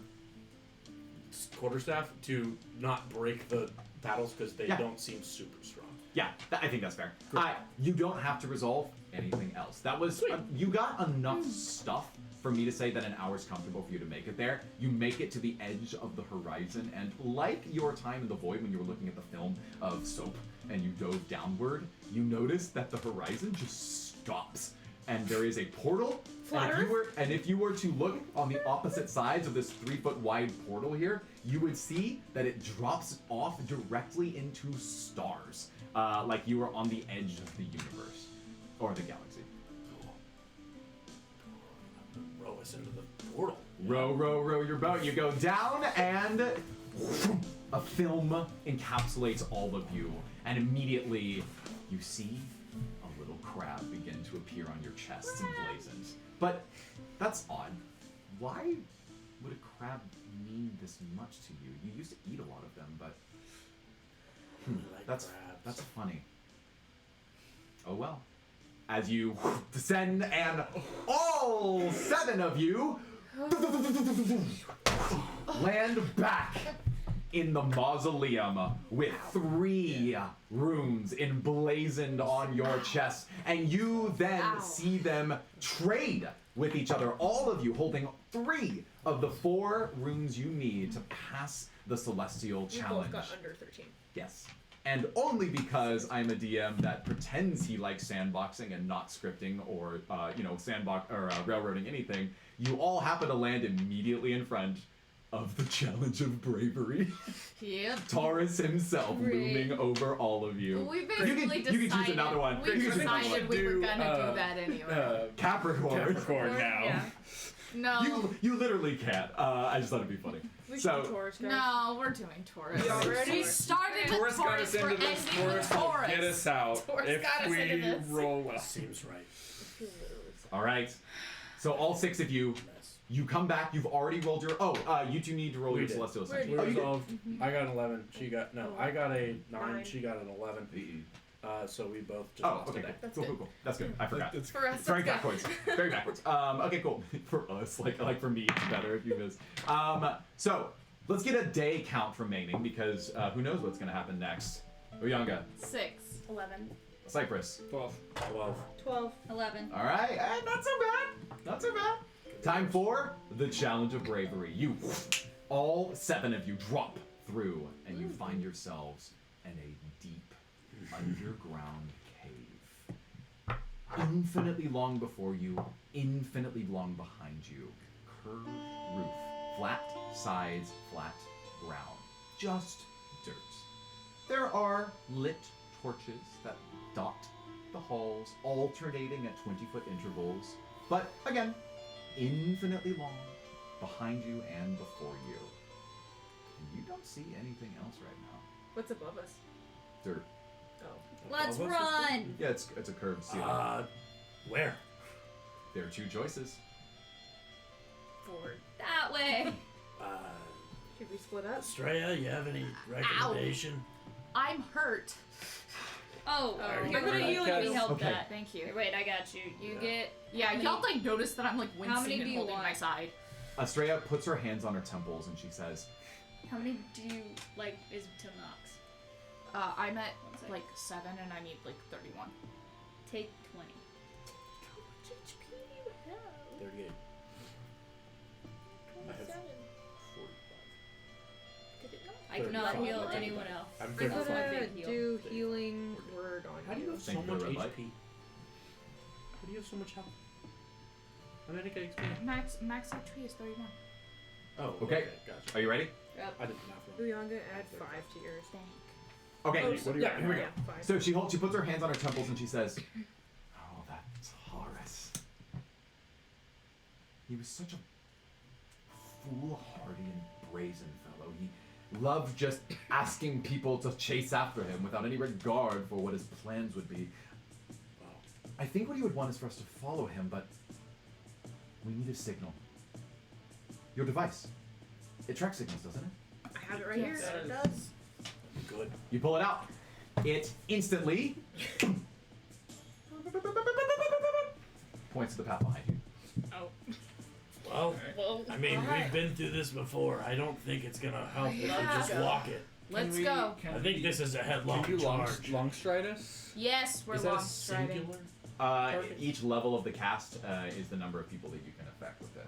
quarterstaff to not break the paddles because they Yeah. don't seem super strong. Yeah, I think that's fair. Great. You don't have to resolve anything else. That was you got enough stuff for me to say that an hour's comfortable for you to make it there. You make it to the edge of the horizon, and like your time in the void when you were looking at the film of Soap and you dove downward, you notice that the horizon just stops, and there is a portal. And if you were to look on the opposite sides of this 3-foot wide portal here, you would see that it drops off directly into stars, like you are on the edge of the universe or the galaxy. Row us into the portal. Row your boat. You go down, and a film encapsulates all of you, and immediately you see a little crab begin to appear on your chests emblazoned. But that's odd. Why would a crab mean this much to you? You used to eat a lot of them, but Like that's crabs. funny. Oh well. As you descend, and all 7 of you land back in the mausoleum with 3 runes emblazoned on your chest, and you then see them trade with each other, all of you holding 3 of the 4 runes you need to pass the celestial We both challenge. got under 13. Yes. And only because I'm a DM that pretends he likes sandboxing and not scripting or, railroading anything, you all happen to land immediately in front of the challenge of bravery. Yep. Taurus himself looming over all of you. We You basically can choose another one. We You can choose another decided one. we were gonna do that anyway. Capricorn. now. Yeah. No. You literally can't. I just thought it'd be funny. We should So- do Taurus, guys. No, we're doing Taurus. You already? We started with Taurus got Taurus, us into we're this. ending Taurus with will Taurus. get us out Taurus if got us we into this. roll well. Seems right. All right. So all 6 of you, you come back. You've already rolled your. You 2 need to roll We your did. celestial We ascension. We Oh, you did? resolved. I got an 11. She got I got a 9. 9. She got an 11. So we both just Oh, lost okay, a day. cool. That's good. I forgot. That's For us, Very that's good. backwards. Very backwards. Okay, cool. For us, like for me, it's better if you miss. So let's get a day count remaining because who knows what's gonna happen next. Uyanga, 6. 11. Cypress. 12. 12. 12. 11. All right, not so bad. Not so bad. Time for the challenge of bravery. You, all 7 of you, drop through, and you find yourselves in a deep underground cave. Infinitely long before you, infinitely long behind you. Curved roof, flat sides, flat ground. Just dirt. There are lit torches that dot the halls, alternating at 20-foot intervals. But again, infinitely long behind you and before you. And you don't see anything else right now. What's above us? Dirt. Oh. Let's Above us is run! Yeah, it's a curved ceiling. Where? There are 2 choices. Forward. That way! Should we split up? Estrella, you have any recommendation? I'm hurt. Oh, Oh, here, I'm gonna heal let you. me help Okay. that. Thank you. Here, wait, I got you. You get. Yeah, How many- y'all like notice that I'm like How many wincing do and you holding want? my side. Estrella puts her hands on her temples and she says, How many do you like? Is to Knox? I'm at One sec. like 7 and I need like 31. Take 20. How much HP do you have? 38. I have 27. 45. Did it not? I cannot 35. heal anyone else. I'm We're That's my gonna big heal. do healing word on How do you have so Thank you much for the red HP? How do you have so much health? How did I get XP? Max HP is 31. Oh, Okay. Gotcha. Are you ready? I didn't know. Uyanga, add 5 to yours. Okay. Oh, what do you yeah, here we go. Yeah, 5. So she puts her hands on her temples and she says, "Oh, that's Taurus. He was such a foolhardy and brazen fellow. He loved just asking people to chase after him without any regard for what his plans would be. I think what he would want is for us to follow him, but we need a signal. Your device. It tracks signals, doesn't it? I have it right Yes. here. It does. Good. You pull it out. It instantly points to the path behind you. Oh. Well, Well, I mean, alright. we've been through this before. I don't think it's gonna help if we Yeah. just walk it. Let's Can we- go. Can I think this is a headlong Can you charge. long stride us? Yes, we're Is that long a striding. singular? Perfect. Each level of the cast is the number of people that you can affect with it.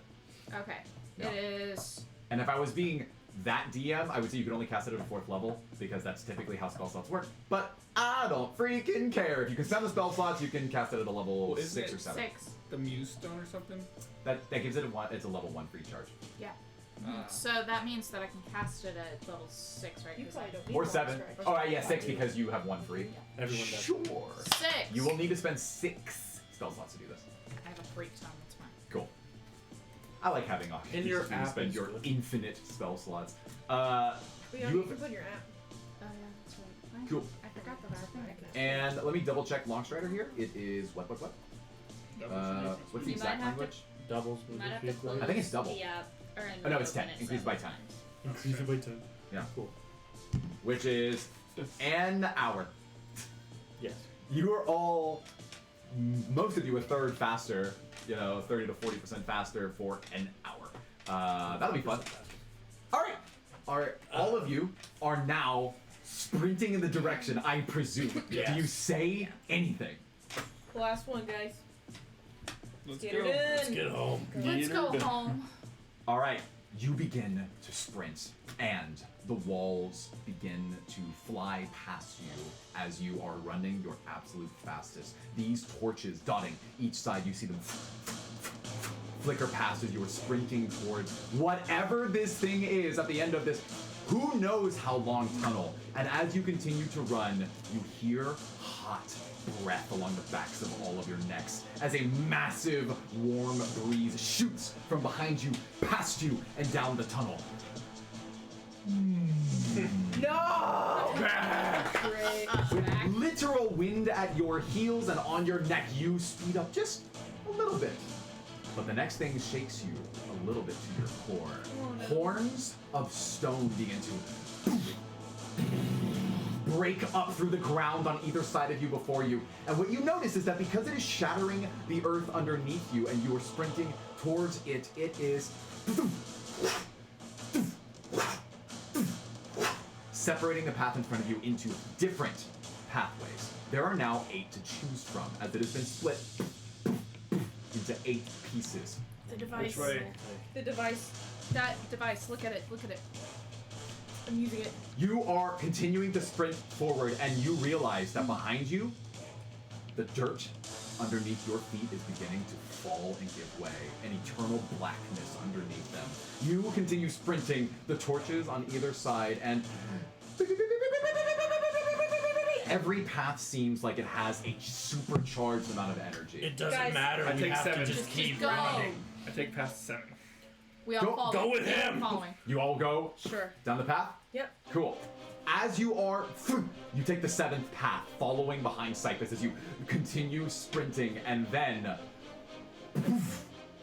Okay. Yeah. It is. And if I was being that DM, I would say you can only cast it at a 4th level, because that's typically how spell slots work. But I don't freaking care. If you can spend the spell slots, you can cast it at a level Well, isn't 6 it or 7. 6. The Muse Stone or something? That gives it it's a level 1 free charge. So that means that I can cast it at level 6, right? You 'Cause probably I- don't need Or long 7. stride. Oh, yeah, 6 because you have 1 free. Everyone does. Sure. 6. You will need to spend 6 spell slots to do this. I have a freak tome. That's fine. Cool. I like having options. In your You app spend is your good. infinite spell slots. But You you have- can put in your app. Oh, yeah, that's right. Cool. I forgot that I think. And let me double check Longstrider here. It is what? What's the You might exact have to- language? Doubles with Might the have to big close I think it's double. the app, or Oh, no, it's 10. open it Increased by 10. several times. Increase it by 10. Yeah. Cool. Which is an hour. Yes. You are all, most of you, a third faster. 30 to 40% faster for an hour. That'll be fun. All right. All of you are now sprinting in the direction, I presume. Yes. Do you say anything? Last one, guys. Let's Get go. it in. Let's get home. Let's go home. All right, you begin to sprint, and the walls begin to fly past you as you are running your absolute fastest. These torches dotting each side, you see them flicker past as you are sprinting towards whatever this thing is at the end of this who knows how long tunnel. And as you continue to run, you hear hot breath along the backs of all of your necks as a massive warm breeze shoots from behind you, past you, and down the tunnel. No! Back! Great. With literal wind at your heels and on your neck, you speed up just a little bit. But the next thing shakes you a little bit to your core. Horns of stone begin to break up through the ground on either side of you before you. And what you notice is that because it is shattering the earth underneath you and you are sprinting towards it, it is separating the path in front of you into different pathways. There are now 8 to choose from, as it has been split into 8 pieces. The device. Which way? The device. That device. Look at it. Look at it. I'm using it. You are continuing to sprint forward, and you realize that behind you, the dirt underneath your feet is beginning to fall and give way, an eternal blackness underneath them. You continue sprinting, the torches on either side, and every path seems like it has a supercharged amount of energy. It doesn't Guys, matter. I We take have 7. to just Just keep go. running. I take past 7. We all Go- follow. go with We all him. Following. You all go Sure. down the path? Yep. Cool. As you are, you take the 7th path, following behind Cypress as you continue sprinting, and then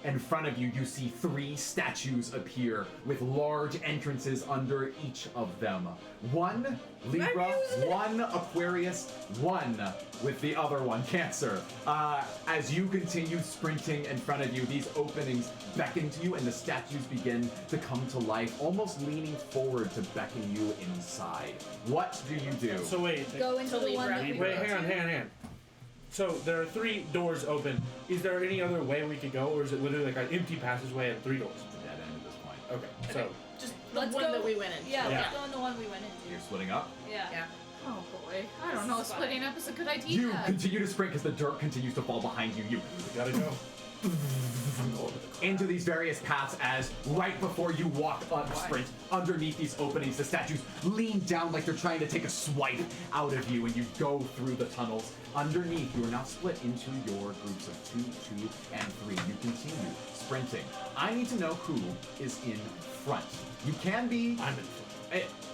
in front of you, you see 3 statues appear with large entrances under each of them. One Libra, one Aquarius, one with the other one, Cancer. As you continue sprinting in front of you, these openings beckon to you and the statues begin to come to life, almost leaning forward to beckon you inside. What do you do? So wait. Go into the one that Libra. we Wait, went hang on. So there are 3 doors open. Is there any other way we could go, or is it literally like an empty passageway and 3 doors? It's a dead end at this point. Okay. So Just the Let's one go- that we went into. Yeah, Yeah. let's go in the one we went You're into. splitting up. Yeah. Oh boy. I don't know. This is Splitting up is a good idea. You continue to sprint because the dirt continues to fall behind you. You we gotta go. into these various paths as right before you walk up sprint underneath these openings, the statues lean down like they're trying to take a swipe out of you, and you go through the tunnels. Underneath, you are now split into your groups of 2, 2, and 3. You continue sprinting. I need to know who is in front. You can be. I'm in front.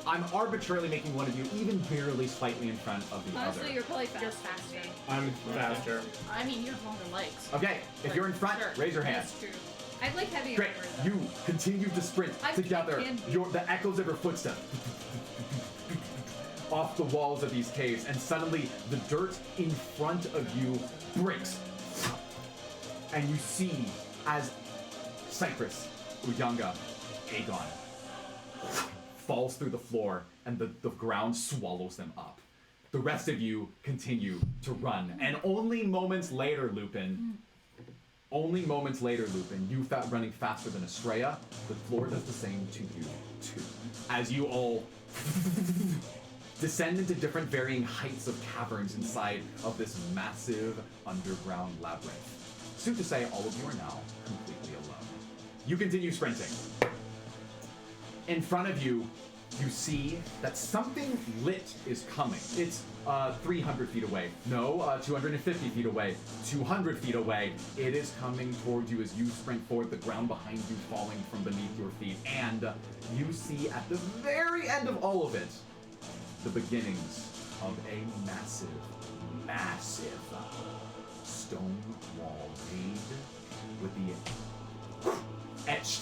I'm arbitrarily making one of you even barely slightly in front of the Honestly, other. you're probably You're faster. faster. I'm faster. I mean, you have longer legs. Okay, if you're in front, Sure. raise your hand. That's true. I'd like heavier Great. armor, though. You continue to sprint I together. can be. The echoes of your footsteps off the walls of these caves, and suddenly the dirt in front of you breaks, and you see as Cypress, Uyanga, Aegon falls through the floor, and the ground swallows them up. The rest of you continue to run, and only moments later, Lupin, you running faster than Estrella, the floor does the same to you, too. As you all descend into different varying heights of caverns inside of this massive underground labyrinth. Sooth to say, all of you are now completely alone. You continue sprinting. In front of you, you see that something lit is coming. It's 300 feet away. No, 250 feet away. 200 feet away. It is coming toward you as you sprint forward, the ground behind you falling from beneath your feet. And you see at the very end of all of it, the beginnings of a massive, massive stone wall made with the etched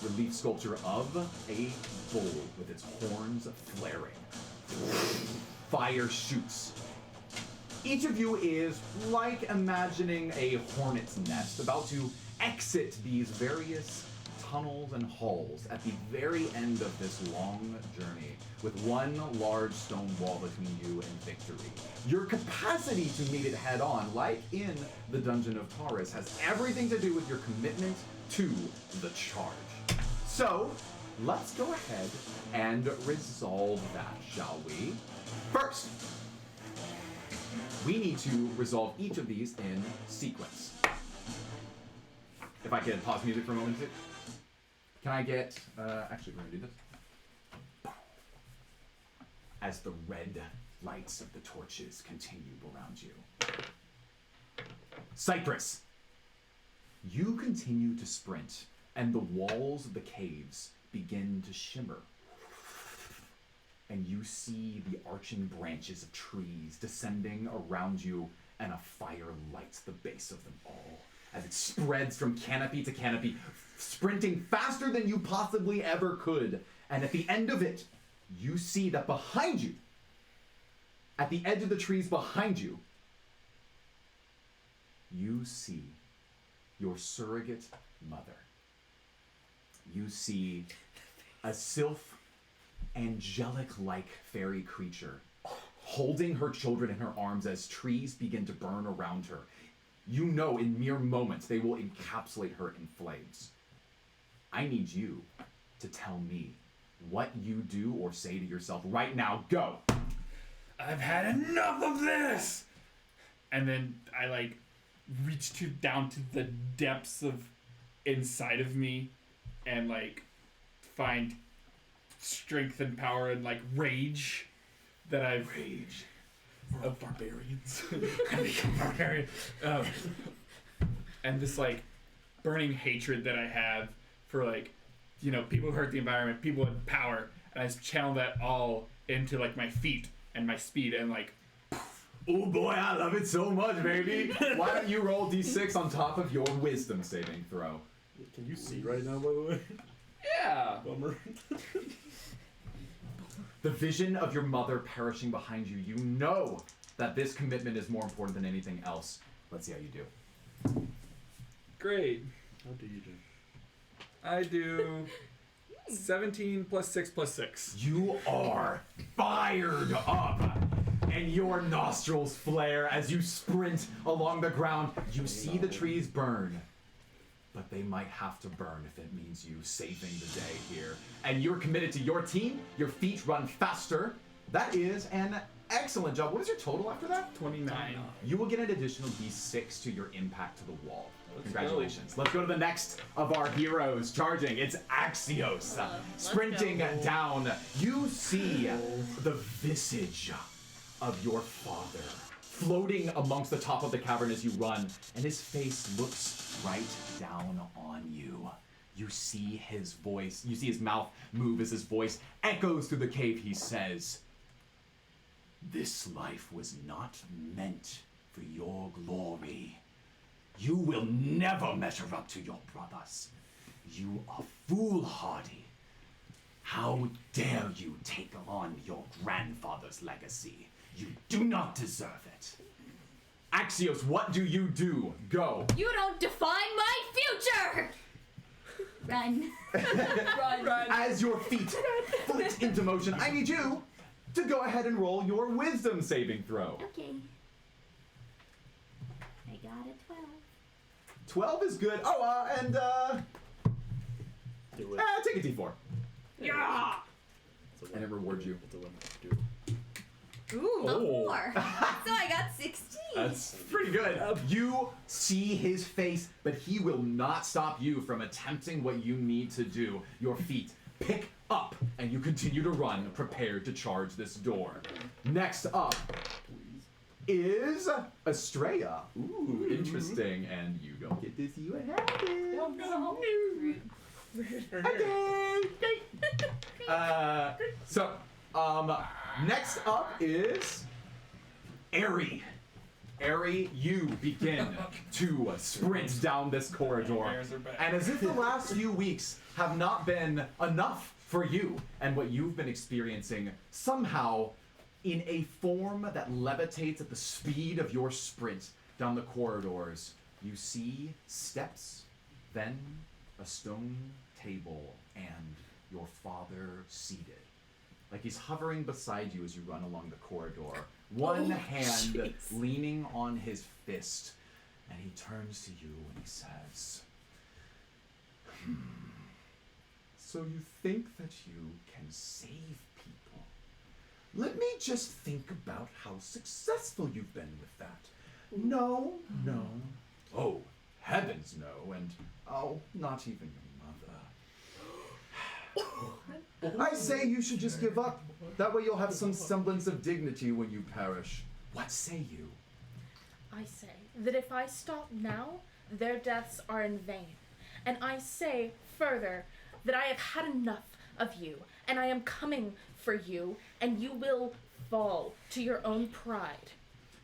relief sculpture of a bull with its horns flaring. Fire shoots. Each of you is like imagining a hornet's nest about to exit these various tunnels and halls at the very end of this long journey with one large stone wall between you and victory. Your capacity to meet it head on, like in the Dungeon of Taurus, has everything to do with your commitment to the charge. So, let's go ahead and resolve that, shall we? First, we need to resolve each of these in sequence. If I could pause music for a moment. Can I get, actually we're gonna do this. As the red lights of the torches continue around you. Cypress, you continue to sprint, and the walls of the caves begin to shimmer. And you see the arching branches of trees descending around you, and a fire lights the base of them all as it spreads from canopy to canopy, sprinting faster than you possibly ever could. And at the end of it, you see that behind you, at the edge of the trees behind you, you see your surrogate mother. You see a sylph, angelic-like fairy creature holding her children in her arms as trees begin to burn around her. You know in mere moments they will encapsulate her in flames. I need you to tell me what you do or say to yourself right now. Go! I've had enough of this! And then I reach down to the depths of inside of me and find strength and power and rage that I've Rage. Of barbarians. I become barbarian. And this burning hatred that I have for people who hurt the environment, people in power, and I just channel that all into my feet and my speed and Oh boy, I love it so much, baby! Why don't you roll d6 on top of your wisdom saving throw? Can you see right now, by the way? yeah. Bummer. The vision of your mother perishing behind you, you know that this commitment is more important than anything else. Let's see how you do. Great. How do you do? I do 17 plus 6 plus 6. You are fired up, and your nostrils flare as you sprint along the ground. You see the trees burn, but they might have to burn if it means you saving the day here. And you're committed to your team. Your feet run faster. That is an excellent job. What is your total after that? 29. You will get an additional d6 to your impact to the wall. Let's Congratulations. Let's go to the next of our heroes charging. It's Axios. Sprinting down. You see the visage of your father floating amongst the top of the cavern as you run, and his face looks right down on you. You see his voice, you see his mouth move as his voice echoes through the cave. He says, "This life was not meant for your glory. You will never measure up to your brothers. You are foolhardy. How dare you take on your grandfather's legacy? You do not deserve it." Axios, what do you do? Go. You don't define my future! Run. As your feet flit into motion, I need you to go ahead and roll your wisdom saving throw. Okay. I got a 12. 12 is good. Oh, and Do it. take a d4. Yeah. It's a And it rewards you. It's a win. Do it. Ooh. Oh. 4. So I got 16. That's pretty good. You see his face, but he will not stop you from attempting what you need to do. Your feet pick up, and you continue to run, prepared to charge this door. Next up is Estrella. Ooh, interesting. And you don't get to see what happens. Next up is Airy. Airy, you begin to sprint down this corridor. And as if the last few weeks have not been enough for you and what you've been experiencing, somehow, in a form that levitates at the speed of your sprint down the corridors, you see steps, then a stone table, and your father seated. Like he's hovering beside you as you run along the corridor, one hand leaning on his fist, and he turns to you and he says, So you think that you can save people? Let me just think about how successful you've been with that. No. Oh, heavens no, and not even your mother. I say you should just give up. That way you'll have some semblance of dignity when you perish. What say you? I say that if I stop now, their deaths are in vain. And I say further that I have had enough of you, and I am coming for you, and you will fall to your own pride.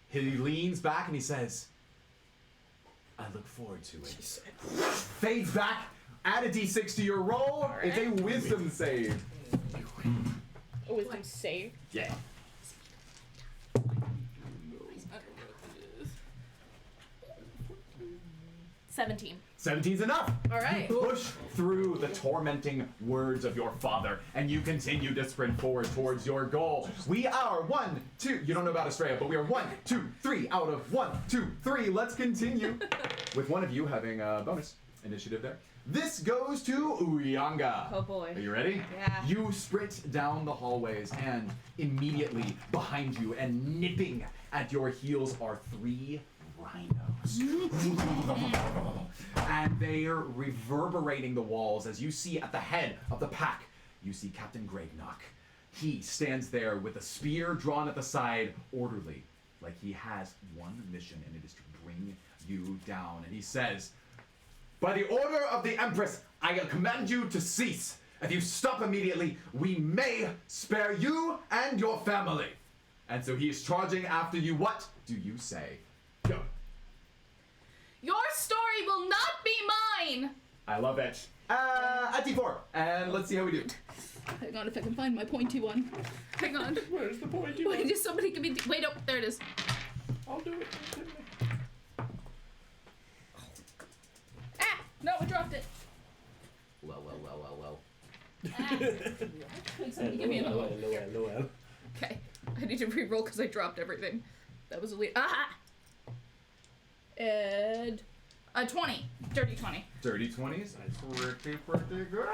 He leans back and he says, I look forward to it. Fades back, add a d6 to your roll. Right. It's a wisdom save. A wisdom save. Yeah. 17. 17's enough. All right. You push through the tormenting words of your father, and you continue to sprint forward towards your goal. We are 1, 2. You don't know about Estrella, but we are 1, 2, 3 out of 1, 2, 3. Let's continue with one of you having a bonus initiative there. This goes to Uyanga. Oh boy. Are you ready? Yeah. You sprint down the hallways, and immediately behind you and nipping at your heels are 3 rhinos. And they are reverberating the walls as you see at the head of the pack, you see Captain Gregnock. He stands there with a spear drawn at the side, orderly, like he has one mission, and it is to bring you down. And he says, by the order of the Empress, I command you to cease. If you stop immediately, we may spare you and your family. And so he is charging after you. What do you say? Go. Your story will not be mine! I love it. At D4. And let's see how we do. Hang on if I can find my pointy one. Hang on. Where's the point? Wait, just somebody give me... Wait, oh, there it is. I'll do it. Ah! No, I dropped it. Well. Somebody give me another one. LOL. Okay. I need to re-roll because I dropped everything. That was a lead. Aha! And... 20. Dirty 20. Dirty 20s. Pretty good.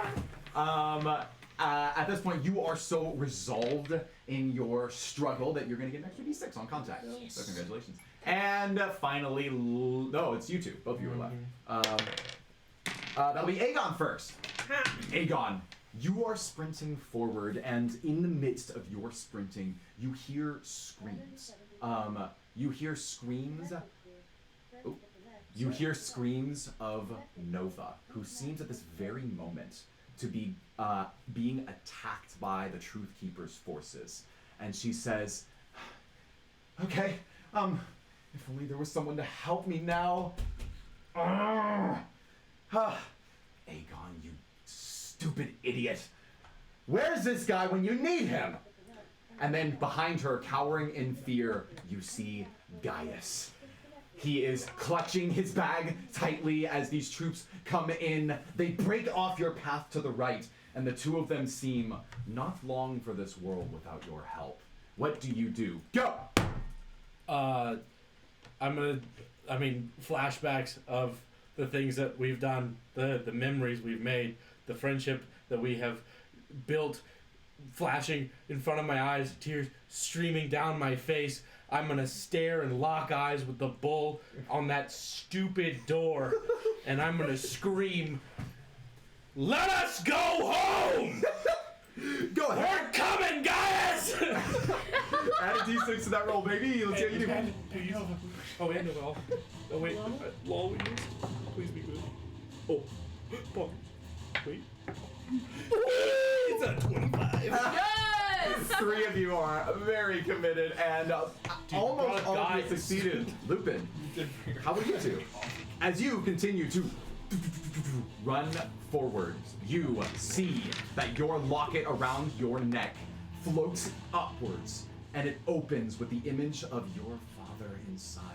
At this point, you are so resolved in your struggle that you're going to get an extra d6 on contact. Yes. So congratulations. And finally, no, it's you two. Both of you are left. That'll be Aegon first. Aegon, you are sprinting forward, and in the midst of your sprinting, you hear screams. You hear screams. Oh, you hear screams of Nova, who seems at this very moment to be being attacked by the Truth Keeper's forces. And she says, okay, if only there was someone to help me now. Aegon, you stupid idiot. Where's this guy when you need him? And then behind her, cowering in fear, you see Gaius. He is clutching his bag tightly as these troops come in. They break off your path to the right, and the two of them seem not long for this world without your help. What do you do? Go! Flashbacks of the things that we've done, the memories we've made, the friendship that we have built, flashing in front of my eyes, tears streaming down my face. I'm gonna stare and lock eyes with the bull on that stupid door, and I'm gonna scream, "Let us go home! Go ahead! We're coming, guys!" Add a d6 to that roll, baby. Let's see how you do. Oh, and Noel. Oh, wait. Lol, please be good. Oh, Paul. Wait. It's a 25. Yes! Three of you are very committed, and almost all of you succeeded. Lupin, how would you do? As you continue to run forward, you see that your locket around your neck floats upwards, and it opens with the image of your father inside.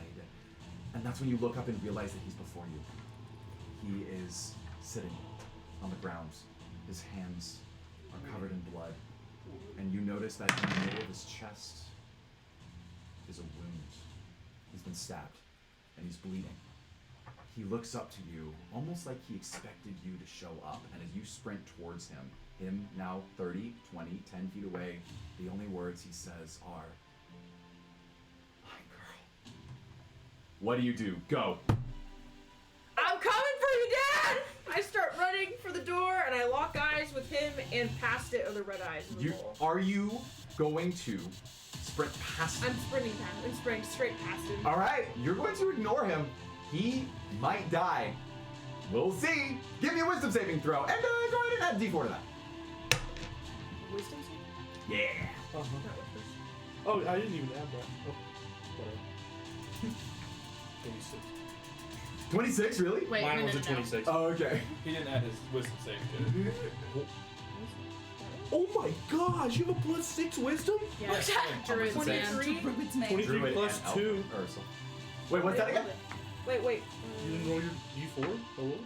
And that's when you look up and realize that he's before you. He is sitting on the ground. His hands are covered in blood. And you notice that in the middle of his chest is a wound. He's been stabbed, and he's bleeding. He looks up to you, almost like he expected you to show up. And as you sprint towards him now 30, 20, 10 feet away, the only words he says are, "My girl." What do you do? Go. I'm coming for you, Dad! I start running for the door, and I lock eyes with him and past it are the red eyes of the bull. Are you going to sprint past him? I'm sprinting past him. I'm sprinting straight past him. All right, you're going to ignore him. He might die. We'll see. Give me a wisdom saving throw, and go ahead and add d4 to that. Wisdom saving? Yeah. Oh, I didn't even add that. Oh, whatever. 26. 26, really? Wait, Mine no, was no, a no. 26. Oh, okay. He didn't add his wisdom save to it. Oh my gosh, you have a +6 wisdom? Yeah, Druid's man. 23? 23 Druid plus and 2. Ursula. Wait, what's that again? Wait. You didn't roll your d4? Hello?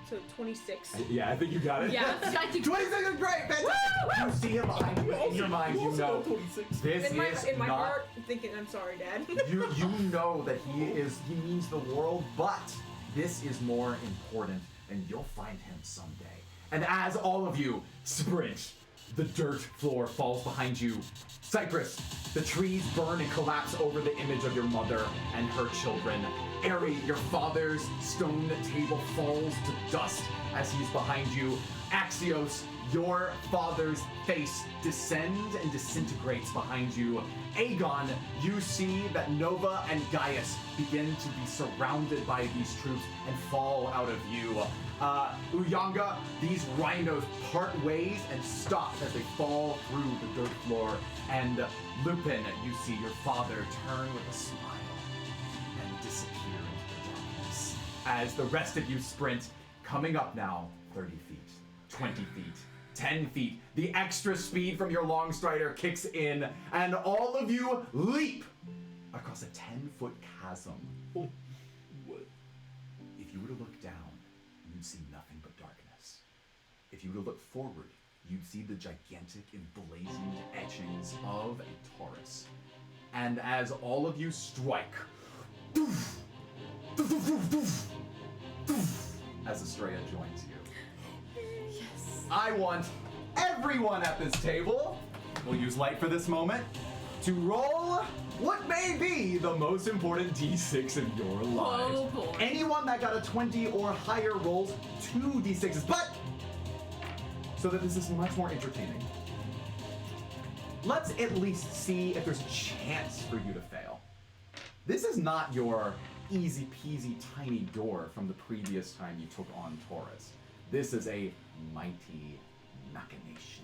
So 26. Yeah, I think you got it. Yeah, I think 26 is great. Fantastic. You see him behind you. In your mind, you know 26. this In is my not. heart, I'm thinking, I'm sorry, Dad. You know that he means the world, but this is more important, and you'll find him someday. And as all of you sprint, the dirt floor falls behind you. Cypress, the trees burn and collapse over the image of your mother and her children. Airy, your father's stone table falls to dust as he's behind you. Axios, your father's face descends and disintegrates behind you. Aegon, you see that Nova and Gaius begin to be surrounded by these troops and fall out of view. Uyanga, these rhinos part ways and stop as they fall through the dirt floor. And Lupin, you see your father turn with a smile and disappear into the darkness. As the rest of you sprint, coming up now, 30 feet, 20 feet, 10 feet. The extra speed from your long strider kicks in, and all of you leap across a 10-foot chasm. Oh, what? If you were to look down, you'd see nothing but darkness. If you were to look forward, you'd see the gigantic emblazoned etchings of a Taurus. And as all of you strike, as Estrella joins you. Yes. I want everyone at this table, we'll use light for this moment, to roll what may be the most important d6 in your lives. Oh boy. Anyone that got a 20 or higher rolls 2 d6s, but so that this is much more entertaining. Let's at least see if there's a chance for you to fail. This is not your easy peasy tiny door from the previous time you took on Taurus. This is a mighty machination.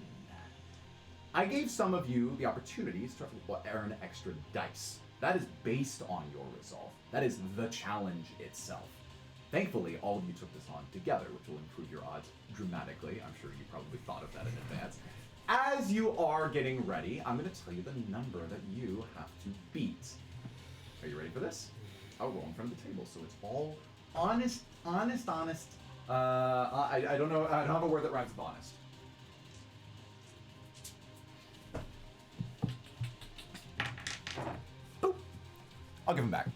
I gave some of you the opportunities to earn extra dice. That is based on your resolve. That is the challenge itself. Thankfully, all of you took this on together, which will improve your odds dramatically. I'm sure you probably thought of that in advance. As you are getting ready, I'm going to tell you the number that you have to beat. Are you ready for this? I'll roll in front of the table, so it's all honest. I don't know. I don't have a word that rhymes with honest. Boop. I'll give him back.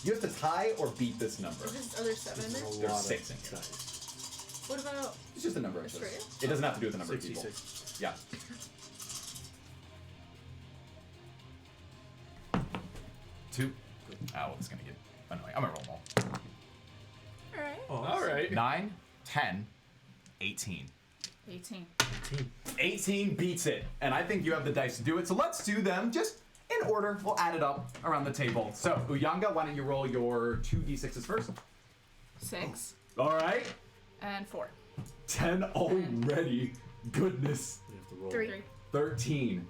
You have to tie or beat this number. Are there 7 in there? There's 6 in here. What about It's just a number. It Australia? doesn't have to do with the number of people. 66. Yeah. Two. Oh, it's gonna get annoying. I'm gonna roll them all. Alright. Oh, All right. 9, 10, 18. 18. 18 beats it, and I think you have the dice to do it. So let's do them just in order. We'll add it up around the table. So Uyanga, why don't you roll your 2d6s first? 6 All right. and 4. 10 already. Goodness. We have to roll. 3. 13.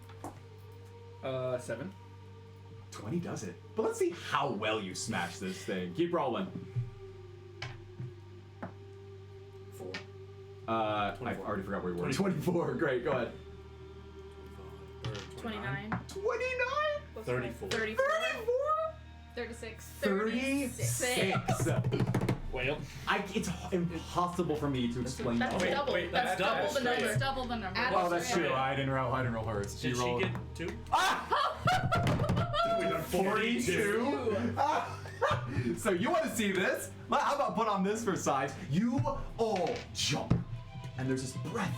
7. 20 does it. But let's see how well you smash this thing. Keep rolling. 4. I've 24. already forgot where we were. 24. 24. Great. Go ahead. 29. 29. 34. 34. 36. 36. Well, It's impossible for me to explain That's that. double. wait, that's that's double the double. number. It's double the number. Add Oh, that's Australia. true. I didn't roll hers. Did she rolled. get 2? Ah! We done 42. So you want to see this? Well, how about put on this for size? You all jump, and there's this breath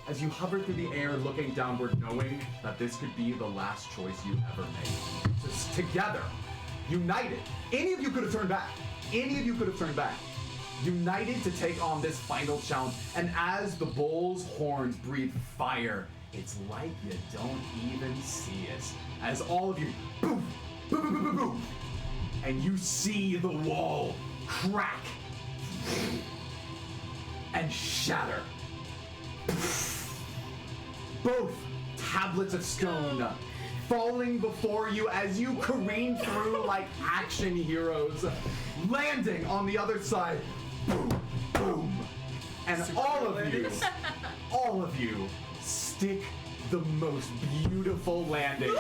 as you hover through the air, looking downward, knowing that this could be the last choice you ever make. Just together, united. Any of you could have turned back. Any of you could have turned back. United to take on this final challenge. And as the bull's horns breathe fire, it's like you don't even see it. As all of you, boom, boom, boom, boom, boom, boom, and you see the wall crack and shatter. Both tablets of stone falling before you as you careen through like action heroes, landing on the other side. Boom, boom. And all of you stick the most beautiful landing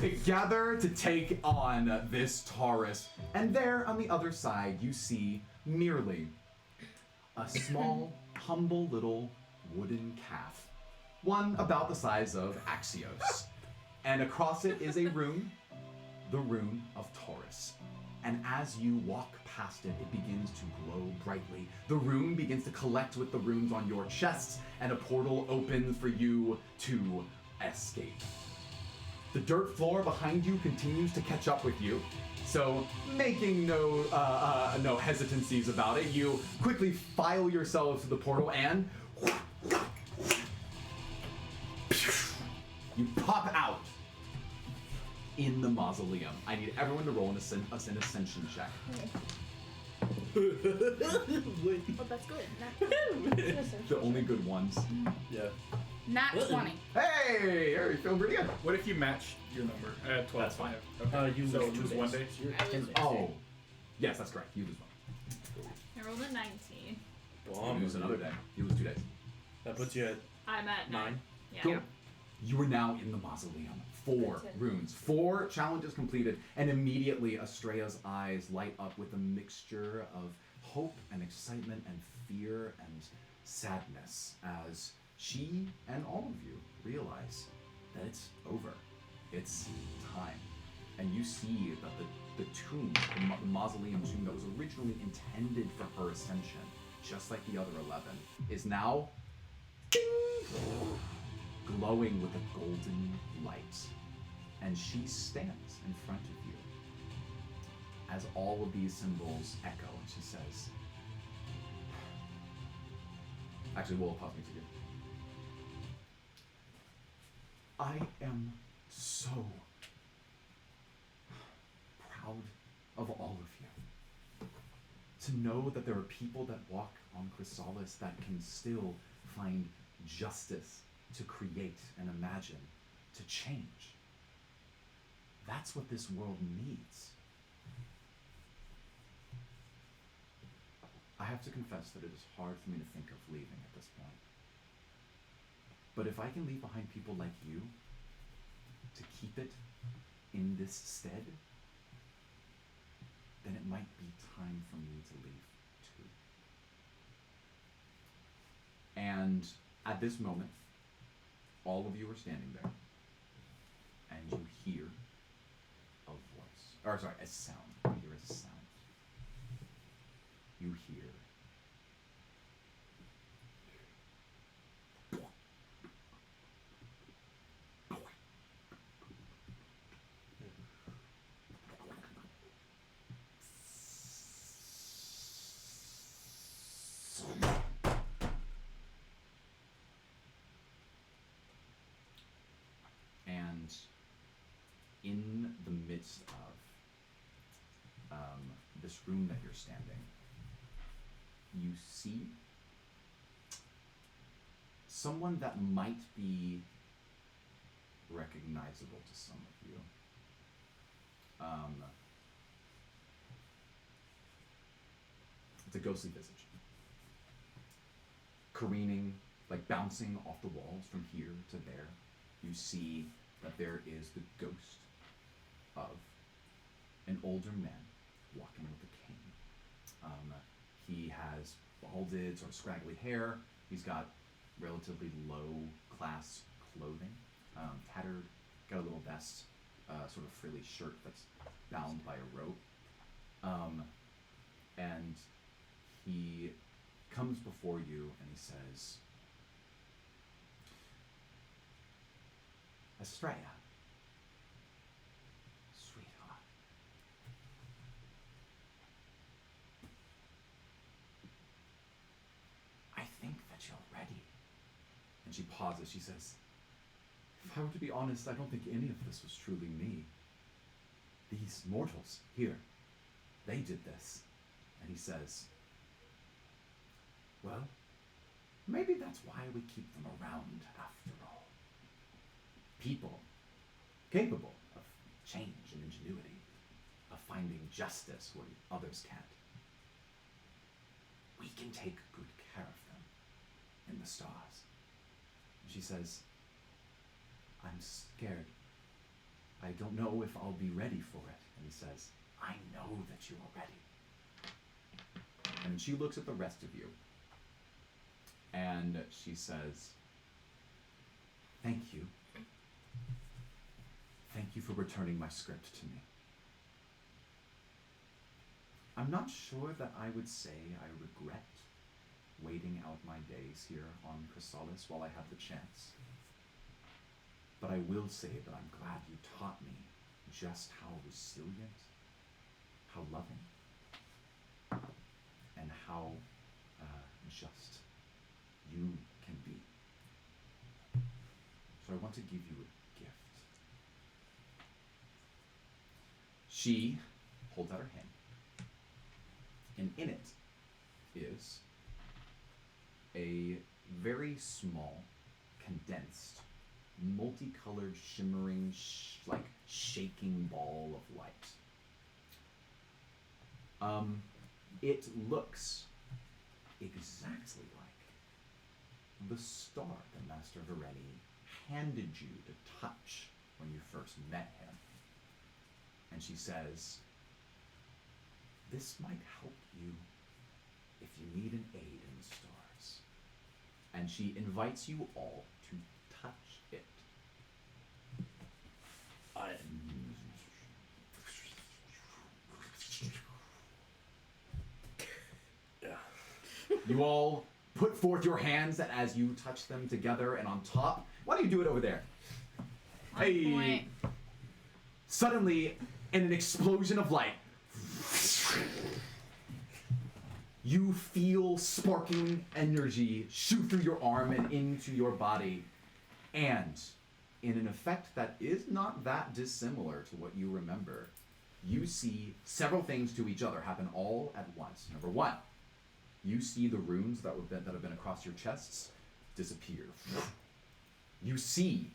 together to take on this Taurus. And there on the other side, you see merely a small, humble little wooden calf. One about the size of Axios. And across it is a rune, the rune of Taurus. And as you walk past it, it begins to glow brightly. The rune begins to collect with the runes on your chests, and a portal opens for you to escape. The dirt floor behind you continues to catch up with you. So, making no hesitancies about it, you quickly file yourselves to the portal and you pop out in the mausoleum. I need everyone to roll an ascension check. Oh, that's good. The only good ones. Yeah. Nat 20. Hey, you feeling pretty good. what if you match your number? 12. That's fine. Okay. You so lose 2 lose days. 1 day. Oh, yes, that's correct. You lose one. I rolled a 19. You lose another day. You lose 2 days. That puts you at I'm at 9. Yeah. Cool. You are now in the mausoleum. 4 runes, 4 challenges completed, and immediately Estrella's eyes light up with a mixture of hope and excitement and fear and sadness as she and all of you realize that it's over. It's time. And you see that the tomb, the mausoleum tomb that was originally intended for her ascension, just like the other 11, is now glowing with a golden light. And she stands in front of you as all of these symbols echo, and she says, actually, we'll pause music here. I am so proud of all of you. To know that there are people that walk on Chrysalis that can still find justice to create and imagine, to change. That's what this world needs. I have to confess that it is hard for me to think of leaving at this point. But if I can leave behind people like you to keep it in this stead, then it might be time for me to leave too. And at this moment, all of you are standing there, and you hear a voice, or sorry, a sound. You hear a sound. You hear and in the midst of this room that you're standing, you see someone that might be recognizable to some of you. It's a ghostly visage. Careening, like bouncing off the walls from here to there. You see that there is the ghost of an older man walking with a cane. He has balded, sort of scraggly hair. He's got relatively low class clothing, tattered, got a little vest, sort of frilly shirt that's bound by a rope. And he comes before you and he says, Estrella, sweetheart, I think that you're ready. And she pauses. She says, if I were to be honest, I don't think any of this was truly me. These mortals here, they did this. And he says, well, maybe that's why we keep them around after all. People capable of change and ingenuity, of finding justice where others can't. We can take good care of them in the stars. And she says, I'm scared. I don't know if I'll be ready for it. And he says, I know that you are ready. And she looks at the rest of you. And she says, thank you. Thank you for returning my script to me. I'm not sure that I would say I regret waiting out my days here on Chrysalis while I have the chance. But I will say that I'm glad you taught me just how resilient, how loving, and how just you can be. So I want to give you a gift. She holds out her hand, and in it is a very small, condensed, multicolored, shimmering, like shaking ball of light. It looks exactly like the star that Master Vireni handed you to touch when you first met him. And she says, this might help you if you need an aid in the stars. And she invites you all to touch it. You all put forth your hands as you touch them together, and on top, why don't you do it over there? Hey! Suddenly, in an explosion of light, you feel sparking energy shoot through your arm and into your body, and in an effect that is not that dissimilar to what you remember, you see several things to each other happen all at once. Number one, you see the runes that have been across your chests disappear. You see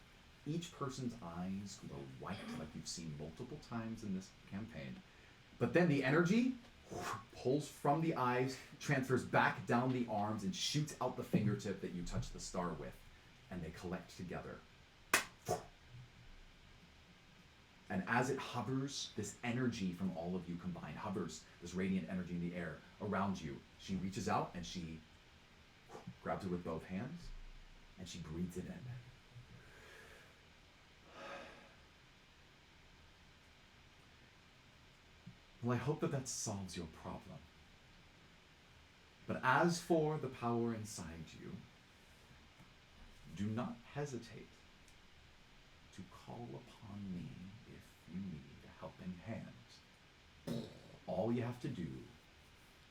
each person's eyes glow white like you've seen multiple times in this campaign. But then the energy pulls from the eyes, transfers back down the arms, and shoots out the fingertip that you touched the star with. and they collect together. And as it hovers, this energy from all of you combined hovers, this radiant energy in the air around you. She reaches out and she grabs it with both hands and she breathes it in. Well, I hope that solves your problem. But as for the power inside you, do not hesitate to call upon me if you need a helping hand. All you have to do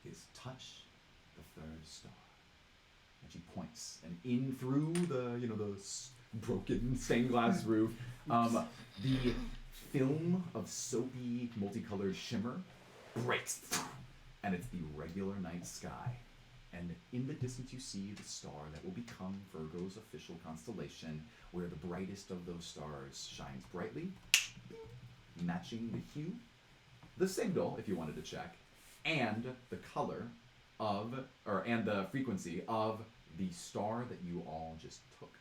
is touch the third star. And she points, and in through the, broken stained glass roof, the film of soapy, multicolored shimmer breaks, and it's the regular night sky. And in the distance you see the star that will become Virgo's official constellation, where the brightest of those stars shines brightly, matching the hue, the signal, if you wanted to check, and the color of, and the frequency of the star that you all just took.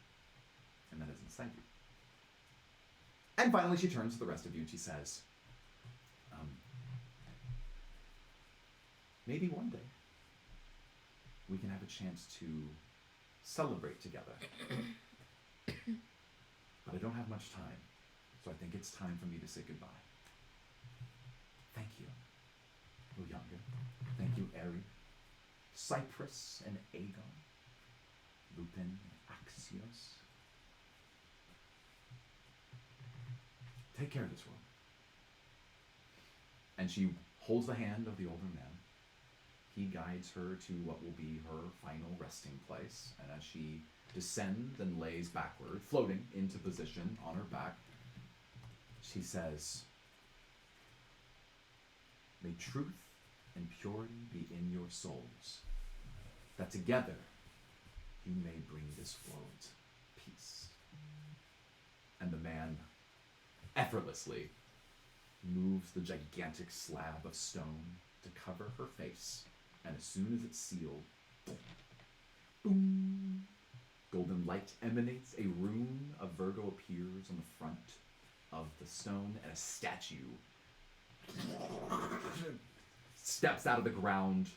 And that is inside you. And finally she turns to the rest of you and she says, maybe one day we can have a chance to celebrate together. But I don't have much time, so I think it's time for me to say goodbye. Thank you, Uyanga. Thank you, Eri, Cypress and Aegon, Lupin and Axios. Take care of this world. And she holds the hand of the older man. He guides her to what will be her final resting place, and as she descends and lays backward, floating into position on her back, she says, may truth and purity be in your souls, that together you may bring this world peace. And the man effortlessly moves the gigantic slab of stone to cover her face. And as soon as it's sealed, boom, golden light emanates, a rune of Virgo appears on the front of the stone, and a statue steps out of the ground,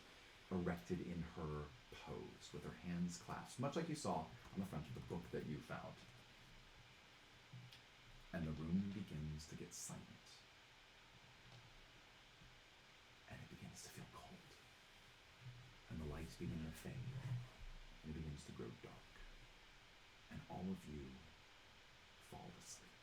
erected in her pose, with her hands clasped, much like you saw on the front of the book that you found. And the room begins to get silent. And it begins to feel cold. And the lights begin to fade, and it begins to grow dark, and all of you fall asleep.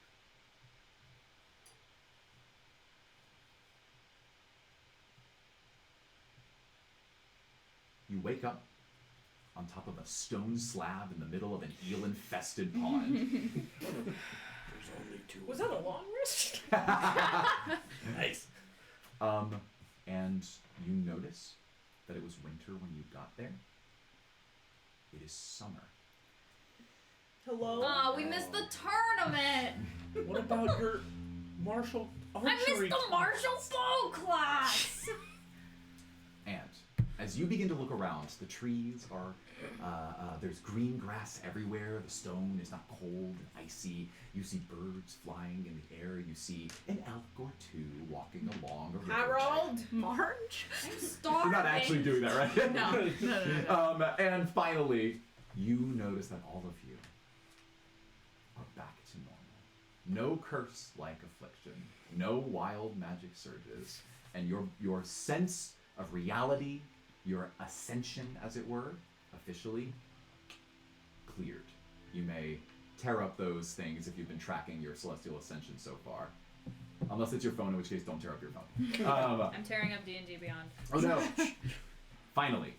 You wake up on top of a stone slab in the middle of an eel-infested pond. There's only two. Was that a long rest? Nice. And you notice that it was winter when you got there. It is summer. Hello? Oh, we missed the tournament. What about your martial archery? I missed the martial bow class. And as you begin to look around, the trees are, there's green grass everywhere. The stone is not cold and icy. You see birds flying in the air. You see an elk or two walking along a river. Harold? Marge? I'm starving. You're not actually doing that, right? No. And finally, you notice that all of you are back to normal. No curse-like affliction. No wild magic surges. And your sense of reality, your ascension, as it were, officially cleared. You may tear up those things if you've been tracking your celestial ascension so far. Unless it's your phone, in which case don't tear up your phone. I'm tearing up D&D Beyond. Oh no. Finally.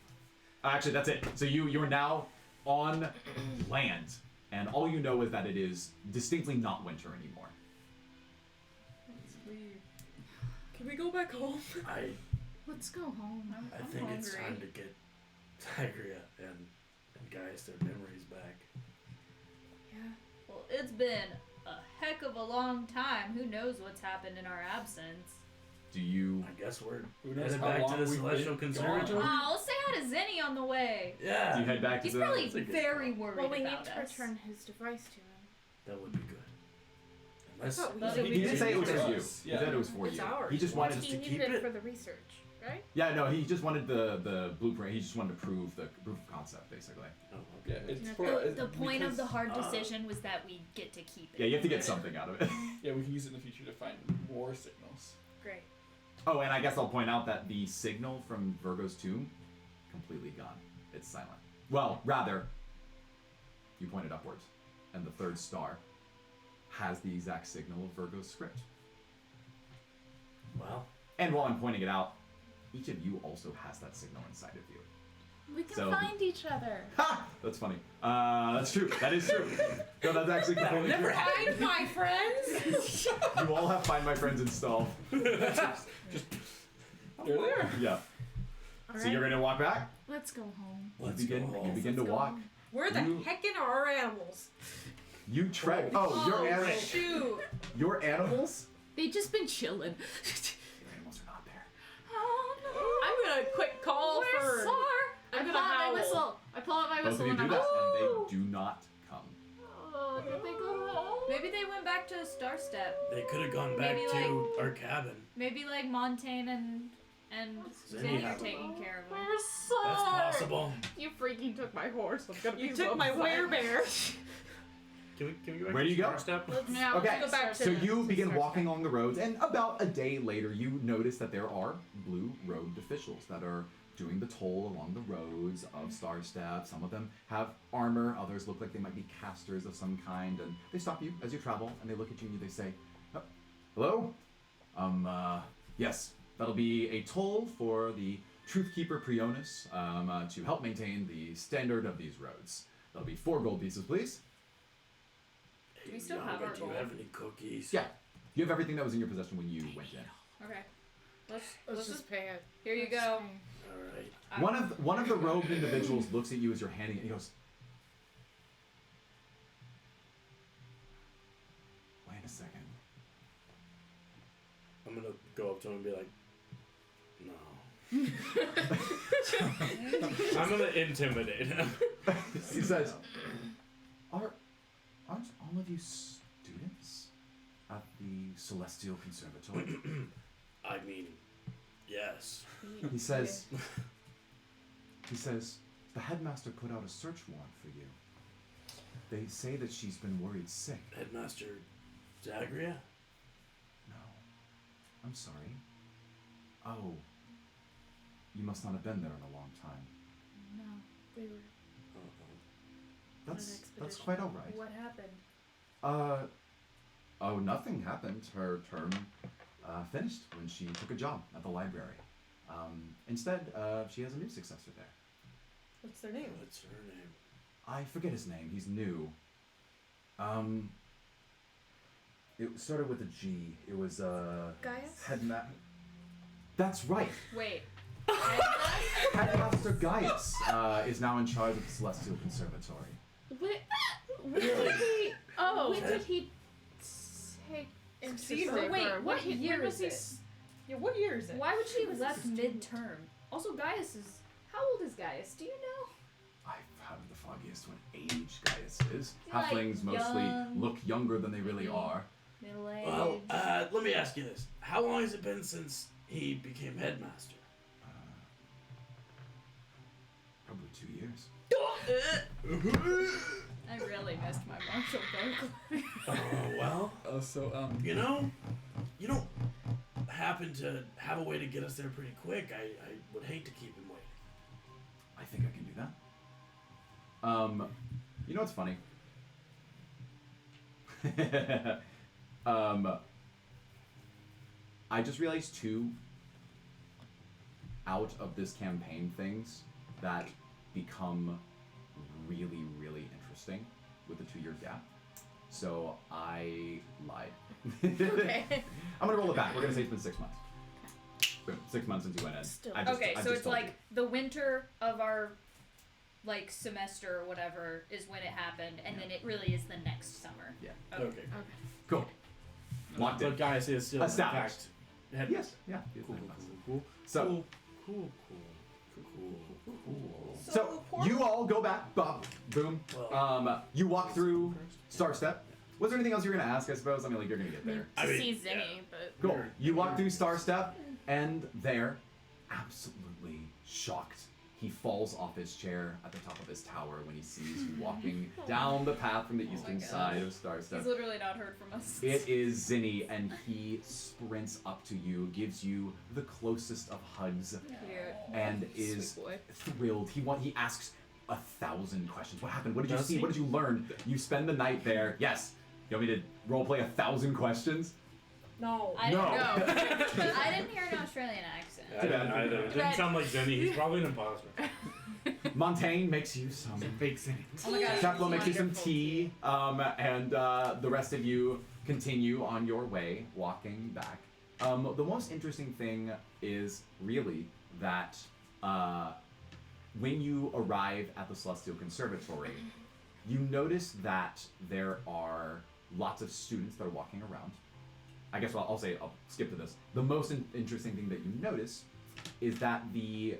Actually, that's it. So you're now on land, and all you know is that it is distinctly not winter anymore. Let's leave. Can we go back home? Let's go home. I think it's time to get Tigria and guys their memories back. Yeah. Well, it's been a heck of a long time. Who knows what's happened in our absence? Do you? I guess we're Who knows headed how back long to the we've Celestial been Conservatory. gone. Oh, let's say hi to Zenny on the way. Yeah. Do you head back to He's the? probably That's a good very call. worried Well, we need about to us. return his device to him. That would be good. Unless thought we But said He we didn't say it was for you. us. He Yeah. said it was for It's you. ours. He just Wants wanted. us He to needed keep it it? for the research, right? Yeah, no, he just wanted the blueprint. He just wanted to prove the proof of concept, basically. Oh, Yeah, okay. it's Yeah, for The point of because- the hard decision was that we get to keep it. Yeah, you have to get something out of it. Yeah, we can use it in the future to find more signals. Great. Oh, and I guess I'll point out that the signal from Virgo's tomb, completely gone. It's silent. Well, rather, you pointed upwards, and the third star has the exact signal of Virgo's script. Well, And while I'm pointing it out, each of you also has that signal inside of you. We can So- find each other. Ha! That's funny. That's true. That is true. No, that's actually completely never true. Find my friends. You all have Find My Friends installed. They're there. Yeah. All So you're right. gonna walk back? Let's go home. let's you begin, go you home. begin to Let's go walk. home. Where the You- heck are our animals? You trek. Oh, your Shoot. your animals? They've just been chilling. Your animals are not there. Oh I'm gonna quick call no. Where's for. Sar? I I'm pull gonna out my howl. whistle. I pull out my Both whistle of you and do I'm that, like, and they do not come. oh, did they go home? Maybe they went back to Star Step. They could have gone back Maybe, to our cabin. Maybe like Montaigne and Zenny Zenny are have- taking care of them. Where's Sar? That's possible. You freaking took my horse. I'm gonna You be took so my upset. werebear. Can we go back Where to do you go? Star Step? Yeah, Okay, let's go back to so the- you begin Star walking along the roads, and about a day later, you notice that there are blue robed officials that are doing the toll along the roads of Star Step. Some of them have armor, others look like they might be casters of some kind, and they stop you as you travel, and they look at you and they say, "Oh, hello? Yes, that'll be a toll for the Truthkeeper Prionis to help maintain the standard of these roads. That'll be 4 gold pieces, please." Do we still have Yanga, our do you gold? have any cookies? Yeah. You have everything that was in your possession when you went in. Okay. Let's just pay it. Here you go. Alright. One of the robed individuals looks at you as you're handing it. He goes, "Wait a second." I'm gonna go up to him and be like, no. I'm gonna intimidate him. He says, "Aren't all of you students at the Celestial Conservatory?" I mean, yes. He says, "The headmaster put out a search warrant for you. They say that she's been worried sick." Headmaster Zagria? No. I'm sorry. Oh. You must not have been there in a long time. No, we were. That's expedition. quite all right. What happened? Oh, nothing happened. Her term finished when she took a job at the library. Instead, she has a new successor there. What's their name? What's her name? I forget his name. He's new. It started with a G. It was Gaius? That's right. Wait. Headmaster Gaius is now in charge of the Celestial Conservatory. When did he? Oh, when did he take Succeed into her. Wait, her? what when year was is he this? Yeah, what year is it? Why would she have was left a student. mid-term? Also, Gaius is... How old is Gaius? Do you know? I haven't the foggiest what age Gaius is. Like Halflings mostly young. look younger than they really are. Middle-aged? Well, let me ask you this. How long has it been since he became headmaster? Probably 2 years. I really missed my martial vocal. Well, So you know, you don't happen to have a way to get us there pretty quick. I would hate to keep him waiting. I think I can do that. You know what's funny? I just realized 2 out of this campaign things that become really, really interesting with the 2-year gap. So I lied. Okay. I'm gonna roll it back. We're gonna say it's been 6 months. Boom, 6 months since you went in. Still. I just- Okay, I so just it's told like you. the winter of our like semester or whatever is when it happened, and then it really is the next summer. Yeah. Okay. Okay. Cool. Locked in. But Gaius is still Established. Yes, yeah. he is Cool, the cool, headmaster. cool, So, cool. so you all go back, bop, boom. You walk through Star Step. Was there anything else you were gonna ask? I suppose. I mean, like you're gonna get there. To see Zinni, but Cool. You walk through Star Step, and there, absolutely shocked, he falls off his chair at the top of his tower when he sees you walking down the path from the eastern side of Star Step. He's literally not heard from us. It is Zinni, and he sprints up to you, gives you the closest of hugs, Cute. and is Sweet boy. thrilled. He asks 1,000 questions. What happened? What did you Does see? he? What did you learn? You spend the night there. Yes. You want me to roleplay 1,000 questions? No. I No. didn't know. I didn't hear an Australian accent. I didn't sound like Zenny. He's probably an imposter. Montaigne makes you some fake Zinni. Oh my god. Chaplo makes you some wonderful tea, and the rest of you continue on your way, walking back. The most interesting thing is really that when you arrive at the Celestial Conservatory, you notice that there are lots of students that are walking around. I guess I'll skip to this. The most interesting thing that you notice is that the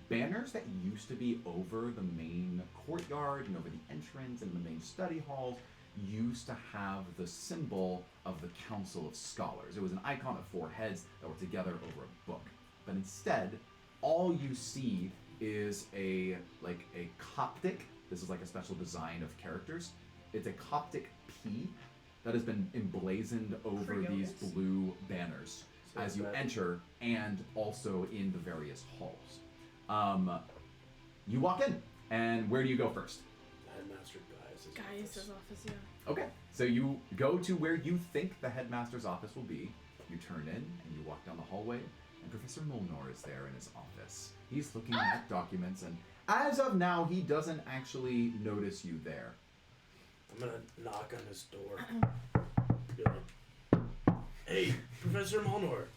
banners that used to be over the main courtyard and over the entrance and the main study halls used to have the symbol of the Council of Scholars. It was an icon of 4 heads that were together over a book. But instead, all you see is a Coptic. This is like a special design of characters. It's a Coptic P that has been emblazoned over these blue banners as you enter, and also in the various halls. You walk in, and where do you go first? Headmaster Gaius' office, yeah. Okay, so you go to where you think the headmaster's office will be. You turn in, and you walk down the hallway, and Professor Molnor is there in his office. He's looking at documents, and as of now, he doesn't actually notice you there. I'm gonna knock on his door. Be like, hey, Professor Molnor.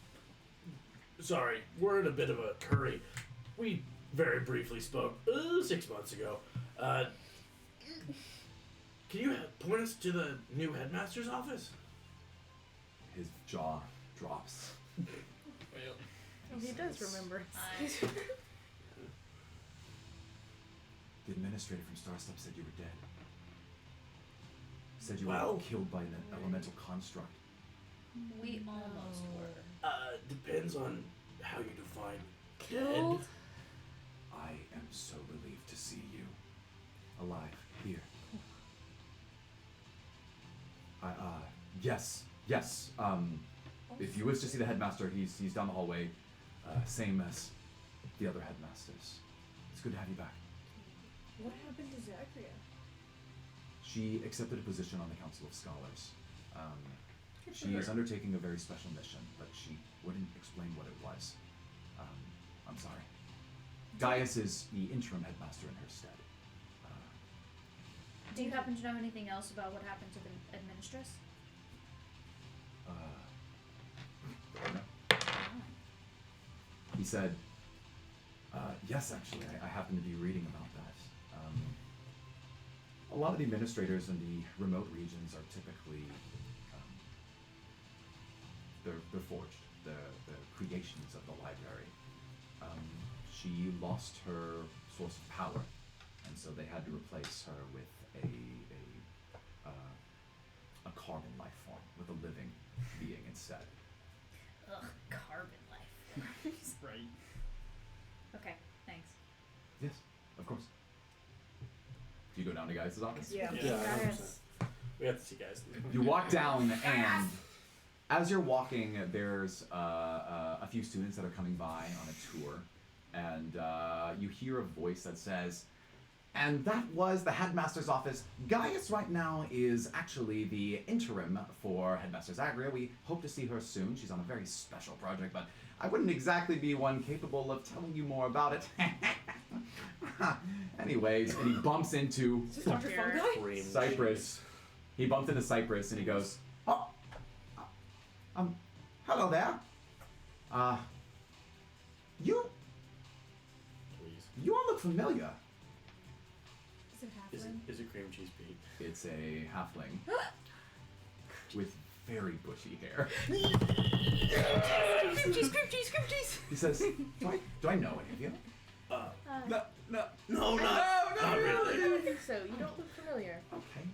Sorry, we're in a bit of a hurry. We very briefly spoke 6 months ago. Can you point us to the new headmaster's office? His jaw drops. Oh, he does remember. The administrator from Star Step said you were dead. Said you Well- were killed by an elemental construct. We almost were. Depends on how you define Killed? dead. I am so relieved to see you alive here. Yes. If you wish to see the headmaster, he's down the hallway, same as the other headmasters. It's good to have you back. What happened to Zachria? She accepted a position on the Council of Scholars. She is undertaking a very special mission, but she wouldn't explain what it was. I'm sorry. Gaius is the interim headmaster in her stead. Do you happen to know anything else about what happened to the administratress? He said, yes, actually, I happen to be reading about that. A lot of the administrators in the remote regions are typically, they're forged. They're creations of the library. She lost her source of power, and so they had to replace her with a carbon life form, with a living being instead. Ugh, carbon life. Right. Okay, thanks. Yes, of course. Do you go down to Gaius' office? Yeah. Yeah, 100%. Gaius. We have to see guys. You walk down, and as you're walking, there's a few students that are coming by on a tour, and you hear a voice that says, and that was the headmaster's office. Gaius right now is actually the interim for Headmaster Zagria. We hope to see her soon. She's on a very special project, but I wouldn't exactly be one capable of telling you more about it. Anyways, and he bumps into Is this Dr. Fungi? Cypress. He bumped into Cypress and he goes, oh, hello there. You Please. all look familiar. Is it halfling? Is it cream cheese Pete? It's a halfling with very bushy hair. Scrimchies. He says, do I know any of you? No, not really. I don't think so. You don't look familiar. Okay,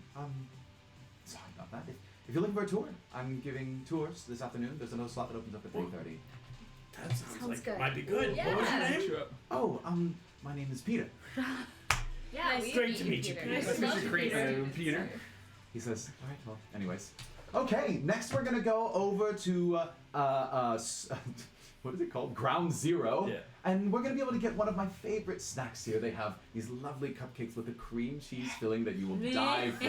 sorry about that. If you're looking for a tour, I'm giving tours this afternoon. There's another slot that opens up at 3:30. That sounds like good. it might be good. Yeah. What was your name? Oh, my name is Peter. Yeah, Nice Great to meet you, Peter. Peter. Nice Nice to to meet meet you, you, Peter. Peter. He says, all right, well, anyways. Okay, next we're gonna go over to, what is it called? Ground Zero. Yeah. And we're gonna be able to get one of my favorite snacks here. They have these lovely cupcakes with a cream cheese filling that you will die for.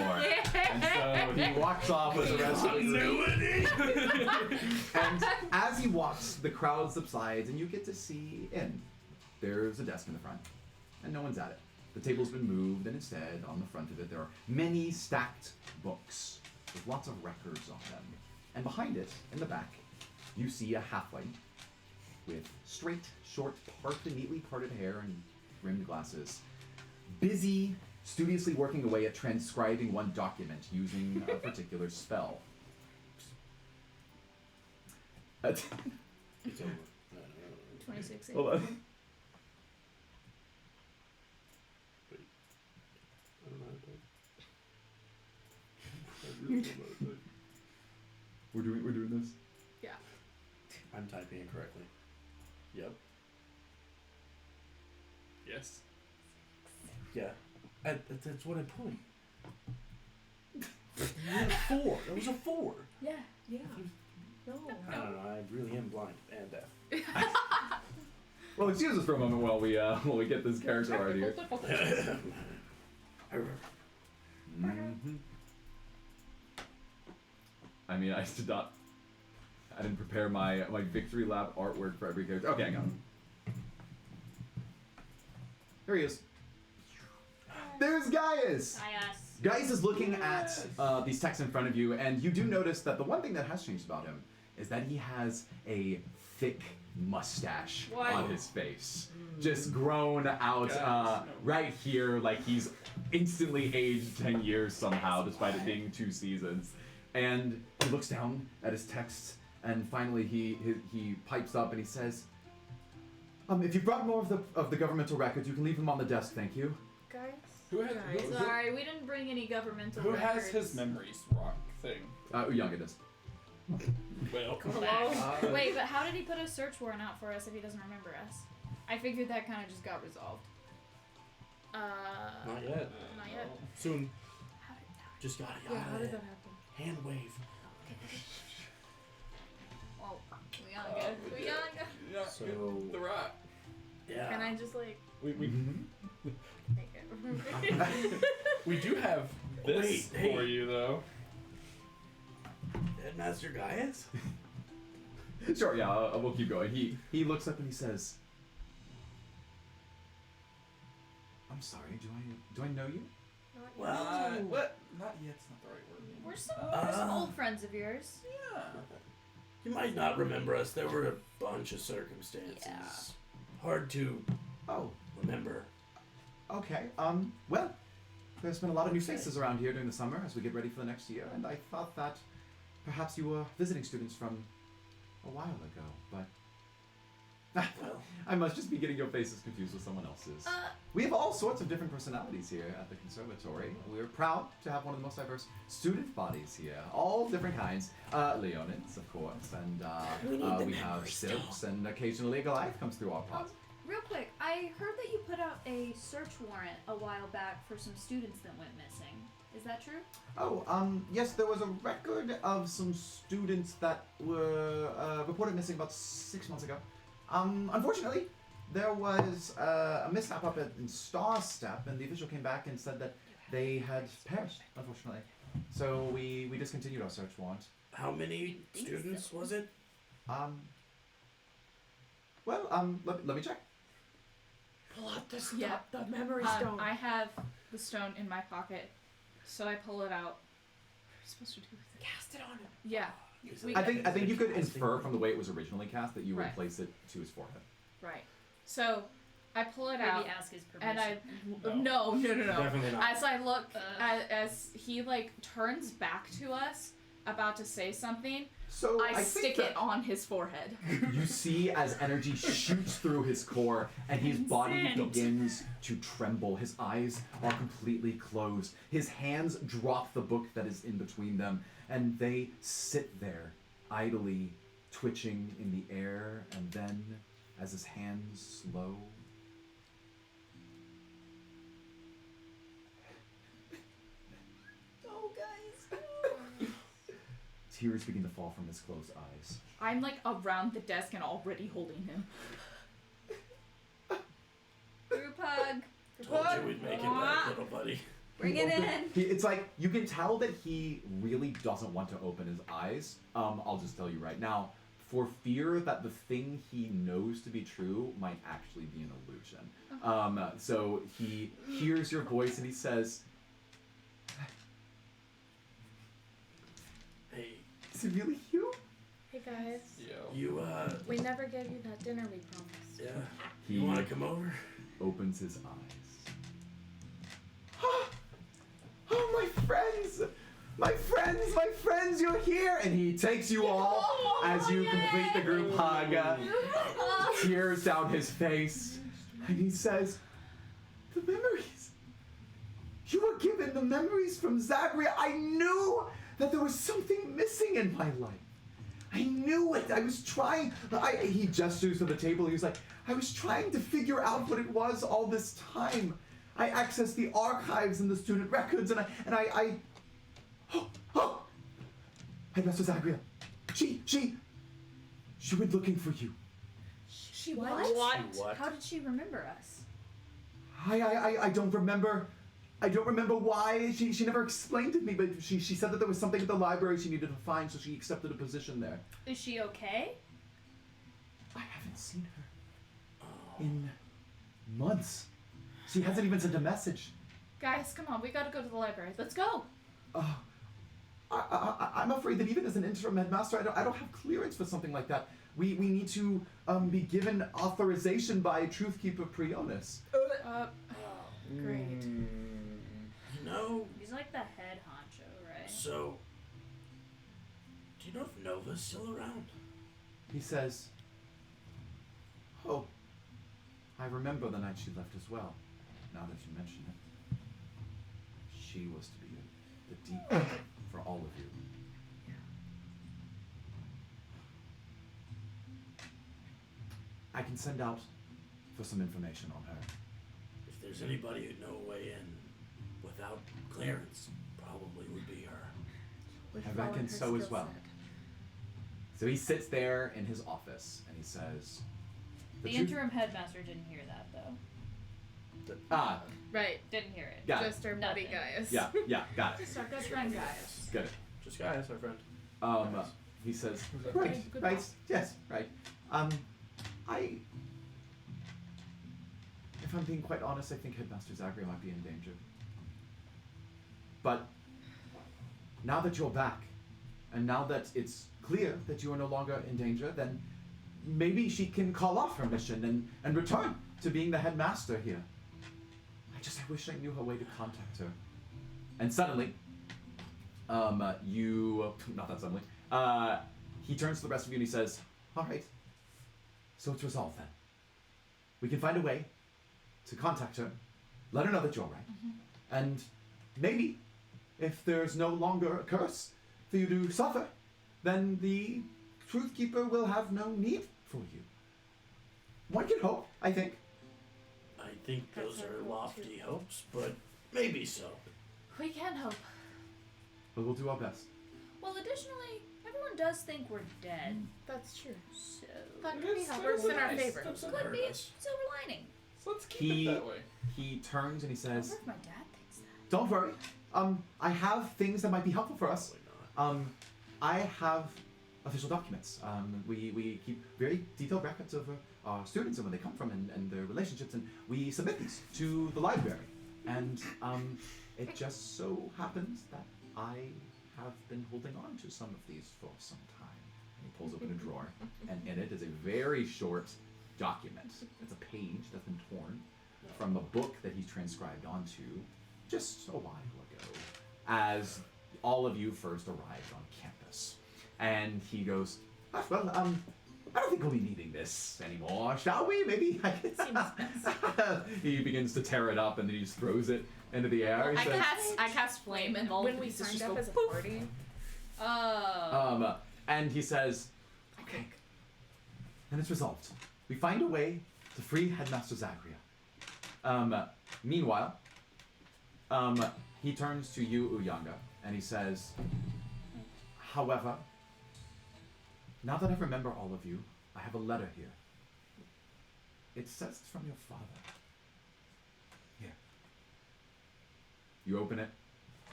And so he walks off with the rest of the group. And as he walks, the crowd subsides and you get to see in. There's a desk in the front, and no one's at it. The table's been moved, and instead, on the front of it, there are many stacked books with lots of records on them. And behind it, in the back, you see a halfling with straight, short, neatly parted hair and rimmed glasses, busy, studiously working away at transcribing one document using a particular spell. It's over. 26. Hold on. We're doing this. I'm typing it correctly. Yep. Yes. Yeah. That's what I put. You had a 4. That was a 4. Yeah. I don't know. I really am blind and deaf. Well, excuse us for a moment while we get this character art here. Mm-hmm. I mean, I didn't prepare my Victory Lap artwork for every character. Okay, I got him. There he is. There's Gaius! Gaius is looking at these texts in front of you, and you do notice that the one thing that has changed about him is that he has a thick mustache on his face. Just grown out right here, like he's instantly aged 10 years somehow, despite it being 2 seasons. And he looks down at his texts, and finally he pipes up and he says, if you brought more of the governmental records, you can leave them on the desk, thank you. Guys? Who has Sorry, we didn't bring any governmental who records. has his memories rock thing? Young it is. Well, Wait, but how did he put a search warrant out for us if he doesn't remember us? I figured that kind of just got resolved. Not yet. Not yet. Soon. How did that? Just got it. Yeah, how did that happen? Hand wave. Well, we gotta go. We gotta go. yeah, So- the rock. Yeah. Can I just like We make it? we do have this Wait, hey. for you though. Headmaster Gaius? Sure, yeah, we'll keep going. He looks up and he says, I'm sorry, do I know you? Well, What? Not yet. It's not the right word. We're some old friends of yours. Yeah. you might not remember us. There were a bunch of circumstances. Yeah. Hard to Oh, remember. okay. Well, there's been a lot of new faces around here during the summer as we get ready for the next year, and I thought that perhaps you were visiting students from a while ago, but Well, I must just be getting your faces confused with someone else's. We have all sorts of different personalities here at the conservatory. We're proud to have one of the most diverse student bodies here, all different kinds. Leonids, of course, and we have Sips, and occasionally Goliath comes through our pod. Real quick, I heard that you put out a search warrant a while back for some students that went missing. Is that true? Oh, yes, there was a record of some students that were reported missing about 6 months ago. Unfortunately, there was a mishap up in Star Step, and the official came back and said that they had perished, unfortunately. So we discontinued our search warrant. how many students was it? Let me check. Pull out the Yeah. the memory stone. I have the stone in my pocket, so I pull it out. What are we supposed to do with it? Cast it on him. Yeah, I think you could infer from the way it was originally cast that you would Right. place it to his forehead. right. So I pull it Maybe out, ask his permission. and I No. no. Definitely not. As I look, as he like turns back to us, about to say something, So I think stick that it on his forehead. You see as energy shoots through his core and his body Insane. begins to tremble. His eyes are completely closed. His hands drop the book that is in between them, and they sit there, idly twitching in the air, and then, as his hands slow, Oh, guys. tears begin to fall from his closed eyes. I'm like around the desk and already holding him. Group hug. Told you we'd make it back, little buddy. Bring it in. It's like, you can tell that he really doesn't want to open his eyes. I'll just tell you right now, for fear that the thing he knows to be true might actually be an illusion. So he hears your voice and he says, Hey, is it really you? Hey guys, you, we never gave you that dinner we promised. yeah, He you want to come over? opens his eyes. Oh, my friends! My friends, you're here! And he takes you all as you complete the group hug. Tears down his face. And he says, the memories. You were given the memories from Zagria. I knew that there was something missing in my life. I knew it. I was trying. He gestures to the table. He was like, I was trying to figure out what it was all this time. I accessed the archives and the student records, and I Headmaster Zagria. She went looking for you. She What? What? How did she remember us? I don't remember. I don't remember why. She never explained to me, but she said that there was something at the library she needed to find, so she accepted a position there. Is she okay? I haven't seen her in months. She hasn't even sent a message. Guys, come on, we gotta go to the library. Let's go. I'm afraid that even as an interim headmaster, I don't have clearance for something like that. We need to be given authorization by Truthkeeper Prionis. Great. You know, He's like the head honcho, right? so, do you know if Nova's still around? He says, oh, I remember the night she left as well, now that you mention it. She was to be the deep for all of you. I can send out for some information on her. If there's anybody who'd know a way in without clearance, probably would be her. We I followed reckon her so as skill well. set. So he sits there in his office and he says, The truth- interim headmaster didn't hear that though. Ah, Right. Didn't hear it. got it. Just our buddy Nothing. Gaius. Yeah, got it. Just our good friend, guys. Good. Just Gaius, our friend. He says, that? right, Good right, boss. yes, right. If I'm being quite honest, I think Headmaster Zagria might be in danger. But now that you're back, and now that it's clear that you are no longer in danger, then maybe she can call off her mission and return to being the headmaster here. I wish I knew her way to contact her. And suddenly, not that suddenly, he turns to the rest of you and he says, all right, so it's resolved then. We can find a way to contact her, let her know that you're right, and maybe, if there's no longer a curse for you to suffer, then the Truthkeeper will have no need for you. One can hope, I think. I think those That's our are goal, lofty hopes, but maybe so. We can hope. But we'll do our best. Well, additionally, everyone does think we're dead. That's true. So That could be how works in our favor. Doesn't could hurt be us. silver lining. So let's keep He- it that way. He turns and he I wonder says, if my dad thinks that. don't worry, I have things that might be helpful for us. Probably not. I have official documents. We keep very detailed records of our students and where they come from and their relationships, and we submit these to the library. And it just so happens that I have been holding on to some of these for some time. And he pulls open a drawer, and in it is a very short document. It's a page that's been torn from a book that he's transcribed onto just a while ago, as all of you first arrived on campus. house. And he goes, well, I don't think we'll be needing this anymore, shall we? Maybe I can... He begins to tear it up and then he just throws it into the air. He says, I cast flame and all When the we pieces signed just up go as a poof. party, and he says, okay, and it's resolved. We find a way to free Headmaster Zagria. Meanwhile, he turns to you, Uyanga, and he says, however, now that I remember all of you, I have a letter here. It says it's from your father. Here. You open it.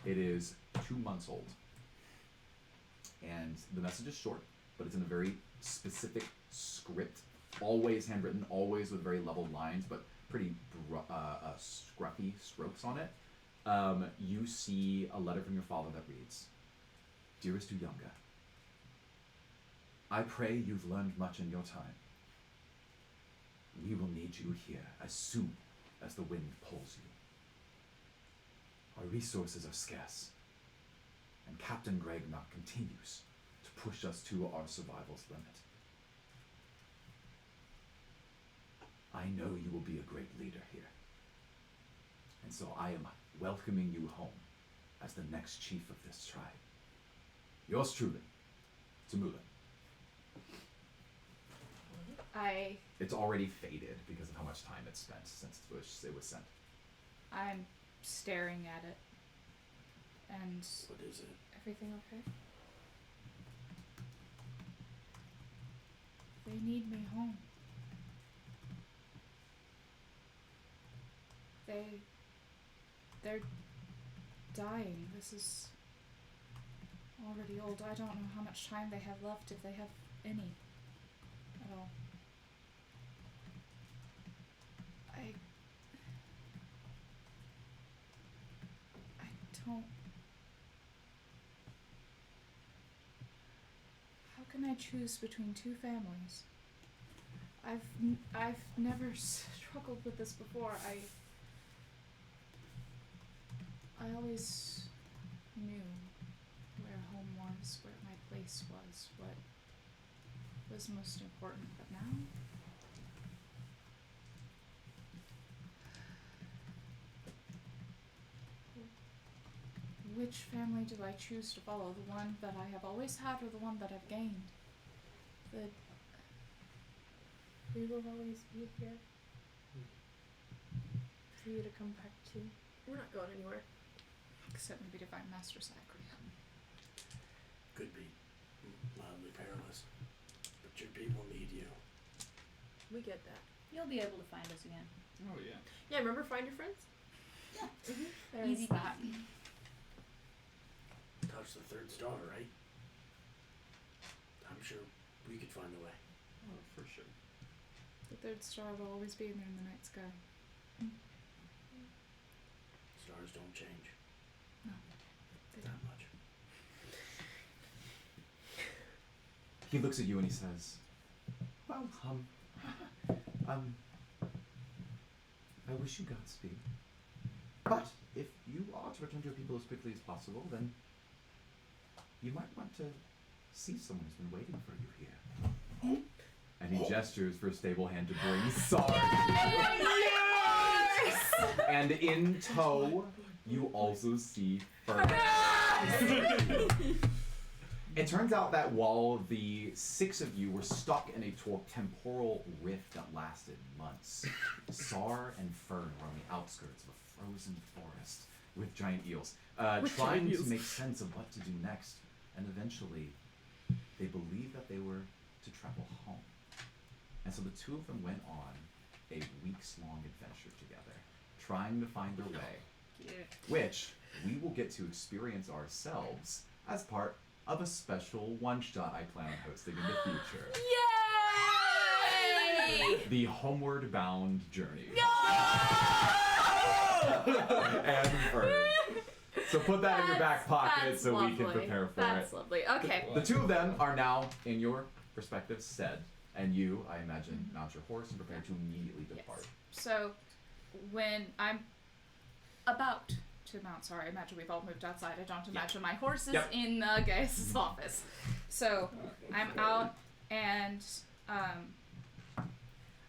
It is 2 months old. And the message is short, but it's in a very specific script. Always handwritten, always with very level lines, but pretty scruffy strokes on it. You see a letter from your father that reads, Dearest Uyanga, I pray you've learned much in your time. We will need you here as soon as the wind pulls you. Our resources are scarce, and Captain Gregnock continues to push us to our survival's limit. I know you will be a great leader here, and so I am welcoming you home as the next chief of this tribe. Yours truly, Tamula. It's already faded because of how much time it's spent since it was sent. I'm staring at it. And What is it? everything okay? They need me home. They're dying. This is already old. I don't know how much time they have left, if they have any at all. I don't... How can I choose between two families? I've never struggled with this before. I always knew where home was, where my place was, what was most important, but now? Which family do I choose to follow? The one that I have always had or the one that I've gained? we will always be here for you to come back to. We're not going anywhere. Except maybe to find Master Zachary. Could be mildly perilous, but your people need you. We get that. You'll be able to find us again. Oh yeah. Yeah, remember Find Your Friends? There Easy is that. Touch the third star, right? I'm sure we could find a way. Oh, for sure. The third star will always be in there in the night sky. Stars don't change No, they that don't. much. He looks at you and he says, well, I wish you Godspeed. But if you are to return to your people as quickly as possible, then you might want to see someone who's been waiting for you here. And he gestures for a stable hand to bring Sarg. And in tow, you also see Fern. It turns out that while the 6 of you were stuck in a temporal rift that lasted months, Sar and Fern were on the outskirts of a frozen forest with giant eels, trying to make sense of what to do next. And eventually, they believed that they were to travel home. And so the 2 of them went on a weeks-long adventure together, trying to find their way, which we will get to experience ourselves as part of a special one-shot I plan on hosting in the future. Yay! The Homeward Bound Journey. And Fern. So put that in your back pocket so we can prepare for That's it. lovely. Okay. The 2 of them are now in your respective stead, and you, I imagine, mount your horse and prepare to immediately depart. So, when I'm about to mount. Sorry, imagine we've all moved outside. I don't imagine my horse is Yep. in Gaius' office. So I'm out, and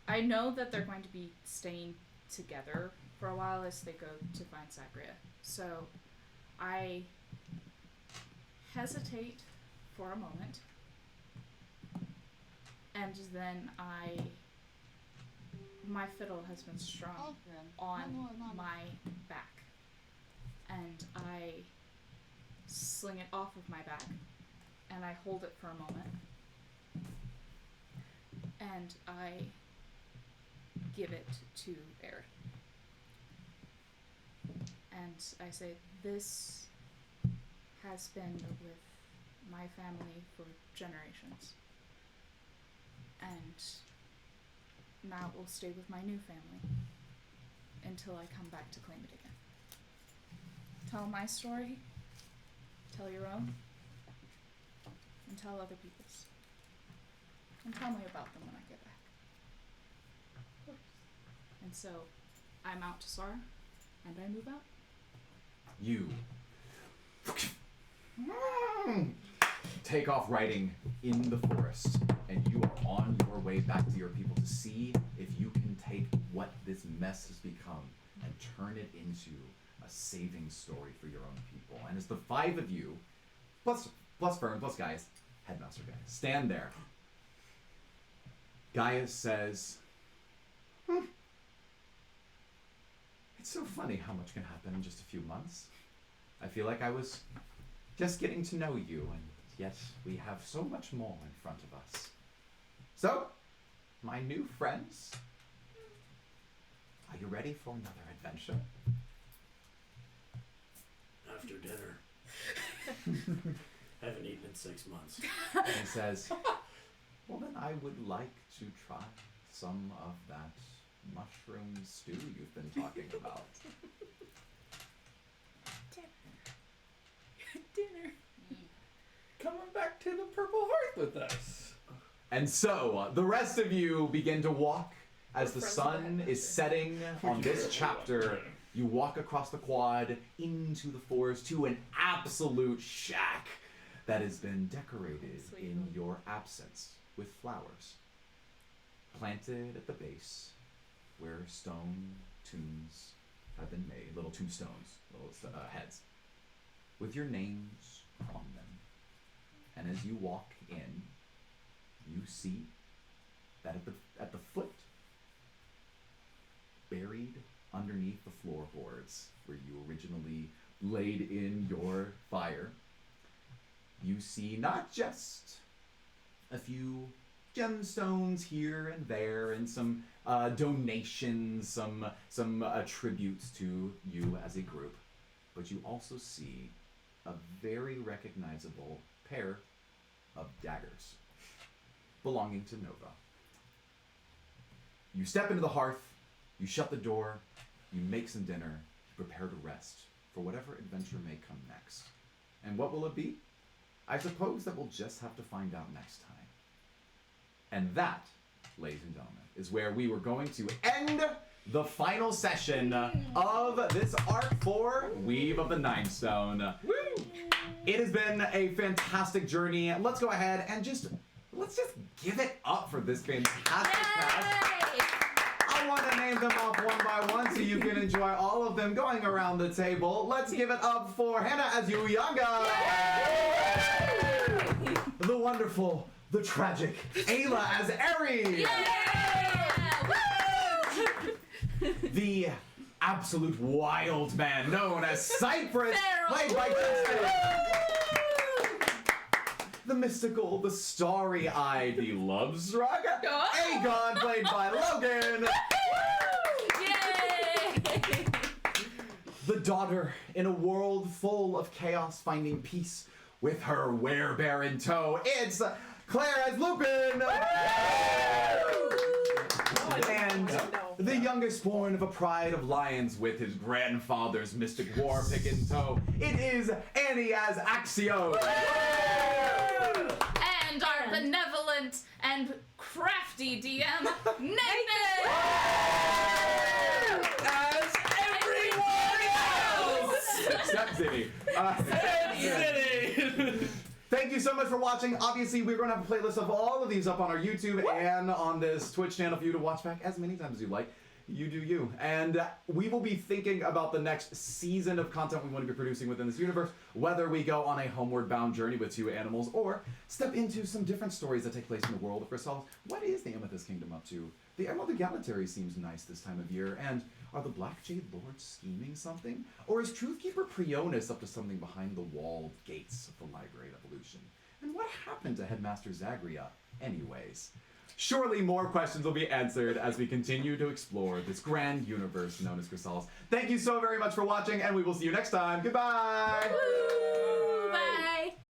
I know that they're going to be staying together for a while as they go to find Zagria. So I hesitate for a moment, and then my fiddle has been strung on my back, and I sling it off of my back, and I hold it for a moment, and I give it to Eric. And I say, this has been with my family for generations. And now it will stay with my new family until I come back to claim it again. Tell my story, tell your own, and tell other people's. And tell me about them when I get back. And so, I'm out to Sara, and I move out. You take off riding in the forest, and you are on your way back to your people to see if you can take what this mess has become and turn it into a saving story for your own people. And as the 5 of you, plus Fern, plus Gaius, Headmaster Gaius, stand there, Gaius says, it's so funny how much can happen in just a few months. I feel like I was just getting to know you, and yet we have so much more in front of us. So, my new friends, are you ready for another adventure? After dinner. Haven't eaten in 6 months. And he says, well then I would like to try some of that mushroom stew you've been talking about. Dinner. Coming back to the Purple Hearth with us. And so, the rest of you begin to walk as the friends sun with is setting on this chapter. You walk across the quad into the forest to an absolute shack that has been decorated in your absence with flowers. Planted at the base where stone tombs have been made, little tombstones, little heads, with your names on them. And as you walk in, you see that at the foot, buried underneath the floorboards where you originally laid in your fire, you see not just a few gemstones here and there and some donations, some tributes to you as a group, but you also see a very recognizable pair of daggers belonging to Nova. You step into the hearth, you shut the door, you make some dinner, you prepare to rest for whatever adventure may come next. And what will it be? I suppose that we'll just have to find out next time. And that, ladies and gentlemen, is where we were going to end the final session of this arc for Weave of the Ninestone. Woo! It has been a fantastic journey. Let's go ahead and let's just give it up for this fantastic cast. I want to name them off one by one so you can enjoy all of them going around the table. Let's give it up for Hannah as Uyanga. The wonderful, the tragic Ayla as Aries. The absolute wild man known as Cypress, played by Justin. The mystical, the starry-eyed, the love-struck Aegon, played by Logan. Yay! The daughter in a world full of chaos finding peace with her werebear in tow. It's Claire as Lupin. And the youngest born of a pride of lions with his grandfather's mystic war pick in tow. It is Annie as Axio. And our benevolent and crafty DM, Nathan! As everyone else! City. City! Thank you so much for watching. Obviously, we're going to have a playlist of all of these up on our YouTube and on this Twitch channel for you to watch back as many times as you like. You do you. And we will be thinking about the next season of content we want to be producing within this universe, whether we go on a homeward bound journey with two animals or step into some different stories that take place in the world of Chrysalis. What is the Amethyst Kingdom up to? The Emerald Egalitary seems nice this time of year, and are the Black Jade Lords scheming something? Or is Truthkeeper Prionis up to something behind the walled gates of the Library of Evolution? And what happened to Headmaster Zagria, anyways? Surely more questions will be answered as we continue to explore this grand universe known as Chrysalis. Thank you so very much for watching, and we will see you next time. Goodbye!